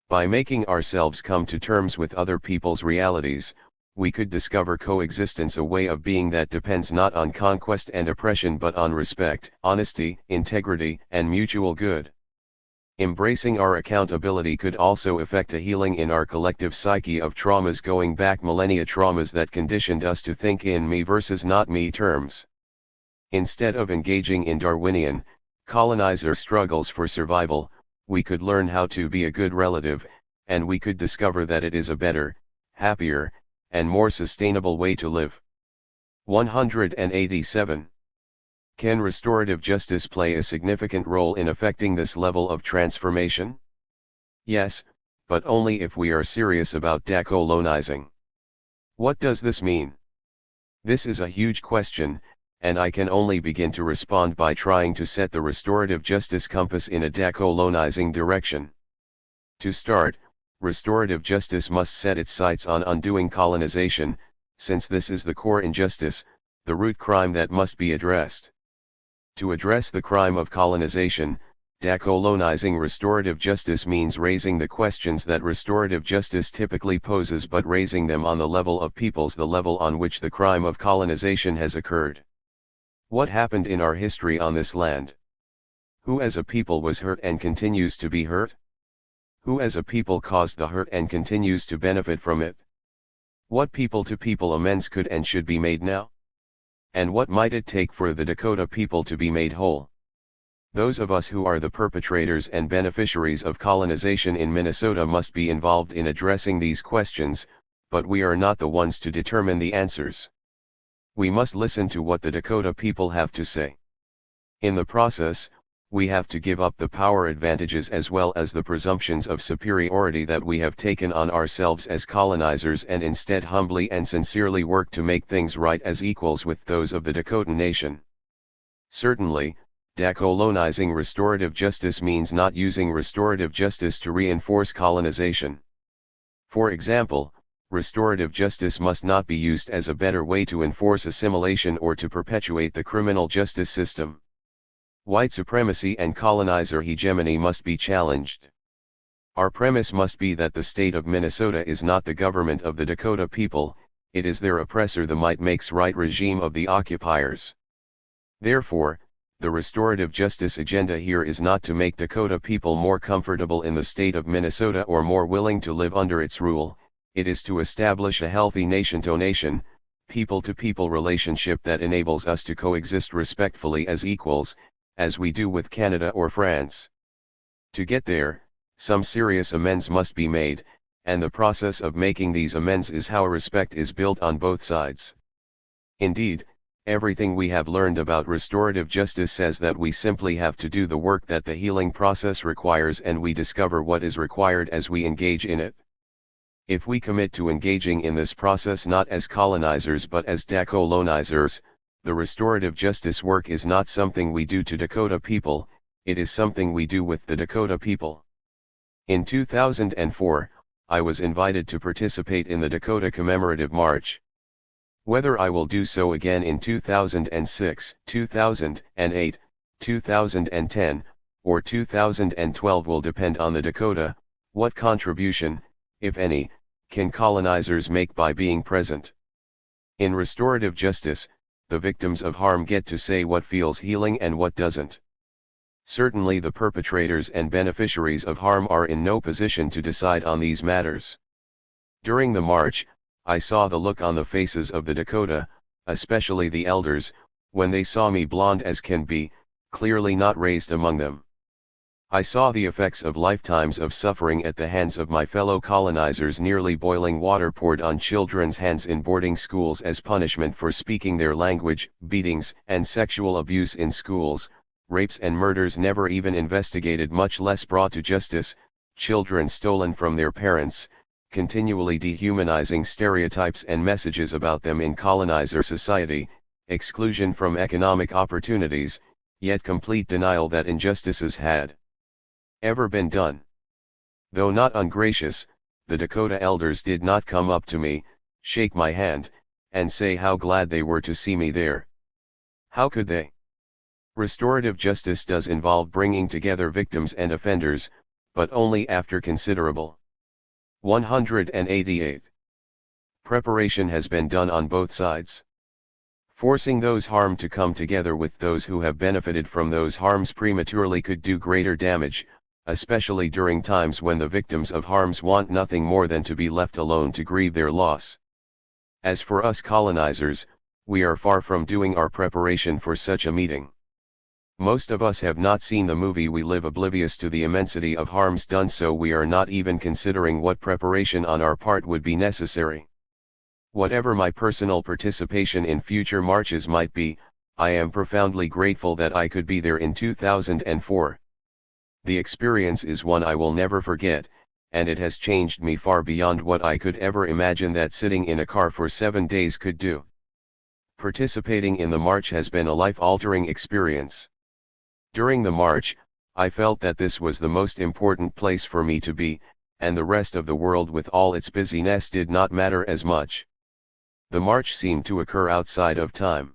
By making ourselves come to terms with other people's realities, we could discover coexistence, a way of being that depends not on conquest and oppression but on respect, honesty, integrity, and mutual good. Embracing our accountability could also effect a healing in our collective psyche of traumas going back millennia, traumas that conditioned us to think in me versus not me terms. Instead of engaging in Darwinian, colonizer struggles for survival, we could learn how to be a good relative, and we could discover that it is a better, happier, and more sustainable way to live. 187. Can restorative justice play a significant role in affecting this level of transformation? Yes, but only if we are serious about decolonizing. What does this mean? This is a huge question, and I can only begin to respond by trying to set the restorative justice compass in a decolonizing direction. To start, restorative justice must set its sights on undoing colonization, since this is the core injustice, the root crime that must be addressed. To address the crime of colonization, decolonizing restorative justice means raising the questions that restorative justice typically poses, but raising them on the level of peoples, the level on which the crime of colonization has occurred. What happened in our history on this land? Who as a people was hurt and continues to be hurt? Who as a people caused the hurt and continues to benefit from it? What people-to-people amends could and should be made now? And what might it take for the Dakota people to be made whole? Those of us who are the perpetrators and beneficiaries of colonization in Minnesota must be involved in addressing these questions, but we are not the ones to determine the answers. We must listen to what the Dakota people have to say. In the process, we have to give up the power advantages as well as the presumptions of superiority that we have taken on ourselves as colonizers, and instead humbly and sincerely work to make things right as equals with those of the Dakota Nation. Certainly, decolonizing restorative justice means not using restorative justice to reinforce colonization. For example, restorative justice must not be used as a better way to enforce assimilation or to perpetuate the criminal justice system. White supremacy and colonizer hegemony must be challenged. Our premise must be that the state of Minnesota is not the government of the Dakota people, it is their oppressor, the might makes right regime of the occupiers. Therefore, The restorative justice agenda here is not to make Dakota people more comfortable in the state of Minnesota or more willing to live under its rule. It is to establish a healthy nation-to-nation, people-to-people relationship that enables us to coexist respectfully as equals, as we do with Canada or France. To get there, some serious amends must be made, and the process of making these amends is how respect is built on both sides. Indeed, everything we have learned about restorative justice says that we simply have to do the work that the healing process requires, and we discover what is required as we engage in it. If we commit to engaging in this process not as colonizers but as decolonizers, the restorative justice work is not something we do to Dakota people, it is something we do with the Dakota people. In 2004, I was invited to participate in the Dakota Commemorative March. Whether I will do so again in 2006, 2008, 2010, or 2012 will depend on the Dakota. What contribution, if any, can colonizers make by being present? In restorative justice, the victims of harm get to say what feels healing and what doesn't. Certainly the perpetrators and beneficiaries of harm are in no position to decide on these matters. During the march, I saw the look on the faces of the Dakota, especially the elders, when they saw me blonde as can be, clearly not raised among them. I saw the effects of lifetimes of suffering at the hands of my fellow colonizers, nearly boiling water poured on children's hands in boarding schools as punishment for speaking their language, beatings and sexual abuse in schools, rapes and murders never even investigated, much less brought to justice, children stolen from their parents, continually dehumanizing stereotypes and messages about them in colonizer society, exclusion from economic opportunities, yet complete denial that injustices had ever been done. Though not ungracious, the Dakota elders did not come up to me, shake my hand, and say how glad they were to see me there. How could they? Restorative justice does involve bringing together victims and offenders, but only after considerable 188. Preparation has been done on both sides. Forcing those harmed to come together with those who have benefited from those harms prematurely could do greater damage, especially during times when the victims of harms want nothing more than to be left alone to grieve their loss. As for us colonizers, we are far from doing our preparation for such a meeting. Most of us have not seen the movie. We live oblivious to the immensity of harms done, so we are not even considering what preparation on our part would be necessary. Whatever my personal participation in future marches might be, I am profoundly grateful that I could be there in 2004. The experience is one I will never forget, and it has changed me far beyond what I could ever imagine that sitting in a car for 7 days could do. Participating in the march has been a life-altering experience. During the march, I felt that this was the most important place for me to be, and the rest of the world with all its busyness did not matter as much. The march seemed to occur outside of time.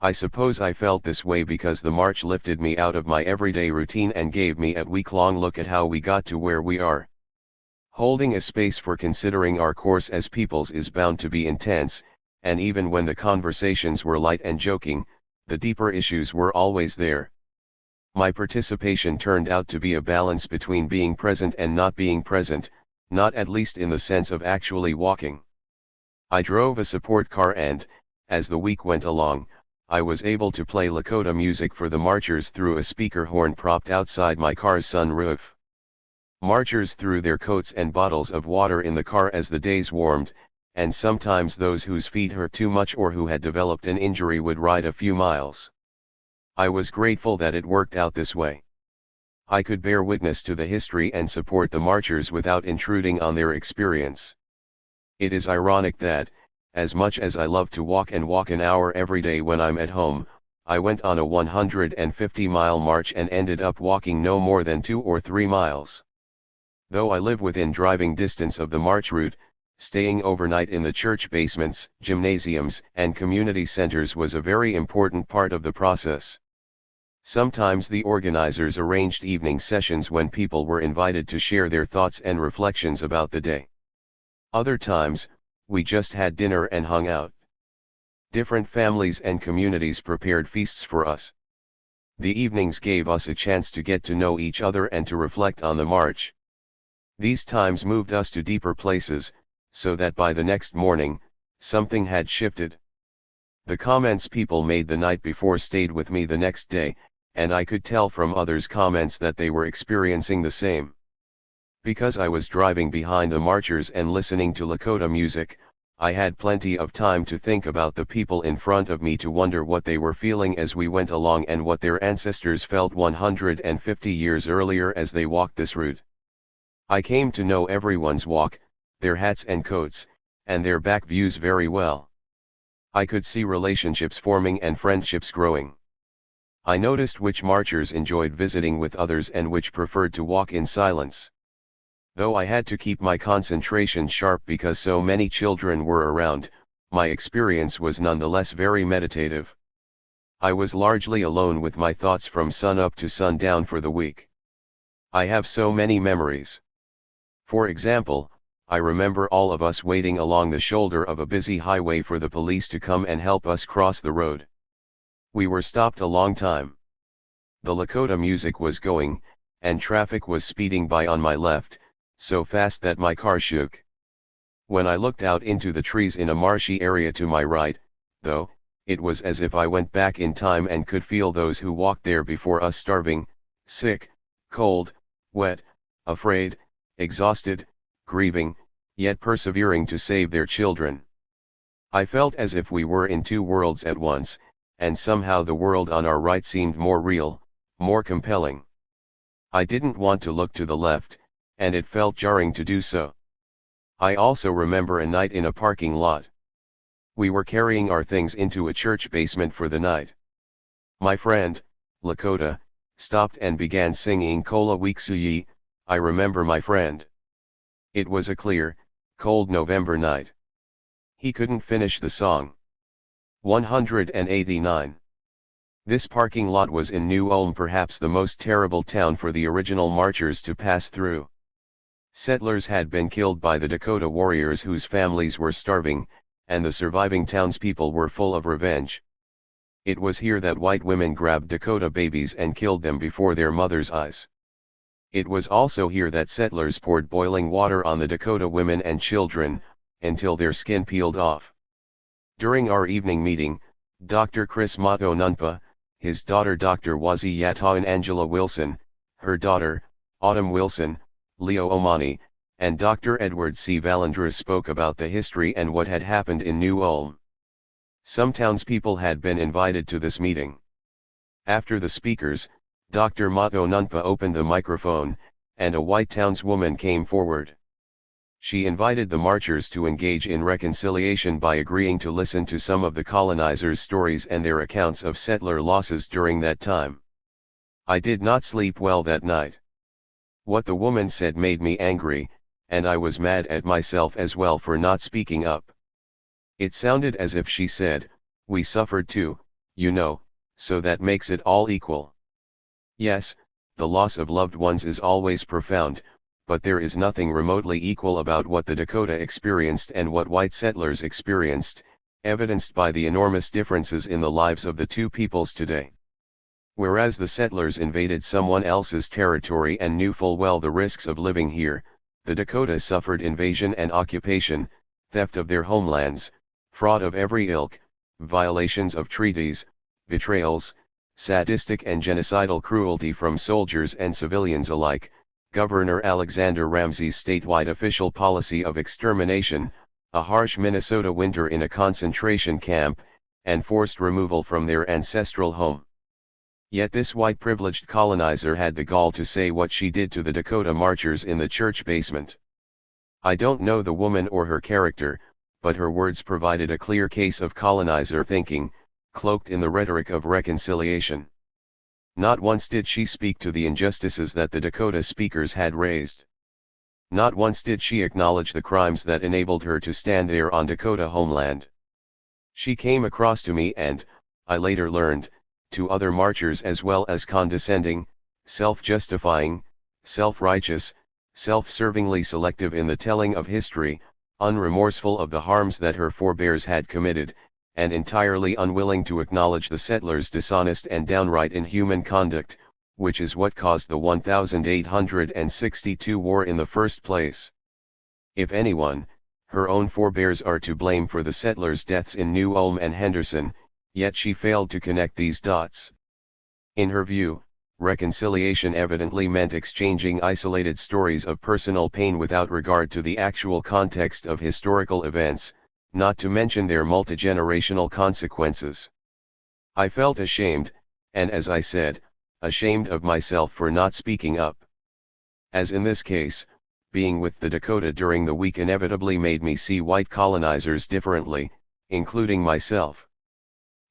I suppose I felt this way because the march lifted me out of my everyday routine and gave me a week-long look at how we got to where we are. Holding a space for considering our course as peoples is bound to be intense, and even when the conversations were light and joking, the deeper issues were always there. My participation turned out to be a balance between being present and not being present, not at least in the sense of actually walking. I drove a support car and, as the week went along, I was able to play Lakota music for the marchers through a speaker horn propped outside my car's sunroof. Marchers threw their coats and bottles of water in the car as the days warmed, and sometimes those whose feet hurt too much or who had developed an injury would ride a few miles. I was grateful that it worked out this way. I could bear witness to the history and support the marchers without intruding on their experience. It is ironic that, as much as I love to walk and walk an hour every day when I'm at home, I went on a 150-mile march and ended up walking no more than 2 or 3 miles. Though I live within driving distance of the march route, staying overnight in the church basements, gymnasiums, and community centers was a very important part of the process. Sometimes the organizers arranged evening sessions when people were invited to share their thoughts and reflections about the day. Other times, we just had dinner and hung out. Different families and communities prepared feasts for us. The evenings gave us a chance to get to know each other and to reflect on the march. These times moved us to deeper places, so that by the next morning, something had shifted. The comments people made the night before stayed with me the next day, and I could tell from others' comments that they were experiencing the same. Because I was driving behind the marchers and listening to Lakota music, I had plenty of time to think about the people in front of me, to wonder what they were feeling as we went along and what their ancestors felt 150 years earlier as they walked this route. I came to know everyone's walk, their hats and coats, and their back views very well. I could see relationships forming and friendships growing. I noticed which marchers enjoyed visiting with others and which preferred to walk in silence. Though I had to keep my concentration sharp because so many children were around, my experience was nonetheless very meditative. I was largely alone with my thoughts from sun up to sundown for the week. I have so many memories. For example, I remember all of us waiting along the shoulder of a busy highway for the police to come and help us cross the road. We were stopped a long time. The Lakota music was going, and traffic was speeding by on my left, so fast that my car shook. When I looked out into the trees in a marshy area to my right, though, it was as if I went back in time and could feel those who walked there before us starving, sick, cold, wet, afraid, exhausted, grieving, yet persevering to save their children. I felt as if we were in two worlds at once, and somehow the world on our right seemed more real, more compelling. I didn't want to look to the left, and it felt jarring to do so. I also remember a night in a parking lot. We were carrying our things into a church basement for the night. My friend, Lakota, stopped and began singing Kola Weeksuyi, I remember my friend. It was a clear, cold November night. He couldn't finish the song. 189. This parking lot was in New Ulm, perhaps the most terrible town for the original marchers to pass through. Settlers had been killed by the Dakota warriors whose families were starving, and the surviving townspeople were full of revenge. It was here that white women grabbed Dakota babies and killed them before their mothers' eyes. It was also here that settlers poured boiling water on the Dakota women and children, until their skin peeled off. During our evening meeting, Dr. Chris Mato Nunpa, his daughter Dr. Wazi Yata and Angela Wilson, her daughter, Autumn Wilson, Leo Omani, and Dr. Edward C. Valandra spoke about the history and what had happened in New Ulm. Some townspeople had been invited to this meeting. After the speakers, Dr. Mato Nunpa opened the microphone, and a white townswoman came forward. She invited the marchers to engage in reconciliation by agreeing to listen to some of the colonizers' stories and their accounts of settler losses during that time. I did not sleep well that night. What the woman said made me angry, and I was mad at myself as well for not speaking up. It sounded as if she said, "We suffered too, you know, so that makes it all equal." Yes, the loss of loved ones is always profound, but there is nothing remotely equal about what the Dakota experienced and what white settlers experienced, evidenced by the enormous differences in the lives of the two peoples today. Whereas the settlers invaded someone else's territory and knew full well the risks of living here, the Dakota suffered invasion and occupation, theft of their homelands, fraud of every ilk, violations of treaties, betrayals, sadistic and genocidal cruelty from soldiers and civilians alike, Governor Alexander Ramsey's statewide official policy of extermination, a harsh Minnesota winter in a concentration camp, and forced removal from their ancestral home. Yet this white privileged colonizer had the gall to say what she did to the Dakota marchers in the church basement. I don't know the woman or her character, but her words provided a clear case of colonizer thinking, cloaked in the rhetoric of reconciliation. Not once did she speak to the injustices that the Dakota speakers had raised. Not once did she acknowledge the crimes that enabled her to stand there on Dakota homeland. She came across to me and, I later learned, to other marchers as well as condescending, self-justifying, self-righteous, self-servingly selective in the telling of history, unremorseful of the harms that her forebears had committed, and entirely unwilling to acknowledge the settlers' dishonest and downright inhuman conduct, which is what caused the 1862 war in the first place. If anyone, her own forebears are to blame for the settlers' deaths in New Ulm and Henderson, yet she failed to connect these dots. In her view, reconciliation evidently meant exchanging isolated stories of personal pain without regard to the actual context of historical events, not to mention their multigenerational consequences. I felt ashamed, and as I said, ashamed of myself for not speaking up. As in this case, being with the Dakota during the week inevitably made me see white colonizers differently, including myself.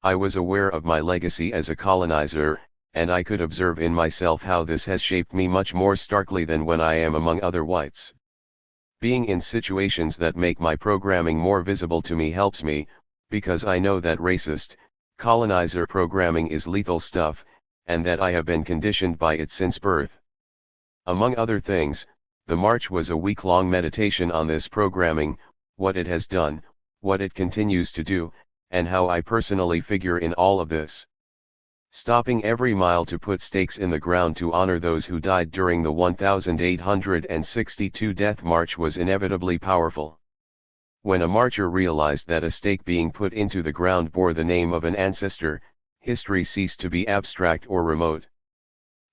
I was aware of my legacy as a colonizer, and I could observe in myself how this has shaped me much more starkly than when I am among other whites. Being in situations that make my programming more visible to me helps me, because I know that racist, colonizer programming is lethal stuff, and that I have been conditioned by it since birth. Among other things, the march was a week-long meditation on this programming, what it has done, what it continues to do, and how I personally figure in all of this. Stopping every mile to put stakes in the ground to honor those who died during the 1862 Death March was inevitably powerful. When a marcher realized that a stake being put into the ground bore the name of an ancestor, history ceased to be abstract or remote.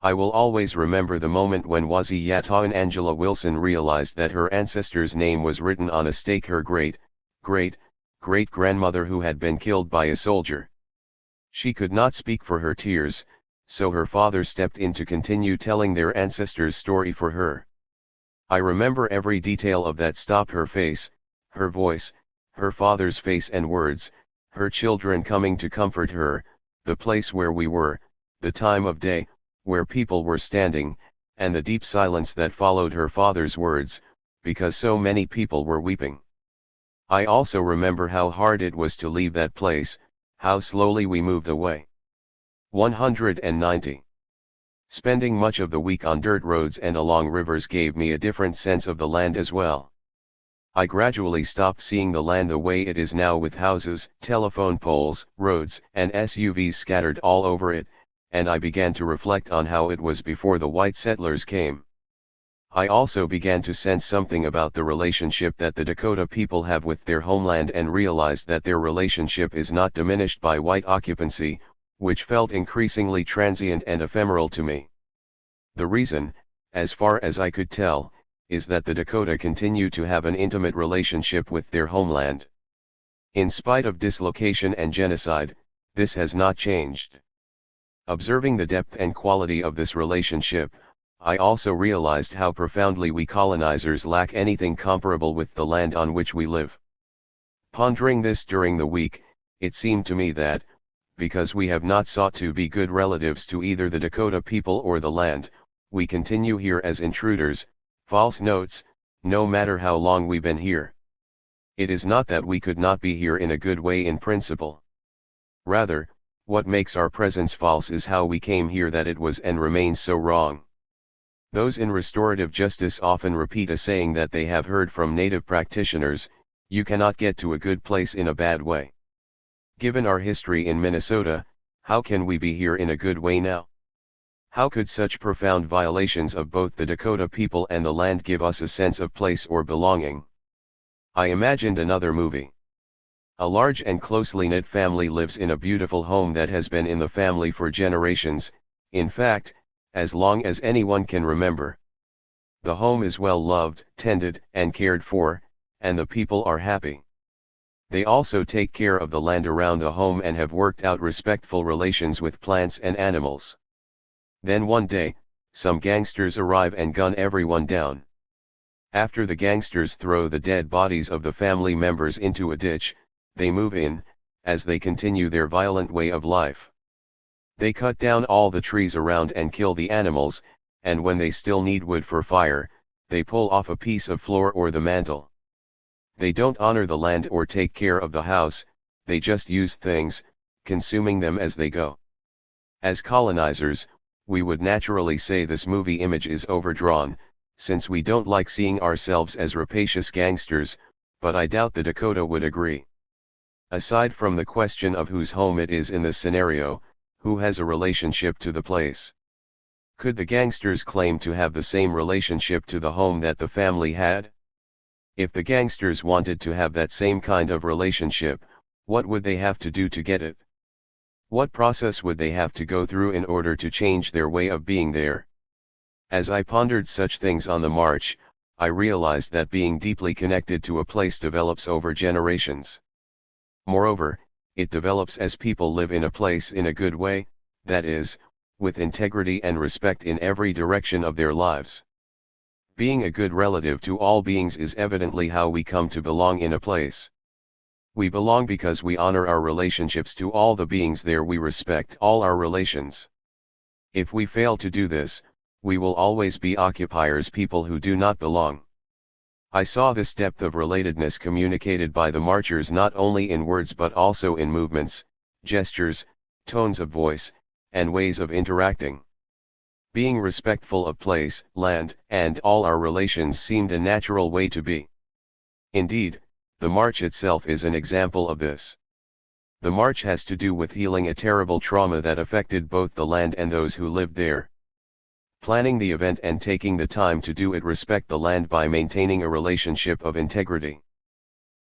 I will always remember the moment when Waziyatawan Angela Wilson realized that her ancestor's name was written on a stake, her great-great-great-grandmother who had been killed by a soldier. She could not speak for her tears, so her father stepped in to continue telling their ancestor's story for her. I remember every detail of that stop: her face, her voice, her father's face and words, her children coming to comfort her, the place where we were, the time of day, where people were standing, and the deep silence that followed her father's words, because so many people were weeping. I also remember how hard it was to leave that place, how slowly we moved away. 190. Spending much of the week on dirt roads and along rivers gave me a different sense of the land as well. I gradually stopped seeing the land the way it is now, with houses, telephone poles, roads, and SUVs scattered all over it, and I began to reflect on how it was before the white settlers came. I also began to sense something about the relationship that the Dakota people have with their homeland, and realized that their relationship is not diminished by white occupancy, which felt increasingly transient and ephemeral to me. The reason, as far as I could tell, is that the Dakota continue to have an intimate relationship with their homeland. In spite of dislocation and genocide, this has not changed. Observing the depth and quality of this relationship, I also realized how profoundly we colonizers lack anything comparable with the land on which we live. Pondering this during the week, it seemed to me that, because we have not sought to be good relatives to either the Dakota people or the land, we continue here as intruders, false notes, no matter how long we've been here. It is not that we could not be here in a good way in principle. Rather, what makes our presence false is how we came here, that it was and remains so wrong. Those in restorative justice often repeat a saying that they have heard from native practitioners: you cannot get to a good place in a bad way. Given our history in Minnesota, how can we be here in a good way now? How could such profound violations of both the Dakota people and the land give us a sense of place or belonging? I imagined another movie. A large and closely knit family lives in a beautiful home that has been in the family for generations, in fact, as long as anyone can remember. The home is well loved, tended, and cared for, and the people are happy. They also take care of the land around the home and have worked out respectful relations with plants and animals. Then one day, some gangsters arrive and gun everyone down. After the gangsters throw the dead bodies of the family members into a ditch, they move in, as they continue their violent way of life. They cut down all the trees around and kill the animals, and when they still need wood for fire, they pull off a piece of floor or the mantle. They don't honor the land or take care of the house, they just use things, consuming them as they go. As colonizers, we would naturally say this movie image is overdrawn, since we don't like seeing ourselves as rapacious gangsters, but I doubt the Dakota would agree. Aside from the question of whose home it is in this scenario, who has a relationship to the place? Could the gangsters claim to have the same relationship to the home that the family had? If the gangsters wanted to have that same kind of relationship, what would they have to do to get it? What process would they have to go through in order to change their way of being there? As I pondered such things on the march, I realized that being deeply connected to a place develops over generations. Moreover, it develops as people live in a place in a good way, that is, with integrity and respect in every direction of their lives. Being a good relative to all beings is evidently how we come to belong in a place. We belong because we honor our relationships to all the beings there. We respect all our relations. If we fail to do this, we will always be occupiers, people who do not belong. I saw this depth of relatedness communicated by the marchers not only in words but also in movements, gestures, tones of voice, and ways of interacting. Being respectful of place, land, and all our relations seemed a natural way to be. Indeed, the march itself is an example of this. The march has to do with healing a terrible trauma that affected both the land and those who lived there. Planning the event and taking the time to do it respect the land by maintaining a relationship of integrity.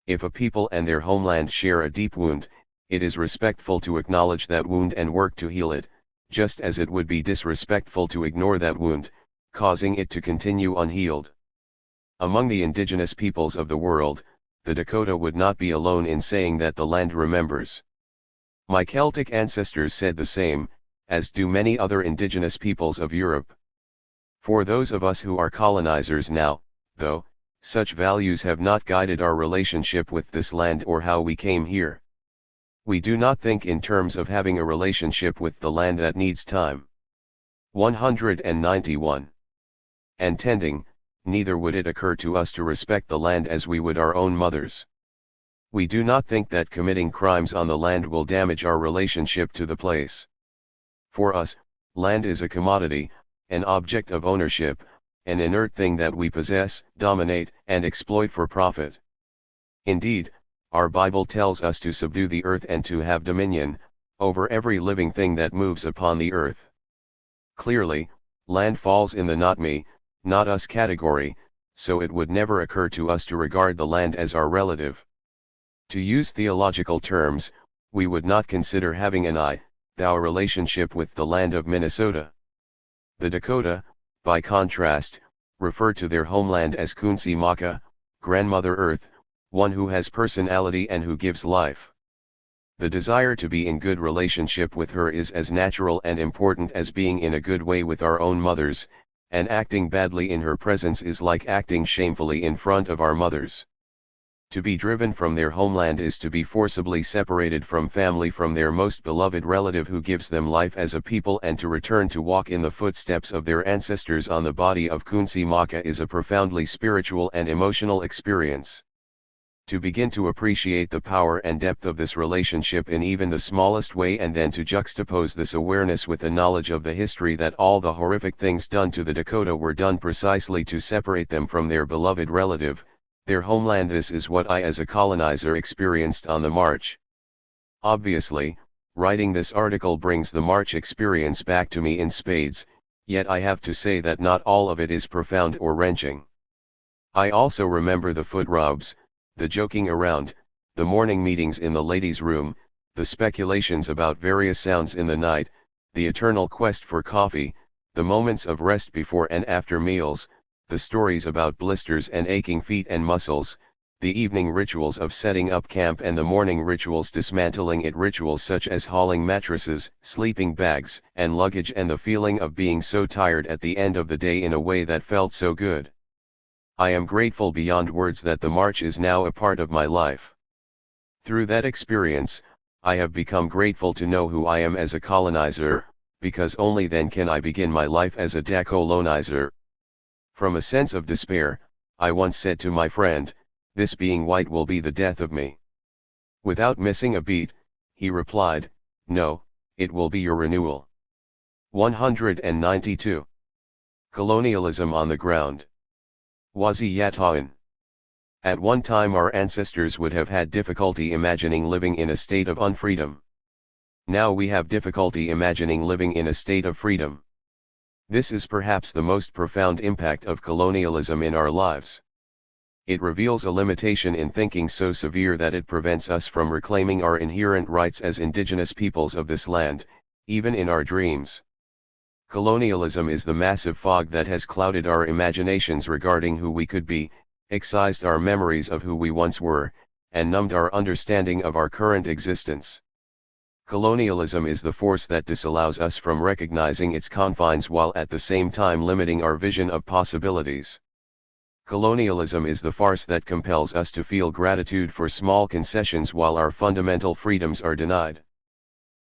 If a people and their homeland share a deep wound, it is respectful to acknowledge that wound and work to heal it, just as it would be disrespectful to ignore that wound, causing it to continue unhealed. Among the indigenous peoples of the world, the Dakota would not be alone in saying that the land remembers. My Celtic ancestors said the same, as do many other indigenous peoples of Europe. For those of us who are colonizers now, though, such values have not guided our relationship with this land or how we came here. We do not think in terms of having a relationship with the land that needs time. 191. And tending, neither would it occur to us to respect the land as we would our own mothers. We do not think that committing crimes on the land will damage our relationship to the place. For us, land is a commodity, an object of ownership, an inert thing that we possess, dominate, and exploit for profit. Indeed, our Bible tells us to subdue the earth and to have dominion over every living thing that moves upon the earth. Clearly, land falls in the not me, not us category, so it would never occur to us to regard the land as our relative. To use theological terms, we would not consider having an I-thou relationship with the land of Minnesota. The Dakota, by contrast, refer to their homeland as Kunsi Maka, Grandmother Earth, one who has personality and who gives life. The desire to be in good relationship with her is as natural and important as being in a good way with our own mothers, and acting badly in her presence is like acting shamefully in front of our mothers. To be driven from their homeland is to be forcibly separated from family, from their most beloved relative who gives them life as a people, and to return to walk in the footsteps of their ancestors on the body of Kunsi Maka is a profoundly spiritual and emotional experience. To begin to appreciate the power and depth of this relationship in even the smallest way, and then to juxtapose this awareness with a knowledge of the history that all the horrific things done to the Dakota were done precisely to separate them from their beloved relative, their homeland. This is what I as a colonizer experienced on the march. Obviously, writing this article brings the march experience back to me in spades, yet I have to say that not all of it is profound or wrenching. I also remember the foot rubs, the joking around, the morning meetings in the ladies' room, the speculations about various sounds in the night, the eternal quest for coffee, the moments of rest before and after meals, the stories about blisters and aching feet and muscles, the evening rituals of setting up camp and the morning rituals dismantling it, rituals such as hauling mattresses, sleeping bags, and luggage, and the feeling of being so tired at the end of the day in a way that felt so good. I am grateful beyond words that the march is now a part of my life. Through that experience, I have become grateful to know who I am as a colonizer, because only then can I begin my life as a decolonizer. From a sense of despair, I once said to my friend, "This being white will be the death of me." Without missing a beat, he replied, "No, it will be your renewal." 192. Colonialism on the ground. Wazi Yatain. At one time our ancestors would have had difficulty imagining living in a state of unfreedom. Now we have difficulty imagining living in a state of freedom. This is perhaps the most profound impact of colonialism in our lives. It reveals a limitation in thinking so severe that it prevents us from reclaiming our inherent rights as indigenous peoples of this land, even in our dreams. Colonialism is the massive fog that has clouded our imaginations regarding who we could be, excised our memories of who we once were, and numbed our understanding of our current existence. Colonialism is the force that disallows us from recognizing its confines while at the same time limiting our vision of possibilities. Colonialism is the farce that compels us to feel gratitude for small concessions while our fundamental freedoms are denied.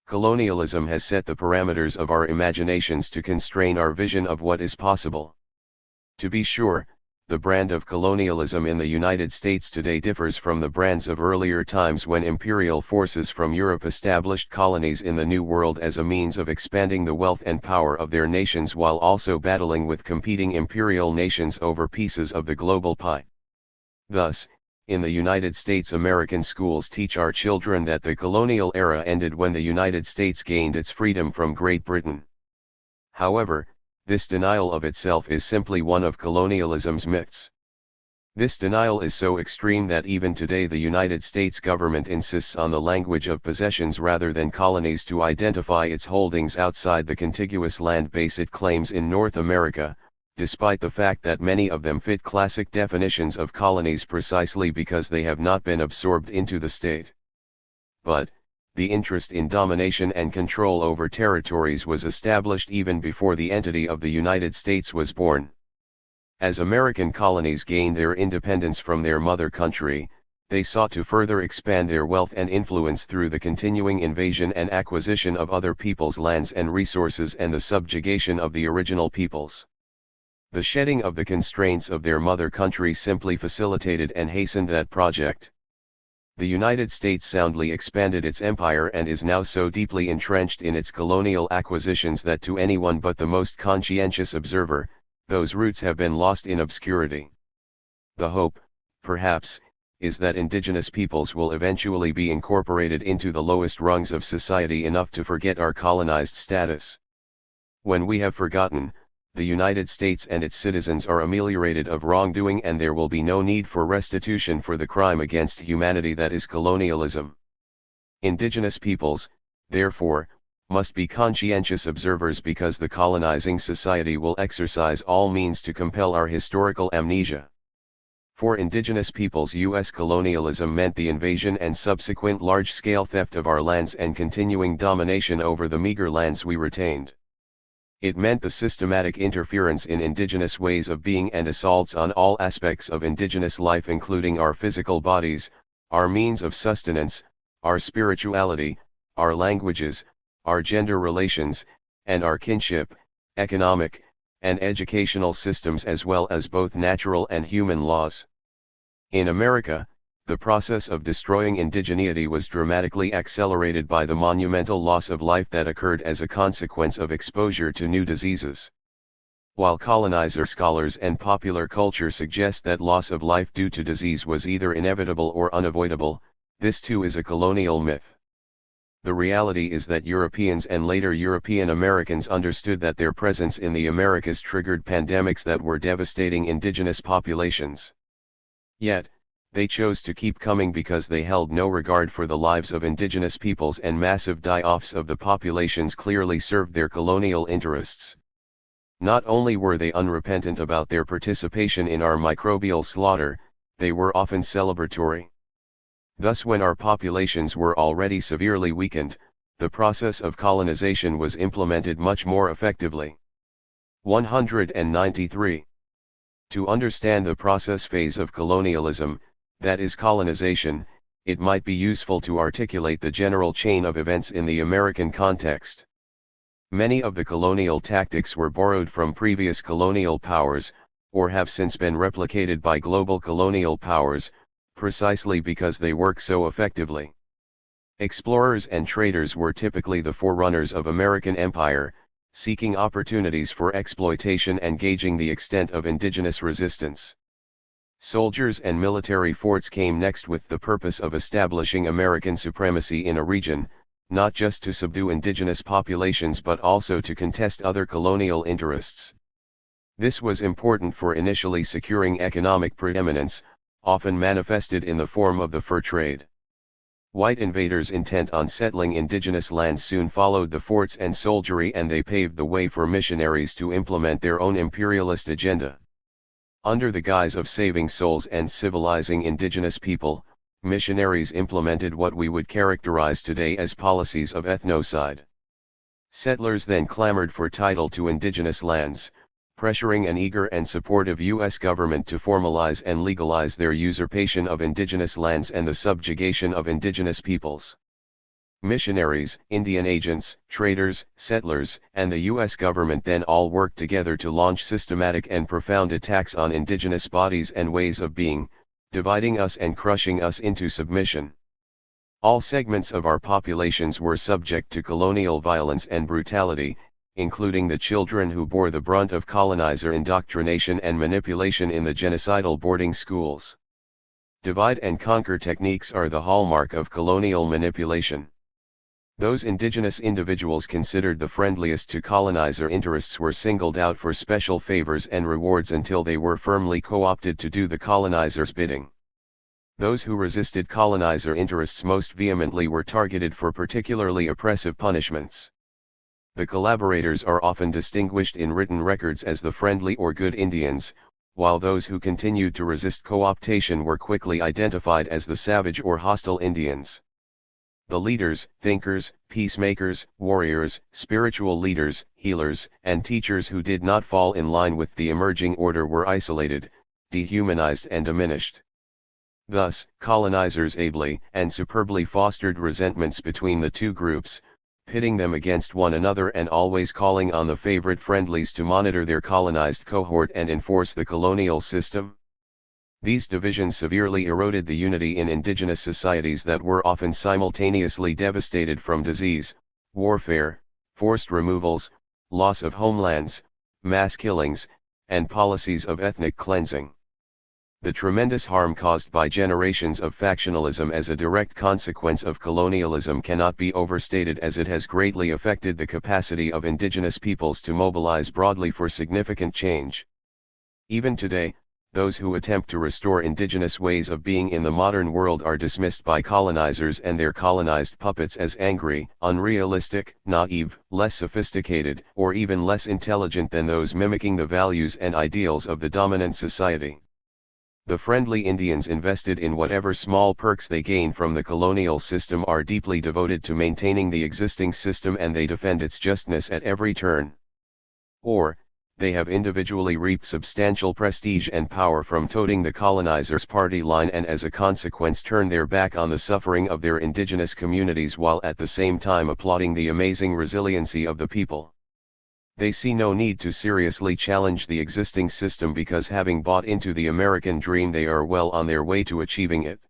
Colonialism has set the parameters of our imaginations to constrain our vision of what is possible. To be sure, the brand of colonialism in the United States today differs from the brands of earlier times when imperial forces from Europe established colonies in the New World as a means of expanding the wealth and power of their nations while also battling with competing imperial nations over pieces of the global pie. Thus, in the United States, American schools teach our children that the colonial era ended when the United States gained its freedom from Great Britain. However, this denial of itself is simply one of colonialism's myths. This denial is so extreme that even today the United States government insists on the language of possessions rather than colonies to identify its holdings outside the contiguous land base it claims in North America, despite the fact that many of them fit classic definitions of colonies precisely because they have not been absorbed into the state. But, the interest in domination and control over territories was established even before the entity of the United States was born. As American colonies gained their independence from their mother country, they sought to further expand their wealth and influence through the continuing invasion and acquisition of other peoples' lands and resources and the subjugation of the original peoples. The shedding of the constraints of their mother country simply facilitated and hastened that project. The United States soundly expanded its empire and is now so deeply entrenched in its colonial acquisitions that to anyone but the most conscientious observer, those roots have been lost in obscurity. The hope, perhaps, is that indigenous peoples will eventually be incorporated into the lowest rungs of society enough to forget our colonized status. When we have forgotten, the United States and its citizens are ameliorated of wrongdoing and there will be no need for restitution for the crime against humanity that is colonialism. Indigenous peoples, therefore, must be conscientious observers because the colonizing society will exercise all means to compel our historical amnesia. For indigenous peoples, U.S. colonialism meant the invasion and subsequent large-scale theft of our lands and continuing domination over the meager lands we retained. It meant the systematic interference in indigenous ways of being and assaults on all aspects of indigenous life including our physical bodies, our means of sustenance, our spirituality, our languages, our gender relations, and our kinship, economic, and educational systems as well as both natural and human laws. In America, the process of destroying indigeneity was dramatically accelerated by the monumental loss of life that occurred as a consequence of exposure to new diseases. While colonizer scholars and popular culture suggest that loss of life due to disease was either inevitable or unavoidable, this too is a colonial myth. The reality is that Europeans and later European Americans understood that their presence in the Americas triggered pandemics that were devastating indigenous populations. Yet, they chose to keep coming because they held no regard for the lives of indigenous peoples and massive die-offs of the populations clearly served their colonial interests. Not only were they unrepentant about their participation in our microbial slaughter, they were often celebratory. Thus when our populations were already severely weakened, the process of colonization was implemented much more effectively. 193. To understand the process phase of colonialism, that is colonization, it might be useful to articulate the general chain of events in the American context. Many of the colonial tactics were borrowed from previous colonial powers, or have since been replicated by global colonial powers, precisely because they work so effectively. Explorers and traders were typically the forerunners of American empire, seeking opportunities for exploitation and gauging the extent of indigenous resistance. Soldiers and military forts came next with the purpose of establishing American supremacy in a region, not just to subdue indigenous populations but also to contest other colonial interests. This was important for initially securing economic preeminence, often manifested in the form of the fur trade. White invaders intent on settling indigenous lands soon followed the forts and soldiery, and they paved the way for missionaries to implement their own imperialist agenda. Under the guise of saving souls and civilizing indigenous people, missionaries implemented what we would characterize today as policies of ethnocide. Settlers then clamored for title to indigenous lands, pressuring an eager and supportive U.S. government to formalize and legalize their usurpation of indigenous lands and the subjugation of indigenous peoples. Missionaries, Indian agents, traders, settlers, and the U.S. government then all worked together to launch systematic and profound attacks on indigenous bodies and ways of being, dividing us and crushing us into submission. All segments of our populations were subject to colonial violence and brutality, including the children who bore the brunt of colonizer indoctrination and manipulation in the genocidal boarding schools. Divide and conquer techniques are the hallmark of colonial manipulation. Those indigenous individuals considered the friendliest to colonizer interests were singled out for special favors and rewards until they were firmly co-opted to do the colonizer's bidding. Those who resisted colonizer interests most vehemently were targeted for particularly oppressive punishments. The collaborators are often distinguished in written records as the friendly or good Indians, while those who continued to resist co-optation were quickly identified as the savage or hostile Indians. The leaders, thinkers, peacemakers, warriors, spiritual leaders, healers, and teachers who did not fall in line with the emerging order were isolated, dehumanized and diminished. Thus, colonizers ably and superbly fostered resentments between the two groups, pitting them against one another and always calling on the favorite friendlies to monitor their colonized cohort and enforce the colonial system. These divisions severely eroded the unity in indigenous societies that were often simultaneously devastated from disease, warfare, forced removals, loss of homelands, mass killings, and policies of ethnic cleansing. The tremendous harm caused by generations of factionalism as a direct consequence of colonialism cannot be overstated, as it has greatly affected the capacity of indigenous peoples to mobilize broadly for significant change. Even today, those who attempt to restore indigenous ways of being in the modern world are dismissed by colonizers and their colonized puppets as angry, unrealistic, naive, less sophisticated, or even less intelligent than those mimicking the values and ideals of the dominant society. The friendly Indians invested in whatever small perks they gain from the colonial system are deeply devoted to maintaining the existing system, and they defend its justness at every turn. Or, they have individually reaped substantial prestige and power from toting the colonizer's party line, and as a consequence turn their back on the suffering of their indigenous communities while at the same time applauding the amazing resiliency of the people. They see no need to seriously challenge the existing system because, having bought into the American dream, they are well on their way to achieving it.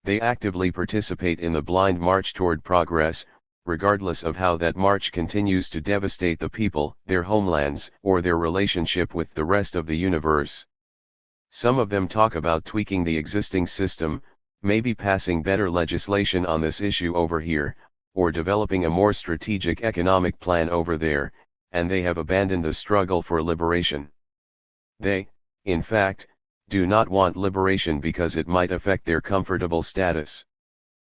They actively participate in the blind march toward progress, regardless of how that march continues to devastate the people, their homelands, or their relationship with the rest of the universe. Some of them talk about tweaking the existing system, maybe passing better legislation on this issue over here, or developing a more strategic economic plan over there, and they have abandoned the struggle for liberation. They, in fact, do not want liberation because it might affect their comfortable status.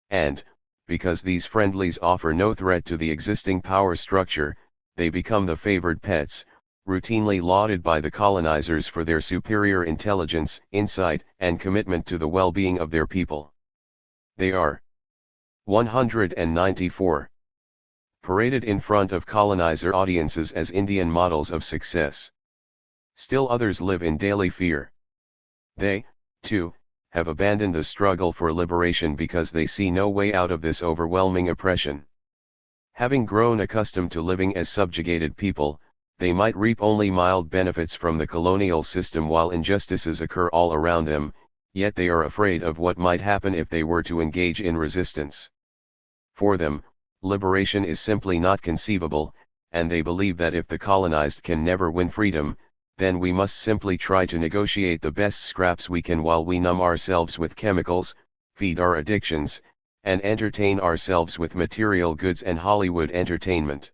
And, because these friendlies offer no threat to the existing power structure, they become the favored pets, routinely lauded by the colonizers for their superior intelligence, insight, and commitment to the well-being of their people. They are 194. Paraded in front of colonizer audiences as Indian models of success. Still others live in daily fear. They, too, have abandoned the struggle for liberation because they see no way out of this overwhelming oppression. Having grown accustomed to living as subjugated people, they might reap only mild benefits from the colonial system while injustices occur all around them, yet they are afraid of what might happen if they were to engage in resistance. For them, liberation is simply not conceivable, and they believe that if the colonized can never win freedom, then we must simply try to negotiate the best scraps we can while we numb ourselves with chemicals, feed our addictions, and entertain ourselves with material goods and Hollywood entertainment.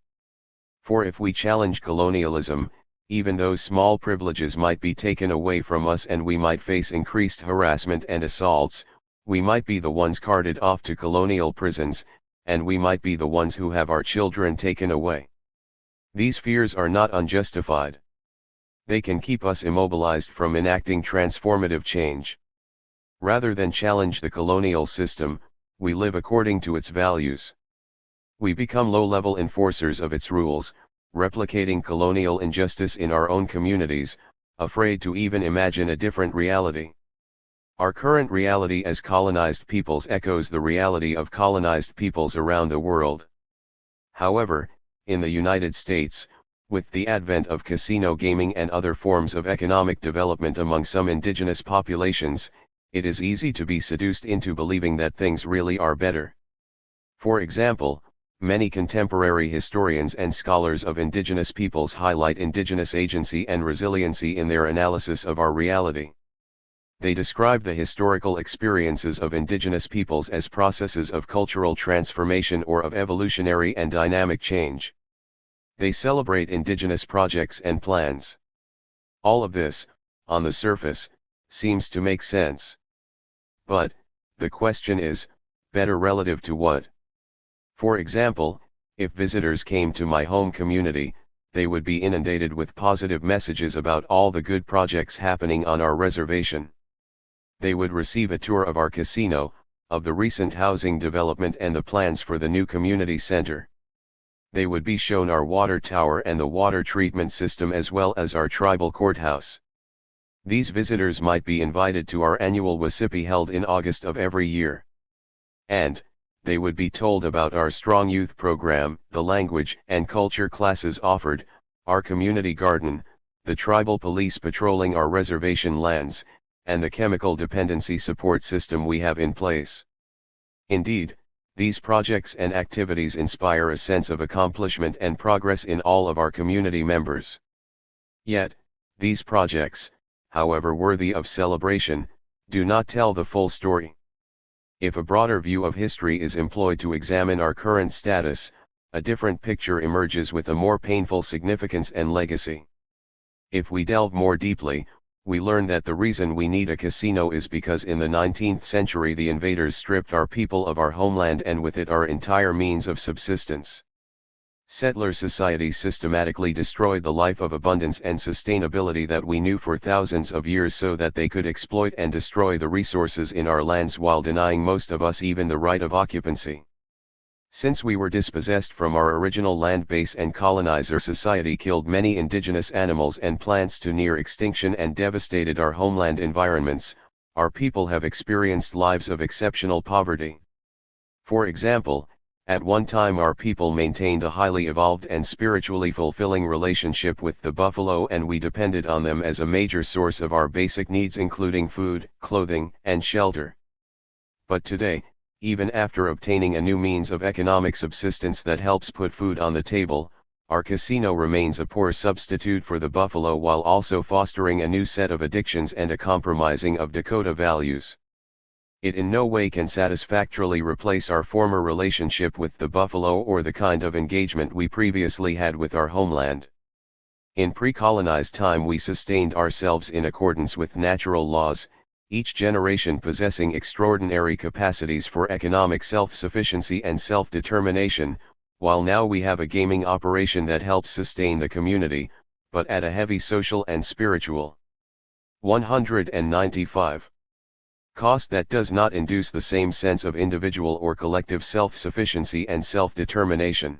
For if we challenge colonialism, even those small privileges might be taken away from us and we might face increased harassment and assaults. We might be the ones carted off to colonial prisons, and we might be the ones who have our children taken away. These fears are not unjustified. They can keep us immobilized from enacting transformative change. Rather than challenge the colonial system, we live according to its values. We become low-level enforcers of its rules, replicating colonial injustice in our own communities, afraid to even imagine a different reality. Our current reality as colonized peoples echoes the reality of colonized peoples around the world. However, in the United States, with the advent of casino gaming and other forms of economic development among some indigenous populations, it is easy to be seduced into believing that things really are better. For example, many contemporary historians and scholars of indigenous peoples highlight indigenous agency and resiliency in their analysis of our reality. They describe the historical experiences of indigenous peoples as processes of cultural transformation or of evolutionary and dynamic change. They celebrate indigenous projects and plans. All of this, on the surface, seems to make sense. But, the question is, better relative to what? For example, if visitors came to my home community, they would be inundated with positive messages about all the good projects happening on our reservation. They would receive a tour of our casino, of the recent housing development and the plans for the new community center. They would be shown our water tower and the water treatment system as well as our tribal courthouse. These visitors might be invited to our annual Wasipi held in August of every year. And, they would be told about our strong youth program, the language and culture classes offered, our community garden, the tribal police patrolling our reservation lands, and the chemical dependency support system we have in place. Indeed, these projects and activities inspire a sense of accomplishment and progress in all of our community members. Yet, these projects, however worthy of celebration, do not tell the full story. If a broader view of history is employed to examine our current status, a different picture emerges with a more painful significance and legacy. If we delve more deeply, we learn that the reason we need a casino is because in the 19th century the invaders stripped our people of our homeland and with it our entire means of subsistence. Settler societies systematically destroyed the life of abundance and sustainability that we knew for thousands of years so that they could exploit and destroy the resources in our lands while denying most of us even the right of occupancy. Since we were dispossessed from our original land base and colonizer society killed many indigenous animals and plants to near extinction and devastated our homeland environments, our people have experienced lives of exceptional poverty. For example, at one time our people maintained a highly evolved and spiritually fulfilling relationship with the buffalo and we depended on them as a major source of our basic needs including food, clothing, and shelter. But today, even after obtaining a new means of economic subsistence that helps put food on the table, our casino remains a poor substitute for the buffalo while also fostering a new set of addictions and a compromising of Dakota values. It in no way can satisfactorily replace our former relationship with the buffalo or the kind of engagement we previously had with our homeland. In pre-colonized time we sustained ourselves in accordance with natural laws, each generation possessing extraordinary capacities for economic self-sufficiency and self-determination, while now we have a gaming operation that helps sustain the community, but at a heavy social and spiritual 195 cost that does not induce the same sense of individual or collective self-sufficiency and self-determination.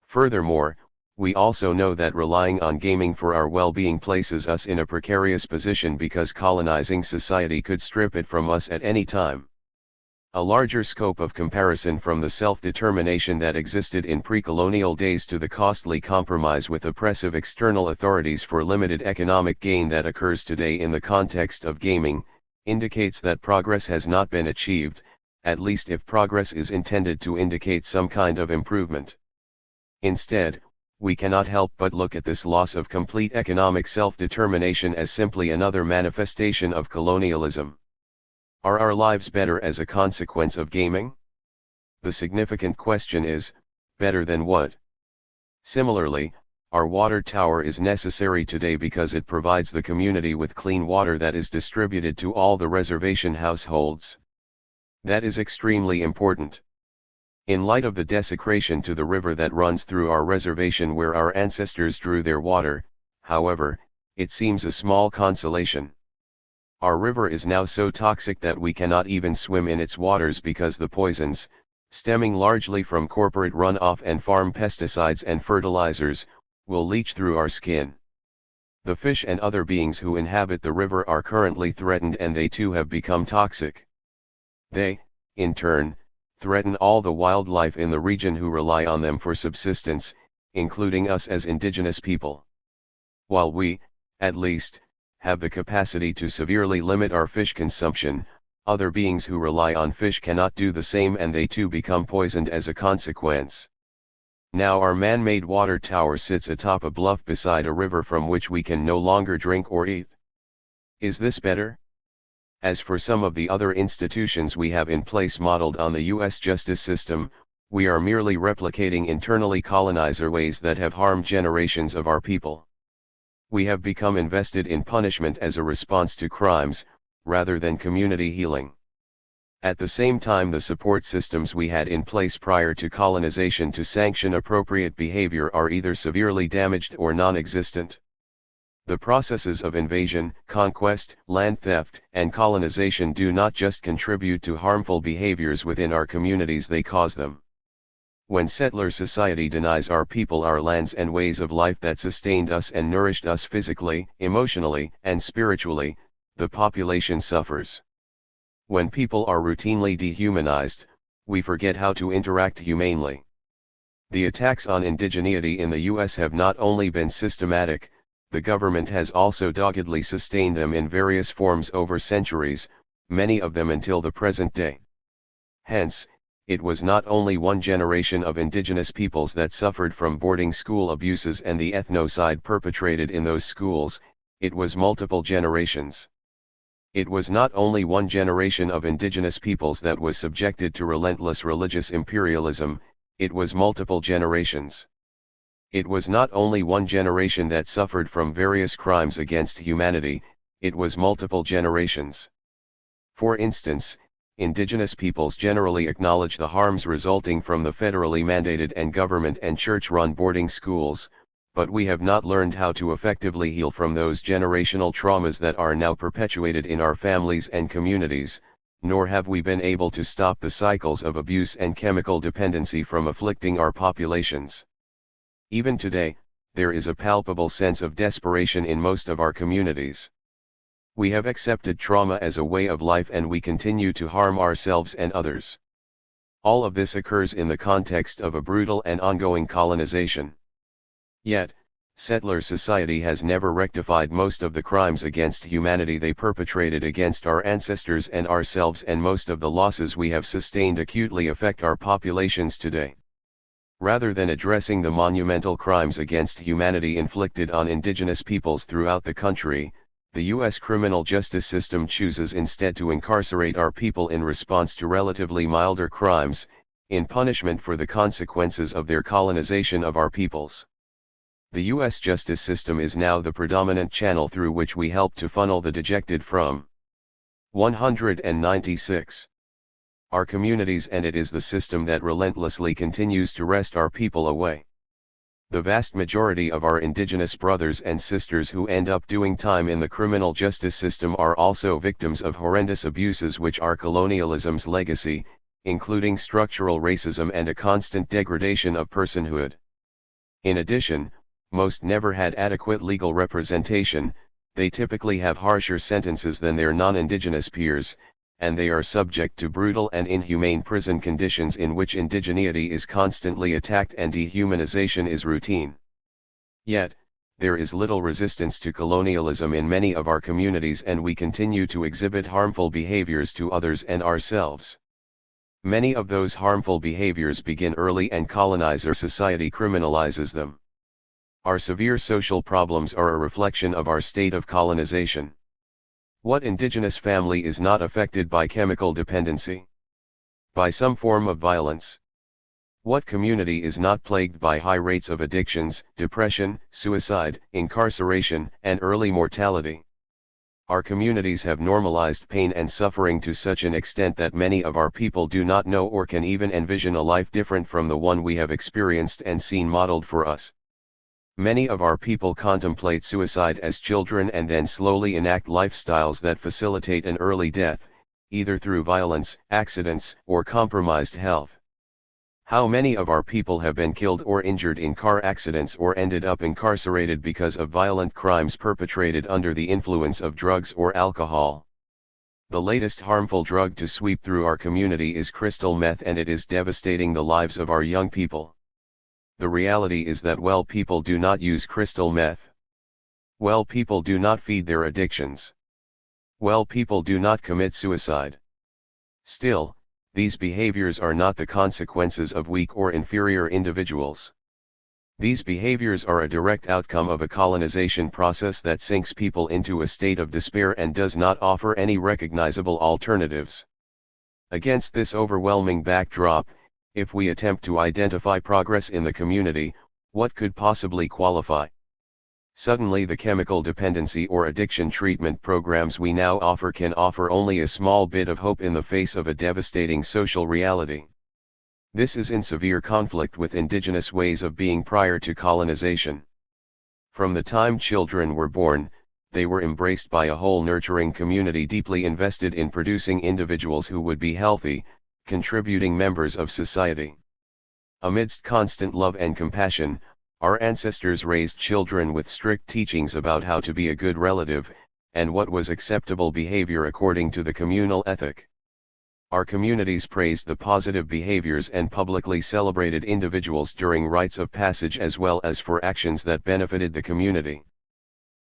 Furthermore, we also know that relying on gaming for our well-being places us in a precarious position because colonizing society could strip it from us at any time. A larger scope of comparison from the self-determination that existed in pre-colonial days to the costly compromise with oppressive external authorities for limited economic gain that occurs today in the context of gaming, indicates that progress has not been achieved, at least if progress is intended to indicate some kind of improvement. Instead, we cannot help but look at this loss of complete economic self-determination as simply another manifestation of colonialism. Are our lives better as a consequence of gaming? The significant question is, better than what? Similarly, our water tower is necessary today because it provides the community with clean water that is distributed to all the reservation households. That is extremely important. In light of the desecration to the river that runs through our reservation where our ancestors drew their water, however, it seems a small consolation. Our river is now so toxic that we cannot even swim in its waters because the poisons, stemming largely from corporate runoff and farm pesticides and fertilizers, will leach through our skin. The fish and other beings who inhabit the river are currently threatened, and they too have become toxic. They, in turn, threaten all the wildlife in the region who rely on them for subsistence, including us as indigenous people. While we, at least, have the capacity to severely limit our fish consumption, other beings who rely on fish cannot do the same, and they too become poisoned as a consequence. Now our man-made water tower sits atop a bluff beside a river from which we can no longer drink or eat. Is this better? As for some of the other institutions we have in place modeled on the U.S. justice system, we are merely replicating internally colonizer ways that have harmed generations of our people. We have become invested in punishment as a response to crimes, rather than community healing. At the same time, the support systems we had in place prior to colonization to sanction appropriate behavior are either severely damaged or non-existent. The processes of invasion, conquest, land theft, and colonization do not just contribute to harmful behaviors within our communities, they cause them. When settler society denies our people our lands and ways of life that sustained us and nourished us physically, emotionally, and spiritually, the population suffers. When people are routinely dehumanized, we forget how to interact humanely. The attacks on indigeneity in the U.S. have not only been systematic, the government has also doggedly sustained them in various forms over centuries, many of them until the present day. Hence, it was not only one generation of indigenous peoples that suffered from boarding school abuses and the ethnocide perpetrated in those schools, it was multiple generations. It was not only one generation of indigenous peoples that was subjected to relentless religious imperialism, it was multiple generations. It was not only one generation that suffered from various crimes against humanity, it was multiple generations. For instance, indigenous peoples generally acknowledge the harms resulting from the federally mandated and government and church-run boarding schools, but we have not learned how to effectively heal from those generational traumas that are now perpetuated in our families and communities, nor have we been able to stop the cycles of abuse and chemical dependency from afflicting our populations. Even today, there is a palpable sense of desperation in most of our communities. We have accepted trauma as a way of life, and we continue to harm ourselves and others. All of this occurs in the context of a brutal and ongoing colonization. Yet, settler society has never rectified most of the crimes against humanity they perpetrated against our ancestors and ourselves, and most of the losses we have sustained acutely affect our populations today. Rather than addressing the monumental crimes against humanity inflicted on indigenous peoples throughout the country, the U.S. criminal justice system chooses instead to incarcerate our people in response to relatively milder crimes, in punishment for the consequences of their colonization of our peoples. The U.S. justice system is now the predominant channel through which we help to funnel the dejected from 196. Our communities, and it is the system that relentlessly continues to wrest our people away. The vast majority of our indigenous brothers and sisters who end up doing time in the criminal justice system are also victims of horrendous abuses which are colonialism's legacy, including structural racism and a constant degradation of personhood. In addition, most never had adequate legal representation, they typically have harsher sentences than their non-indigenous peers, and they are subject to brutal and inhumane prison conditions in which indigeneity is constantly attacked and dehumanization is routine. Yet, there is little resistance to colonialism in many of our communities, and we continue to exhibit harmful behaviors to others and ourselves. Many of those harmful behaviors begin early, and colonizer society criminalizes them. Our severe social problems are a reflection of our state of colonization. What indigenous family is not affected by chemical dependency? By some form of violence? What community is not plagued by high rates of addictions, depression, suicide, incarceration, and early mortality? Our communities have normalized pain and suffering to such an extent that many of our people do not know or can even envision a life different from the one we have experienced and seen modeled for us. Many of our people contemplate suicide as children and then slowly enact lifestyles that facilitate an early death, either through violence, accidents, or compromised health. How many of our people have been killed or injured in car accidents or ended up incarcerated because of violent crimes perpetrated under the influence of drugs or alcohol? The latest harmful drug to sweep through our community is crystal meth, and it is devastating the lives of our young people. The reality is that well people do not use crystal meth. Well people do not feed their addictions. Well people do not commit suicide. Still, these behaviors are not the consequences of weak or inferior individuals. These behaviors are a direct outcome of a colonization process that sinks people into a state of despair and does not offer any recognizable alternatives. Against this overwhelming backdrop, if we attempt to identify progress in the community, what could possibly qualify? Suddenly the chemical dependency or addiction treatment programs we now offer can offer only a small bit of hope in the face of a devastating social reality. This is in severe conflict with indigenous ways of being prior to colonization. From the time children were born, they were embraced by a whole nurturing community deeply invested in producing individuals who would be healthy, contributing members of society. Amidst constant love and compassion, our ancestors raised children with strict teachings about how to be a good relative, and what was acceptable behavior according to the communal ethic. Our communities praised the positive behaviors and publicly celebrated individuals during rites of passage as well as for actions that benefited the community.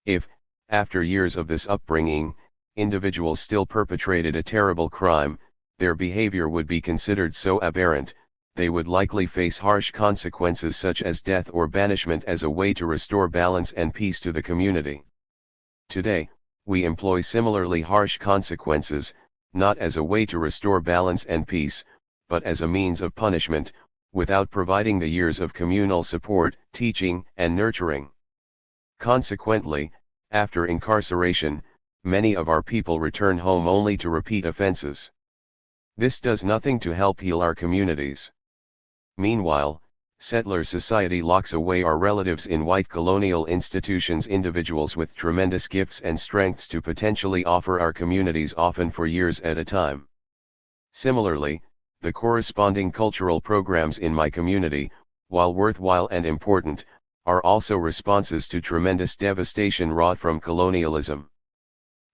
If, after years of this upbringing, individuals still perpetrated a terrible crime, their behavior would be considered so aberrant, they would likely face harsh consequences such as death or banishment as a way to restore balance and peace to the community. Today, we employ similarly harsh consequences, not as a way to restore balance and peace, but as a means of punishment, without providing the years of communal support, teaching, and nurturing. Consequently, after incarceration, many of our people return home only to repeat offenses. This does nothing to help heal our communities. Meanwhile, settler society locks away our relatives in white colonial institutions, individuals with tremendous gifts and strengths to potentially offer our communities often for years at a time. Similarly, the corresponding cultural programs in my community, while worthwhile and important, are also responses to tremendous devastation wrought from colonialism.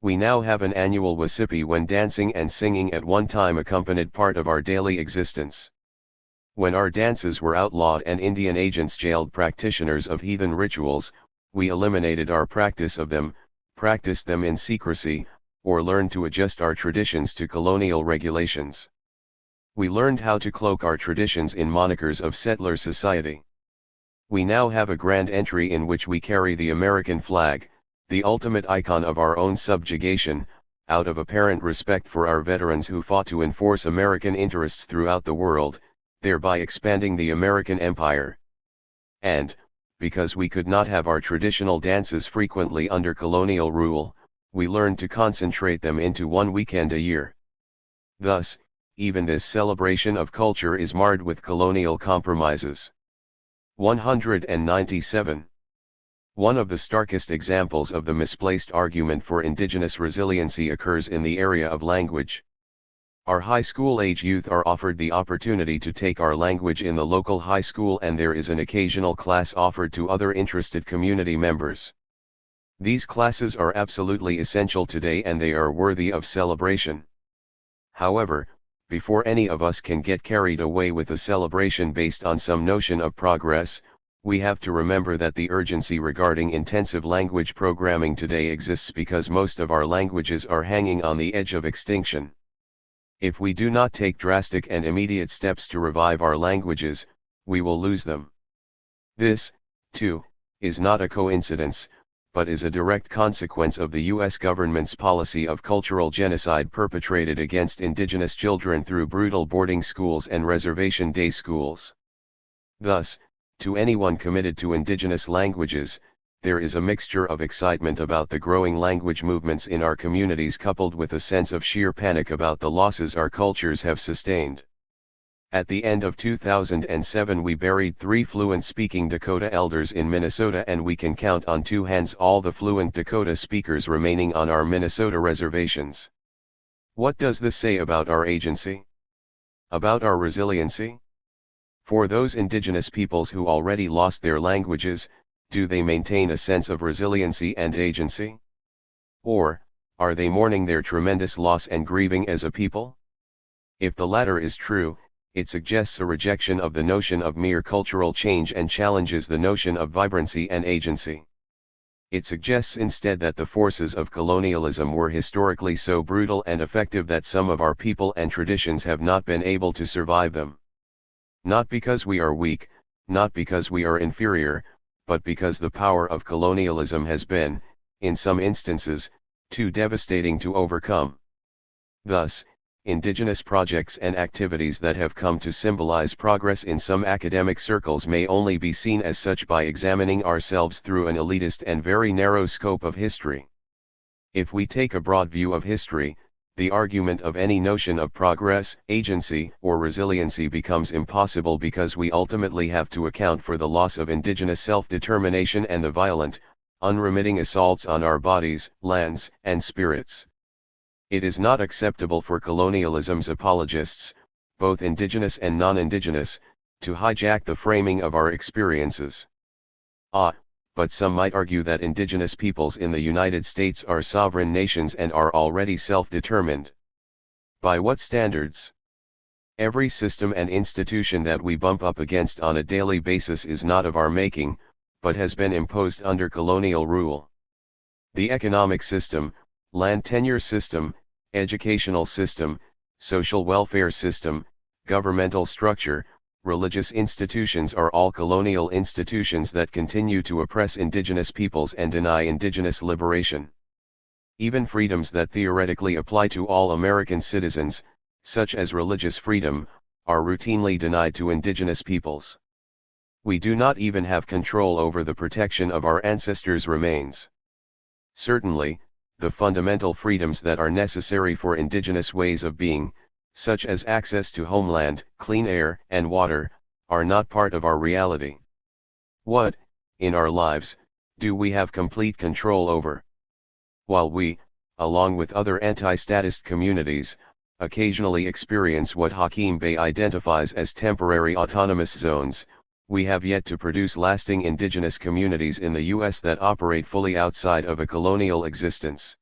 We now have an annual Wasipi when dancing and singing at one time accompanied part of our daily existence. When our dances were outlawed and Indian agents jailed practitioners of heathen rituals, we eliminated our practice of them, practiced them in secrecy, or learned to adjust our traditions to colonial regulations. We learned how to cloak our traditions in monikers of settler society. We now have a grand entry in which we carry the American flag, the ultimate icon of our own subjugation, out of apparent respect for our veterans who fought to enforce American interests throughout the world, thereby expanding the American empire. And, because we could not have our traditional dances frequently under colonial rule, we learned to concentrate them into one weekend a year. Thus, even this celebration of culture is marred with colonial compromises. 197. One of the starkest examples of the misplaced argument for indigenous resiliency occurs in the area of language. Our high school age youth are offered the opportunity to take our language in the local high school, and there is an occasional class offered to other interested community members. These classes are absolutely essential today and they are worthy of celebration. However, before any of us can get carried away with a celebration based on some notion of progress, we have to remember that the urgency regarding intensive language programming today exists because most of our languages are hanging on the edge of extinction. If we do not take drastic and immediate steps to revive our languages, we will lose them. This, too, is not a coincidence, but is a direct consequence of the U.S. government's policy of cultural genocide perpetrated against indigenous children through brutal boarding schools and reservation day schools. Thus, to anyone committed to indigenous languages, there is a mixture of excitement about the growing language movements in our communities coupled with a sense of sheer panic about the losses our cultures have sustained. At the end of 2007 we buried 3 fluent-speaking Dakota elders in Minnesota, and we can count on 2 hands all the fluent Dakota speakers remaining on our Minnesota reservations. What does this say about our agency? About our resiliency? For those indigenous peoples who already lost their languages, do they maintain a sense of resiliency and agency? Or, are they mourning their tremendous loss and grieving as a people? If the latter is true, it suggests a rejection of the notion of mere cultural change and challenges the notion of vibrancy and agency. It suggests instead that the forces of colonialism were historically so brutal and effective that some of our people and traditions have not been able to survive them. Not because we are weak, not because we are inferior, but because the power of colonialism has been, in some instances, too devastating to overcome. Thus, indigenous projects and activities that have come to symbolize progress in some academic circles may only be seen as such by examining ourselves through an elitist and very narrow scope of history. If we take a broad view of history, the argument of any notion of progress, agency, or resiliency becomes impossible because we ultimately have to account for the loss of indigenous self-determination and the violent, unremitting assaults on our bodies, lands, and spirits. It is not acceptable for colonialism's apologists, both indigenous and non-indigenous, to hijack the framing of our experiences. But some might argue that indigenous peoples in the United States are sovereign nations and are already self-determined. By what standards? Every system and institution that we bump up against on a daily basis is not of our making, but has been imposed under colonial rule. The economic system, land tenure system, educational system, social welfare system, governmental structure, religious institutions are all colonial institutions that continue to oppress indigenous peoples and deny indigenous liberation. Even freedoms that theoretically apply to all American citizens, such as religious freedom, are routinely denied to indigenous peoples. We do not even have control over the protection of our ancestors' remains. Certainly, the fundamental freedoms that are necessary for indigenous ways of being, such as access to homeland, clean air, and water, are not part of our reality. What, in our lives, do we have complete control over? While we, along with other anti-statist communities, occasionally experience what Hakeem Bey identifies as temporary autonomous zones, we have yet to produce lasting indigenous communities in the U.S. that operate fully outside of a colonial existence.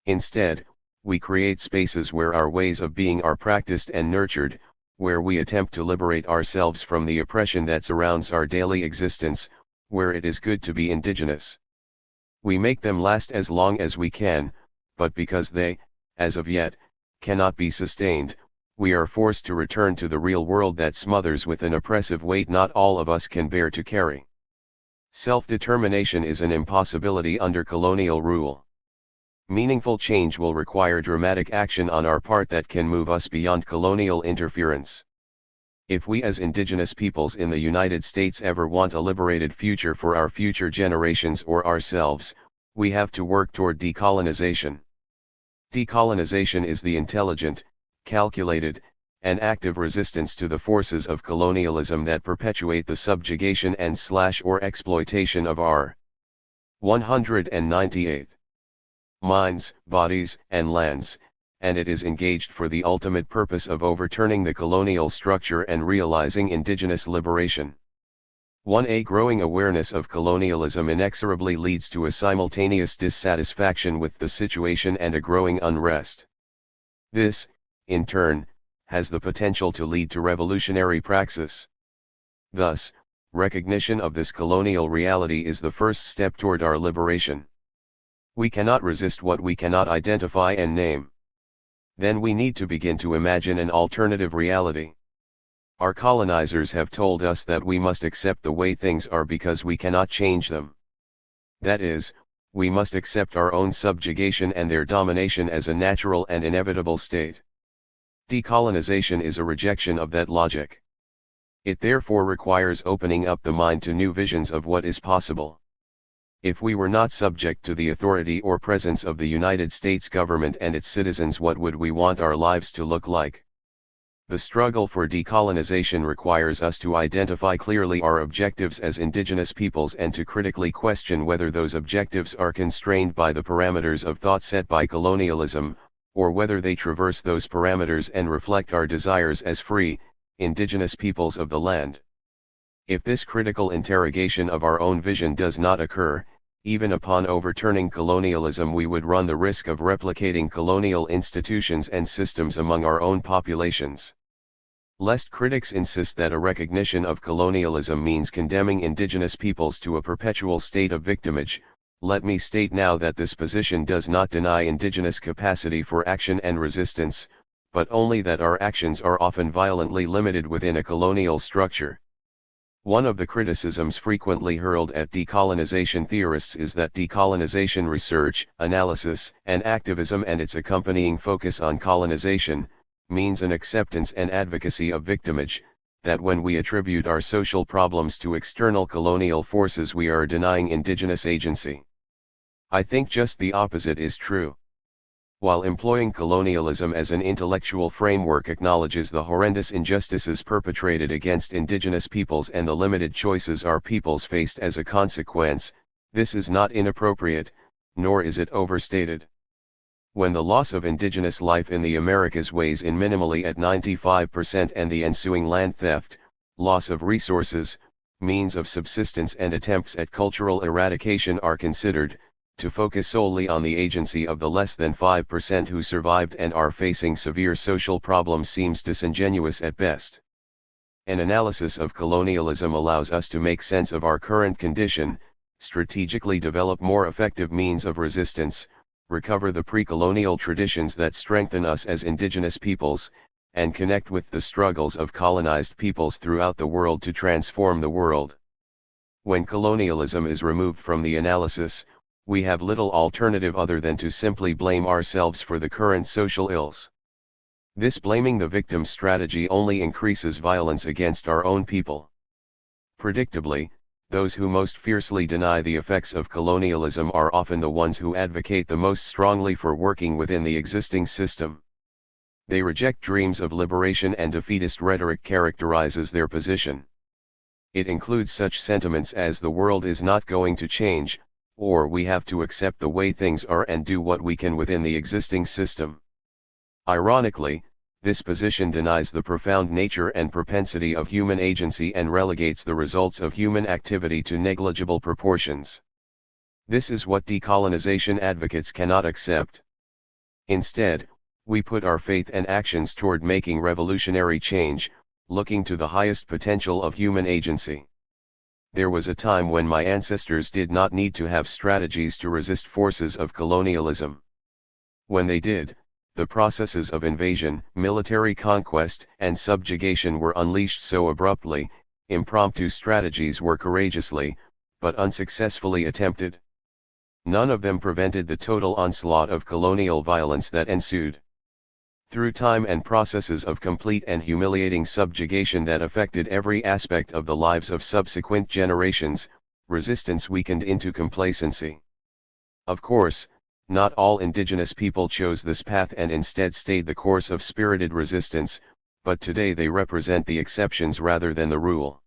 Instead, we create spaces where our ways of being are practiced and nurtured, where we attempt to liberate ourselves from the oppression that surrounds our daily existence, where it is good to be indigenous. We make them last as long as we can, but because they, as of yet, cannot be sustained, we are forced to return to the real world that smothers with an oppressive weight not all of us can bear to carry. Self-determination is an impossibility under colonial rule. Meaningful change will require dramatic action on our part that can move us beyond colonial interference. If we as indigenous peoples in the United States ever want a liberated future for our future generations or ourselves, we have to work toward decolonization. Decolonization is the intelligent, calculated, and active resistance to the forces of colonialism that perpetuate the subjugation and/or exploitation of our 198 minds, bodies, and lands, and it is engaged for the ultimate purpose of overturning the colonial structure and realizing indigenous liberation. A growing awareness of colonialism inexorably leads to a simultaneous dissatisfaction with the situation and a growing unrest. This, in turn, has the potential to lead to revolutionary praxis. Thus, recognition of this colonial reality is the first step toward our liberation. We cannot resist what we cannot identify and name. Then we need to begin to imagine an alternative reality. Our colonizers have told us that we must accept the way things are because we cannot change them. That is, we must accept our own subjugation and their domination as a natural and inevitable state. Decolonization is a rejection of that logic. It therefore requires opening up the mind to new visions of what is possible. If we were not subject to the authority or presence of the United States government and its citizens, what would we want our lives to look like? The struggle for decolonization requires us to identify clearly our objectives as indigenous peoples and to critically question whether those objectives are constrained by the parameters of thought set by colonialism, or whether they traverse those parameters and reflect our desires as free, indigenous peoples of the land. If this critical interrogation of our own vision does not occur, even upon overturning colonialism, we would run the risk of replicating colonial institutions and systems among our own populations. Lest critics insist that a recognition of colonialism means condemning indigenous peoples to a perpetual state of victimage, let me state now that this position does not deny indigenous capacity for action and resistance, but only that our actions are often violently limited within a colonial structure. One of the criticisms frequently hurled at decolonization theorists is that decolonization research, analysis, and activism and its accompanying focus on colonization means an acceptance and advocacy of victimage, that when we attribute our social problems to external colonial forces we are denying indigenous agency. I think just the opposite is true. While employing colonialism as an intellectual framework acknowledges the horrendous injustices perpetrated against indigenous peoples and the limited choices our peoples faced as a consequence, this is not inappropriate, nor is it overstated. When the loss of indigenous life in the Americas weighs in minimally at 95% and the ensuing land theft, loss of resources, means of subsistence and attempts at cultural eradication are considered, to focus solely on the agency of the less than 5% who survived and are facing severe social problems seems disingenuous at best. An analysis of colonialism allows us to make sense of our current condition, strategically develop more effective means of resistance, recover the pre-colonial traditions that strengthen us as indigenous peoples, and connect with the struggles of colonized peoples throughout the world to transform the world. When colonialism is removed from the analysis, we have little alternative other than to simply blame ourselves for the current social ills. This blaming the victim strategy only increases violence against our own people. Predictably, those who most fiercely deny the effects of colonialism are often the ones who advocate the most strongly for working within the existing system. They reject dreams of liberation, and defeatist rhetoric characterizes their position. It includes such sentiments as "the world is not going to change," or "we have to accept the way things are and do what we can within the existing system." Ironically, this position denies the profound nature and propensity of human agency and relegates the results of human activity to negligible proportions. This is what decolonization advocates cannot accept. Instead, we put our faith and actions toward making revolutionary change, looking to the highest potential of human agency. There was a time when my ancestors did not need to have strategies to resist forces of colonialism. When they did, the processes of invasion, military conquest, and subjugation were unleashed so abruptly. Impromptu strategies were courageously, but unsuccessfully attempted. None of them prevented the total onslaught of colonial violence that ensued. Through time and processes of complete and humiliating subjugation that affected every aspect of the lives of subsequent generations, resistance weakened into complacency. Of course, not all indigenous people chose this path and instead stayed the course of spirited resistance, but today they represent the exceptions rather than the rule.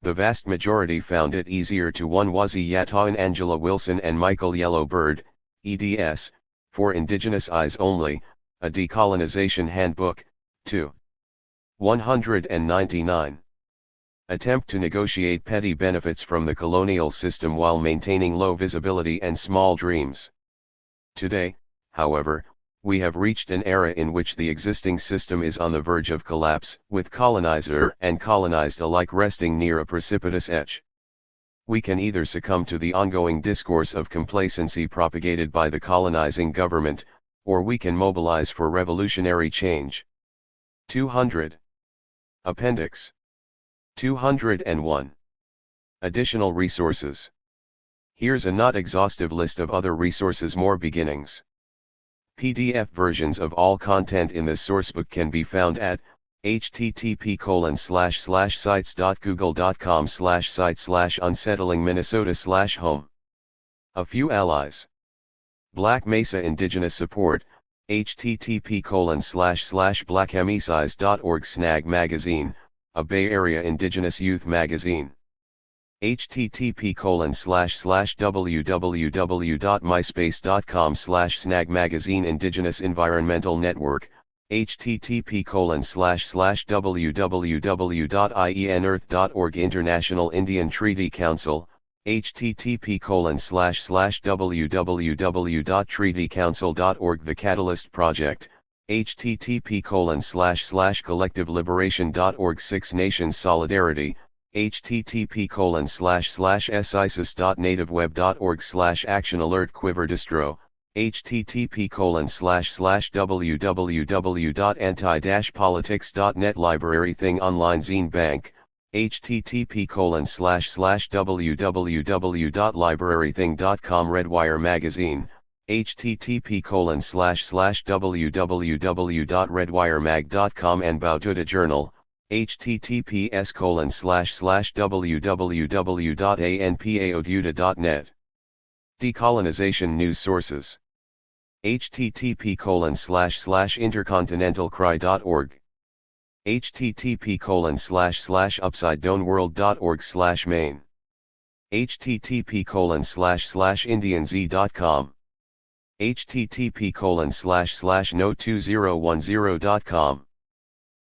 The vast majority found it easier to Wanwazi Yatawan, Angela Wilson and Michael Yellowbird, eds, For Indigenous Eyes Only, A Decolonization Handbook, 2. 199. Attempt to negotiate petty benefits from the colonial system while maintaining low visibility and small dreams. Today, however, we have reached an era in which the existing system is on the verge of collapse, with colonizer and colonized alike resting near a precipitous edge. We can either succumb to the ongoing discourse of complacency propagated by the colonizing government, or we can mobilize for revolutionary change. 200. Appendix 201. Additional resources. Here's a not exhaustive list of other resources. More beginnings. PDF versions of all content in this sourcebook can be found at http://sites.google.com/site/unsettling-minnesota/home. A few allies. Black Mesa Indigenous Support, http://blackhemisize.org. Snag Magazine, a Bay Area Indigenous Youth magazine. http://www.myspace.com/snag magazine Indigenous Environmental Network, http://www.ienearth.org International Indian Treaty Council, http://www.treatycouncil.org The Catalyst Project, http://collectiveliberation.org Six Nations Solidarity, http://sisis.nativeweb.org/action alert Quiver Distro, http://www.anti-politics.net Library Thing Online Zine Bank, http://www.librarything.com Redwire Magazine, http://www.redwiremag.com and Baututa Journal, https://www.anpaoduta.net. Decolonization news sources. http://intercontinentalcry.org. http://upsidedownworld.org/main. http://indianz.com. http://no2010.com.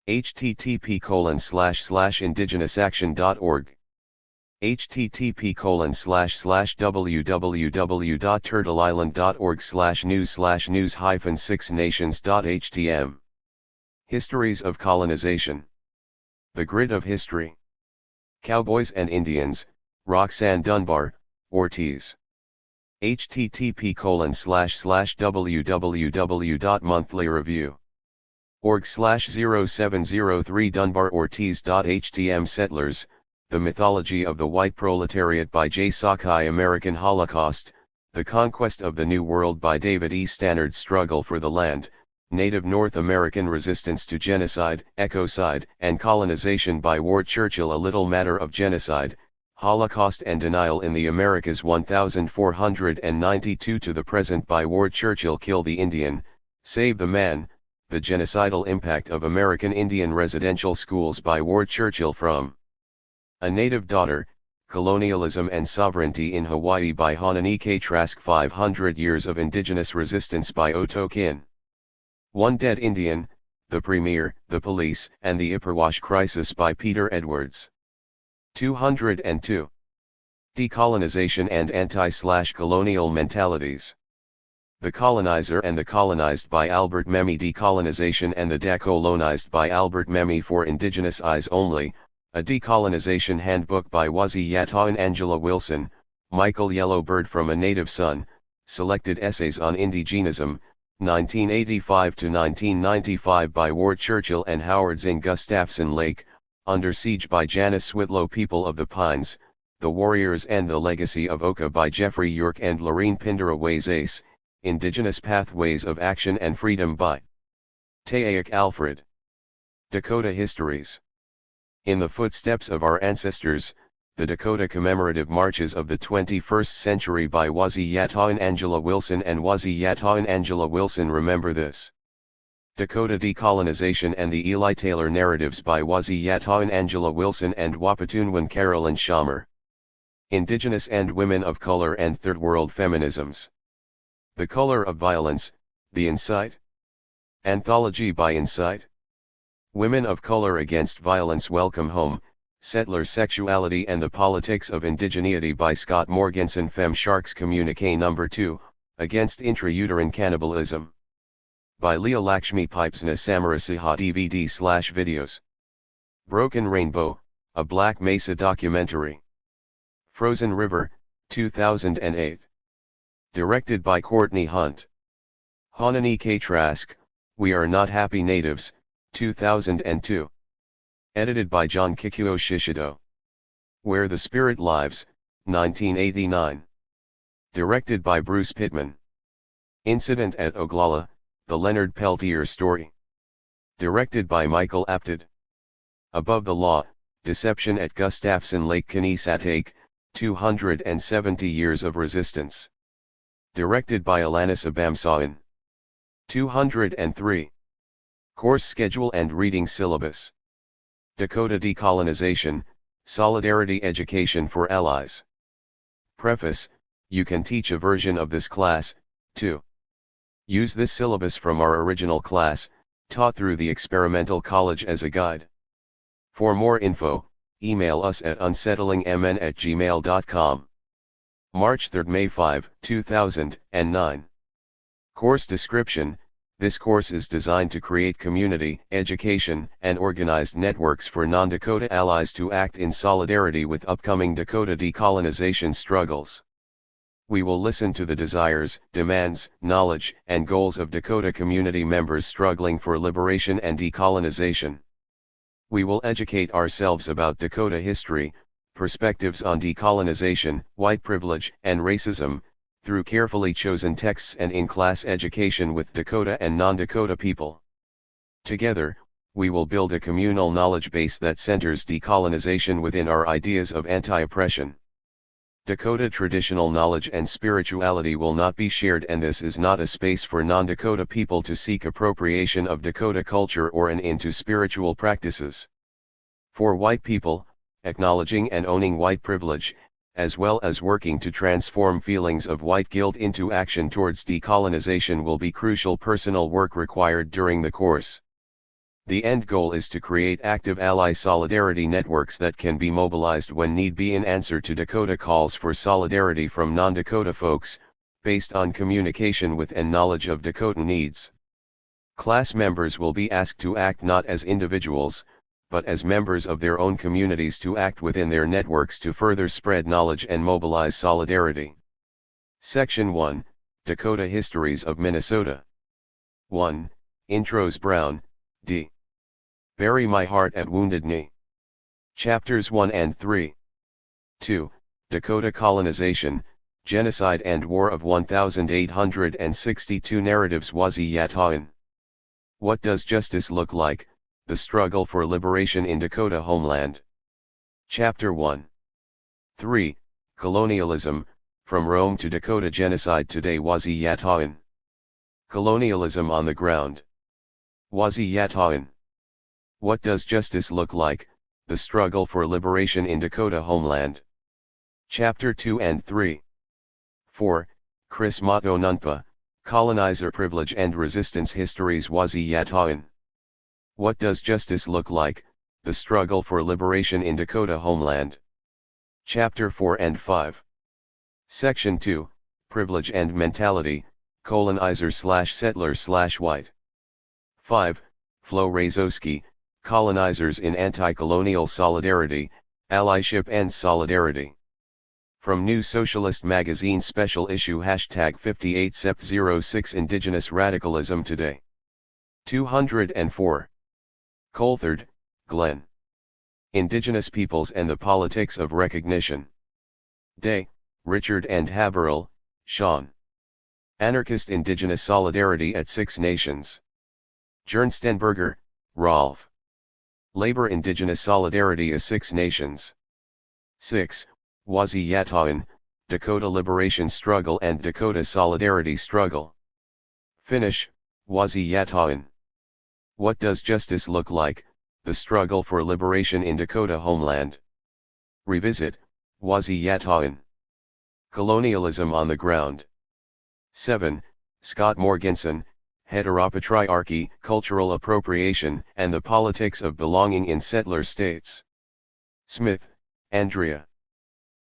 http://indigenousaction.org. http://www.turtleisland.org/news/news-6nations.htm. Histories of colonization. The Grid of History. Cowboys and Indians, Roxanne Dunbar, Ortiz. http://www.monthlyreview.org/0703 Dunbar-Ortiz.htm Settlers, The Mythology of the White Proletariat by J. Sakai American Holocaust, The Conquest of the New World by David E. Stannard Struggle for the Land, Native North American Resistance to Genocide, Ecocide, and Colonization by Ward Churchill A Little Matter of Genocide, Holocaust and Denial in the Americas 1492 to the Present by Ward Churchill Kill the Indian, Save the Man, The Genocidal Impact of American Indian Residential Schools by Ward Churchill From A Native Daughter, Colonialism and Sovereignty in Hawaii by Hanani K. Trask 500 Years of Indigenous Resistance by Oto Kin. One Dead Indian, The Premier, The Police, and the Ipperwash Crisis by Peter Edwards. 202. Decolonization and Anti-Colonial Mentalities. The Colonizer and the Colonized by Albert Memmi Decolonization and the Decolonized by Albert Memmi for Indigenous Eyes Only, a Decolonization Handbook by Wazi Yata and Angela Wilson, Michael Yellowbird From a Native Son, Selected Essays on Indigenism, 1985-1995 by Ward Churchill and Howard Zinn Gustafson Lake, Under Siege by Janice Whitlow People of the Pines, The Warriors and the Legacy of Oka by Jeffrey York and Lorene Pindera Ways Ace, Indigenous Pathways of Action and Freedom by Teaic Alfred. Dakota Histories. In the Footsteps of Our Ancestors, The Dakota Commemorative Marches of the 21st Century by Wazi Yata and Angela Wilson and Wazi Yata and Angela Wilson Remember This. Dakota Decolonization and the Eli Taylor Narratives by Wazi Yata and Angela Wilson and Wapatunwan Carolyn Schamer. Indigenous and Women of Color and Third World Feminisms. The Color of Violence, The Insight. Anthology by Insight. Women of Color Against Violence Welcome Home, Settler Sexuality and the Politics of Indigeneity by Scott Morganson Fem Sharks Communique No. 2, Against Intrauterine Cannibalism. By Leah Lakshmi Pipesna Samarasiha DVD/videos. Broken Rainbow, a Black Mesa documentary. Frozen River, 2008. Directed by Courtney Hunt. Hanani K. Trask, We Are Not Happy Natives, 2002. Edited by John Kikuo Shishido. Where the Spirit Lives, 1989. Directed by Bruce Pittman. Incident at Oglala, the Leonard Peltier story. Directed by Michael Apted. Above the Law, Deception at Gustafson Lake Knesset, 270 Years of Resistance. Directed by Alanis Abamsain. 203. Course Schedule and Reading Syllabus. Dakota Decolonization, Solidarity Education for Allies. Preface, you can teach a version of this class, too. Use this syllabus from our original class, taught through the Experimental College as a guide. For more info, email us at unsettlingmn@gmail.com. March 3, May 5, 2009. Course Description. This course is designed to create community, education, and organized networks for non-Dakota allies to act in solidarity with upcoming Dakota decolonization struggles. We will listen to the desires, demands, knowledge, and goals of Dakota community members struggling for liberation and decolonization. We will educate ourselves about Dakota history, perspectives on decolonization, white privilege, and racism, through carefully chosen texts and in-class education with Dakota and non-Dakota people. Together, we will build a communal knowledge base that centers decolonization within our ideas of anti-oppression. Dakota traditional knowledge and spirituality will not be shared, and this is not a space for non-Dakota people to seek appropriation of Dakota culture or an into spiritual practices. For white people, acknowledging and owning white privilege, as well as working to transform feelings of white guilt into action towards decolonization, will be crucial personal work required during the course. The end goal is to create active ally solidarity networks that can be mobilized when need be in answer to Dakota calls for solidarity from non-Dakota folks, based on communication with and knowledge of Dakota needs. Class members will be asked to act not as individuals, but as members of their own communities, to act within their networks to further spread knowledge and mobilize solidarity. Section 1, Dakota Histories of Minnesota. 1. Intros. Brown, D. Bury My Heart at Wounded Knee. Chapters 1 and 3. 2. Dakota Colonization, Genocide and War of 1862 Narratives. Wazi Yatahin. What Does Justice Look Like? The Struggle for Liberation in Dakota Homeland. Chapter 1. 3. Colonialism, From Rome to Dakota Genocide Today. Wazi Yatahin. Colonialism on the Ground. Wazi Yatahin. What Does Justice Look Like? The Struggle for Liberation in Dakota Homeland. Chapter 2 and 3. 4. Chris Mato Nunpa, Colonizer Privilege and Resistance Histories. Wazi Yatahin. What Does Justice Look Like? The Struggle for Liberation in Dakota Homeland. Chapter 4 and 5. Section 2, Privilege and Mentality, Colonizer/Settler/White. 5. Flo Razowski, Colonizers in Anti-Colonial Solidarity, Allyship and Solidarity. From New Socialist Magazine Special Issue #58 Sept 06 Indigenous Radicalism Today. 204. Coulthard, Glenn. Indigenous Peoples and the Politics of Recognition. Day, Richard and Haverhill, Sean. Anarchist Indigenous Solidarity at Six Nations. Jernstenberger, Rolf. Labor Indigenous Solidarity at Six Nations. 6. Wazi Yatahin, Dakota Liberation Struggle and Dakota Solidarity Struggle. Finish, Wazi Yatahin. What Does Justice Look Like? The Struggle for Liberation in Dakota Homeland. Revisit, Wazi Yatahin. Colonialism on the Ground. 7. Scott Morgenson, Heteropatriarchy, Cultural Appropriation, and the Politics of Belonging in Settler States. Smith, Andrea.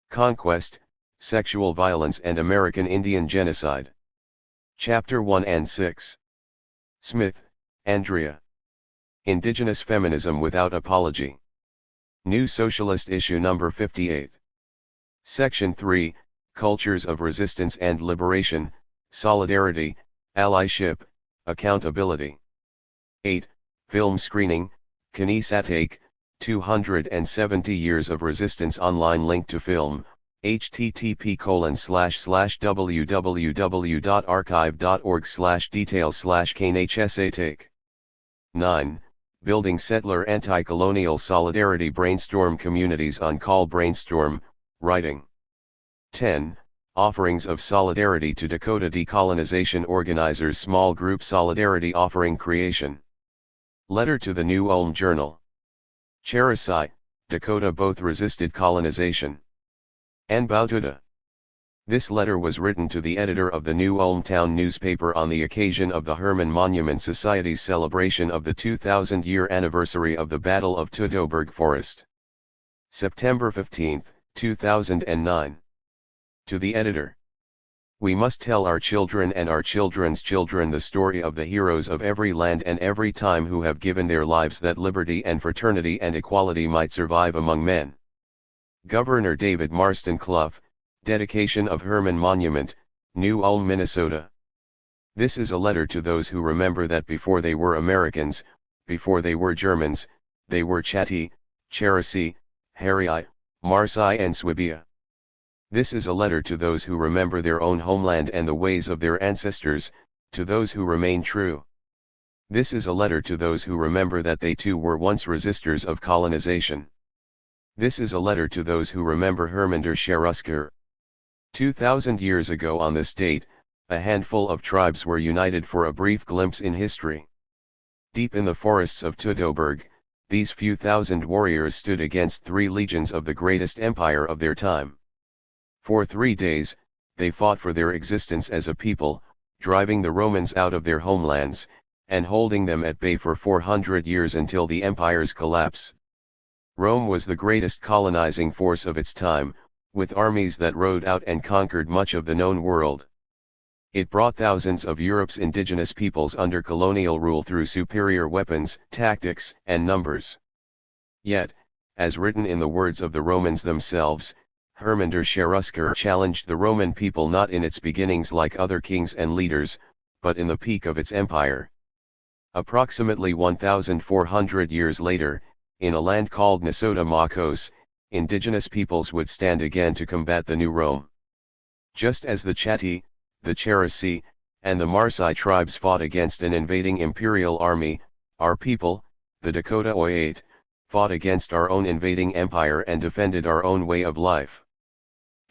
Conquest, Sexual Violence and American Indian Genocide. Chapter 1 and 6. Smith, Andrea. Indigenous Feminism Without Apology. New Socialist Issue number 58. Section 3, Cultures of Resistance and Liberation, Solidarity, Allyship, Accountability. 8. Film Screening, Knesset, 270 Years of Resistance Online link to film, http://www.archive.org/details/KNHSA 9. Building Settler Anti-Colonial Solidarity Brainstorm Communities on Call Brainstorm, Writing. 10. Offerings of Solidarity to Dakota Decolonization Organizers Small Group Solidarity Offering Creation. Letter to the New Ulm Journal. Cherokee, Dakota both resisted colonization. Anbautuda. This letter was written to the editor of the New Ulm Town newspaper on the occasion of the Herman Monument Society's celebration of the 2000-year anniversary of the Battle of Teutoburg Forest. September 15, 2009. To the editor. We must tell our children and our children's children the story of the heroes of every land and every time who have given their lives that liberty and fraternity and equality might survive among men. Governor David Marston Clough, Dedication of Herman Monument, New Ulm, Minnesota. This is a letter to those who remember that before they were Americans, before they were Germans, they were Chatti, Cherokee, Harai, Marsai and Swabia. This is a letter to those who remember their own homeland and the ways of their ancestors, to those who remain true. This is a letter to those who remember that they too were once resistors of colonization. This is a letter to those who remember Herman der Cherusker. 2,000 years ago on this date, a handful of tribes were united for a brief glimpse in history. Deep in the forests of Teutoburg, these few thousand warriors stood against 3 legions of the greatest empire of their time. For 3 days, they fought for their existence as a people, driving the Romans out of their homelands, and holding them at bay for 400 years until the empire's collapse. Rome was the greatest colonizing force of its time, with armies that rode out and conquered much of the known world. It brought thousands of Europe's indigenous peoples under colonial rule through superior weapons, tactics, and numbers. Yet, as written in the words of the Romans themselves, Herman der Cherusker challenged the Roman people not in its beginnings like other kings and leaders, but in the peak of its empire. Approximately 1,400 years later, in a land called Nasota Makos, indigenous peoples would stand again to combat the new Rome. Just as the Chatti, the Cherokee, and the Marsai tribes fought against an invading imperial army, our people, the Dakota Oiate, fought against our own invading empire and defended our own way of life.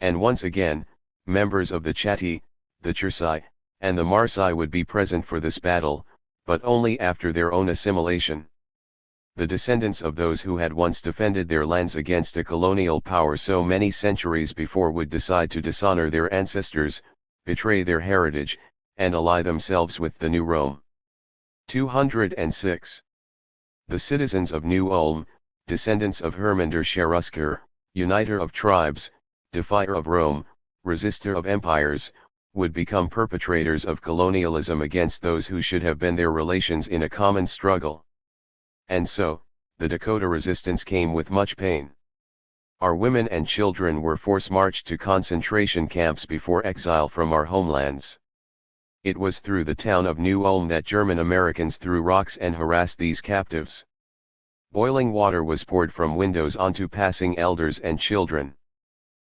And once again, members of the Chatti, the Cherokee, and the Marsai would be present for this battle, but only after their own assimilation. The descendants of those who had once defended their lands against a colonial power so many centuries before would decide to dishonor their ancestors, betray their heritage, and ally themselves with the new Rome. 206. The citizens of New Ulm, descendants of Herman der Cherusker, uniter of tribes, defier of Rome, resistor of empires, would become perpetrators of colonialism against those who should have been their relations in a common struggle. And so, the Dakota resistance came with much pain. Our women and children were force-marched to concentration camps before exile from our homelands. It was through the town of New Ulm that German Americans threw rocks and harassed these captives. Boiling water was poured from windows onto passing elders and children.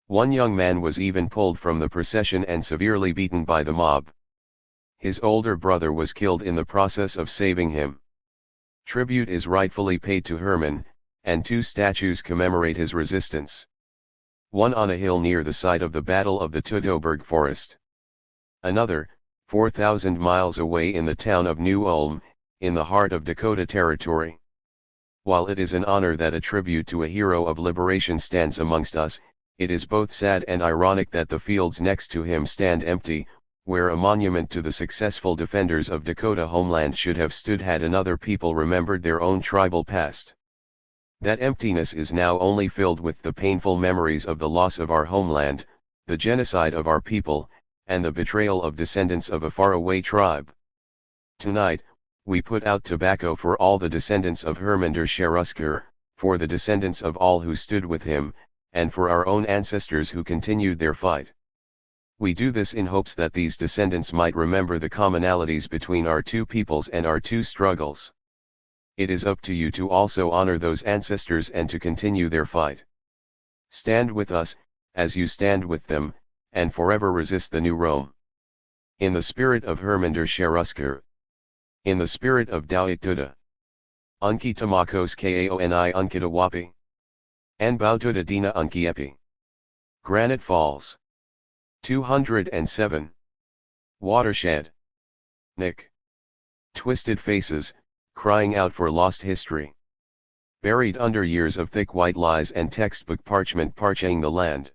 One young man was even pulled from the procession and severely beaten by the mob. His older brother was killed in the process of saving him. Tribute is rightfully paid to Herman, and 2 statues commemorate his resistance. One on a hill near the site of the Battle of the Teutoburg Forest. Another, 4,000 miles away in the town of New Ulm, in the heart of Dakota Territory. While it is an honor that a tribute to a hero of liberation stands amongst us, it is both sad and ironic that the fields next to him stand empty, where a monument to the successful defenders of Dakota homeland should have stood had another people remembered their own tribal past. That emptiness is now only filled with the painful memories of the loss of our homeland, the genocide of our people, and the betrayal of descendants of a faraway tribe. Tonight, we put out tobacco for all the descendants of Herman der Cherusker, for the descendants of all who stood with him, and for our own ancestors who continued their fight. We do this in hopes that these descendants might remember the commonalities between our 2 peoples and our 2 struggles. It is up to you to also honor those ancestors and to continue their fight. Stand with us, as you stand with them, and forever resist the new Rome. In the spirit of Hermander Cherusker. In the spirit of Dawit Duda. Unki Tamakos Kaoni Unkitawapi. Anbautuda Dina Unkiepi. Granite Falls. 207. Watershed. Nick. Twisted faces, crying out for lost history. Buried under years of thick white lies and textbook parchment parching the land.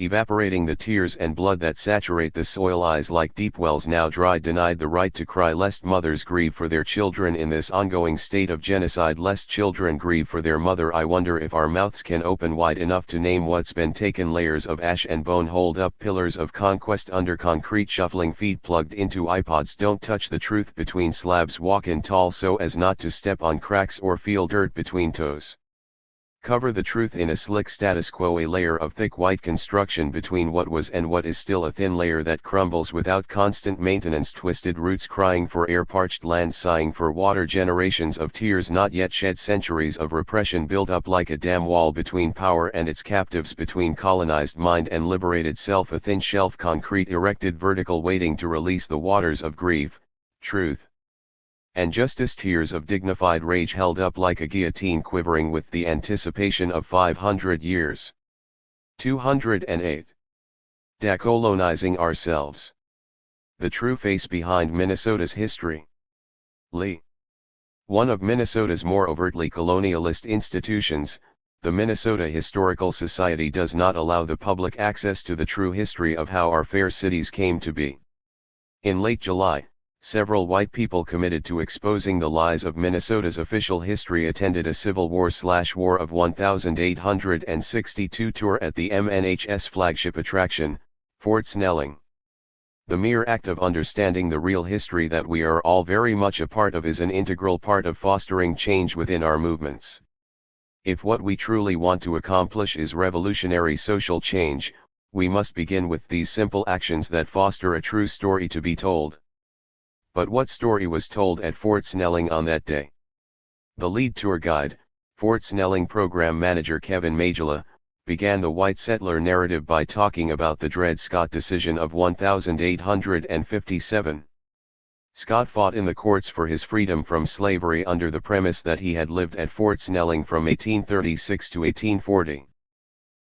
Evaporating the tears and blood that saturate the soil, eyes like deep wells now dry, denied the right to cry lest mothers grieve for their children in this ongoing state of genocide, lest children grieve for their mother. I wonder if our mouths can open wide enough to name what's been taken. Layers of ash and bone hold up pillars of conquest under concrete, shuffling feet plugged into iPods don't touch the truth between slabs, walk in tall so as not to step on cracks or feel dirt between toes. Cover the truth in a slick status quo, a layer of thick white construction between what was and what is, still a thin layer that crumbles without constant maintenance, twisted roots crying for air, parched lands sighing for water, generations of tears not yet shed, centuries of repression built up like a dam wall between power and its captives, between colonized mind and liberated self, a thin shelf, concrete erected vertical, waiting to release the waters of grief, truth, and justice, tears of dignified rage held up like a guillotine, quivering with the anticipation of 500 years. 208. Decolonizing ourselves. The true face behind Minnesota's history. Lee. One of Minnesota's more overtly colonialist institutions, the Minnesota Historical Society, does not allow the public access to the true history of how our fair cities came to be. In late July, several white people committed to exposing the lies of Minnesota's official history attended a Civil War/War of 1862 tour at the MNHS flagship attraction, Fort Snelling. The mere act of understanding the real history that we are all very much a part of is an integral part of fostering change within our movements. If what we truly want to accomplish is revolutionary social change, we must begin with these simple actions that foster a true story to be told. But what story was told at Fort Snelling on that day? The lead tour guide, Fort Snelling program manager Kevin Majula, began the white settler narrative by talking about the Dred Scott decision of 1857. Scott fought in the courts for his freedom from slavery under the premise that he had lived at Fort Snelling from 1836 to 1840.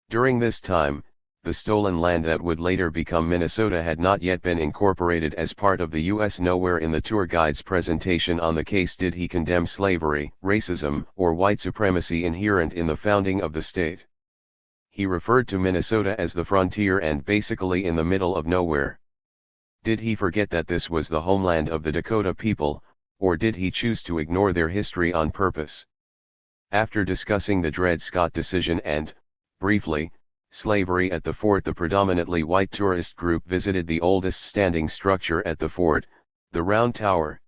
During this time, the stolen land that would later become Minnesota had not yet been incorporated as part of the U.S. Nowhere in the tour guide's presentation on the case did he condemn slavery, racism, or white supremacy inherent in the founding of the state. He referred to Minnesota as the frontier and basically in the middle of nowhere. Did he forget that this was the homeland of the Dakota people, or did he choose to ignore their history on purpose? After discussing the Dred Scott decision and, briefly, slavery at the fort, the predominantly white tourist group visited the oldest standing structure at the fort, the Round Tower.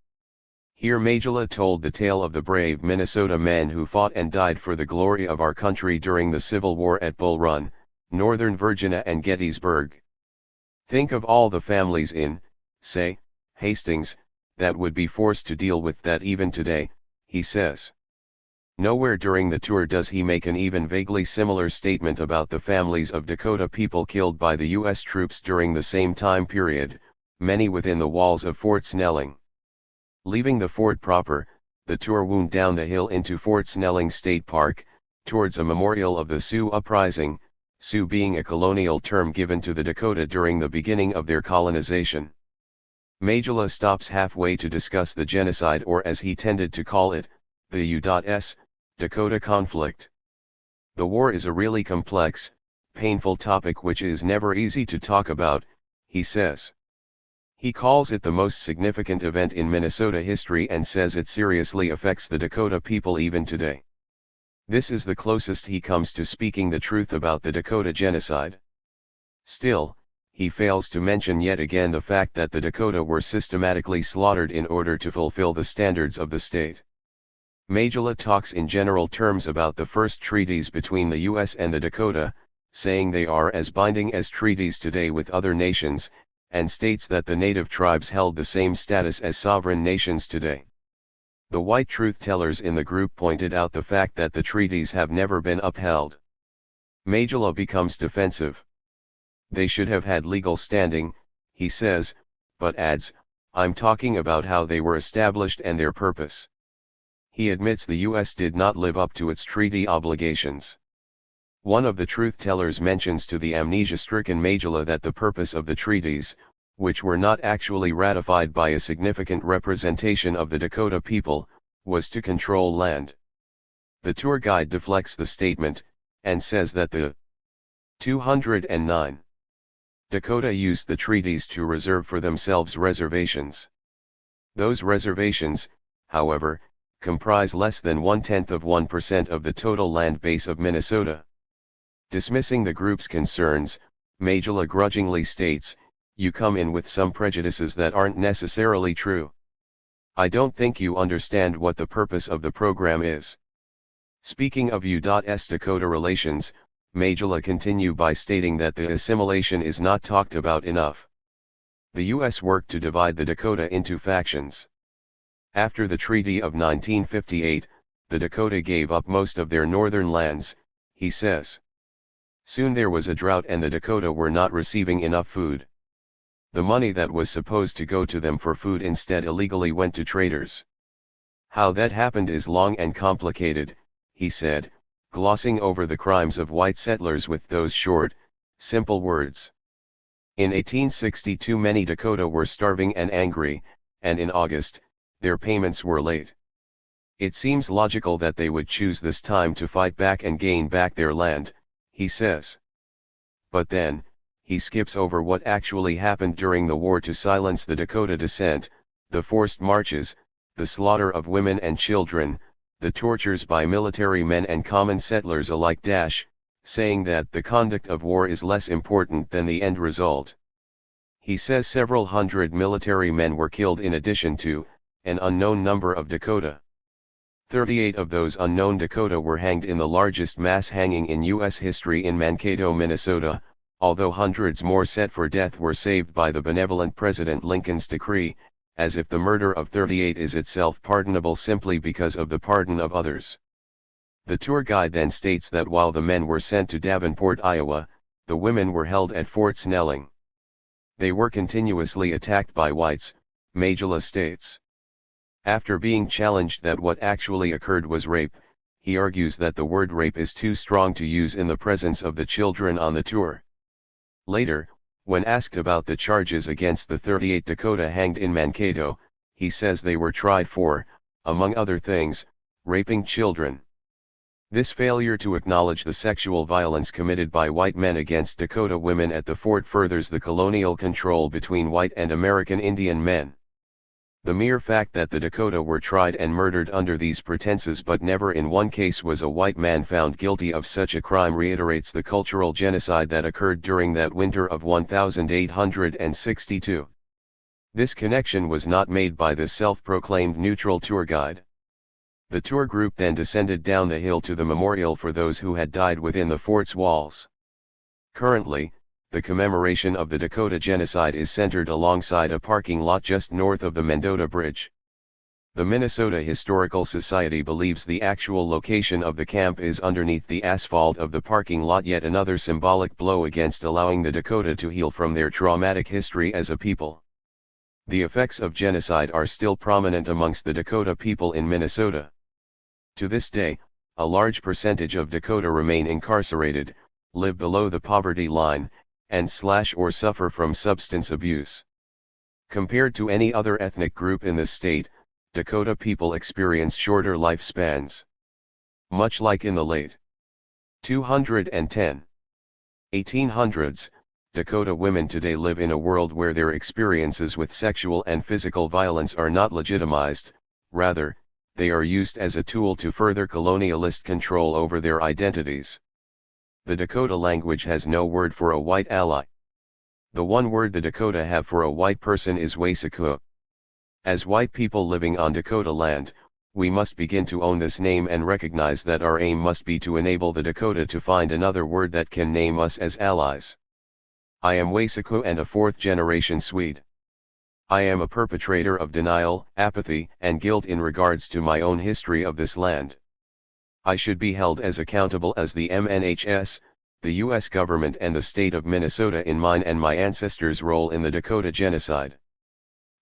Here Majula told the tale of the brave Minnesota men who fought and died for the glory of our country during the Civil War at Bull Run, Northern Virginia and Gettysburg. Think of all the families in, say, Hastings, that would be forced to deal with that even today, he says. Nowhere during the tour does he make an even vaguely similar statement about the families of Dakota people killed by the U.S. troops during the same time period, many within the walls of Fort Snelling. Leaving the fort proper, the tour wound down the hill into Fort Snelling State Park, towards a memorial of the Sioux Uprising, Sioux being a colonial term given to the Dakota during the beginning of their colonization. Majula stops halfway to discuss the genocide, or as he tended to call it, the U.S. Dakota conflict. The war is a really complex, painful topic which is never easy to talk about, he says. He calls it the most significant event in Minnesota history and says it seriously affects the Dakota people even today. This is the closest he comes to speaking the truth about the Dakota genocide. Still, he fails to mention yet again the fact that the Dakota were systematically slaughtered in order to fulfill the standards of the state. Majula talks in general terms about the first treaties between the U.S. and the Dakota, saying they are as binding as treaties today with other nations, and states that the native tribes held the same status as sovereign nations today. The white truth-tellers in the group pointed out the fact that the treaties have never been upheld. Majula becomes defensive. They should have had legal standing, he says, but adds, I'm talking about how they were established and their purpose. He admits the US did not live up to its treaty obligations. One of the truth-tellers mentions to the amnesia-stricken Majula that the purpose of the treaties, which were not actually ratified by a significant representation of the Dakota people, was to control land. The tour guide deflects the statement, and says that the 209 Dakota used the treaties to reserve for themselves reservations. Those reservations, however, comprise less than 0.1% of the total land base of Minnesota. Dismissing the group's concerns, Majula grudgingly states, "You come in with some prejudices that aren't necessarily true. I don't think you understand what the purpose of the program is." Speaking of U.S. Dakota relations, Majula continue by stating that the assimilation is not talked about enough. The U.S. worked to divide the Dakota into factions. After the Treaty of 1958, the Dakota gave up most of their northern lands, he says. Soon there was a drought and the Dakota were not receiving enough food. The money that was supposed to go to them for food instead illegally went to traders. How that happened is long and complicated, he said, glossing over the crimes of white settlers with those short, simple words. In 1862 many Dakota were starving and angry, and in August, their payments were late. It seems logical that they would choose this time to fight back and gain back their land, he says. But then, he skips over what actually happened during the war to silence the Dakota dissent, the forced marches, the slaughter of women and children, the tortures by military men and common settlers alike. Saying that the conduct of war is less important than the end result. He says several hundred military men were killed in addition to an unknown number of Dakota. 38 of those unknown Dakota were hanged in the largest mass hanging in U.S. history in Mankato, Minnesota, although hundreds more set for death were saved by the benevolent President Lincoln's decree, as if the murder of 38 is itself pardonable simply because of the pardon of others. The tour guide then states that while the men were sent to Davenport, Iowa, the women were held at Fort Snelling. They were continuously attacked by whites, Majula states. After being challenged that what actually occurred was rape, he argues that the word rape is too strong to use in the presence of the children on the tour. Later, when asked about the charges against the 38 Dakota hanged in Mankato, he says they were tried for, among other things, raping children. This failure to acknowledge the sexual violence committed by white men against Dakota women at the fort furthers the colonial control between white and American Indian men. The mere fact that the Dakota were tried and murdered under these pretenses but never in one case was a white man found guilty of such a crime reiterates the cultural genocide that occurred during that winter of 1862. This connection was not made by the self-proclaimed neutral tour guide. The tour group then descended down the hill to the memorial for those who had died within the fort's walls. Currently, the commemoration of the Dakota genocide is centered alongside a parking lot just north of the Mendota Bridge. The Minnesota Historical Society believes the actual location of the camp is underneath the asphalt of the parking lot, yet another symbolic blow against allowing the Dakota to heal from their traumatic history as a people. The effects of genocide are still prominent amongst the Dakota people in Minnesota. To this day, a large percentage of Dakota remain incarcerated, live below the poverty line, and or suffer from substance abuse. Compared to any other ethnic group in the state, Dakota people experience shorter lifespans. Much like in the late 1800s, Dakota women today live in a world where their experiences with sexual and physical violence are not legitimized, rather, they are used as a tool to further colonialist control over their identities. The Dakota language has no word for a white ally. The one word the Dakota have for a white person is Waysaku. As white people living on Dakota land, we must begin to own this name and recognize that our aim must be to enable the Dakota to find another word that can name us as allies. I am Waysaku and a fourth-generation Swede. I am a perpetrator of denial, apathy, and guilt in regards to my own history of this land. I should be held as accountable as the MNHS, the U.S. government and the state of Minnesota in mine and my ancestors' role in the Dakota genocide.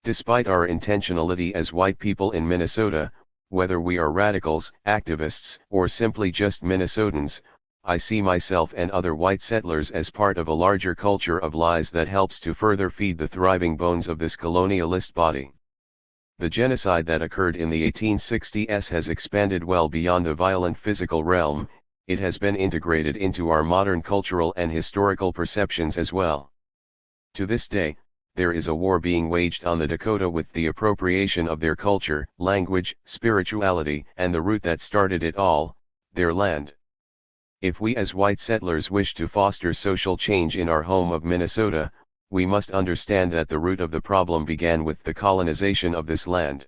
Despite our intentionality as white people in Minnesota, whether we are radicals, activists, or simply just Minnesotans, I see myself and other white settlers as part of a larger culture of lies that helps to further feed the thriving bones of this colonialist body. The genocide that occurred in the 1860s has expanded well beyond the violent physical realm. It has been integrated into our modern cultural and historical perceptions as well. To this day, there is a war being waged on the Dakota with the appropriation of their culture, language, spirituality, and the root that started it all, their land. If we as white settlers wish to foster social change in our home of Minnesota, we must understand that the root of the problem began with the colonization of this land.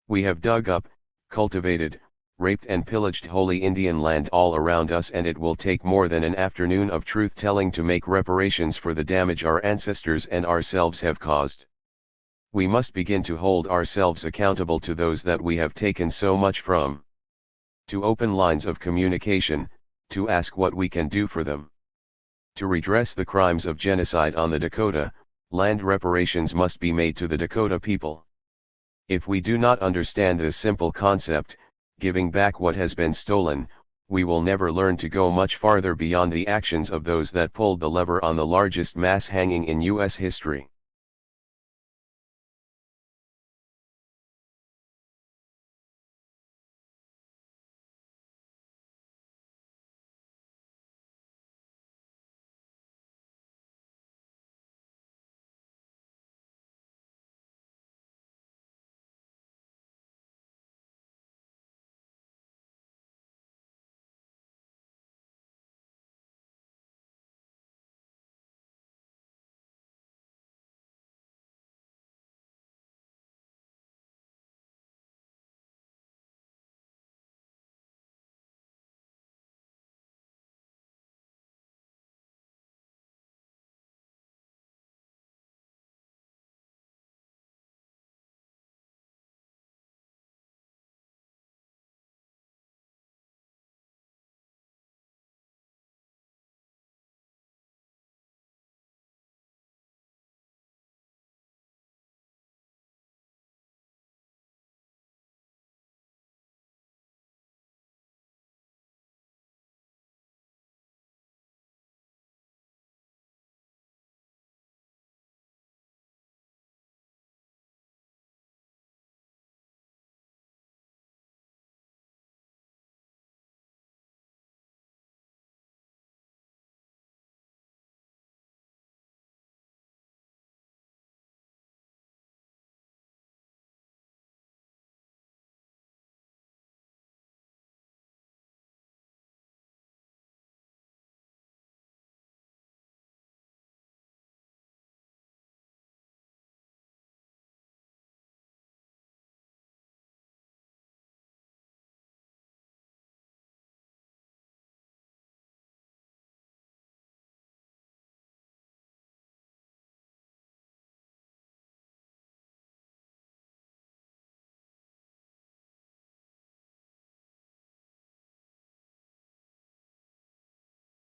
We have dug up, cultivated, raped and pillaged holy Indian land all around us, and it will take more than an afternoon of truth-telling to make reparations for the damage our ancestors and ourselves have caused. We must begin to hold ourselves accountable to those that we have taken so much from. To open lines of communication, to ask what we can do for them. To redress the crimes of genocide on the Dakota, land reparations must be made to the Dakota people. If we do not understand this simple concept, giving back what has been stolen, we will never learn to go much farther beyond the actions of those that pulled the lever on the largest mass hanging in U.S. history.